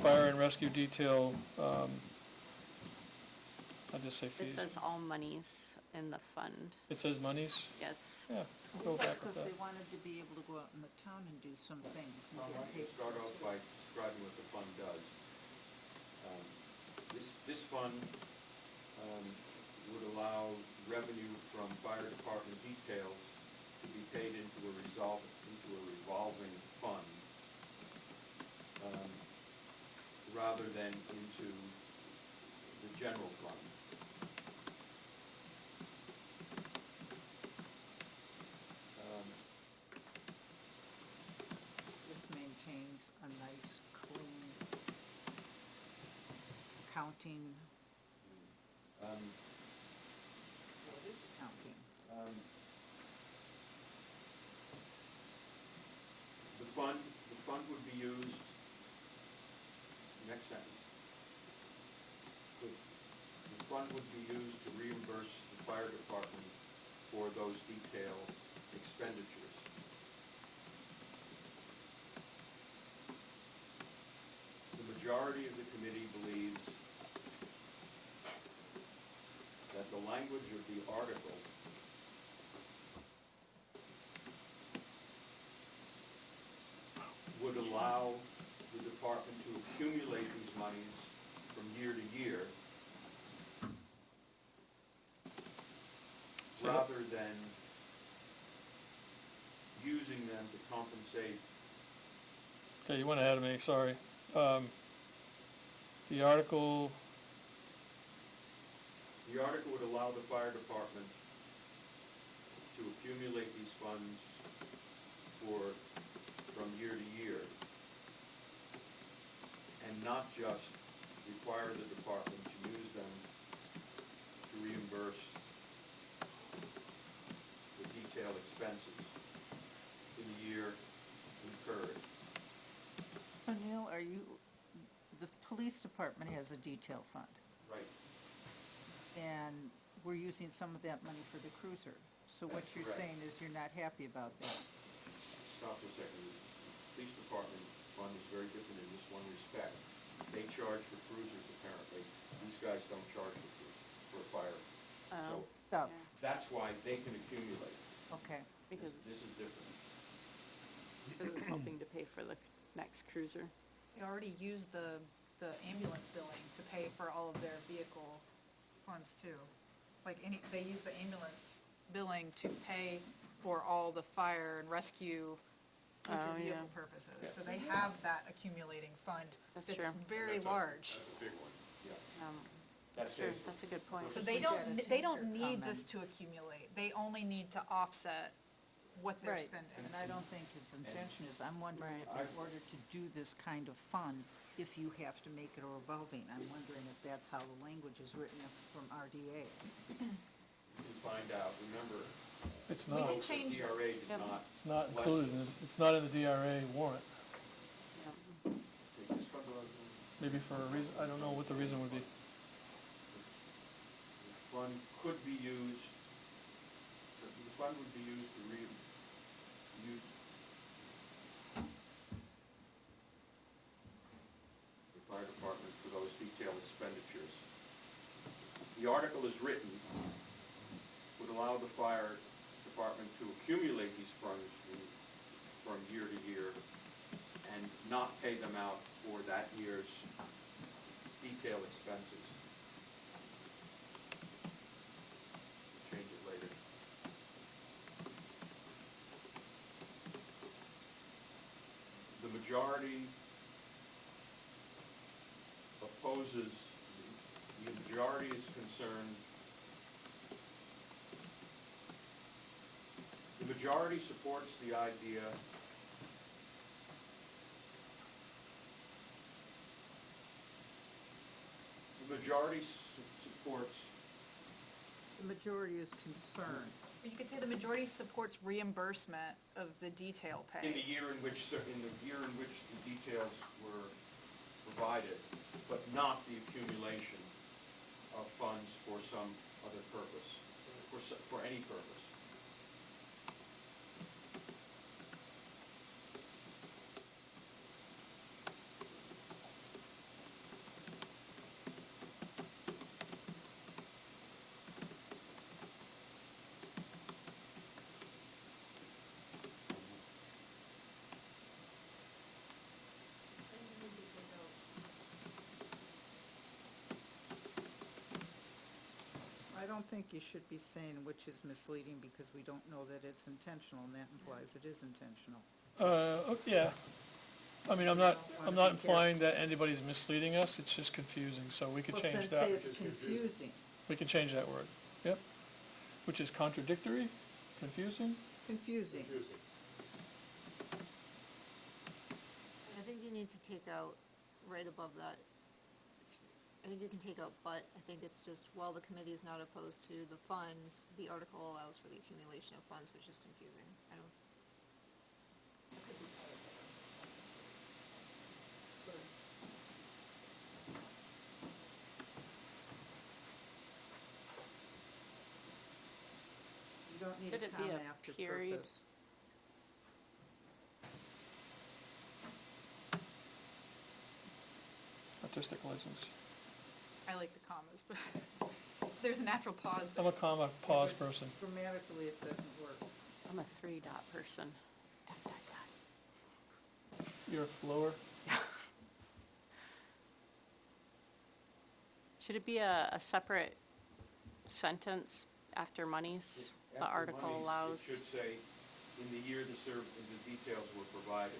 Speaker 5: fire and rescue detail. I just say
Speaker 6: It
Speaker 5: fees.
Speaker 6: says all monies in the fund,
Speaker 5: It says monies.
Speaker 6: yes.
Speaker 5: Yeah, we'll go back with
Speaker 2: Because
Speaker 5: that.
Speaker 2: they wanted to be able to go out in the town and do some things and
Speaker 3: I'd
Speaker 2: get
Speaker 3: like to
Speaker 2: paid.
Speaker 3: start off by describing what the fund does. This fund would allow revenue from fire department details to be paid into a revolving fund, rather than into the general fund.
Speaker 2: This maintains a nice, clean accounting, what is accounting?
Speaker 3: The fund would be used, next sentence. The fund would be used to reimburse the fire department for those detail expenditures. The majority of the committee believes that the language of the article would allow the department to accumulate these monies from year to year,
Speaker 5: So that-
Speaker 3: rather than using them to compensate.
Speaker 5: Okay, you went ahead of me, sorry. The article,
Speaker 3: The article would allow the fire department to accumulate these funds from year to year, and not just require the department to use them to reimburse the detail expenses in the year incurred.
Speaker 2: So Neil, the police department has a detail fund,
Speaker 3: Right.
Speaker 2: and we're using some of that money for the cruiser. So what
Speaker 3: That's
Speaker 2: you're
Speaker 3: correct.
Speaker 2: saying is you're not happy about that.
Speaker 3: Stop for a second. The police department fund is very different in this one respect. They charge for cruisers apparently. These guys don't charge for fire.
Speaker 6: Oh.
Speaker 3: So
Speaker 2: of,
Speaker 3: That's why they can accumulate.
Speaker 2: okay.
Speaker 6: Because
Speaker 3: This is different.
Speaker 6: it's hoping to pay for the next cruiser.
Speaker 4: They already use the ambulance billing to pay for all of their vehicle funds too. Like they use the ambulance billing to pay for all the fire and rescue
Speaker 6: Oh,
Speaker 4: motor
Speaker 6: yeah.
Speaker 4: vehicle purposes. So they have that accumulating fund
Speaker 6: That's
Speaker 4: that's
Speaker 6: true.
Speaker 4: very large.
Speaker 7: That's a big one.
Speaker 3: Yeah.
Speaker 6: That's
Speaker 3: That's
Speaker 6: true,
Speaker 3: it.
Speaker 6: that's a good point.
Speaker 4: So
Speaker 2: Just
Speaker 4: they
Speaker 2: we
Speaker 4: don't,
Speaker 2: got a
Speaker 4: they don't
Speaker 2: tanker
Speaker 4: need this
Speaker 2: coming.
Speaker 4: to accumulate. They only need to offset what they're
Speaker 2: Right,
Speaker 4: spending.
Speaker 2: and I don't think his intention is, I'm wondering if
Speaker 3: Right.
Speaker 2: in order to do this kind of fund, if you have to make it a revolving, I'm wondering if that's how the language is written from RDA.
Speaker 3: You can find out, remember,
Speaker 5: It's
Speaker 4: We
Speaker 5: not,
Speaker 4: can change this.
Speaker 3: DRA did
Speaker 6: Yep.
Speaker 3: not,
Speaker 5: it's not
Speaker 3: Less
Speaker 5: included,
Speaker 3: is-
Speaker 5: it's not in the DRA warrant,
Speaker 6: Yeah.
Speaker 3: take this from the
Speaker 5: maybe for a reason, I don't know what the reason would be.
Speaker 3: The fund could be used, the fund would be used to use the fire department for those detailed expenditures. The article is written, would allow the fire department to accumulate these funds from year to year and not pay them out for that year's detailed expenses. Change it later. The majority opposes, the majority is concerned, the majority supports the idea the majority supports
Speaker 2: The majority is concerned.
Speaker 4: Or you could say the majority supports reimbursement of the detail pay.
Speaker 3: in the year in which, in the year in which the details were provided, but not the accumulation of funds for some other purpose, for any purpose.
Speaker 2: I don't think you should be saying which is misleading because we don't know that it's intentional, and that implies it is intentional.
Speaker 5: Yeah, I mean, I'm
Speaker 2: Wanna
Speaker 5: not
Speaker 2: be
Speaker 5: implying that anybody's misleading us, it's just confusing, so we could
Speaker 2: Well,
Speaker 5: change
Speaker 2: then say
Speaker 5: that.
Speaker 2: it's confusing.
Speaker 5: We can change that word, yep. Which is contradictory, confusing?
Speaker 2: Confusing.
Speaker 7: Confusing.
Speaker 8: I think you need to take out right above that. I think you can take out but, I think it's just, while the committee is not opposed to the funds, the article allows for the accumulation of funds, which is confusing. I don't. I could be sorry.
Speaker 2: You don't need
Speaker 6: Should
Speaker 2: a
Speaker 6: it be
Speaker 2: comma
Speaker 6: a
Speaker 2: after
Speaker 6: period?
Speaker 2: purpose.
Speaker 5: Artistic license.
Speaker 4: I like the commas, but there's a natural pause
Speaker 5: I'm
Speaker 4: there.
Speaker 5: a comma pause person.
Speaker 2: Grammatically, it doesn't work.
Speaker 6: I'm a 3-dot person. Dot, dot, dot.
Speaker 5: You're a flower.
Speaker 6: Should it be a separate sentence after monies? The
Speaker 3: After
Speaker 6: article
Speaker 3: monies,
Speaker 6: allows,
Speaker 3: It should say, in the year the details were provided.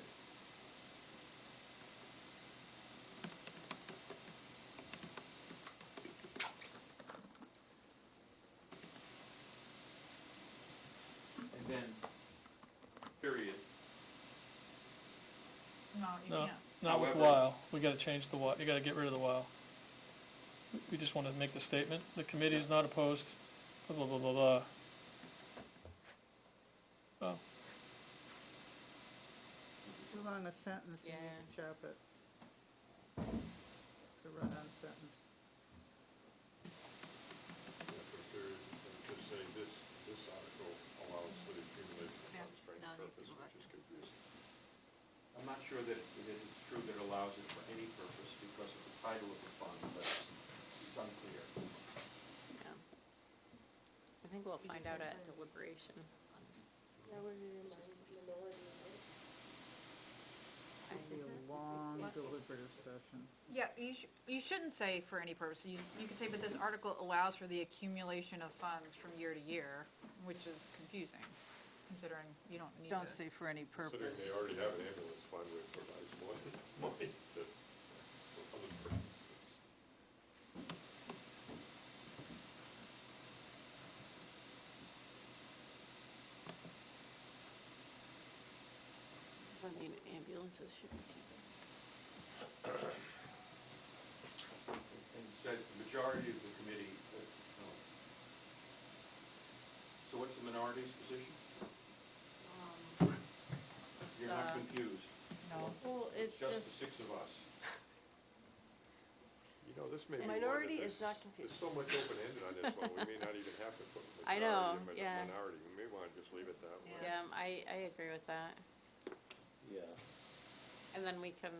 Speaker 3: And then, period.
Speaker 4: No, you
Speaker 5: No,
Speaker 4: can't.
Speaker 5: not with
Speaker 3: However-
Speaker 5: while, we gotta change the while, you gotta get rid of the while. We just wanna make the statement, the committee is not opposed, blah, blah, blah, blah, blah. Oh,
Speaker 2: Too long a sentence, you need
Speaker 6: Yeah.
Speaker 2: to chop it. It's a run-on sentence.
Speaker 7: After a period, and just say this article allows for the accumulation of
Speaker 8: Yeah,
Speaker 7: funds for any
Speaker 8: now it needs to
Speaker 7: purpose,
Speaker 8: go back.
Speaker 7: which is confusing.
Speaker 3: I'm not sure that it's true that it allows it for any purpose because of the title of the fund, but it's unclear.
Speaker 6: yeah. I think we'll
Speaker 9: You
Speaker 6: find
Speaker 9: just
Speaker 6: out
Speaker 9: said
Speaker 6: at
Speaker 9: fund.
Speaker 6: deliberation.
Speaker 9: That would be in minority,
Speaker 2: It'll be a long deliberative session.
Speaker 4: Yeah, you shouldn't say for any purpose. You could say, but this article allows for the accumulation of funds from year to year, which is confusing, considering you don't need to.
Speaker 2: Don't say for any purpose.
Speaker 7: Considering they already have an ambulance fund which provides money to, for other purposes.
Speaker 6: I mean, ambulances should be cheaper.
Speaker 3: And said the majority of the committee, no. So what's the minority's position? You're not confused?
Speaker 2: No.
Speaker 6: Well, it's
Speaker 3: Just the
Speaker 6: just.
Speaker 3: 6 of us.
Speaker 7: You know, this may be one
Speaker 9: Minority
Speaker 7: that
Speaker 9: is not
Speaker 7: There's
Speaker 9: confused.
Speaker 7: so much open-ended on this one, we may not even have to put
Speaker 6: I know,
Speaker 7: majority
Speaker 6: yeah.
Speaker 7: and minority. We may wanna just leave it that way.
Speaker 6: Yeah, I agree with that.
Speaker 1: Yeah.
Speaker 6: And then we can,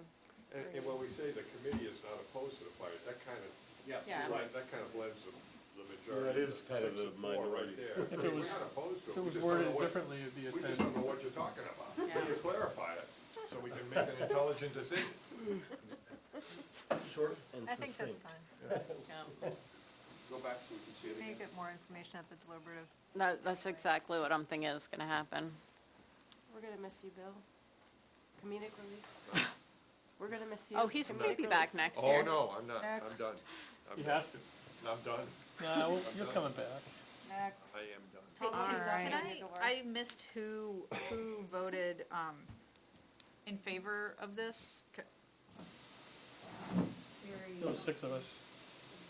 Speaker 7: And when we say the committee is not opposed to the fire, that kind of,
Speaker 3: Yeah.
Speaker 6: Yeah.
Speaker 7: you're right, that kind of blends the majority.
Speaker 11: it is kind of
Speaker 7: 6
Speaker 11: the
Speaker 7: and 4
Speaker 11: minority.
Speaker 7: Right there.
Speaker 5: If
Speaker 7: I
Speaker 5: it
Speaker 7: mean,
Speaker 5: was-
Speaker 7: we're not opposed to it.
Speaker 5: If it
Speaker 7: we
Speaker 5: was
Speaker 7: just don't
Speaker 5: worded
Speaker 7: know what-
Speaker 5: differently, it'd be a
Speaker 7: We just
Speaker 5: 10.
Speaker 7: don't know what you're talking about.
Speaker 6: Yeah.
Speaker 7: Can you clarify it, so we can make an intelligent decision?
Speaker 11: Short and
Speaker 8: I think that's
Speaker 11: succinct.
Speaker 8: fine.
Speaker 6: yeah.
Speaker 3: Go back so we can see it
Speaker 8: Maybe
Speaker 3: again.
Speaker 8: get more information at the deliberative.
Speaker 6: That's exactly what I'm thinking is gonna happen.
Speaker 9: We're gonna miss you, Bill. Comedic relief. We're gonna miss you.
Speaker 6: Oh, he's
Speaker 9: Comedic
Speaker 6: gonna be
Speaker 9: relief.
Speaker 6: back next
Speaker 7: Oh,
Speaker 6: year.
Speaker 7: no, I'm not, I'm
Speaker 2: Next.
Speaker 7: done. I'm
Speaker 5: He
Speaker 7: done.
Speaker 5: has to.
Speaker 7: I'm done.
Speaker 5: Nah, well,
Speaker 7: I'm
Speaker 5: you're
Speaker 7: done.
Speaker 5: coming back.
Speaker 2: Next.
Speaker 7: I am done.
Speaker 9: Thank you,
Speaker 6: All
Speaker 9: Dr.
Speaker 6: right.
Speaker 9: Medor.
Speaker 4: I missed who voted, in favor of this.
Speaker 5: There was 6 of us.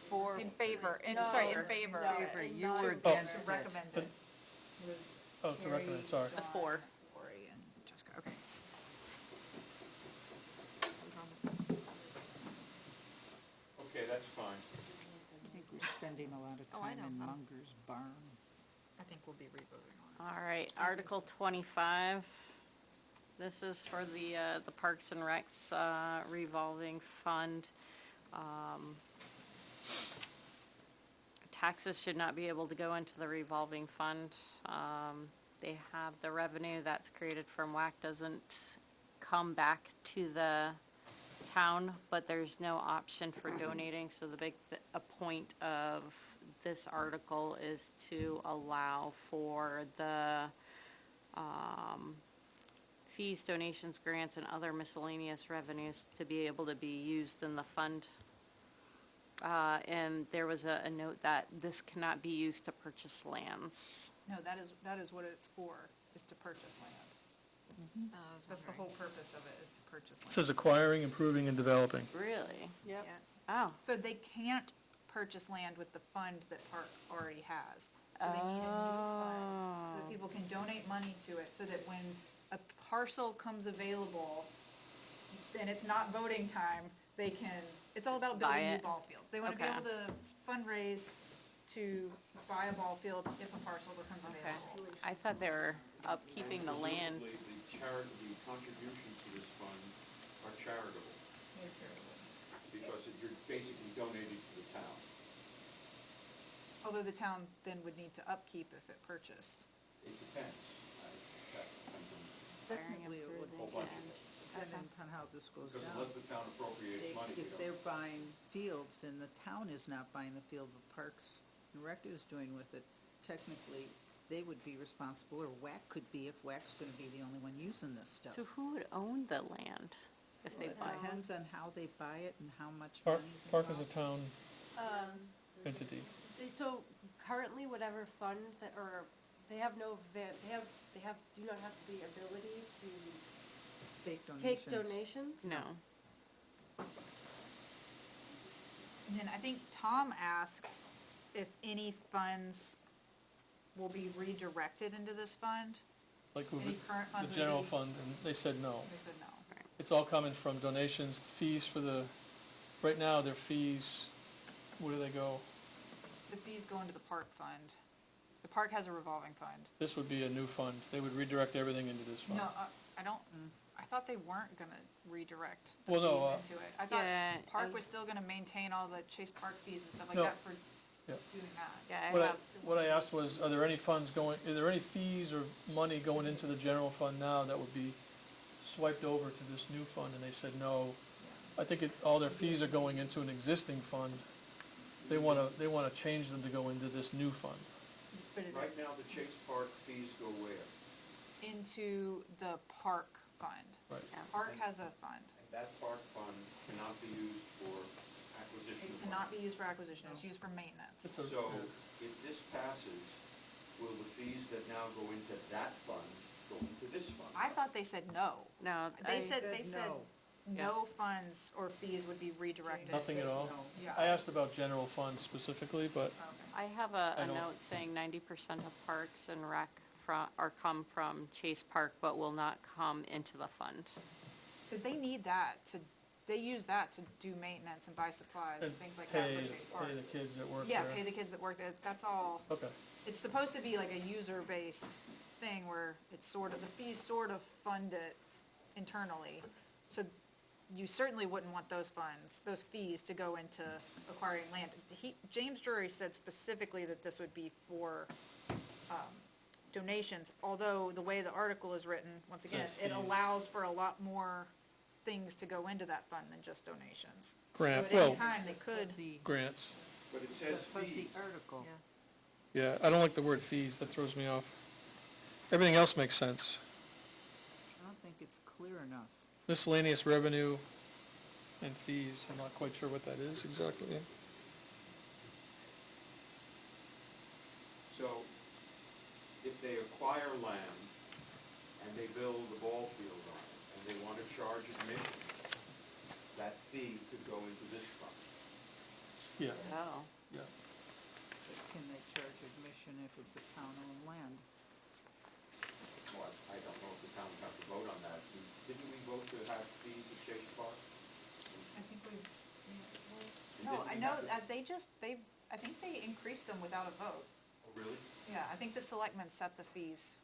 Speaker 2: For,
Speaker 4: In favor, in
Speaker 9: No,
Speaker 4: favor.
Speaker 9: no,
Speaker 2: favor,
Speaker 9: and
Speaker 2: you
Speaker 9: not
Speaker 2: were
Speaker 9: in
Speaker 4: To
Speaker 2: against it.
Speaker 4: recommend it. Was
Speaker 5: Oh, to recommend,
Speaker 4: Harry,
Speaker 5: sorry.
Speaker 6: The
Speaker 4: John,
Speaker 6: 4.
Speaker 4: Lori, and Jessica, okay. I was on the fence.
Speaker 3: Okay, that's fine.
Speaker 2: I think we're spending a lot of
Speaker 8: Oh, I
Speaker 2: time
Speaker 8: know.
Speaker 2: in Munger's barn.
Speaker 4: I think we'll be revoting on it.
Speaker 6: All right, Article 25. This is for the Parks and Recs revolving fund. Taxes should not be able to go into the revolving fund. They have the revenue that's created from WAC doesn't come back to the town, but there's no option for donating, so the a point of this article is to allow for the, fees, donations, grants, and other miscellaneous revenues to be able to be used in the fund. And there was a note that this cannot be used to purchase lands.
Speaker 4: No, that is what it's for, is to purchase land. That's the whole purpose of it, is to purchase
Speaker 5: It
Speaker 4: land.
Speaker 5: says acquiring, improving, and developing.
Speaker 6: Really?
Speaker 9: Yep.
Speaker 6: Oh.
Speaker 4: So they can't purchase land with the fund that Park already has. So they need a new fund, so that people can donate money to it, so that when a parcel comes available, and it's not voting time, they can, it's all about
Speaker 6: Buy
Speaker 4: building new
Speaker 6: it.
Speaker 4: ball fields. They wanna be
Speaker 6: Okay.
Speaker 4: able to fundraise to buy a ball field if a parcel becomes
Speaker 6: Okay.
Speaker 4: available.
Speaker 6: I thought they were upkeeping the land.
Speaker 3: Presumably, the contributions to this fund are charitable, because you're basically donating to the town.
Speaker 4: Although the town then would need to upkeep if it purchased.
Speaker 3: It depends. That depends on
Speaker 2: Technically, it would
Speaker 3: a whole bunch of things.
Speaker 2: depend upon how this goes
Speaker 3: Because
Speaker 2: down.
Speaker 3: unless the town appropriates
Speaker 2: They-
Speaker 3: money, we
Speaker 2: If
Speaker 3: don't.
Speaker 2: they're buying fields and the town is not buying the field, but Parks and Rec is doing with it, technically, they would be responsible, or WAC could be, if WAC's gonna be the only one using this stuff.
Speaker 6: So who would own the land if they
Speaker 2: It
Speaker 6: buy it?
Speaker 2: depends on how they buy it and how much
Speaker 5: Park,
Speaker 2: money's involved.
Speaker 5: Park is a town entity.
Speaker 9: So currently, whatever fund that, or they have no, do not have the ability to take donations?
Speaker 6: No.
Speaker 4: And then I think Tom asked if any funds will be redirected into this fund.
Speaker 5: Like with
Speaker 4: Any current
Speaker 5: the
Speaker 4: funds will
Speaker 5: general
Speaker 4: be-
Speaker 5: fund, and they said no.
Speaker 4: They said no.
Speaker 5: It's all coming from donations, fees for the, right now, their fees, where do they go?
Speaker 4: The fees go into the park fund. The park has a revolving fund.
Speaker 5: This would be a new fund. They would redirect everything into this fund.
Speaker 4: No, I don't, I thought they weren't gonna redirect the
Speaker 5: Well, no,
Speaker 4: fees into it. I thought
Speaker 6: Yeah,
Speaker 4: Park was still gonna maintain all the Chase Park fees and stuff like
Speaker 5: No.
Speaker 4: that for
Speaker 5: Yeah.
Speaker 4: doing that.
Speaker 9: Yeah,
Speaker 5: What I asked was, are there any funds going, are there any fees or money going into the general fund now that would be swiped over to this new fund? And they said no. I think all their fees are going into an existing fund. They wanna change them to go into this new fund.
Speaker 4: But it-
Speaker 3: Right now, the Chase Park fees go where?
Speaker 4: Into the park fund.
Speaker 5: Right.
Speaker 4: Park has a fund.
Speaker 3: That park fund cannot be used for acquisition
Speaker 4: It
Speaker 3: of
Speaker 4: cannot
Speaker 3: money.
Speaker 4: be used for acquisition, it's used for maintenance.
Speaker 5: It's a-
Speaker 3: So, if this passes, will the fees that now go into that fund go into this fund?
Speaker 4: I thought they said no.
Speaker 9: No,
Speaker 4: They said no funds or fees would be redirected.
Speaker 5: Nothing at all?
Speaker 4: Yeah.
Speaker 5: I asked about general funds specifically, but
Speaker 4: Okay.
Speaker 6: I have a
Speaker 5: I don't-
Speaker 6: note saying 90% of parks and rec come from Chase Park, but will not come into the fund.
Speaker 4: Cause they need that they use that to do maintenance and buy supplies and
Speaker 5: and
Speaker 4: things like that
Speaker 5: pay,
Speaker 4: for Chase Park.
Speaker 5: pay the kids that work
Speaker 4: Yeah,
Speaker 5: there.
Speaker 4: pay the kids that work there, that's all.
Speaker 5: Okay,
Speaker 4: It's supposed to be like a user-based thing where it's sort of, the fees sort of fund it internally. So you certainly wouldn't want those funds, those fees to go into acquiring land. James Drury said specifically that this would be for, donations, although the way the article is written, once again,
Speaker 5: Says
Speaker 4: it
Speaker 5: fees.
Speaker 4: allows for a lot more things to go into that fund than just donations.
Speaker 5: grant,
Speaker 4: So at any
Speaker 5: well,
Speaker 4: time, they could,
Speaker 5: grants.
Speaker 3: But it says fees.
Speaker 2: article.
Speaker 5: Yeah, I don't like the word fees, that throws me off. Everything else makes sense.
Speaker 2: I don't think it's clear enough.
Speaker 5: Miscellaneous revenue and fees, I'm not quite sure what that is exactly.
Speaker 3: So, if they acquire land and they build a ball field on it, and they want to charge admission, that fee could go into this fund.
Speaker 5: Yeah,
Speaker 6: Oh.
Speaker 5: yeah.
Speaker 2: Can they charge admission if it's a town-owned land?
Speaker 3: Well, I don't know if the town would have to vote on that. Didn't we vote to have fees at Chase Park?
Speaker 4: I think we,
Speaker 3: And
Speaker 4: no,
Speaker 3: didn't
Speaker 4: I
Speaker 3: we
Speaker 4: know,
Speaker 3: have to-
Speaker 4: I think they increased them without a vote.
Speaker 3: Oh, really?
Speaker 4: Yeah, I think the selectmen set the fees.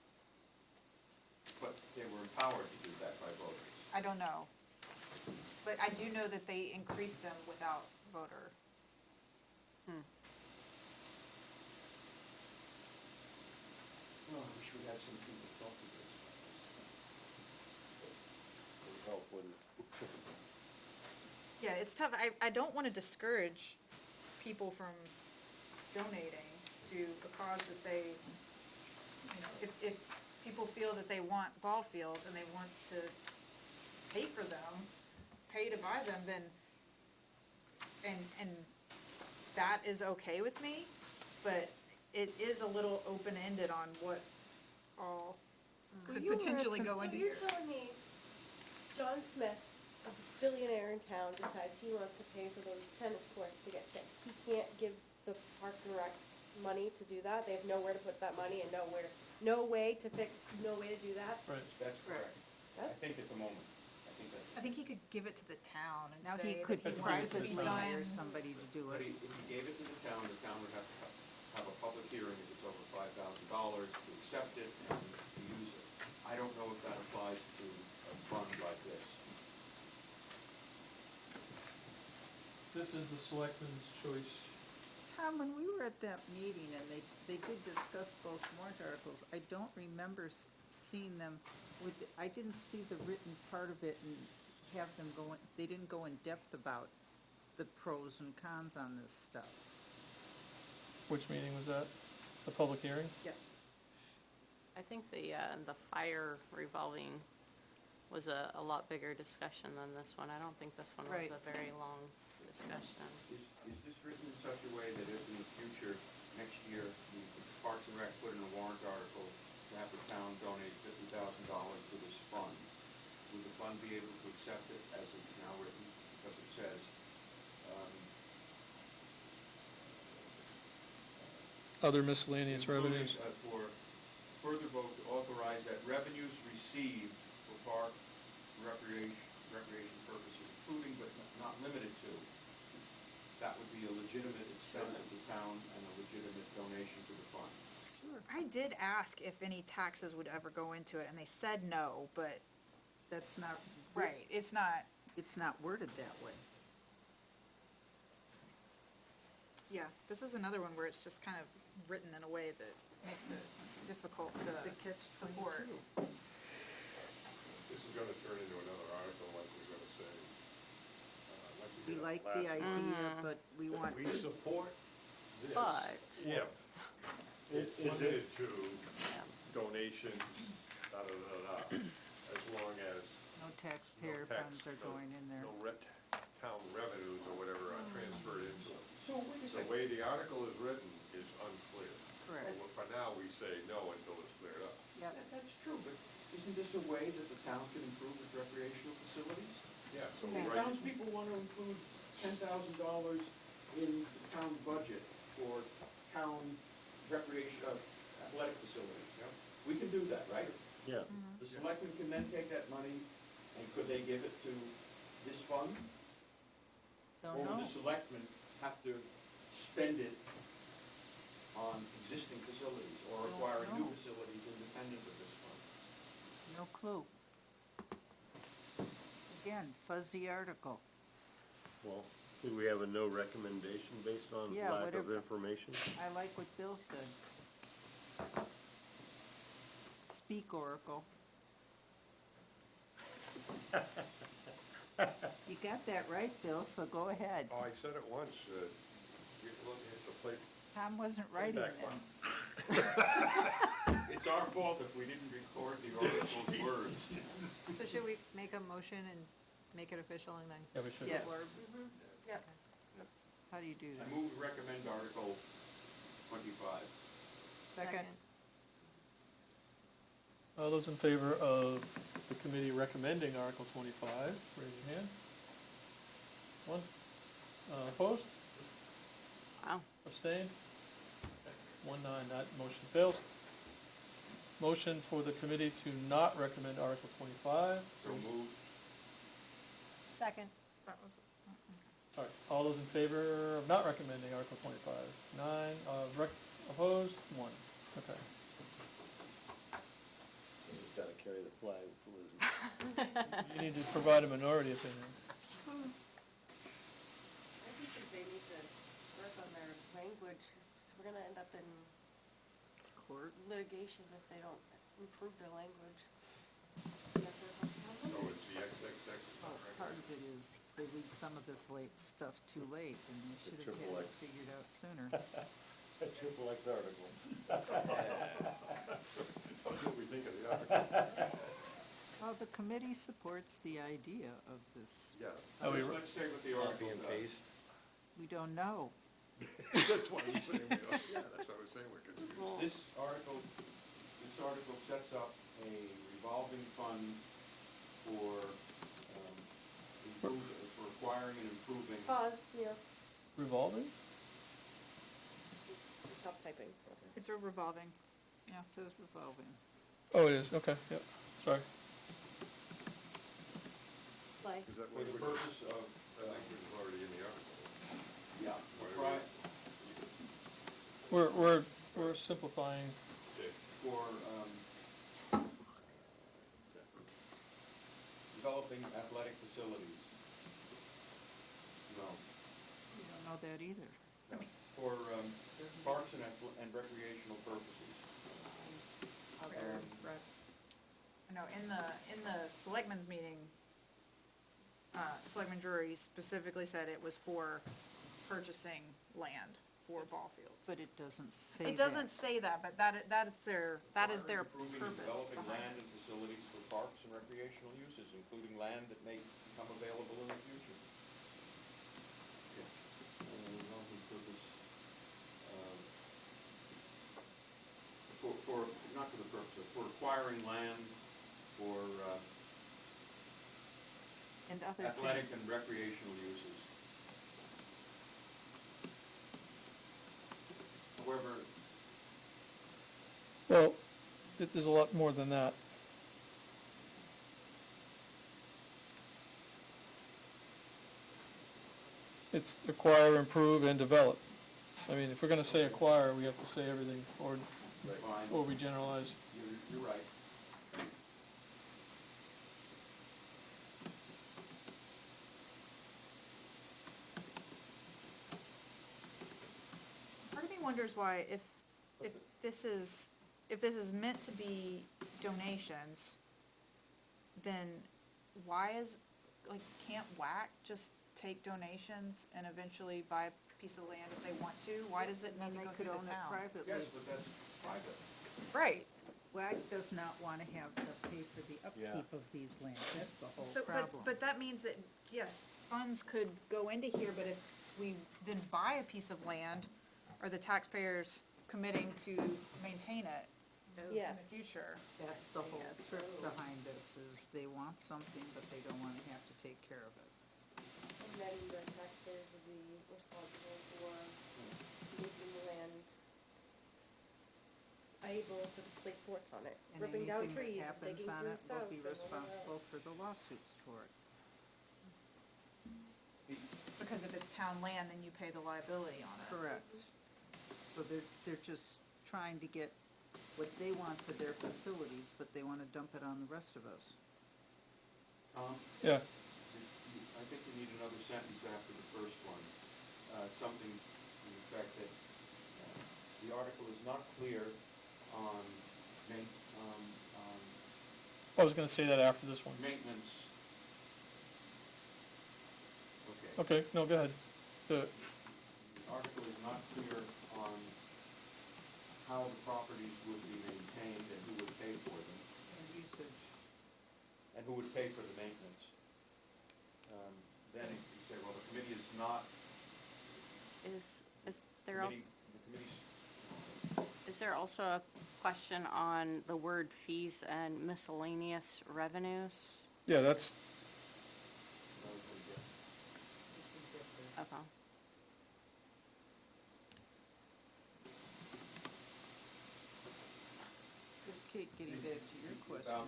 Speaker 3: But they were empowered to do that by voters.
Speaker 4: I don't know. But I do know that they increased them without voter.
Speaker 3: Oh, I wish we had some people talking to us about this.
Speaker 1: Would help, wouldn't it?
Speaker 4: Yeah, it's tough. I don't want to discourage people from donating to a cause that they, you know, if people feel that they want ball fields and they want to pay for them, pay to buy them, then, and that is okay with me, but it is a little open-ended on what all could potentially go into
Speaker 9: So
Speaker 4: here.
Speaker 9: you're telling me John Smith, a billionaire in town, decides he wants to pay for those tennis courts to get fixed. He can't give the Parks and Recs money to do that? They have nowhere to put that money and no way to do that?
Speaker 5: Right.
Speaker 3: That's correct. I
Speaker 9: That-
Speaker 3: think at the moment, I think that's.
Speaker 4: I think he could give it to the town and
Speaker 2: Now,
Speaker 4: say
Speaker 2: he
Speaker 4: that
Speaker 2: could
Speaker 4: he wants it to be
Speaker 2: privately hire
Speaker 4: done.
Speaker 2: somebody to do
Speaker 3: But
Speaker 2: it.
Speaker 3: if he gave it to the town would have to have a public hearing if it's over $5,000 to accept it and to use it. I don't know if that applies to a fund like this.
Speaker 5: This is the selectmen's choice.
Speaker 2: Tom, when we were at that meeting and they did discuss both warrant articles, I don't remember seeing them with, I didn't see the written part of it and have them go, they didn't go in depth about the pros and cons on this stuff.
Speaker 5: Which meeting was that? The public hearing?
Speaker 2: Yeah.
Speaker 6: I think the fire revolving was a lot bigger discussion than this one. I don't think this one was
Speaker 2: Right.
Speaker 6: a very long discussion.
Speaker 3: Is this written in such a way that if in the future, next year, the Parks and Rec put in a warrant article to have the town donate $50,000 to this fund, would the fund be able to accept it as it's now written? Because it says,
Speaker 5: Other miscellaneous
Speaker 3: including,
Speaker 5: revenues.
Speaker 3: For further vote to authorize that revenues received for park recreation purposes, including but not limited to, that would be a legitimate expense of the town and a legitimate donation to the fund.
Speaker 4: I did ask if any taxes would ever go into it, and they said no, but,
Speaker 2: That's not.
Speaker 4: right, it's not,
Speaker 2: It's not worded that way.
Speaker 4: Yeah, this is another one where it's just kind of written in a way that makes it difficult to
Speaker 2: It's a catch
Speaker 4: support.
Speaker 2: 22.
Speaker 7: This is gonna turn into another article, like we're gonna say, like we
Speaker 2: We
Speaker 7: did
Speaker 2: like
Speaker 7: last
Speaker 2: the
Speaker 7: year.
Speaker 2: idea, but we want,
Speaker 7: We support this
Speaker 6: But-
Speaker 7: if it's limited to
Speaker 6: Yeah.
Speaker 7: donations, da-da-da-da, as long as
Speaker 2: no taxpayer
Speaker 7: tax-
Speaker 2: funds are
Speaker 7: no-
Speaker 2: going in there.
Speaker 7: no town revenues or whatever are transferred into it.
Speaker 3: So wait a
Speaker 7: The
Speaker 3: second.
Speaker 7: way the article is written is unclear.
Speaker 2: Correct.
Speaker 7: So for now, we say no until it's cleared up.
Speaker 2: Yep.
Speaker 3: That's true, but isn't this a way that the town can improve its recreational facilities?
Speaker 7: Yeah, so
Speaker 3: If
Speaker 7: right,
Speaker 3: townspeople want to include $10,000 in the town budget for town recreation, athletic facilities, yeah, we can do that, right?
Speaker 11: Yeah.
Speaker 3: The selectmen can then take that money, and could they give it to this fund?
Speaker 2: Don't
Speaker 3: Or would
Speaker 2: know.
Speaker 3: the selectmen have to spend it on existing facilities, or
Speaker 2: Don't
Speaker 3: acquire new
Speaker 2: know.
Speaker 3: facilities independent of this fund?
Speaker 2: No clue. Again, fuzzy article.
Speaker 11: Well, could we have a no recommendation based on
Speaker 2: Yeah,
Speaker 11: lack of
Speaker 2: whatever.
Speaker 11: information?
Speaker 2: I like what Bill said. Speak, Oracle. You got that right, Bill, so go ahead.
Speaker 7: oh, I said it once, you look at the play,
Speaker 2: Tom wasn't writing
Speaker 7: Playback
Speaker 2: then.
Speaker 3: It's our fault if we didn't record the article's words.
Speaker 8: So should we make a motion and make it official and then?
Speaker 5: Yeah, we should.
Speaker 2: Yes.
Speaker 9: Yep.
Speaker 2: How do you do
Speaker 3: I
Speaker 2: that?
Speaker 3: move to recommend Article 25.
Speaker 8: Second.
Speaker 5: All those in favor of the committee recommending Article 25, raise your hand. One. Opposed?
Speaker 6: Wow.
Speaker 5: Abstained? 1-9, that motion fails. Motion for the committee to not recommend Article 25.
Speaker 3: So moved.
Speaker 8: Second.
Speaker 4: That was,
Speaker 5: Sorry, all those in favor of not recommending Article 25? 9, opposed? 1. Okay.
Speaker 10: So just gotta carry the flag for Liz.
Speaker 5: You need to provide a minority opinion.
Speaker 9: I just think they need to work on their language, 'cause we're gonna end up in
Speaker 2: Court?
Speaker 9: litigation if they don't improve their language. That's what it costs
Speaker 7: so
Speaker 9: them.
Speaker 7: it's the XXX.
Speaker 2: Well, part of it is they leave some of this late stuff too late, and they should have
Speaker 10: triple
Speaker 2: had it
Speaker 10: X.
Speaker 2: figured out sooner.
Speaker 10: A triple X article.
Speaker 7: Tell us what we think of the article.
Speaker 2: Well, the committee supports the idea of this.
Speaker 7: Yeah,
Speaker 5: Oh, we-
Speaker 3: Let's say what the
Speaker 10: Copy
Speaker 3: article
Speaker 10: and
Speaker 3: does.
Speaker 10: paste.
Speaker 2: We don't know.
Speaker 7: that's why we're saying, yeah, that's why we're saying we're confused.
Speaker 6: Well,
Speaker 3: This article sets up a revolving fund for, for acquiring and improving.
Speaker 9: Pause, yeah,
Speaker 5: Revolving?
Speaker 9: stop typing.
Speaker 4: it's a revolving.
Speaker 2: Yeah, it says revolving.
Speaker 5: Oh, it is, okay, yep, sorry.
Speaker 9: Like,
Speaker 7: Is that
Speaker 3: For
Speaker 7: what
Speaker 3: the
Speaker 7: we're,
Speaker 3: purpose of,
Speaker 7: language is already in the article?
Speaker 3: yeah,
Speaker 7: Why do we-
Speaker 5: We're simplifying,
Speaker 3: for, developing athletic facilities. No,
Speaker 2: We don't know that either.
Speaker 3: for, parks and recreational purposes.
Speaker 4: No, in the selectmen's meeting, Selectman Drury specifically said it was for purchasing land for ball fields.
Speaker 2: But it doesn't say that.
Speaker 4: It doesn't say that, but that is their
Speaker 3: Acquiring, improving, and
Speaker 4: purpose
Speaker 3: developing
Speaker 4: behind
Speaker 3: land
Speaker 4: it.
Speaker 3: and facilities for parks and recreational uses, including land that may become available in the future. Developing purpose, not for the purpose of, for acquiring land for,
Speaker 2: And other things.
Speaker 3: athletic and recreational uses. However,
Speaker 5: well, there's a lot more than that. It's acquire, improve, and develop. I mean, if we're gonna say acquire, we have to say everything, or
Speaker 3: fine,
Speaker 5: we generalize.
Speaker 3: you're right.
Speaker 4: wonders why if this is meant to be donations, then why can't WAC just take donations and eventually buy a piece of land if they want to? Why does it need
Speaker 2: And
Speaker 4: to
Speaker 2: they
Speaker 4: go
Speaker 2: could
Speaker 4: through
Speaker 2: own
Speaker 4: the
Speaker 2: it
Speaker 4: town?
Speaker 2: privately.
Speaker 3: Yes, but that's private.
Speaker 4: Right,
Speaker 2: WAC does not want to have to pay for the upkeep of these lands, that's the whole
Speaker 4: so,
Speaker 2: problem.
Speaker 4: but that means that, yes, funds could go into here, but if we then buy a piece of land, are the taxpayers committing to maintain it in
Speaker 9: Yes.
Speaker 4: the future?
Speaker 2: That's the whole
Speaker 9: Yes.
Speaker 2: trick behind this, is they want something, but they don't want to have to take care of it.
Speaker 9: And then the taxpayers would be responsible for making the land able to play sports on it,
Speaker 2: And
Speaker 9: ripping down
Speaker 2: anything
Speaker 9: trees,
Speaker 2: that
Speaker 9: digging
Speaker 2: happens on
Speaker 9: through
Speaker 2: it
Speaker 9: stuff.
Speaker 2: will be
Speaker 9: and all that.
Speaker 2: responsible for the lawsuits for it.
Speaker 4: Because if it's town land, then you pay the liability on it.
Speaker 2: Correct. So they're just trying to get what they want for their facilities, but they want to dump it on the rest of us.
Speaker 3: Tom?
Speaker 5: Yeah,
Speaker 3: I think you need another sentence after the first one. Something to the effect that the article is not clear on
Speaker 5: I was gonna say that after this one.
Speaker 3: maintenance. Okay.
Speaker 5: Okay, no, go ahead. The,
Speaker 3: The article is not clear on how the properties would be maintained and who would pay for them,
Speaker 2: And usage.
Speaker 3: and who would pay for the maintenance. Then you say, well, the committee is not,
Speaker 6: Is there also,
Speaker 3: the committee's,
Speaker 6: is there also a question on the word fees and miscellaneous revenues?
Speaker 5: yeah, that's,
Speaker 6: Okay.
Speaker 2: Because Kate, getting back to your question,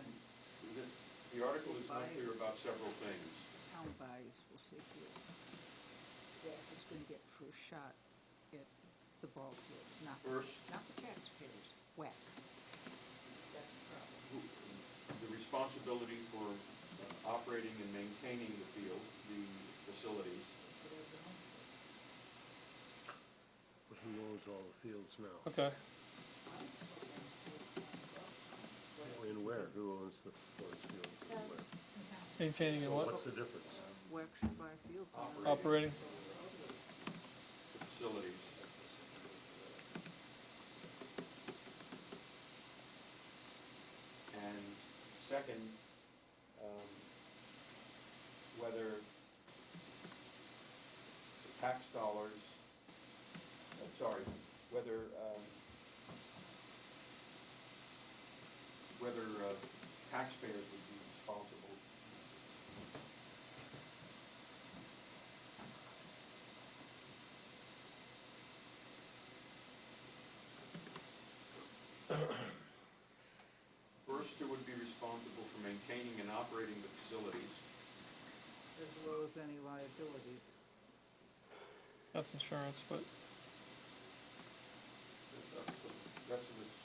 Speaker 3: the article is not clear about several things.
Speaker 2: town buys, we'll say fields. WAC is going to get first shot at the ball fields, not the taxpayers, WAC. That's the problem.
Speaker 3: The responsibility for operating and maintaining the field, the facilities.
Speaker 11: But who owns all the fields now?
Speaker 5: okay.
Speaker 11: And where? Who owns the forest fields and where?
Speaker 5: Maintaining and what?
Speaker 11: What's the difference?
Speaker 2: WAC should buy fields. and
Speaker 5: Operating?
Speaker 3: The facilities. And second, whether tax dollars, whether taxpayers would be responsible. First, who would be responsible for maintaining and operating the facilities?
Speaker 2: As well as any liabilities.
Speaker 5: That's insurance, but,
Speaker 3: The rest of it's,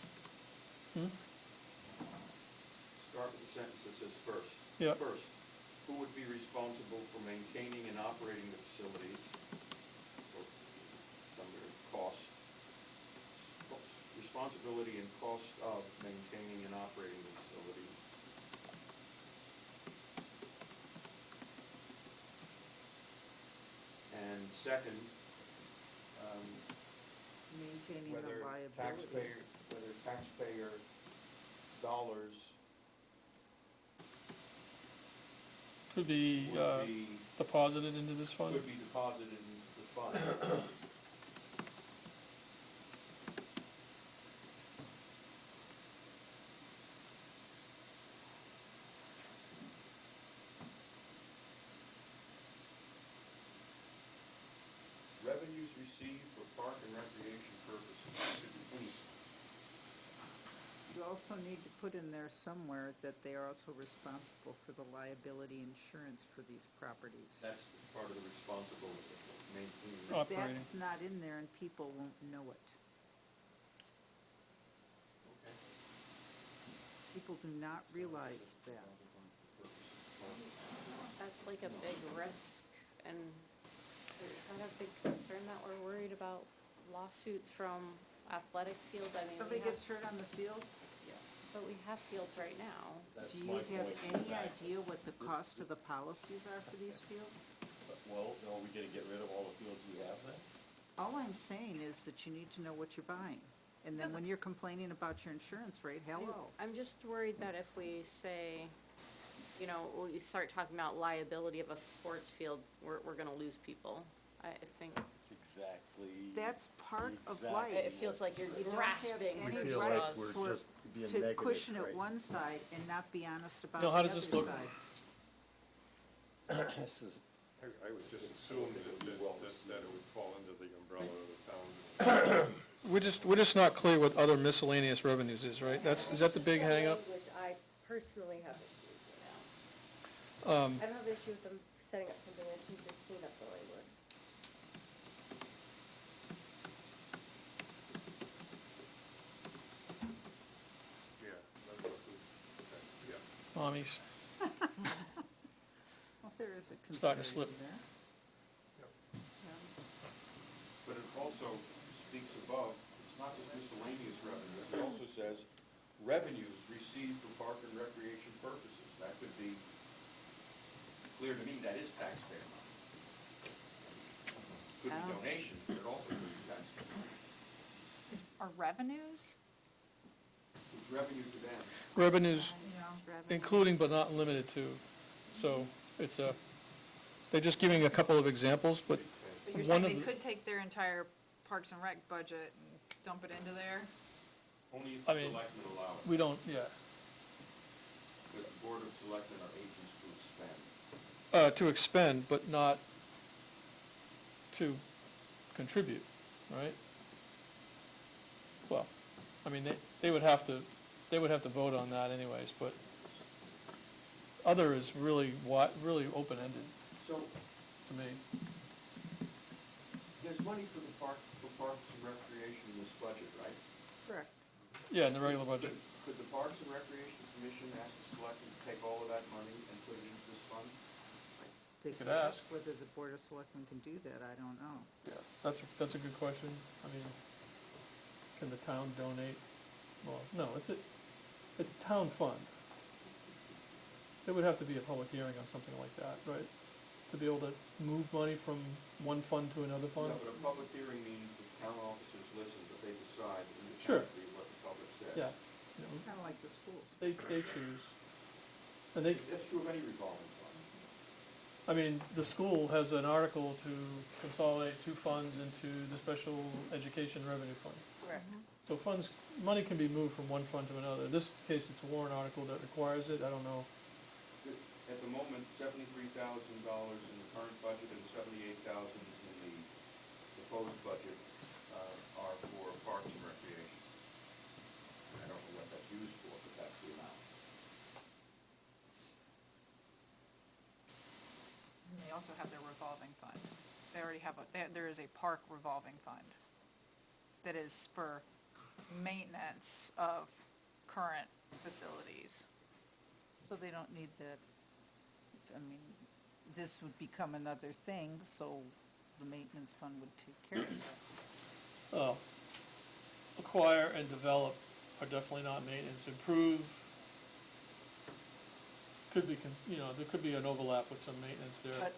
Speaker 3: start with the sentence that says first.
Speaker 5: Yeah.
Speaker 3: First, who would be responsible for maintaining and operating the facilities? Or some cost. Responsibility and cost of maintaining and operating the facilities. And second,
Speaker 2: Maintaining the
Speaker 3: whether
Speaker 2: liability.
Speaker 3: taxpayer dollars
Speaker 5: could be,
Speaker 3: would be,
Speaker 5: deposited into this fund?
Speaker 3: could be deposited into the fund. Revenues received for park and recreation purposes, could be anything.
Speaker 2: You also need to put in there somewhere that they are also responsible for the liability insurance for these properties.
Speaker 3: That's part of the responsibility of maintaining.
Speaker 5: Operating.
Speaker 2: That's not in there and people won't know it.
Speaker 3: Okay.
Speaker 2: People do not realize that.
Speaker 6: That's like a big risk, and is that a big concern that we're worried about lawsuits from athletic fields, I mean,
Speaker 2: Somebody gets hurt on the field?
Speaker 1: Yes.
Speaker 6: but we have fields right now.
Speaker 1: That's
Speaker 2: Do
Speaker 1: my
Speaker 2: you have
Speaker 1: point,
Speaker 2: any
Speaker 1: exactly.
Speaker 2: idea what the cost of the policies are for these fields?
Speaker 1: Well, are we gonna get rid of all the fields we have then?
Speaker 2: All I'm saying is that you need to know what you're buying. And then when you're complaining about your insurance rate, hello.
Speaker 6: I'm just worried that if we say, you know, we start talking about liability of a sports field, we're gonna lose people. I think
Speaker 10: It's exactly.
Speaker 2: That's part of
Speaker 10: Exactly.
Speaker 2: life.
Speaker 6: it feels like you're
Speaker 2: You don't
Speaker 6: grasping
Speaker 2: have
Speaker 11: We
Speaker 2: any
Speaker 11: feel
Speaker 2: right
Speaker 11: like we're
Speaker 2: for,
Speaker 11: just being
Speaker 2: to
Speaker 11: negative,
Speaker 2: cushion it
Speaker 11: right?
Speaker 2: one side and not be honest about the
Speaker 5: Now,
Speaker 2: other
Speaker 5: how does this look?
Speaker 2: side.
Speaker 1: This is,
Speaker 7: I would just assume that it would fall under the umbrella of the town.
Speaker 5: We're just not clear what other miscellaneous revenues is, right? Is that the big hangup?
Speaker 9: Which I personally have issues with.
Speaker 5: Um,
Speaker 9: I don't have an issue with them setting up something, I just need to clean up the language.
Speaker 7: Yeah, that's what we, okay, yeah.
Speaker 5: mommies.
Speaker 2: Well, there is a
Speaker 5: Starting to slip.
Speaker 2: consideration there.
Speaker 3: But it also speaks above, it's not just miscellaneous revenues, it also says revenues received for park and recreation purposes. That could be, clear to me, that is taxpayer money. Could be
Speaker 6: Oh.
Speaker 3: donations, but it also could be taxpayer money.
Speaker 4: Are revenues?
Speaker 3: It's revenue to them.
Speaker 5: Revenues,
Speaker 4: Revenue.
Speaker 5: including but not limited to. So it's they're just giving a couple of examples, but
Speaker 4: But you're
Speaker 5: one
Speaker 4: saying
Speaker 5: of
Speaker 4: they
Speaker 5: the-
Speaker 4: could take their entire Parks and Rec budget and dump it into there?
Speaker 3: Only if
Speaker 5: I
Speaker 3: the
Speaker 5: mean,
Speaker 3: selectmen allow it,
Speaker 5: we don't, yeah.
Speaker 3: because the board of selectmen are agents to expend.
Speaker 5: To expend, but not to contribute, right? Well, I mean, they would have to vote on that anyways, but other is really really open-ended
Speaker 3: So
Speaker 5: to me.
Speaker 3: there's money for the parks and recreation in this budget, right?
Speaker 2: Correct.
Speaker 5: Yeah, in the regular budget.
Speaker 3: Could the Parks and Recreation Commission ask the selectmen to take all of that money and put it into this fund?
Speaker 2: They
Speaker 5: Could
Speaker 2: could ask
Speaker 5: ask.
Speaker 2: whether the Board of Selectmen can do that, I don't know.
Speaker 5: Yeah, that's a good question. I mean, can the town donate? Well, no, it's a town fund. There would have to be a public hearing on something like that, right? To be able to move money from one fund to another fund?
Speaker 3: No, but a public hearing means that town officers listen, but they decide
Speaker 5: Sure.
Speaker 3: independently what the public says.
Speaker 5: Yeah. You know,
Speaker 2: Kind of like the schools.
Speaker 5: they choose. And they,
Speaker 3: That's true of any revolving fund.
Speaker 5: I mean, the school has an article to consolidate two funds into the special education revenue fund.
Speaker 2: Correct.
Speaker 5: So money can be moved from one fund to another. In this case, it's a warrant article that requires it, I don't know.
Speaker 3: At the moment, $73,000 in the current budget and $78,000 in the proposed budget are for parks and recreation. I don't know what that's used for, but that's the amount.
Speaker 4: And they also have their revolving fund. They already have there is a park revolving fund that is for maintenance of current facilities.
Speaker 2: So they don't need that, I mean, this would become another thing, so the maintenance fund would take care of that.
Speaker 5: Acquire and develop are definitely not maintenance. Improve could be, there could be an overlap with some maintenance there.
Speaker 2: But-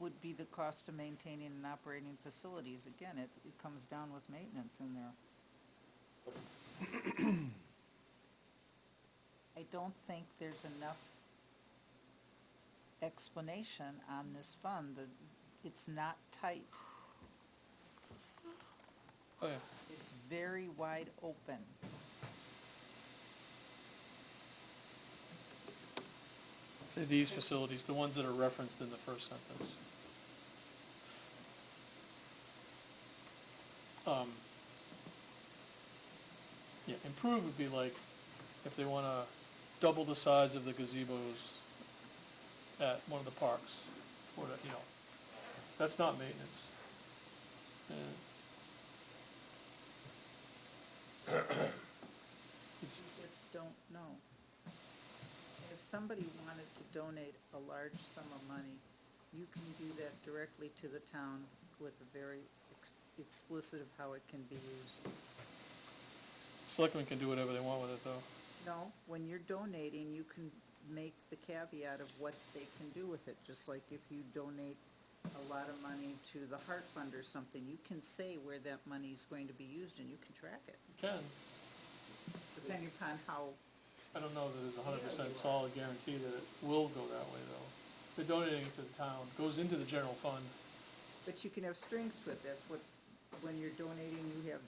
Speaker 2: Would be the cost of maintaining and operating facilities. Again, it comes down with maintenance in there. I don't think there's enough explanation on this fund, that it's not tight.
Speaker 5: Oh, yeah.
Speaker 2: It's very wide open.
Speaker 5: Say these facilities, the ones that are referenced in the first sentence. Yeah, improve would be like if they wanna double the size of the gazebos at one of the parks, or, that's not maintenance. It's,
Speaker 2: We just don't know. If somebody wanted to donate a large sum of money, you can do that directly to the town with a very explicit of how it can be used.
Speaker 5: Selectmen can do whatever they want with it, though.
Speaker 2: No, when you're donating, you can make the caveat of what they can do with it, just like if you donate a lot of money to the Heart Fund or something, you can say where that money's going to be used and you can track it,
Speaker 5: You can.
Speaker 2: depending upon how,
Speaker 5: I don't know that there's a 100% solid guarantee that it will go that way, though. They're donating it to the town, goes into the general fund.
Speaker 2: but you can have strings to it, that's what, when you're donating, you have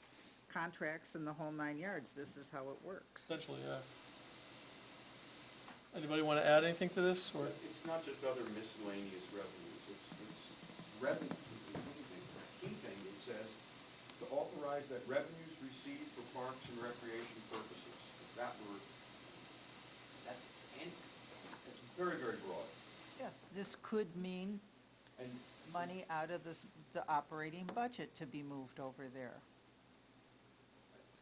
Speaker 2: contracts and the whole 9 yards, this is how it works.
Speaker 5: Essentially, yeah. Anybody want to add anything to this, or?
Speaker 3: It's not just other miscellaneous revenues, it's revenue. The key thing, it says, to authorize that revenues received for parks and recreation purposes. If that were, that's very, very broad.
Speaker 2: Yes, this could mean
Speaker 3: And
Speaker 2: money out of the operating budget to be moved over there.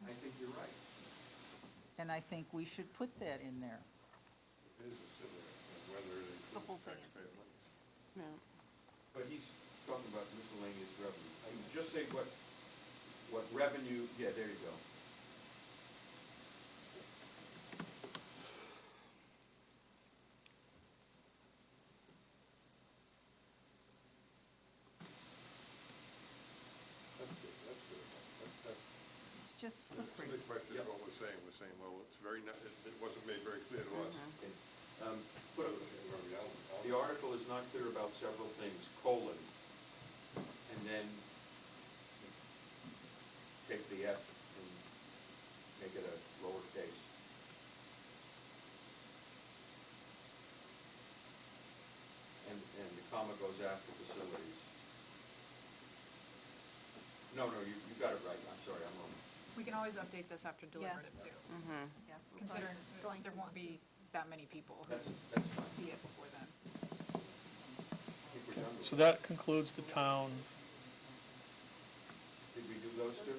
Speaker 3: I think you're right.
Speaker 2: And I think we should put that in there.
Speaker 7: It is, it's in there, and whether it
Speaker 8: The whole
Speaker 7: includes
Speaker 8: thing is.
Speaker 7: taxpayer money.
Speaker 3: But he's talking about miscellaneous revenues. I mean, just say what revenue, yeah, there you go.
Speaker 7: That's good, that's good. That-
Speaker 2: It's just
Speaker 7: So
Speaker 2: slippery.
Speaker 7: the question is
Speaker 3: Yep.
Speaker 7: what we're saying, well, it's very, it wasn't made very clear to us.
Speaker 3: Okay. But the article is not clear about several things, colon, and then take the F and make it a lowercase. And the comma goes after facilities. No, you got it right, I'm sorry, I'm wrong.
Speaker 4: We can always update this after deliberative too,
Speaker 8: Yeah, we're
Speaker 4: considering
Speaker 8: going
Speaker 4: there
Speaker 8: to
Speaker 4: won't
Speaker 8: want to.
Speaker 4: be that many people who
Speaker 3: That's fine.
Speaker 4: see it before then.
Speaker 3: I think we're done with
Speaker 5: So
Speaker 3: it.
Speaker 5: that concludes the town,
Speaker 3: Did we do those two?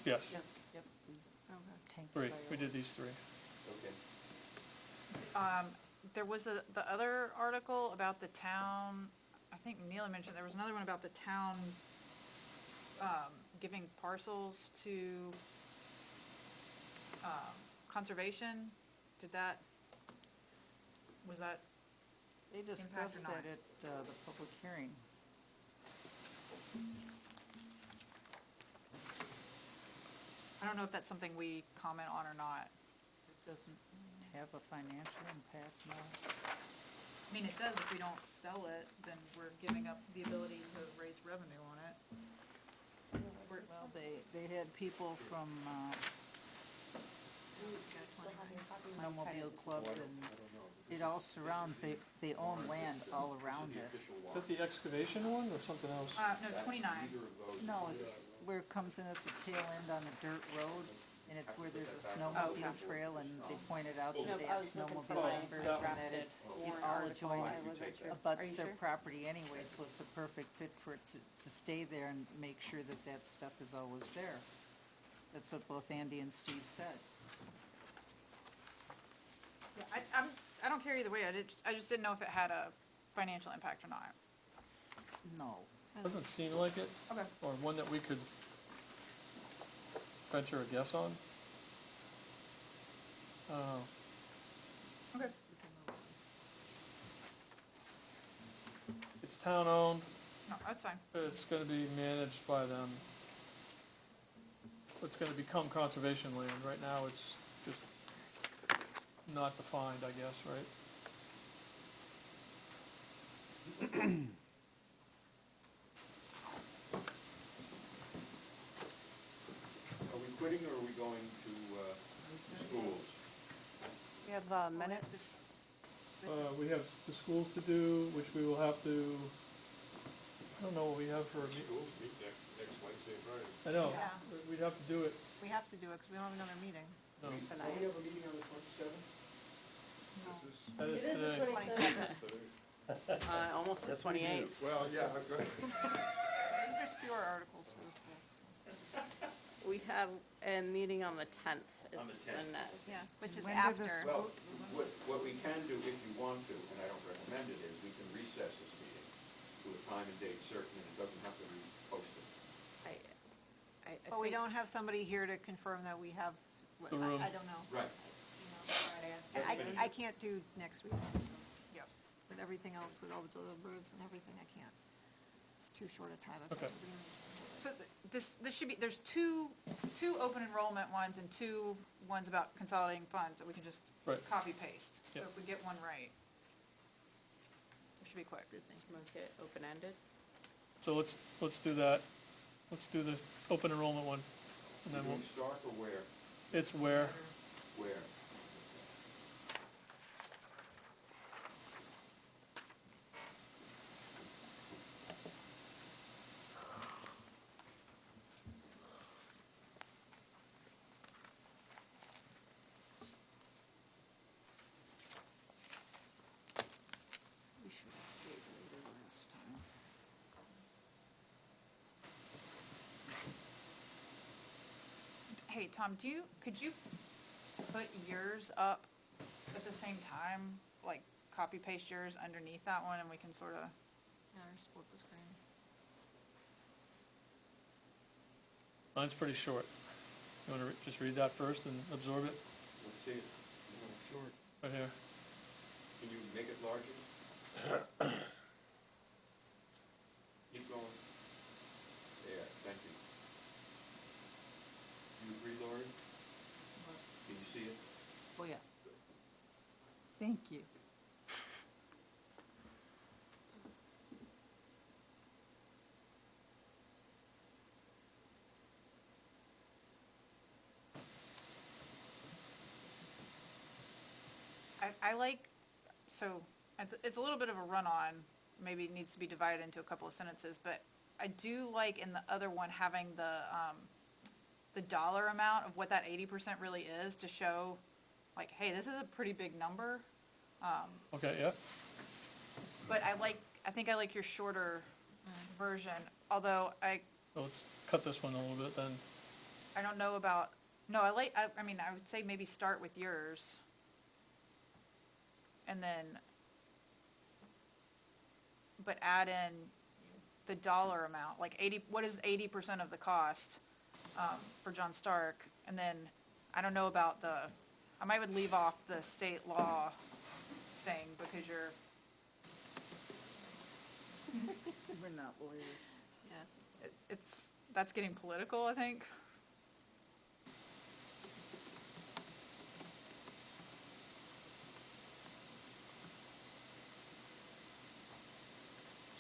Speaker 5: yes,
Speaker 2: Yep, we
Speaker 8: Okay.
Speaker 2: tanked
Speaker 5: three,
Speaker 2: by
Speaker 5: we
Speaker 2: a
Speaker 5: did these three.
Speaker 3: Okay.
Speaker 4: There was the other article about the town, I think Neil mentioned, there was another one about the town, giving parcels to, conservation. Was that,
Speaker 2: They
Speaker 4: Impact or
Speaker 2: discussed
Speaker 4: not?
Speaker 2: that at the public hearing.
Speaker 4: I don't know if that's something we comment on or not.
Speaker 2: It doesn't have a financial impact, no.
Speaker 4: I mean, it does, if we don't sell it, then we're giving up the ability to raise revenue on it.
Speaker 2: Well, they had people from Snowmobile Club, and it all surrounds, they own land all around it.
Speaker 5: Is that the excavation one or something else?
Speaker 4: No, 29.
Speaker 3: Neither of those.
Speaker 2: No, it's where it comes in at the tail end on the dirt road, and it's where there's a snowmobile trail, and they pointed out that they have snowmobile members, and that it all adjoins, abuts their property anyway, so it's a perfect fit for it to stay there and make sure that that stuff is always there. That's what both Andy and Steve said.
Speaker 4: Yeah, I don't care either way, I just didn't know if it had a financial impact or not.
Speaker 2: No.
Speaker 5: Doesn't seem like it,
Speaker 4: Okay.
Speaker 5: or one that we could venture a guess on.
Speaker 4: Okay.
Speaker 5: It's town-owned,
Speaker 4: No, that's fine.
Speaker 5: it's gonna be managed by them. It's gonna become conservation land, right now it's just not defined, I guess, right?
Speaker 3: Are we quitting or are we going to schools?
Speaker 9: We have minutes.
Speaker 5: We have the schools to do, which we will have to, I don't know what we have for,
Speaker 7: Schools meet next Wednesday and Friday.
Speaker 5: I know,
Speaker 8: Yeah.
Speaker 5: we'd have to do it.
Speaker 8: We have to do it because we don't have another meeting.
Speaker 5: No,
Speaker 3: Don't we have a meeting on the 27th?
Speaker 5: that is
Speaker 9: It is the
Speaker 5: today.
Speaker 9: 27th. Almost the 28th.
Speaker 7: Well, yeah, okay.
Speaker 8: There's fewer articles for this week.
Speaker 9: We have a meeting on the 10th is
Speaker 3: On the
Speaker 9: the
Speaker 3: 10th.
Speaker 9: next.
Speaker 8: Yeah, which is
Speaker 2: When do the
Speaker 8: after.
Speaker 3: Well, what we can do if you want to, and I don't recommend it, is we can recess this meeting to a time and date certain, and it doesn't have to be posted.
Speaker 8: But we
Speaker 9: think-
Speaker 8: don't have somebody here to confirm that we have,
Speaker 5: The room.
Speaker 8: I don't know.
Speaker 3: Right.
Speaker 8: You know,
Speaker 9: Friday after.
Speaker 8: And
Speaker 3: That's
Speaker 8: I can't do next week, so,
Speaker 4: Yep.
Speaker 8: with everything else, with all the deliberables and everything, I can't. It's too short a time. I've got
Speaker 5: Okay.
Speaker 8: to really-
Speaker 4: So this should be, there's two open enrollment ones and two ones about consolidating funds that we can just
Speaker 5: Right.
Speaker 4: copy paste. So
Speaker 5: Yeah.
Speaker 4: if we get one right, it should be quick.
Speaker 6: Make it open-ended.
Speaker 5: So let's do that. Let's do the open enrollment one. And
Speaker 3: We're
Speaker 5: then we'll,
Speaker 3: doing Stark or where?
Speaker 5: it's where,
Speaker 3: Where?
Speaker 2: We should have stayed later last time.
Speaker 4: Hey, Tom, could you put yours up at the same time? Like, copy paste yours underneath that one and we can sort of,
Speaker 2: Yeah, or split the screen.
Speaker 5: mine's pretty short. You wanna just read that first and absorb it
Speaker 3: Let's see it. Sure.
Speaker 5: right here?
Speaker 3: Can you make it larger? Keep going. There, thank you. You agree, Lori? Can you see it?
Speaker 2: Oh, yeah. Thank you.
Speaker 4: I like, so, it's a little bit of a run-on, maybe it needs to be divided into a couple of sentences, but I do like in the other one having the dollar amount of what that 80% really is to show, like, hey, this is a pretty big number.
Speaker 5: Okay, yeah,
Speaker 4: But I think I like your shorter version, although
Speaker 5: so let's cut this one a little bit then.
Speaker 4: I don't know about, no, I mean, I would say maybe start with yours. And then, but add in the dollar amount, like what is 80% of the cost, for John Stark? And then, I don't know about I might would leave off the state law thing because
Speaker 2: We're not lawyers.
Speaker 8: Yeah.
Speaker 4: that's getting political, I think.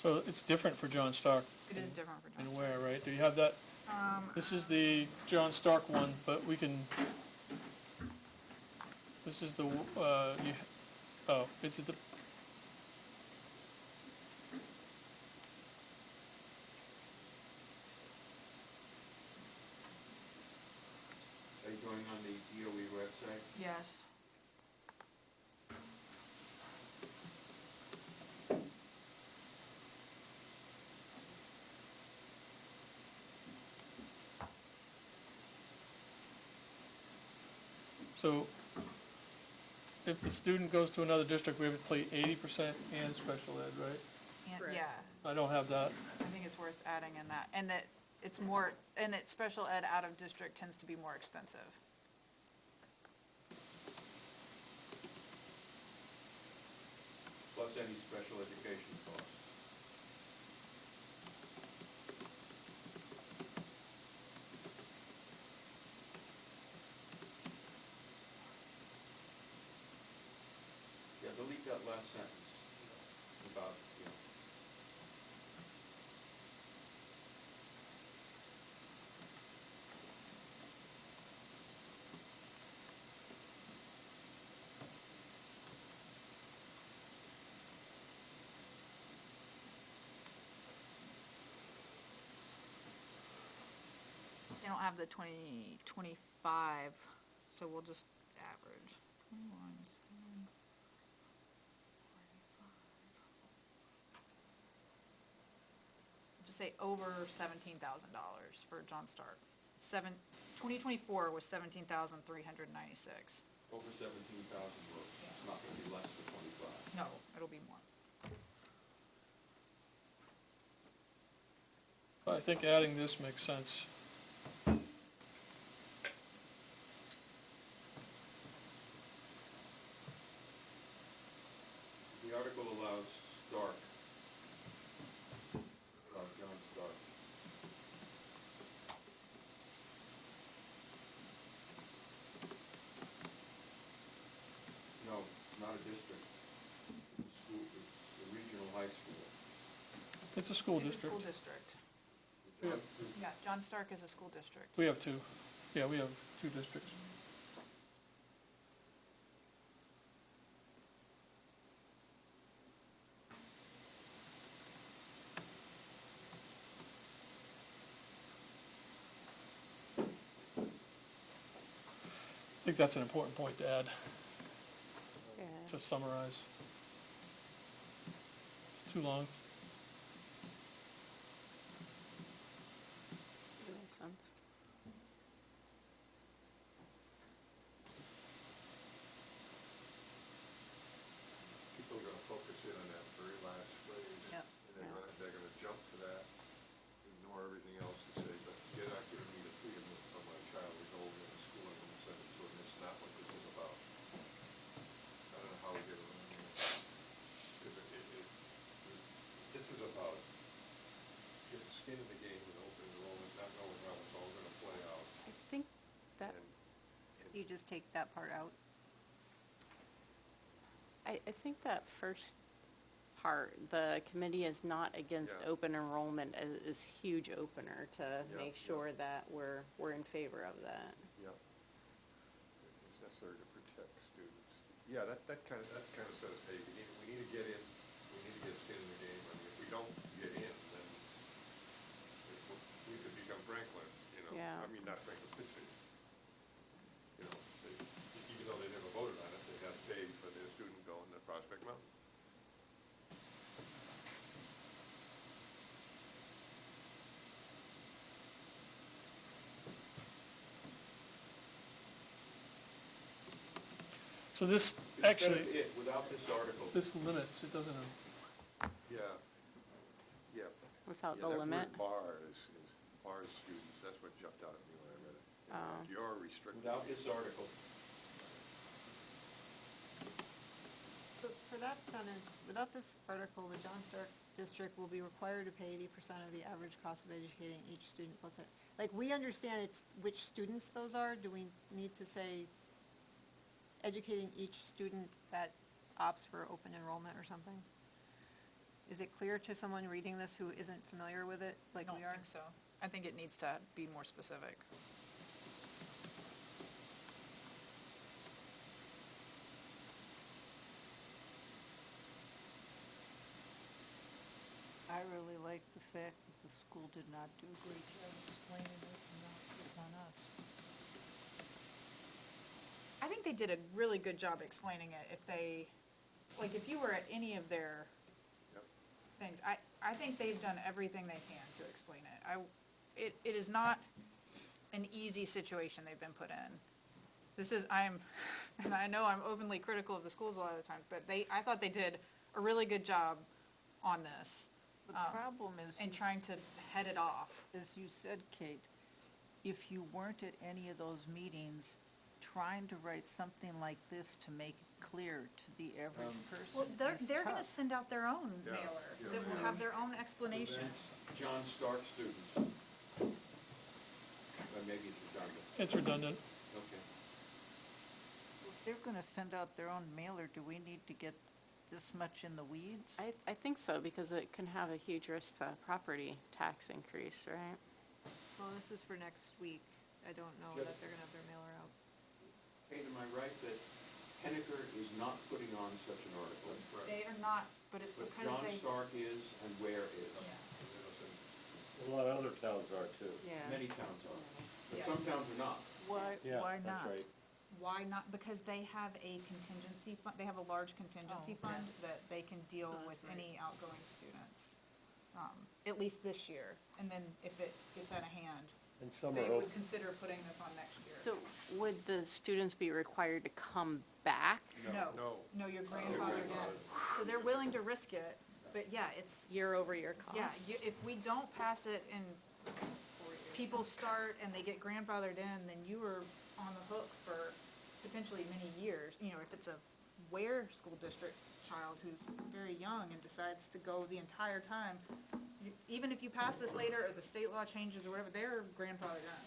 Speaker 5: So it's different for John Stark.
Speaker 4: It is different for John
Speaker 5: And
Speaker 4: Stark.
Speaker 5: where, right? Do you have that? This is the John Stark one, but we can, this is the, is it the,
Speaker 3: Are you going on the DOE website?
Speaker 4: Yes.
Speaker 5: so if the student goes to another district, we have to pay 80% and special ed, right?
Speaker 4: And, yeah.
Speaker 5: I don't have that.
Speaker 4: I think it's worth adding in that, and that it's more, and that special ed out of district tends to be more expensive.
Speaker 3: Plus any special education costs. Yeah, delete that last sentence about, you know.
Speaker 4: They don't have the 2025, so we'll just average. 21, 7, 45. Just say over $17,000 for John Stark. 2024 was 17,396.
Speaker 3: Over 17,000 works. It's not gonna be less than 25.
Speaker 4: No, it'll be more.
Speaker 5: I think adding this makes sense.
Speaker 3: It's not a district. It's a school, it's a regional high school.
Speaker 5: It's a school
Speaker 4: It's a school
Speaker 5: district.
Speaker 4: district.
Speaker 3: John-
Speaker 4: Yeah, John Stark is a school district.
Speaker 5: We have two. Yeah, we have two districts. I think that's an important point to add,
Speaker 6: Yeah.
Speaker 5: to summarize. It's too long.
Speaker 6: That makes sense.
Speaker 7: People are gonna focus in on that very last phrase.
Speaker 2: Yep.
Speaker 7: And they're gonna jump to that, ignore everything else and say, but you're not giving me the freedom of my child to go over to the school and send it to him, it's not what this is about. I don't know how we get around this. 'Cause this is about getting skin in the game with open enrollment, not knowing how it's all gonna play out.
Speaker 6: I think that,
Speaker 7: And
Speaker 8: You just take that part out.
Speaker 6: I think that first part, the committee is not against
Speaker 7: Yeah.
Speaker 6: open enrollment is huge opener to
Speaker 7: Yeah,
Speaker 6: make
Speaker 7: yeah.
Speaker 6: sure that we're in favor of that.
Speaker 7: Yeah. It's necessary to protect students. Yeah, that kind of says, hey, we need to get in, we need to get skin in the game. I mean, if we don't get in, then we could become Franklin, you know?
Speaker 6: Yeah.
Speaker 7: I mean, not Franklin Pittsburgh. You know, even though they never voted on it, they got to pay for their student going to Prospect Mountain.
Speaker 5: So this,
Speaker 3: Instead
Speaker 5: actually,
Speaker 3: of it, without this article,
Speaker 5: this limits, it doesn't,
Speaker 7: Yeah. Yeah.
Speaker 6: Without
Speaker 7: Yeah,
Speaker 6: the
Speaker 7: that
Speaker 6: limit.
Speaker 7: word bar is bars students, that's what jumped out at me when I read it.
Speaker 6: Oh.
Speaker 7: You're restricted.
Speaker 3: without this article,
Speaker 8: So for that sentence, without this article, the John Stark District will be required to pay 80% of the average cost of educating each student plus it. Like, we understand it's which students those are. Do we need to say educating each student that opts for open enrollment or something? Is it clear to someone reading this who isn't familiar with it,
Speaker 4: I
Speaker 8: like
Speaker 4: don't
Speaker 8: we are?
Speaker 4: think so. I think it needs to be more specific.
Speaker 2: I really like the fact that the school did not do a great job explaining this, and now it's on us.
Speaker 4: I think they did a really good job explaining it. If they, like, if you were at any of their
Speaker 7: Yep.
Speaker 4: things, I think they've done everything they can to explain it. It is not an easy situation they've been put in. This is, and I know I'm openly critical of the schools a lot of the times, but I thought they did a really good job on this.
Speaker 2: The problem is,
Speaker 4: And trying to head it off.
Speaker 2: as you said, Kate, if you weren't at any of those meetings, trying to write something like this to make it clear to the average
Speaker 4: Well,
Speaker 2: person is
Speaker 4: they're gonna
Speaker 2: tough.
Speaker 4: send out their own
Speaker 7: Yeah,
Speaker 4: mailer
Speaker 7: yeah,
Speaker 4: that will
Speaker 7: they
Speaker 4: have
Speaker 7: are.
Speaker 4: their own explanation.
Speaker 3: prevents John Stark students. But maybe it's redundant.
Speaker 5: it's redundant.
Speaker 3: Okay.
Speaker 2: If they're gonna send out their own mailer, do we need to get this much in the weeds?
Speaker 6: I think so, because it can have a huge risk to property tax increase, right?
Speaker 8: Well, this is for next week. I don't know
Speaker 3: Yep.
Speaker 8: that they're gonna have their mailer out.
Speaker 3: Kate, am I right that Henniker is not putting on such an article?
Speaker 4: They are not, but it's
Speaker 3: But
Speaker 4: because
Speaker 3: John
Speaker 4: they.
Speaker 3: Stark is and Ware is.
Speaker 1: A lot of other towns are too.
Speaker 6: Yeah.
Speaker 3: Many towns are, but
Speaker 4: Yeah.
Speaker 3: some towns are not.
Speaker 2: Why,
Speaker 1: Yeah,
Speaker 2: why
Speaker 1: that's
Speaker 2: not?
Speaker 1: right.
Speaker 4: Why not? Because they have a contingency fund, they have a large contingency
Speaker 2: Oh, okay.
Speaker 4: fund that they can deal
Speaker 8: Oh,
Speaker 4: with
Speaker 8: that's right.
Speaker 4: any outgoing students. At least this year, and then if it gets out of hand,
Speaker 1: And some
Speaker 4: they
Speaker 1: are
Speaker 4: would
Speaker 1: open.
Speaker 4: consider putting this on next year.
Speaker 6: So would the students be required to come back
Speaker 7: No.
Speaker 4: No, you're grandfathered in.
Speaker 7: grandfathered.
Speaker 4: So they're willing to risk it, but yeah, it's,
Speaker 6: year over year
Speaker 4: yeah,
Speaker 6: costs?
Speaker 4: if we don't pass it and people start and they get grandfathered in, then you are on the hook for potentially many years. You know, if it's a Ware School District child who's very young and decides to go the entire time, even if you pass this later or the state law changes or whatever, they're grandfathered in.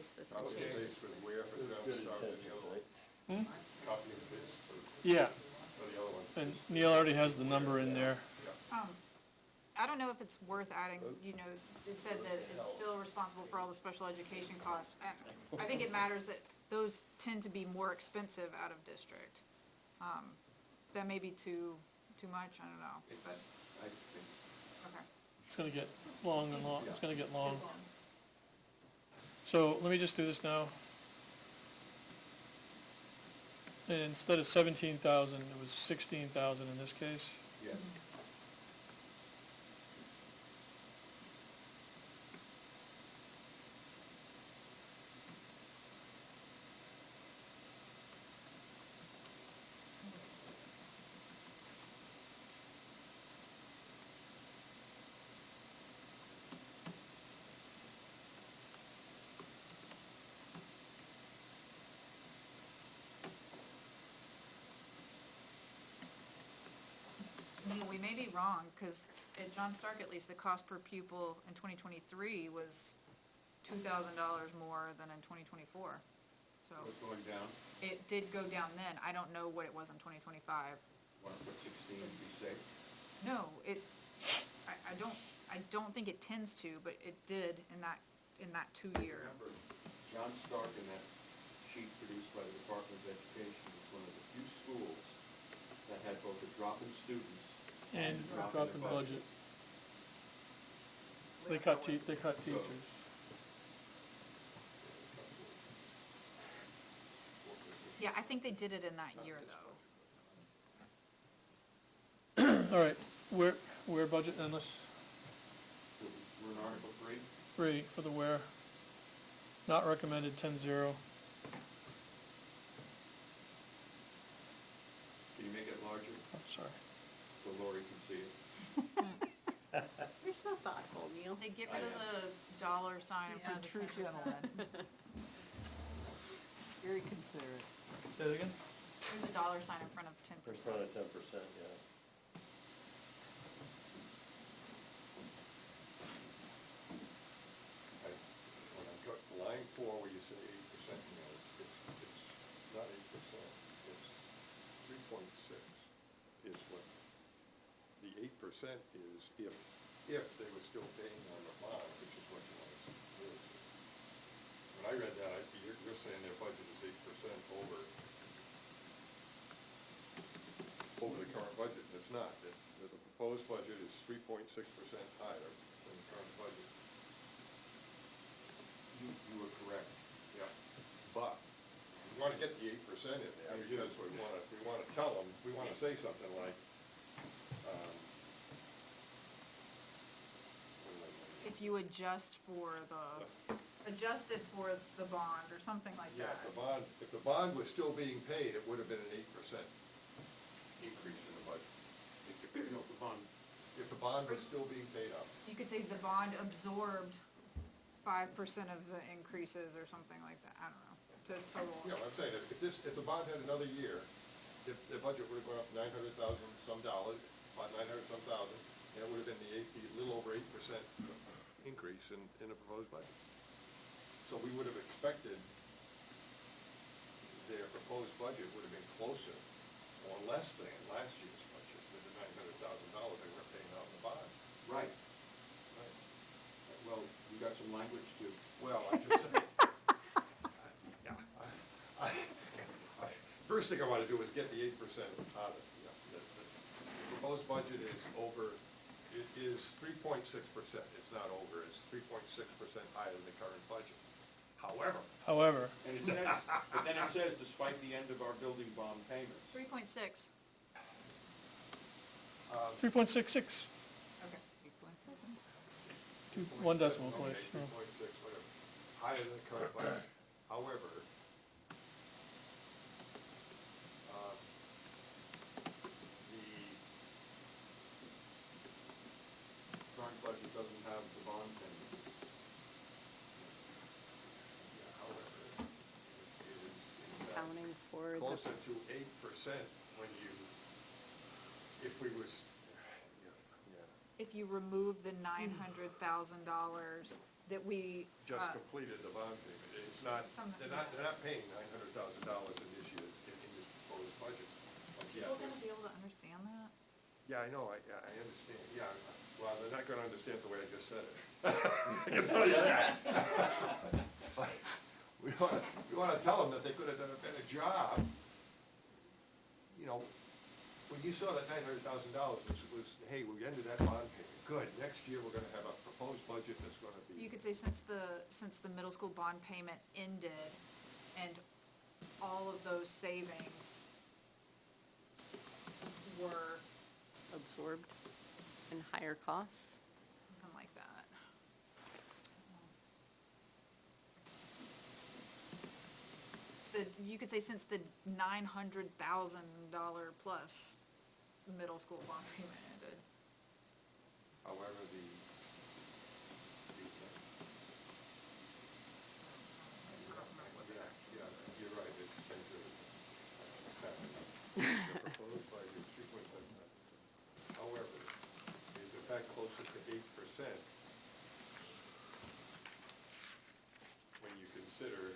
Speaker 6: basis
Speaker 7: Copy
Speaker 6: and
Speaker 7: and
Speaker 6: changes.
Speaker 7: paste for where for
Speaker 1: It was good
Speaker 7: Jumpstart and the
Speaker 1: intentions,
Speaker 7: other
Speaker 1: right?
Speaker 7: one. Copy and paste
Speaker 5: Yeah,
Speaker 7: for the other one.
Speaker 5: and Neil already has the number in there.
Speaker 4: I don't know if it's worth adding, you know, it said that it's still responsible for all the special education costs. I think it matters that those tend to be more expensive out of district. That may be too much, I don't know, but,
Speaker 3: I think
Speaker 4: okay.
Speaker 5: It's gonna get long and long, it's gonna get long. So let me just do this now. And instead of 17,000, it was 16,000 in this case.
Speaker 3: yes.
Speaker 4: Neil, we may be wrong, because at John Stark at least, the cost per pupil in 2023 was $2,000 more than in 2024. So
Speaker 3: It was going down,
Speaker 4: it did go down then. I don't know what it was in 2025.
Speaker 3: want to put 16 to be safe?
Speaker 4: No, I don't think it tends to, but it did in that 2 year.
Speaker 3: Remember, John Stark in that sheet produced by the Department of Education was one of the few schools that had both a drop in students
Speaker 5: And
Speaker 3: a drop
Speaker 5: drop
Speaker 3: in
Speaker 5: in
Speaker 3: their budget.
Speaker 5: budget. They cut
Speaker 3: So-
Speaker 5: teachers.
Speaker 4: Yeah, I think they did it in that year, though.
Speaker 5: All right, where budget endless,
Speaker 3: We're in Article 3?
Speaker 5: 3 for the where. Not recommended, 10-0.
Speaker 3: Can you make it larger
Speaker 5: I'm sorry.
Speaker 3: so Lori can see it?
Speaker 6: You're so thoughtful, Neil.
Speaker 4: They get rid of the dollar sign in
Speaker 2: He's
Speaker 4: front
Speaker 2: a
Speaker 4: of the
Speaker 2: true
Speaker 4: 10%.
Speaker 2: gentleman. Very considerate.
Speaker 5: Say it again?
Speaker 4: There's a dollar sign in front of 10%.
Speaker 1: In front of 10%, yeah.
Speaker 7: When I got line 4 where you say 8%, you know, it's not 8%, it's 3.6 is what, the 8% is if they were still paying on the bond, which is what you want to really see. When I read that, you're saying their budget is 8% over the current budget, and it's not. The proposed budget is 3.6% higher than the current budget.
Speaker 3: You were correct.
Speaker 7: Yeah, but we wanna get the 8% in there,
Speaker 3: We do.
Speaker 7: because we wanna tell them, we wanna say something like,
Speaker 4: If you adjust for adjusted for the bond or something like
Speaker 7: yeah,
Speaker 4: that.
Speaker 7: if the bond was still being paid, it would have been an 8% increase in the budget.
Speaker 3: No, the bond,
Speaker 7: If the bond was still being paid up.
Speaker 4: You could say the bond absorbed 5% of the increases or something like that, I don't know, to total.
Speaker 7: Yeah, I'm saying, if the bond had another year, if the budget would have gone up 900,000 some dollars, about 900 some thousand, and it would have been the little over 8% increase in the proposed budget. So we would have expected their proposed budget would have been closer or less than last year's budget with the $900,000 they were paying out in the bond.
Speaker 3: right.
Speaker 7: Right.
Speaker 3: Well, we got some language too.
Speaker 7: Well, I just, yeah, first thing I wanna do is get the 8% out of it. Yeah, the proposed budget is it is 3.6%, it's not over, it's 3.6% higher than the current budget. However,
Speaker 3: And it says, but then it says despite the end of our building bond payments.
Speaker 4: 3.6,
Speaker 5: 3.66,
Speaker 4: okay.
Speaker 5: 1 decimal
Speaker 7: okay,
Speaker 5: place. Oh.
Speaker 7: 3.6, whatever, higher than the current budget. However,
Speaker 3: The current budget doesn't have the bond payment.
Speaker 7: however, it is in fact
Speaker 6: Accounting for the,
Speaker 7: closer to 8% when if we was, yeah.
Speaker 4: If you remove the $900,000 that we,
Speaker 7: Just completed the bond payment. It's not,
Speaker 4: Something
Speaker 7: they're
Speaker 4: like
Speaker 7: not paying $900,000 in this year, in this proposed budget. Like, yeah,
Speaker 4: people gonna be able to understand that?
Speaker 7: yeah, I know, I understand, yeah, well, they're not gonna understand the way I just said it. I can tell you that. But we wanna tell them that they could have done a better job. You know, when you saw that $900,000, was, hey, we ended that bond payment, good, next year we're gonna have a proposed budget that's gonna be.
Speaker 4: You could say since the middle school bond payment ended and all of those savings were
Speaker 6: Absorbed in higher costs.
Speaker 4: something like that. You could say since the $900,000 plus middle school bond payment ended.
Speaker 7: However, yeah, you're right, it's 10 to, it's happening. The proposed budget is 3.7. However, is in fact closer to 8% when you consider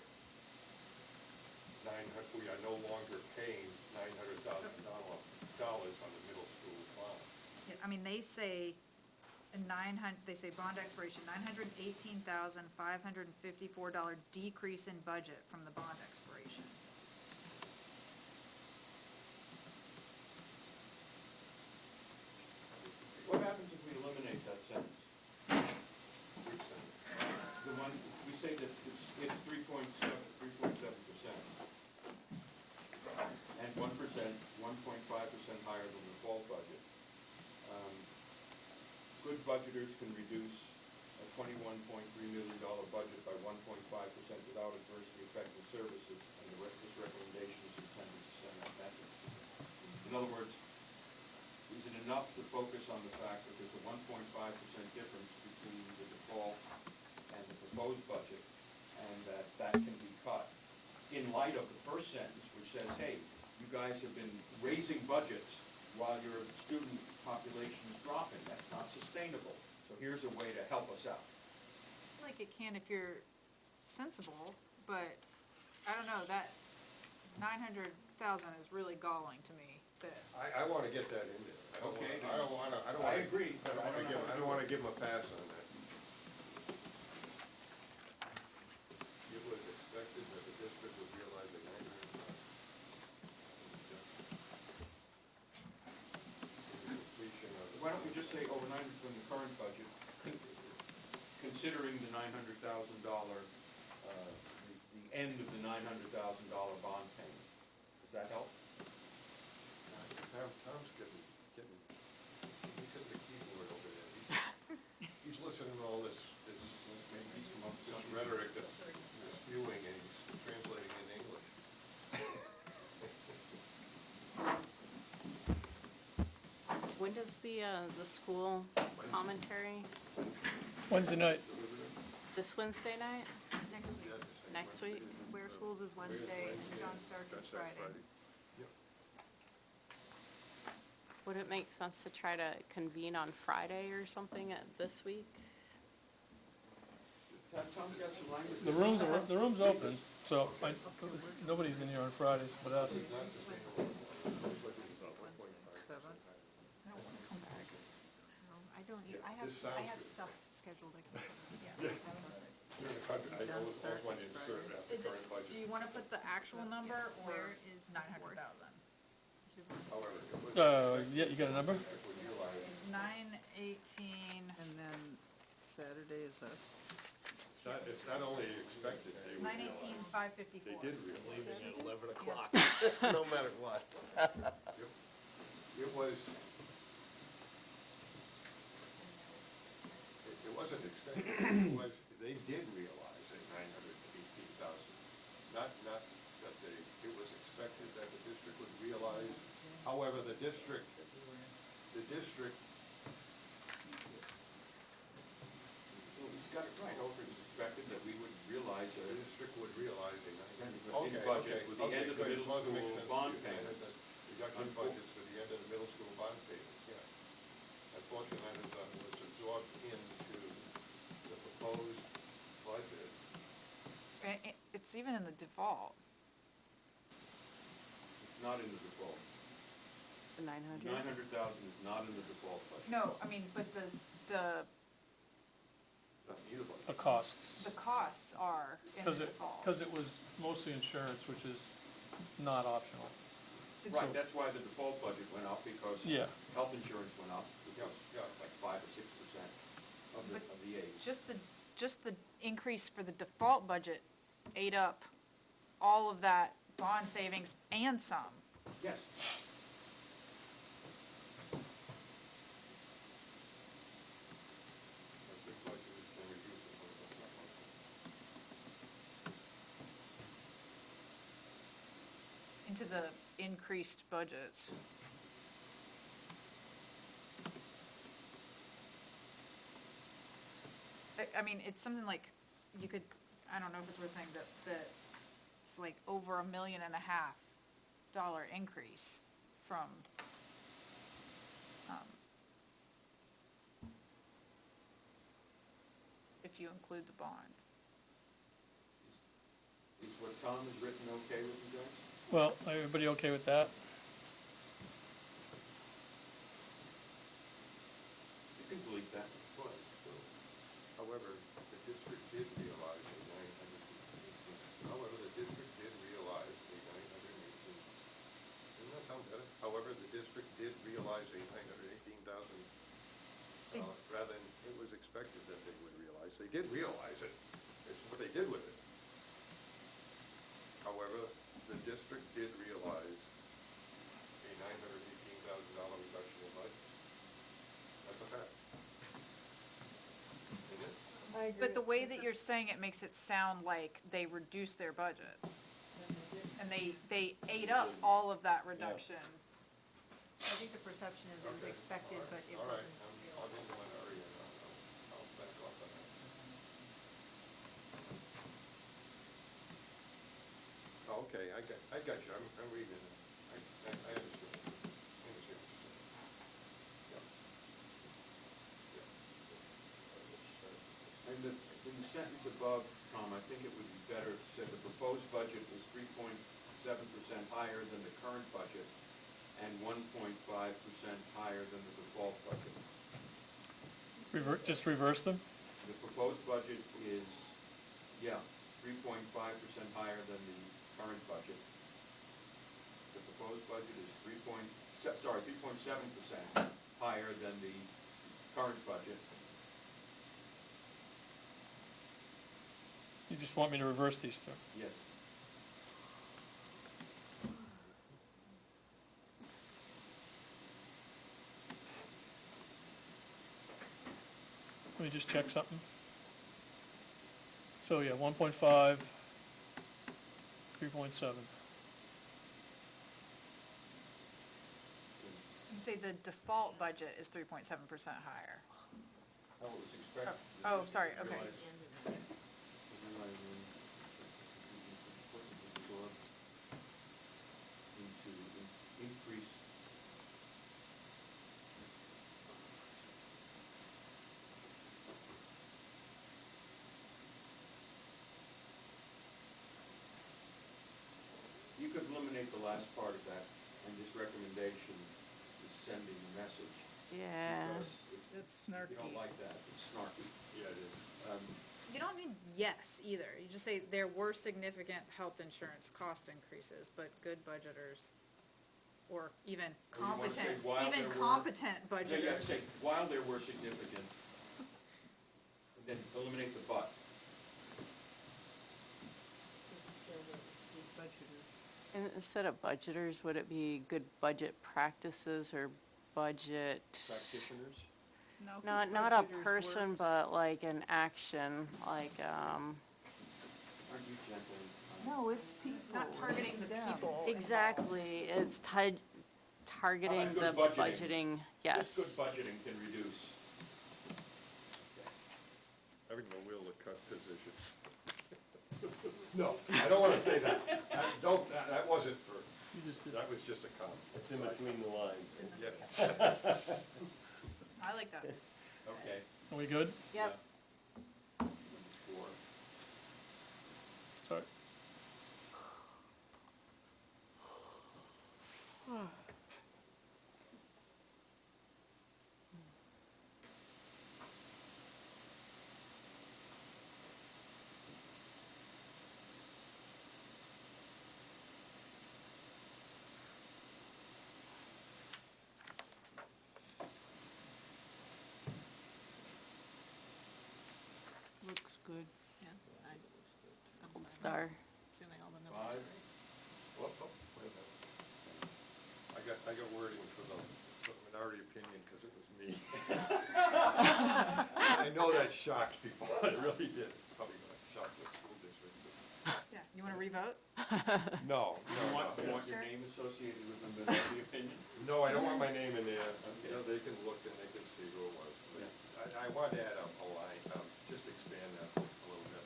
Speaker 7: we are no longer paying $900,000 on the middle school bond.
Speaker 4: Yeah, I mean, they say they say bond expiration, $918,554 decrease in budget from the bond expiration.
Speaker 3: What happens if we eliminate that sentence?
Speaker 7: Which sentence?
Speaker 3: The one, we say that it's 3.7%. And 1%, 1.5% higher than the fall budget. Good budgeters can reduce a $21.3 million budget by 1.5% without adversely affecting services, and this recommendation is intended to send that message to them. In other words, is it enough to focus on the fact that there's a 1.5% difference between the default and the proposed budget, and that can be cut in light of the first sentence, which says, hey, you guys have been raising budgets while your student population is dropping. That's not sustainable. So here's a way to help us out.
Speaker 4: Like it can if you're sensible, but I don't know, that 900,000 is really galling to me, that.
Speaker 7: I wanna get that in there. I don't
Speaker 3: Okay.
Speaker 7: wanna.
Speaker 3: I agree, but I don't know how to
Speaker 7: I don't
Speaker 3: do
Speaker 7: wanna
Speaker 3: it.
Speaker 7: give them a pass on that. It was expected that the district would realize a $900,000. Completion of the.
Speaker 3: Why don't we just say over 900 from the current budget, considering the $900,000, the end of the $900,000 bond payment. Does that help?
Speaker 7: Tom's getting, he's hitting the keyboard over there. He's listening to all this
Speaker 3: Maybe he's come up with something.
Speaker 7: rhetoric that's spewing and he's translating in English.
Speaker 6: When does the school commentary?
Speaker 5: Wednesday night.
Speaker 6: This Wednesday night?
Speaker 4: Next week.
Speaker 6: Next week?
Speaker 4: Where Schools is Wednesday and John Stark is
Speaker 7: That's that
Speaker 4: Friday.
Speaker 7: Yep.
Speaker 6: Would it make sense to try to convene on Friday or something this week?
Speaker 3: Tom's got some language.
Speaker 5: The room's open, so nobody's in here on Fridays but us.
Speaker 7: It's not sustainable.
Speaker 2: Seven.
Speaker 4: I don't wanna come back.
Speaker 8: No, I don't, I
Speaker 7: This sounds
Speaker 8: have
Speaker 7: good.
Speaker 8: stuff scheduled, I can,
Speaker 7: You're in the country, I
Speaker 2: John
Speaker 7: always
Speaker 2: Stark
Speaker 7: want to
Speaker 2: is
Speaker 7: insert
Speaker 2: Friday.
Speaker 7: after
Speaker 4: Is it,
Speaker 7: current budget.
Speaker 4: do you wanna put the actual number or
Speaker 8: Where is the
Speaker 4: 900,000? Which is
Speaker 7: However, it was.
Speaker 5: Yeah, you got a number?
Speaker 7: If we realize,
Speaker 4: 918,
Speaker 2: And then Saturday is us.
Speaker 7: it's not only expected, they would realize.
Speaker 4: 918,554.
Speaker 7: They did realize.
Speaker 10: Leaving at 11 o'clock, no matter what.
Speaker 7: It was, it wasn't expected, it was, they did realize a 918,000. Not that it was expected that the district would realize, however, the district,
Speaker 3: Well, he's got it right. It's expected that we would realize
Speaker 7: the district would realize a
Speaker 3: in budgets with the end of the middle school bond payments.
Speaker 7: Reduction budgets for the end of the middle school bond payments, yeah. Unfortunately, that was absorbed into the proposed budget.
Speaker 4: It's even in the default.
Speaker 3: It's not in the default.
Speaker 6: The 900?
Speaker 3: 900,000 is not in the default budget.
Speaker 4: No, I mean, but the
Speaker 7: Not in either budget.
Speaker 5: The costs.
Speaker 4: the costs are in the default.
Speaker 5: Because it was mostly insurance, which is not optional.
Speaker 3: Right, that's why the default budget went up, because
Speaker 5: Yeah.
Speaker 3: health insurance went up, because like 5 or 6% of
Speaker 4: But-
Speaker 3: the age.
Speaker 4: Just the increase for the default budget ate up all of that bond savings and some.
Speaker 3: Yes.
Speaker 7: A big budget can reduce it, but not much.
Speaker 4: Into the increased budgets. I mean, it's something like, you could, I don't know if it's worth saying, that it's like over $1.5 million increase from, if you include the bond.
Speaker 3: Is what Tom has written okay with you guys?
Speaker 5: Well, everybody okay with that?
Speaker 3: You can delete that.
Speaker 7: But, however, the district did realize a 918, however, the district did realize a 918, doesn't that sound better? However, the district did realize a $918,000, rather than it was expected that they would realize. They did realize it, it's what they did with it. However, the district did realize a $918,000 reduction in budget. That's a fact. Isn't it?
Speaker 8: I agree.
Speaker 4: But the way that you're saying it makes it sound like they reduced their budgets. And they ate up all of that reduction.
Speaker 8: I think the perception is it was
Speaker 7: Okay.
Speaker 8: expected, but it
Speaker 7: All right,
Speaker 8: wasn't
Speaker 7: I'm
Speaker 8: real.
Speaker 7: in one area now, I'll back off on that. Oh, okay, I got you, I'm reading it, I understand, I understand what you're saying. Yeah. Yeah.
Speaker 3: And in the sentence above, Tom, I think it would be better if it said the proposed budget is 3.7% higher than the current budget and 1.5% higher than the default budget.
Speaker 5: Just reverse them?
Speaker 3: The proposed budget is, 3.5% higher than the current budget. The proposed budget is 3.7% higher than the current budget.
Speaker 5: You just want me to reverse these two?
Speaker 3: Yes.
Speaker 5: Let me just check something. So, yeah, 1.5, 3.7.
Speaker 4: You'd say the default budget is 3.7% higher.
Speaker 3: How it was expected.
Speaker 4: Oh, sorry, okay.
Speaker 3: Into increase. You could eliminate the last part of that, and this recommendation is sending a message.
Speaker 6: Yeah.
Speaker 3: Because
Speaker 2: That's
Speaker 3: if you
Speaker 2: snarky.
Speaker 3: don't like that, it's snarky.
Speaker 7: Yeah, it is.
Speaker 4: You don't need yes either. You just say there were significant health insurance cost increases, but good budgeters, or even
Speaker 3: Or you wanna say
Speaker 4: competent,
Speaker 3: while there
Speaker 4: even
Speaker 3: were-
Speaker 4: competent
Speaker 3: Yeah,
Speaker 4: budgeters.
Speaker 3: say, while there were significant, and then eliminate the but.
Speaker 6: And instead of budgeters, would it be good budget practices or budget?
Speaker 3: Practitioners?
Speaker 4: No, 'cause
Speaker 6: Not a
Speaker 4: budgeters
Speaker 6: person,
Speaker 4: work-
Speaker 6: but like an action, like,
Speaker 3: Aren't you gentle?
Speaker 2: No, it's people.
Speaker 4: Not targeting the
Speaker 2: it's them.
Speaker 4: people.
Speaker 6: exactly, it's targeting
Speaker 3: good
Speaker 6: the
Speaker 3: budgeting?
Speaker 6: budgeting, yes.
Speaker 3: Just good budgeting can reduce.
Speaker 7: Having no will to cut positions. No, I don't wanna say that. That wasn't for,
Speaker 5: You just did.
Speaker 7: that was just a comment.
Speaker 11: It's in between the lines.
Speaker 7: Yeah.
Speaker 4: I like that.
Speaker 3: Okay.
Speaker 5: Are we good?
Speaker 2: Yep.
Speaker 3: Number 4.
Speaker 2: good.
Speaker 8: Yeah, I'm
Speaker 6: Gold Star.
Speaker 8: assuming all the numbers are
Speaker 3: 5.
Speaker 8: right.
Speaker 7: Oh, wait a minute. I got wording for the minority opinion, because it was me. I know that shocked people, it really did, probably gonna shock the school district.
Speaker 4: Yeah, you wanna revote?
Speaker 7: No,
Speaker 3: You
Speaker 7: no,
Speaker 3: want
Speaker 7: no.
Speaker 3: your name associated with the minority opinion?
Speaker 7: No, I don't want my name in there, you know, they can look and they can see who it was. I want to add a line, just expand that a little bit.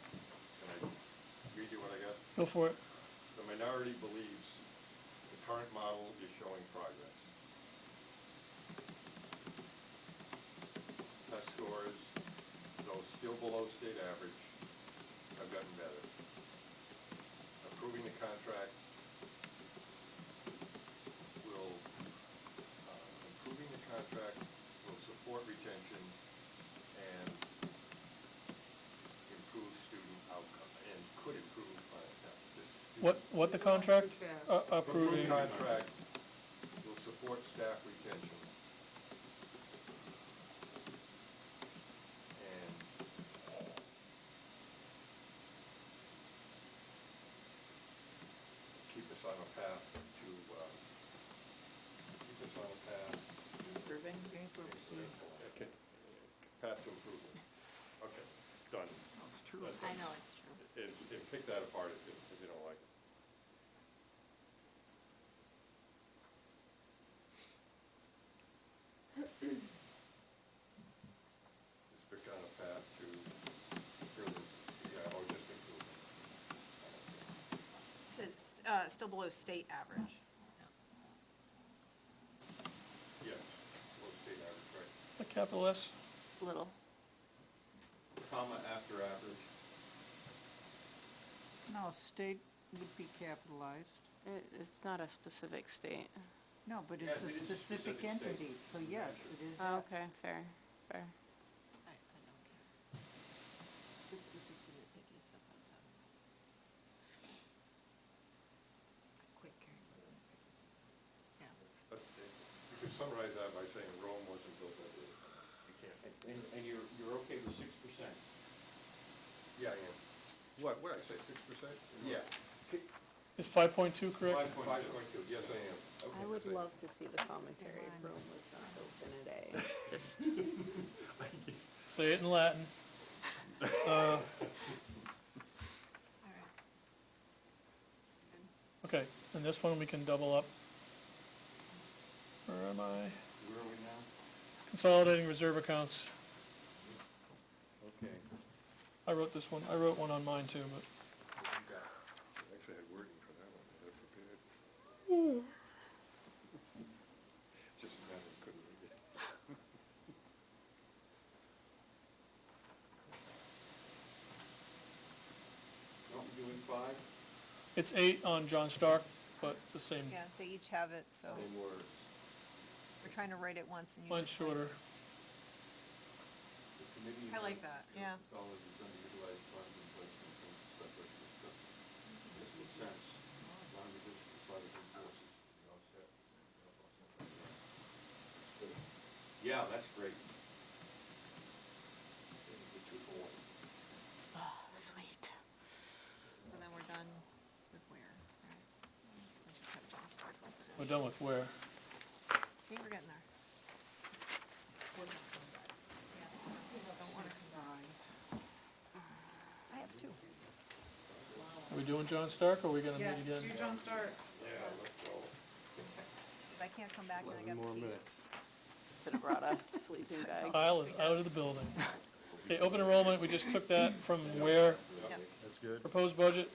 Speaker 7: Can I read you what I got?
Speaker 5: Go for it.
Speaker 7: The minority believes the current model is showing progress. Test scores, though still below state average, have gotten better. Approving the contract will, improving the contract will support retention and improve student outcome, and could improve,
Speaker 5: What the contract? Approving.
Speaker 7: Approved contract will support staff retention and keep us on a path to,
Speaker 6: Improving.
Speaker 7: okay, path to improvement. Okay, done.
Speaker 2: That's true.
Speaker 7: That's
Speaker 8: I
Speaker 7: done.
Speaker 8: know it's true.
Speaker 7: And pick that apart if you don't like it. Just pick on a path to further, yeah, or just improvement.
Speaker 8: You said, still below state average.
Speaker 7: Yes, low state average, right.
Speaker 5: A capital S?
Speaker 6: Little.
Speaker 3: Comma after average.
Speaker 2: No, state would be capitalized.
Speaker 6: It's not a specific state.
Speaker 2: No, but
Speaker 3: Yeah,
Speaker 2: it's a
Speaker 3: it is a
Speaker 2: specific
Speaker 3: specific state.
Speaker 2: entity, so yes, it is.
Speaker 6: Oh, okay, fair, fair.
Speaker 8: I don't care. This is the nitpicky stuff I was talking about. Quit caring about the nitpicky stuff. Yeah.
Speaker 7: But you could summarize that by saying Rome wasn't built that way. You can't.
Speaker 3: And you're okay with 6%?
Speaker 7: Yeah, I am. What did I say, 6%? Yeah.
Speaker 5: Is 5.2 correct?
Speaker 7: 5.2, yes, I am.
Speaker 6: I would love to see the commentary if Rome was not open at A. Just,
Speaker 5: Say it in Latin.
Speaker 8: All right.
Speaker 5: Okay, and this one we can double up. Where am I?
Speaker 3: Where are we now?
Speaker 5: Consolidating reserve accounts.
Speaker 7: Okay.
Speaker 5: I wrote this one. I wrote one on mine too, but
Speaker 7: What do you got? I actually had wording for that one, I had prepared. Just a matter, couldn't read it.
Speaker 3: Aren't we doing 5?
Speaker 5: it's 8 on John Stark, but it's the same.
Speaker 8: Yeah, they each have it, so
Speaker 3: Same words.
Speaker 8: we're trying to write it once and use it
Speaker 5: Mine's
Speaker 8: twice.
Speaker 5: shorter.
Speaker 3: The committee.
Speaker 4: I like that.
Speaker 8: Yeah.
Speaker 3: Consolidates underutilized funds and placements in separate fiscal sense. Non-municipal private resources to be offset.
Speaker 1: That's good.
Speaker 3: Yeah, that's great.
Speaker 7: The 2 for 1.
Speaker 6: sweet.
Speaker 8: So then we're done with where, right? We just have John Stark like this.
Speaker 5: We're done with where?
Speaker 8: See, we're getting there. Don't worry. I have 2.
Speaker 5: Are we doing John Stark or are we gonna meet
Speaker 4: Yes,
Speaker 5: again?
Speaker 4: do John Start.
Speaker 7: Yeah, let's go.
Speaker 8: 'Cause I can't come back and I got
Speaker 11: 11 more
Speaker 8: the key.
Speaker 11: minutes.
Speaker 6: Could have brought a sleeping bag.
Speaker 5: Kyle is out of the building. Okay, open enrollment, we just took that from where?
Speaker 8: Yep.
Speaker 11: That's good.
Speaker 5: Proposed budget?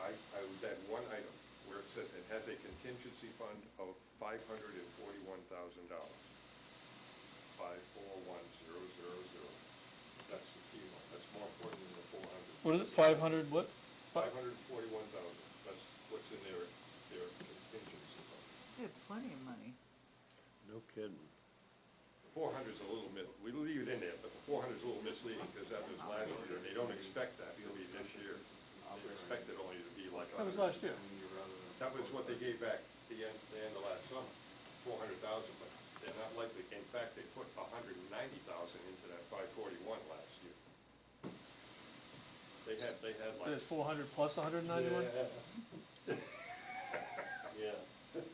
Speaker 7: I would add one item where it says it has a contingency fund of $541,000. 541,000. That's the key one. That's more important than the 400.
Speaker 5: What is it, 500, what?
Speaker 7: 541,000. That's what's in their contingency fund.
Speaker 2: They have plenty of money.
Speaker 11: No kidding.
Speaker 7: The 400's a little we leave it in there, but the 400's a little misleading because that was last year, and they don't expect that to be this year. They expect it only to be like.
Speaker 5: That was last year.
Speaker 7: That was what they gave back the end of last summer, 400,000, but they're not likely, in fact, they put 190,000 into that 541 last year. They had like.
Speaker 5: It's 400 plus 191?
Speaker 1: Yeah,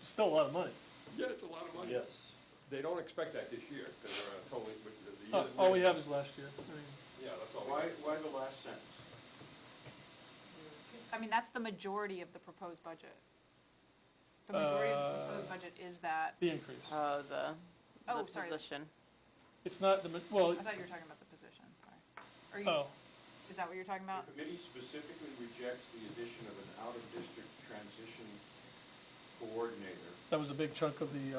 Speaker 5: Still a lot of money.
Speaker 7: Yeah, it's a lot of money.
Speaker 1: yes.
Speaker 7: They don't expect that this year, because they're totally, the year
Speaker 5: Oh,
Speaker 7: that
Speaker 5: all we
Speaker 7: we're-
Speaker 5: have is last year. I mean,
Speaker 7: Yeah, that's all. we have.
Speaker 3: Why the last sentence?
Speaker 4: I mean, that's the majority of the proposed budget. The majority of the proposed budget is that,
Speaker 5: the increase.
Speaker 6: Oh,
Speaker 4: Oh,
Speaker 6: the
Speaker 4: sorry.
Speaker 6: position.
Speaker 5: It's not well,
Speaker 4: I thought you were talking about the position, sorry. Are you,
Speaker 5: oh,
Speaker 4: is that what you're talking about?
Speaker 3: The committee specifically rejects the addition of an out-of-district transition coordinator.
Speaker 5: that was a big chunk of the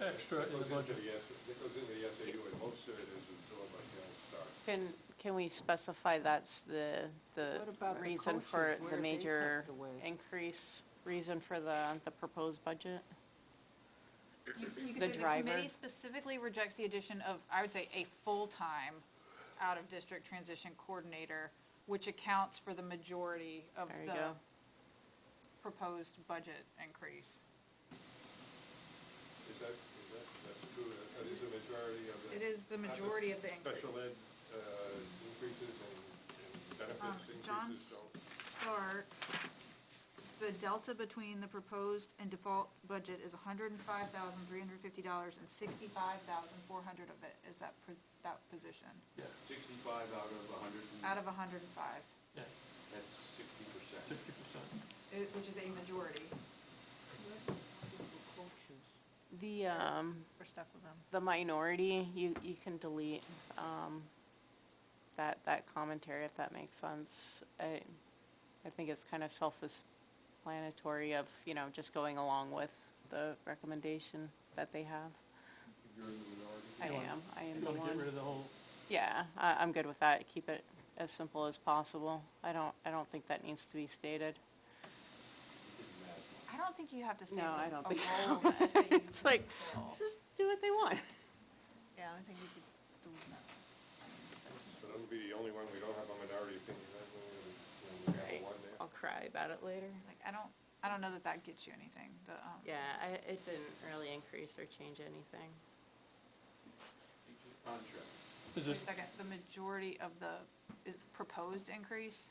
Speaker 5: extra
Speaker 7: It
Speaker 5: in the
Speaker 7: goes into
Speaker 5: budget.
Speaker 7: it goes into the SAU, and most of it is absorbed by General Star.
Speaker 6: Can we specify that's the
Speaker 2: What about the
Speaker 6: reason for
Speaker 2: coaches? Where
Speaker 6: the
Speaker 2: are they
Speaker 6: major
Speaker 2: tucked away?
Speaker 6: increase, reason for the proposed budget?
Speaker 4: You could
Speaker 6: The
Speaker 4: say the
Speaker 6: driver.
Speaker 4: committee specifically rejects the addition of, I would say, a full-time out-of-district transition coordinator, which accounts for the majority of
Speaker 6: There you
Speaker 4: the
Speaker 6: go.
Speaker 4: proposed budget increase.
Speaker 7: That's true, that is a majority of the.
Speaker 4: It is the majority of the increase.
Speaker 7: Special ed, increases and benefits
Speaker 4: John's
Speaker 7: increases, so.
Speaker 4: start, the delta between the proposed and default budget is $105,350, and $65,400 of it is that position,
Speaker 5: Yeah,
Speaker 3: 65 out of 100,
Speaker 4: out of 105,
Speaker 5: yes,
Speaker 3: that's 60%.
Speaker 5: 60%.
Speaker 4: which is a majority.
Speaker 6: The,
Speaker 2: We're stuck with them.
Speaker 6: the minority, you can delete, that commentary if that makes sense. I think it's kind of self-explanatory of, just going along with the recommendation that they have.
Speaker 3: You're in the minority.
Speaker 6: I
Speaker 5: You want-
Speaker 6: am
Speaker 5: You
Speaker 6: the
Speaker 5: want to get rid
Speaker 6: one.
Speaker 5: of the whole,
Speaker 6: Yeah, I'm good with that. Keep it as simple as possible. I don't think that needs to be stated.
Speaker 3: It didn't matter.
Speaker 4: I don't think you have to say
Speaker 6: No, I
Speaker 4: a
Speaker 6: don't think
Speaker 4: role
Speaker 6: so.
Speaker 4: of the SAU
Speaker 6: It's like,
Speaker 4: principal.
Speaker 6: just do what they want.
Speaker 2: Yeah, I think we could do that.
Speaker 7: So that would be the only one we don't have a minority opinion on, we have
Speaker 6: Right.
Speaker 7: one there.
Speaker 6: I'll cry about it later.
Speaker 4: Like, I don't know that gets you anything,
Speaker 6: Yeah, it didn't really increase or change anything.
Speaker 3: Teacher contract.
Speaker 5: is
Speaker 4: Wait a
Speaker 5: this,
Speaker 4: second, the majority of the proposed increase?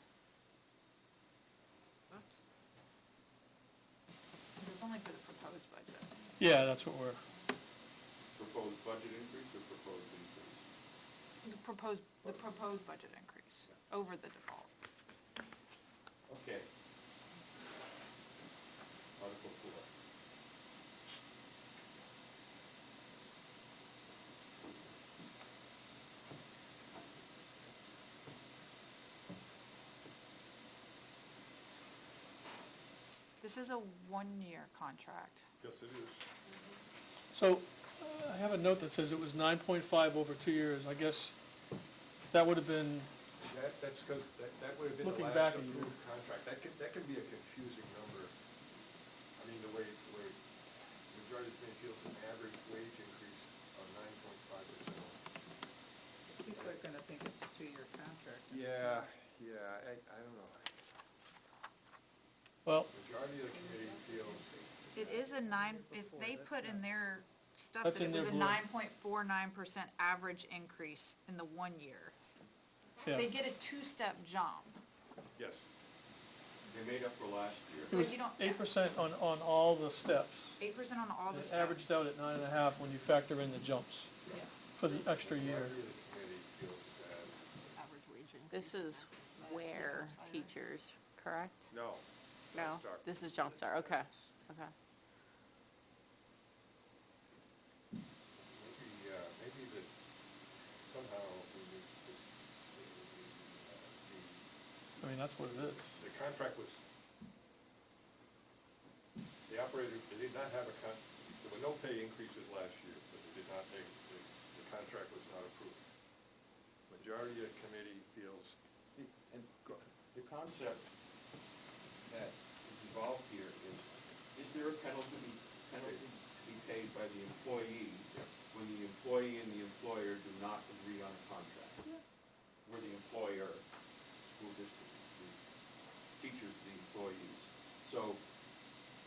Speaker 2: What?
Speaker 4: It's only for the proposed budget.
Speaker 5: yeah, that's what we're,
Speaker 3: Proposed budget increase or proposed increase?
Speaker 4: The proposed budget increase over the default.
Speaker 3: Okay. Article 4.
Speaker 4: This is a one-year contract.
Speaker 7: Yes, it is.
Speaker 5: so, I have a note that says it was 9.5 over 2 years. I guess that would have been,
Speaker 7: That's because, that would have been the
Speaker 5: Looking
Speaker 7: last
Speaker 5: back a year.
Speaker 7: approved contract. That can be a confusing number. I mean, the way majority of the feels an average wage increase of 9.5%.
Speaker 2: People are gonna think it's a 2-year contract.
Speaker 7: Yeah, I don't know.
Speaker 5: well,
Speaker 7: Majority of the committee feels,
Speaker 4: It is a if they put in their stuff
Speaker 5: That's
Speaker 4: that
Speaker 5: in
Speaker 4: it was
Speaker 5: their
Speaker 4: a
Speaker 5: blue.
Speaker 4: 9.49% average increase in the 1 year.
Speaker 5: yeah.
Speaker 4: They get a two-step jump.
Speaker 7: yes.
Speaker 3: They made up for last year.
Speaker 5: It was
Speaker 4: But you don't-
Speaker 5: 8% on all the steps.
Speaker 4: 8% on all the
Speaker 5: It
Speaker 4: steps.
Speaker 5: averaged out at 9.5 when you factor in the jumps
Speaker 4: Yeah.
Speaker 5: for the extra year.
Speaker 7: Majority of the committee feels that,
Speaker 2: Average wage increase.
Speaker 6: This is where teachers, correct?
Speaker 7: no.
Speaker 6: No,
Speaker 7: Jumpstart.
Speaker 6: this is Jumpstart, okay, okay.
Speaker 7: Maybe that somehow we need to
Speaker 5: I mean, that's what it is.
Speaker 7: the contract was, the operator, they did not have there were no pay increases last year, but they did not, the contract was not approved. Majority of the committee feels,
Speaker 3: And the concept that is involved here is there a penalty to be paid by the employee when the employee and the employer do not agree on a contract? We're the employer, school district, the teachers, the employees. So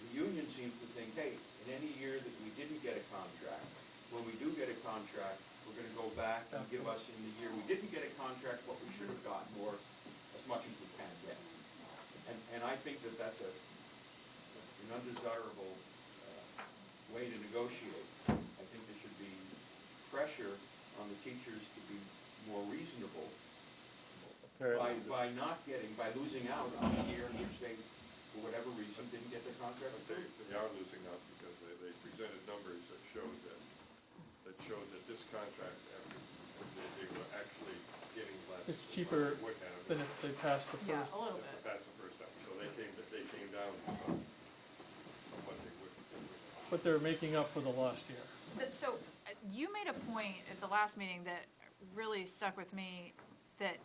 Speaker 3: the union seems to think, hey, in any year that we didn't get a contract, when we do get a contract, we're gonna go back and give us in the year we didn't get a contract, what we should have gotten, or as much as we can get. And I think that that's an undesirable way to negotiate. I think there should be pressure on the teachers to be more reasonable by not getting, by losing out on a year in which they, for whatever reason, didn't get their contract
Speaker 7: They
Speaker 3: approved.
Speaker 7: are losing out because they presented numbers that showed that this contract, they were actually getting less.
Speaker 5: It's
Speaker 7: than
Speaker 5: cheaper
Speaker 7: what they would have
Speaker 5: than if they passed the
Speaker 4: Yeah,
Speaker 5: first.
Speaker 4: a little
Speaker 7: if
Speaker 4: bit.
Speaker 7: they passed the first time. So they came down from what they would.
Speaker 5: But they're making up for the lost year.
Speaker 4: So, you made a point at the last meeting that really stuck with me, that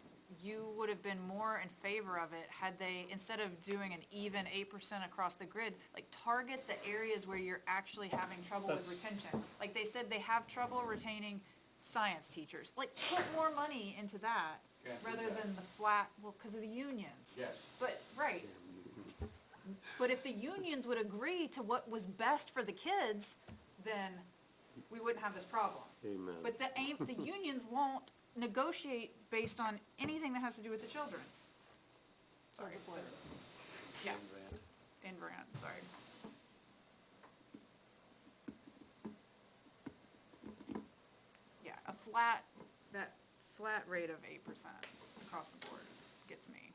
Speaker 4: you would have been more in favor of it had they, instead of doing an even 8% across the grid, like target the areas where you're actually having trouble with
Speaker 5: That's-
Speaker 4: retention. Like they said they have trouble retaining science teachers. Like, put more money into that
Speaker 3: Can't do
Speaker 4: rather
Speaker 3: that.
Speaker 4: than the flat, well, because of the unions.
Speaker 3: Yes.
Speaker 4: But, right. But if the unions would agree to what was best for the kids, then we wouldn't have this problem.
Speaker 11: Amen.
Speaker 4: But the unions won't negotiate based on anything that has to do with the children. Sorry. Yeah, in Brand, sorry. Yeah, that flat rate of 8% across the board gets me.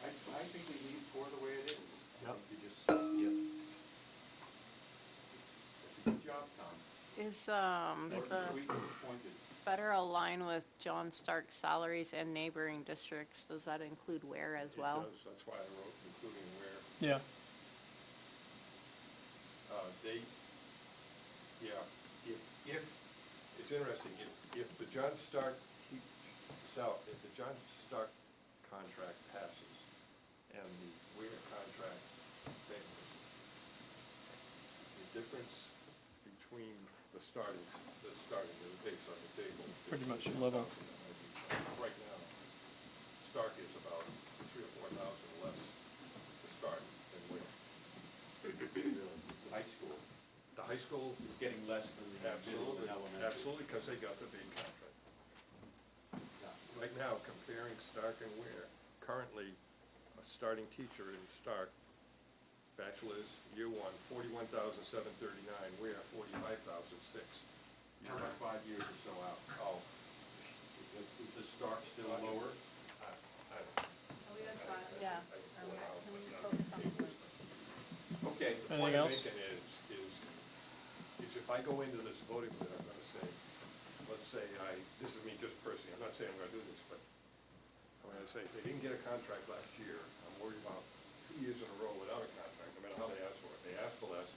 Speaker 3: I think we leave four the way it is. I
Speaker 11: Yep.
Speaker 3: think you just, that's a good job, Tom.
Speaker 6: Is,
Speaker 3: Or
Speaker 6: the
Speaker 3: Sweeten appointed.
Speaker 6: better align with John Stark's salaries and neighboring districts? Does that include Ware as well?
Speaker 7: It does, that's why I wrote including where,
Speaker 5: Yeah.
Speaker 7: if, it's interesting, if the John Stark if the John Stark contract passes and the Ware contract fails, the difference between the starting, the base on the table. is
Speaker 5: Pretty much
Speaker 7: 15,000.
Speaker 5: level.
Speaker 7: Right now, Stark is about 3,000 or 4,000 less to start than Ware.
Speaker 3: High school
Speaker 7: The high school,
Speaker 3: is getting less than the middle and elementary.
Speaker 7: absolutely, because they got the big contract. Right now, comparing Stark and Ware, currently, a starting teacher in Stark, bachelor's, year one, 41,739, Ware, 45,006.
Speaker 3: How about 5 years or so out?
Speaker 7: Oh,
Speaker 3: Is the Stark still lower?
Speaker 8: Yeah.
Speaker 7: Can
Speaker 8: we focus on the blurbs?
Speaker 3: Okay.
Speaker 7: The
Speaker 5: Anything
Speaker 7: point I'm
Speaker 5: else?
Speaker 7: making is if I go into this voting booth, I'm gonna say, let's say this is me just personally, I'm not saying I'm gonna do this, but I'm gonna say, if they didn't get a contract last year, I'm worried about 2 years in a row without a contract, no matter how they ask for it. They ask for less.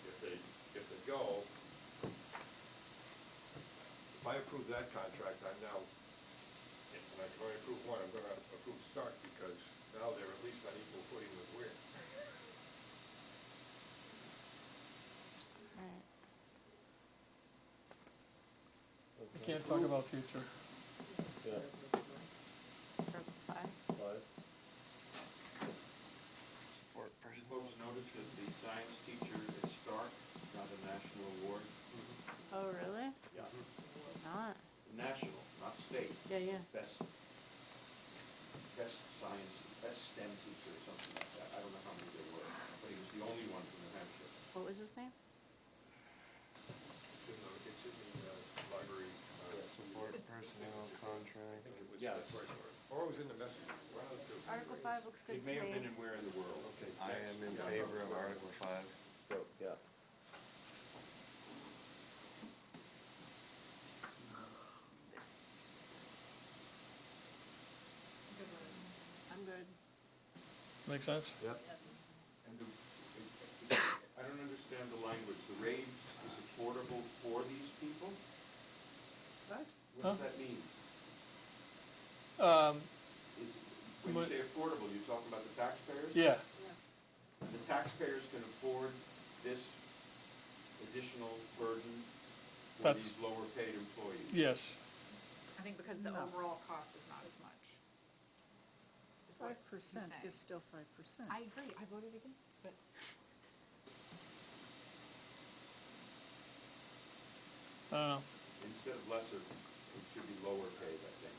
Speaker 7: If they go, if I approve that contract, I'm now, and I can only approve one, I'm gonna approve Stark, because now they're at least on equal footing with Ware.
Speaker 6: Alright.
Speaker 5: We can't talk about future.
Speaker 1: Yeah,
Speaker 6: Article 5.
Speaker 1: five.
Speaker 10: Support person.
Speaker 3: Folks notice that the science teacher at Stark got a national award?
Speaker 6: Oh, really?
Speaker 3: Yeah.
Speaker 6: Not?
Speaker 3: National, not state.
Speaker 6: Yeah.
Speaker 3: Best science, best STEM teacher or something like that. I don't know how many there were, but he was the only one from New Hampshire.
Speaker 6: What was his name?
Speaker 7: It's in the library.
Speaker 10: Support personnel
Speaker 7: I
Speaker 10: contract.
Speaker 7: think it was,
Speaker 3: Yeah,
Speaker 7: that's right, or it was in the message. One of the two.
Speaker 8: Article 5 looks good
Speaker 3: It
Speaker 8: to
Speaker 3: may have been
Speaker 8: me.
Speaker 3: in Where in the World.
Speaker 7: Okay.
Speaker 10: I am in favor of Article 5.
Speaker 1: Oh, yeah.
Speaker 8: I'm good.
Speaker 5: Make sense?
Speaker 11: Yep.
Speaker 3: And I don't understand the language. The raise is affordable for these people?
Speaker 8: What?
Speaker 3: What does
Speaker 5: Huh?
Speaker 3: that mean? When you
Speaker 5: What-
Speaker 3: say affordable, you're talking about the taxpayers?
Speaker 5: Yeah,
Speaker 8: Yes.
Speaker 3: The taxpayers can afford this additional burden for
Speaker 5: That's-
Speaker 3: these lower paid employees?
Speaker 5: yes.
Speaker 4: I think because the
Speaker 2: No.
Speaker 4: overall cost is not as much. Is what
Speaker 2: 5%
Speaker 4: he's saying.
Speaker 2: is still 5%.
Speaker 4: I agree, I voted again, but
Speaker 3: Instead of lesser, it should be lower paid, I think.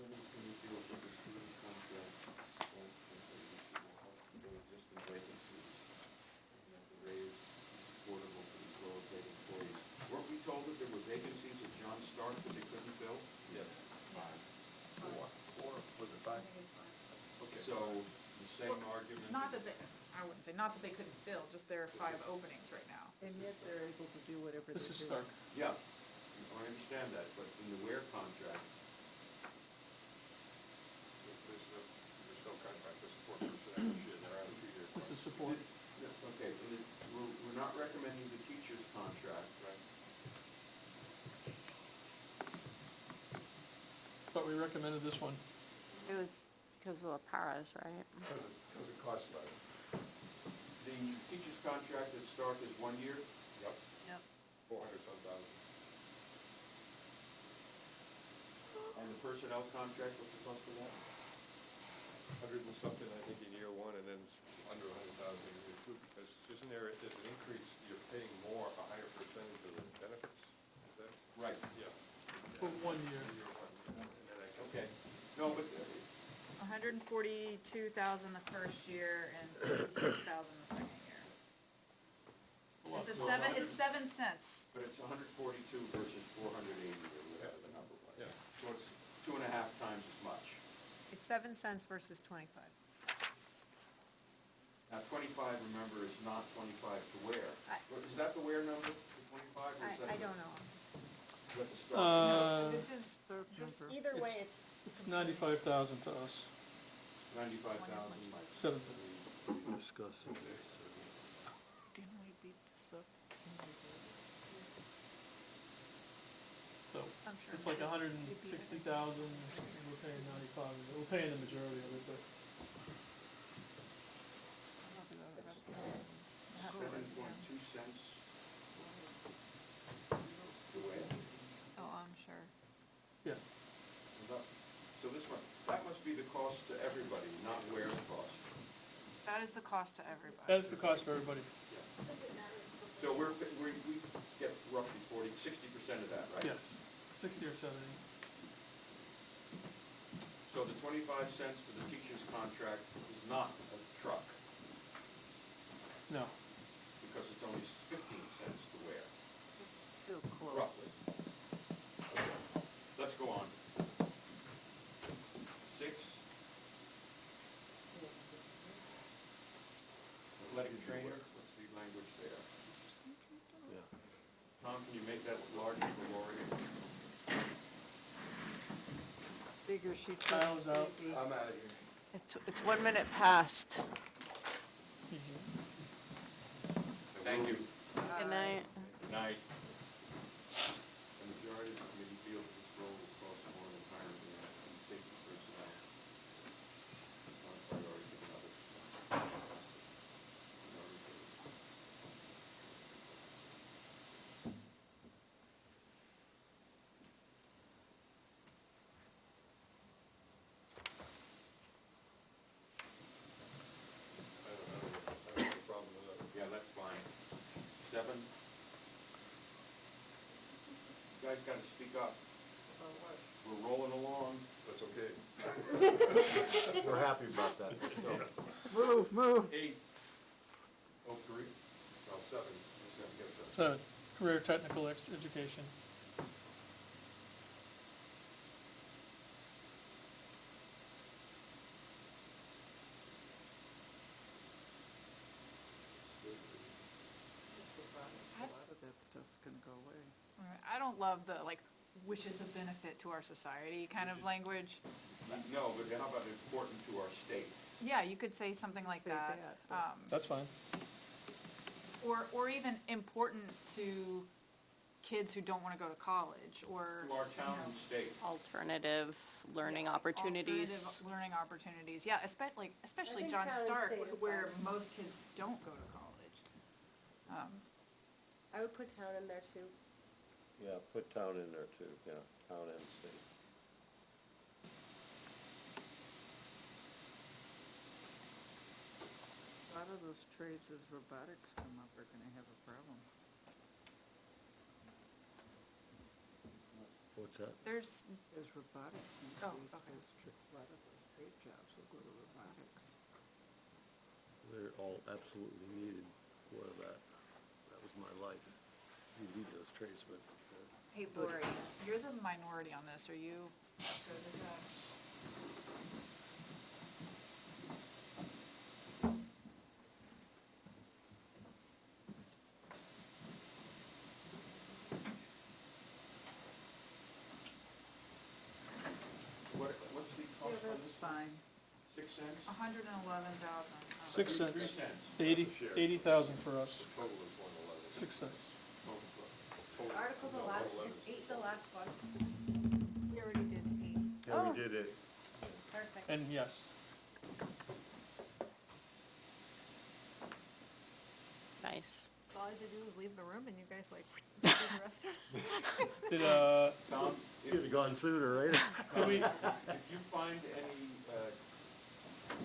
Speaker 3: Any feels that the student contract expands fill existing vacancies, and that the raise is affordable for these lower paid employees. Weren't we told that there were vacancies at John Stark that they couldn't fill?
Speaker 7: Yes. Four, was it five? Okay.
Speaker 3: So, the same argument.
Speaker 4: Not that they, I wouldn't say, not that they couldn't fill, just there are 5 openings right now.
Speaker 2: And yet they're able to do whatever they're
Speaker 5: This
Speaker 2: doing.
Speaker 5: is Stark.
Speaker 3: Yeah, I understand that, but in the Ware contract,
Speaker 7: There's no contract to support personnel issue, and they're on a 2-year.
Speaker 5: This is support.
Speaker 3: okay, and we're not recommending the teacher's contract, right?
Speaker 5: But we recommended this one.
Speaker 6: It was because of the paras, right?
Speaker 7: Because it costs less.
Speaker 3: The teacher's contract at Stark is 1 year?
Speaker 7: Yep.
Speaker 2: Yep.
Speaker 7: 400-some thousand.
Speaker 3: And the personnel contract, what's the cost of that?
Speaker 7: 100 and something, I think, in year 1, and then under 100,000 in year 2, because isn't there's an increase, you're paying more, a higher percentage of the benefits? Is that?
Speaker 3: Right.
Speaker 7: Yeah.
Speaker 5: For 1 year.
Speaker 7: In year 1, and then I think.
Speaker 3: Okay, no, but,
Speaker 4: 142,000 the first year and 36,000 the second year. It's
Speaker 3: So
Speaker 4: it's 7 cents.
Speaker 3: but it's 142 versus 480 or whatever the number was.
Speaker 7: Yeah.
Speaker 3: So it's 2.5 times as much.
Speaker 8: It's 7 cents versus 25.
Speaker 3: Now, 25, remember, is not 25 to Ware.
Speaker 8: I-
Speaker 3: Is that the Ware number, the 25, or is that?
Speaker 8: I don't know.
Speaker 3: Is that the Stark?
Speaker 4: No, this is, this,
Speaker 2: Number.
Speaker 8: Either way,
Speaker 5: It's-
Speaker 8: it's,
Speaker 5: It's 95,000 to us,
Speaker 3: 95,000.
Speaker 5: 7 cents.
Speaker 11: Discussing this.
Speaker 2: Didn't we beat this up?
Speaker 5: So
Speaker 8: I'm sure.
Speaker 5: it's like 160,000, and we're paying 95. We're paying the majority of it, but
Speaker 3: 7.2 cents to Ware.
Speaker 8: Oh, I'm sure.
Speaker 5: yeah.
Speaker 3: So this one, that must be the cost to everybody, not Ware's cost.
Speaker 4: that is the cost to everybody.
Speaker 5: That's the cost for everybody.
Speaker 3: So we get roughly 60% of that, right?
Speaker 5: Yes, 60 or 70.
Speaker 3: So the 25 cents for the teacher's contract is not a truck,
Speaker 5: No.
Speaker 3: because it's only 15 cents to Ware,
Speaker 2: Still close.
Speaker 3: roughly. Okay. Let's go on. 6. Athletic trainer, what's the language there?
Speaker 11: Yeah.
Speaker 3: Tom, can you make that larger for Lori?
Speaker 2: Bigger, she said.
Speaker 5: Kyle's out.
Speaker 7: I'm out of here.
Speaker 2: It's 1 minute past.
Speaker 3: Thank you.
Speaker 6: Good night.
Speaker 3: Good night. The majority of the committee feels that this role will cost more than hiring the safety personnel. Not a priority than others.
Speaker 7: I don't have a problem with that.
Speaker 3: Yeah, that's fine. 7. You guys gotta speak up. We're rolling along.
Speaker 7: That's okay.
Speaker 11: We're happy about that. Let's go.
Speaker 2: Move.
Speaker 3: 8. Oh, 3?
Speaker 7: No, 7. Yes,
Speaker 5: 7,
Speaker 7: seven.
Speaker 5: career technical education.
Speaker 2: A lot of that stuff's gonna go away.
Speaker 4: I don't love the, like, wishes a benefit to our society kind of language.
Speaker 3: No, but how about important to our state?
Speaker 4: Yeah, you could say something like
Speaker 2: Say
Speaker 4: that.
Speaker 2: that, but-
Speaker 5: That's fine.
Speaker 4: Or even important to kids who don't want to go to college, or.
Speaker 3: To our town
Speaker 4: you know,
Speaker 3: and state.
Speaker 6: Alternative learning opportunities.
Speaker 4: Alternative learning opportunities, yeah, especially
Speaker 9: think
Speaker 4: John
Speaker 9: town and
Speaker 4: Stark,
Speaker 9: state is
Speaker 4: where
Speaker 9: fine.
Speaker 4: most kids don't go to college.
Speaker 9: I would put town in there too.
Speaker 11: Yeah, put town in there too, yeah, town and city.
Speaker 2: lot of those trades as robotics come up are gonna have a problem.
Speaker 11: What's that?
Speaker 4: There's,
Speaker 2: As robotics
Speaker 4: Oh,
Speaker 2: increase,
Speaker 4: okay.
Speaker 2: a lot of those trade jobs will go to robotics.
Speaker 11: They're all absolutely needed for that. That was my life. You need those trades, but,
Speaker 4: hey Lori, you're the minority on this, are you good with that?
Speaker 3: What's the cost on
Speaker 2: That's
Speaker 3: this?
Speaker 2: fine.
Speaker 3: 6 cents?
Speaker 4: 111,000.
Speaker 5: 6
Speaker 3: 3
Speaker 5: cents,
Speaker 3: cents.
Speaker 5: 80,000 for us,
Speaker 7: Total is 111.
Speaker 5: 6 cents.
Speaker 9: Is article the last, is 8 the last one?
Speaker 8: We already did 8.
Speaker 11: yeah, we did it.
Speaker 9: Perfect.
Speaker 5: And yes,
Speaker 6: Nice.
Speaker 8: All I had to do was leave the room and you guys like, do the rest of it.
Speaker 5: did,
Speaker 3: Tom,
Speaker 11: You'd have gone sooner, right?
Speaker 5: did we,
Speaker 3: if you find any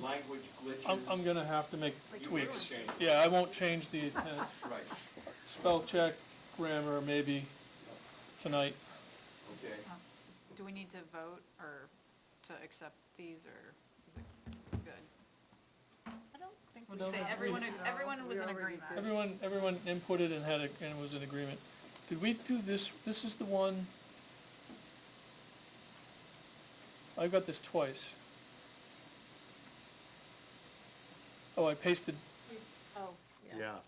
Speaker 3: language glitches.
Speaker 5: I'm gonna have to make
Speaker 3: You
Speaker 5: tweaks.
Speaker 3: will change.
Speaker 5: Yeah, I won't change the intent.
Speaker 3: Right,
Speaker 5: Spell check, grammar, maybe tonight.
Speaker 3: okay.
Speaker 4: Do we need to vote or to accept these, or is it good?
Speaker 8: I don't think
Speaker 5: Well,
Speaker 8: we
Speaker 5: no,
Speaker 4: Say
Speaker 5: we-
Speaker 4: everyone,
Speaker 8: No,
Speaker 4: everyone was
Speaker 8: we
Speaker 4: in
Speaker 8: already
Speaker 4: agreement.
Speaker 8: did.
Speaker 5: Everyone inputted and and was in agreement. Did we do this, this is the one? I got this twice. Oh, I pasted,
Speaker 8: Oh, yeah,
Speaker 11: Yeah.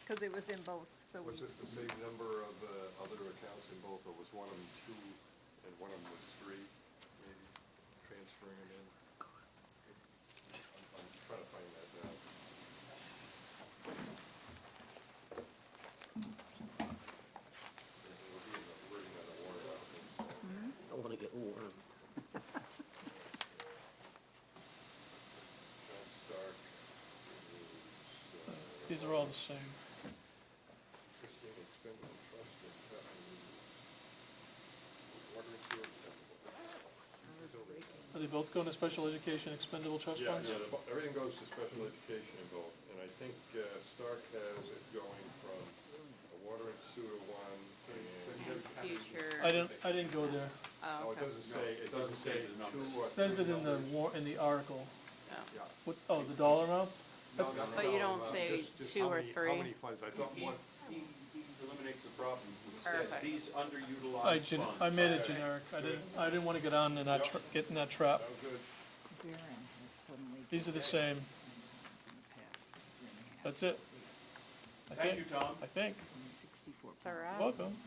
Speaker 8: because it was in both, so we,
Speaker 7: Was it the same number of other accounts in both, or was one of them 2 and one of them was 3, maybe, transferring them in? I'm trying to find that now. It'll be in the wording of the warrant article, so.
Speaker 11: I want to get warm.
Speaker 7: John Stark is,
Speaker 5: these are all the same.
Speaker 7: existing expendable trust and capital reserves. Water and sewer expendable.
Speaker 5: Are they both going to special education expendable trust
Speaker 7: Yeah,
Speaker 5: funds?
Speaker 7: yeah, everything goes to special education in both, and I think Stark has it going from a water and sewer one and,
Speaker 6: Future.
Speaker 5: I didn't go there.
Speaker 7: oh,
Speaker 6: Oh,
Speaker 7: it
Speaker 6: okay.
Speaker 7: doesn't say
Speaker 3: the number.
Speaker 7: 2 or 3
Speaker 5: Says it in the
Speaker 7: numbers.
Speaker 5: in the article.
Speaker 6: Oh.
Speaker 3: Yeah.
Speaker 5: What, oh, the dollar amounts?
Speaker 3: No,
Speaker 5: That's-
Speaker 3: no, no,
Speaker 6: But you
Speaker 3: no,
Speaker 6: don't say
Speaker 7: Just
Speaker 6: 2
Speaker 7: how
Speaker 6: or
Speaker 7: many-
Speaker 6: 3.
Speaker 7: How many funds? I thought one,
Speaker 3: He eliminates the problem, which says
Speaker 6: Perfect.
Speaker 3: these underutilized funds.
Speaker 5: I made it generic. I didn't want to get on in that, get in that trap.
Speaker 7: that was good.
Speaker 2: Barron has suddenly.
Speaker 5: These are the same.
Speaker 2: in the past 3.5
Speaker 5: That's it. I
Speaker 3: Thank
Speaker 5: think.
Speaker 3: you, Tom.
Speaker 5: I think.
Speaker 2: 64
Speaker 6: It's all right.
Speaker 5: Welcome.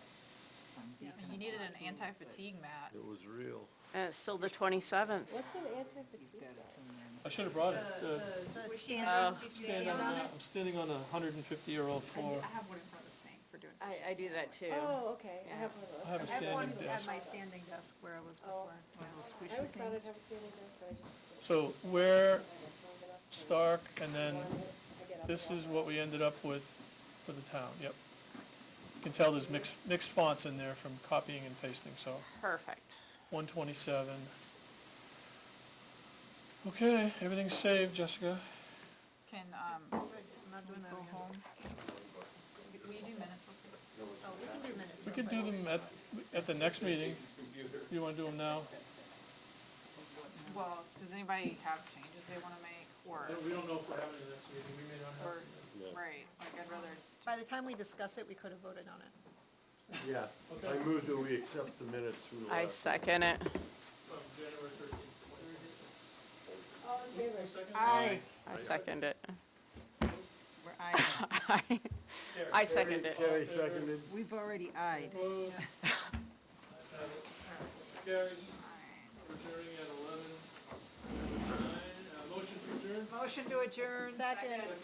Speaker 4: You needed an anti-fatigue mat.
Speaker 11: It was real.
Speaker 6: And it's still the 27th.
Speaker 9: What's an anti-fatigue?
Speaker 5: I should have brought it.
Speaker 8: the
Speaker 6: Oh.
Speaker 8: stand,
Speaker 5: Standing on that, I'm standing on a 150-year-old floor.
Speaker 4: I have one in front of the sink for doing.
Speaker 6: I do that too.
Speaker 9: Oh, okay, I
Speaker 6: Yeah.
Speaker 9: have one of those.
Speaker 5: I have a
Speaker 8: I have one
Speaker 5: standing
Speaker 8: at
Speaker 5: desk.
Speaker 8: my standing desk where I was before.
Speaker 9: I always thought I'd have a standing desk, but I just.
Speaker 5: So where
Speaker 9: It's long enough for
Speaker 5: Stark, and then
Speaker 9: one that I get up
Speaker 5: this
Speaker 9: and
Speaker 5: is
Speaker 9: walk
Speaker 5: what we ended up with for the town, yep. You can tell there's mixed fonts in there from copying and pasting, so
Speaker 6: Perfect.
Speaker 5: 127. Okay, everything's saved, Jessica.
Speaker 4: Can,
Speaker 8: I'm not doing that
Speaker 4: go
Speaker 8: again.
Speaker 4: home? Will you do minutes real quick?
Speaker 8: Oh, we can do minutes.
Speaker 5: We
Speaker 8: real
Speaker 5: could
Speaker 8: quick.
Speaker 5: do them at the next meeting.
Speaker 3: His computer.
Speaker 5: You wanna do them now?
Speaker 4: Well, does anybody have changes they wanna make, or,
Speaker 5: We don't know if we're having the next meeting, we may not
Speaker 4: or,
Speaker 11: Yeah.
Speaker 4: right, like I'd rather,
Speaker 8: By the time we discuss it, we could have voted on it.
Speaker 11: Yeah. I moved that we accept the minutes from the
Speaker 6: I
Speaker 11: last.
Speaker 6: second it.
Speaker 5: From January 13th.
Speaker 9: All in favor?
Speaker 4: Aye.
Speaker 6: I second it.
Speaker 2: We're eyeing.
Speaker 6: I second it.
Speaker 11: Carrie seconded.
Speaker 2: We've already eyed.
Speaker 5: Opposed? Carries. We're adjourning at 11:09. Motion to adjourn?
Speaker 4: motion to adjourn.
Speaker 8: Second.
Speaker 5: Anybody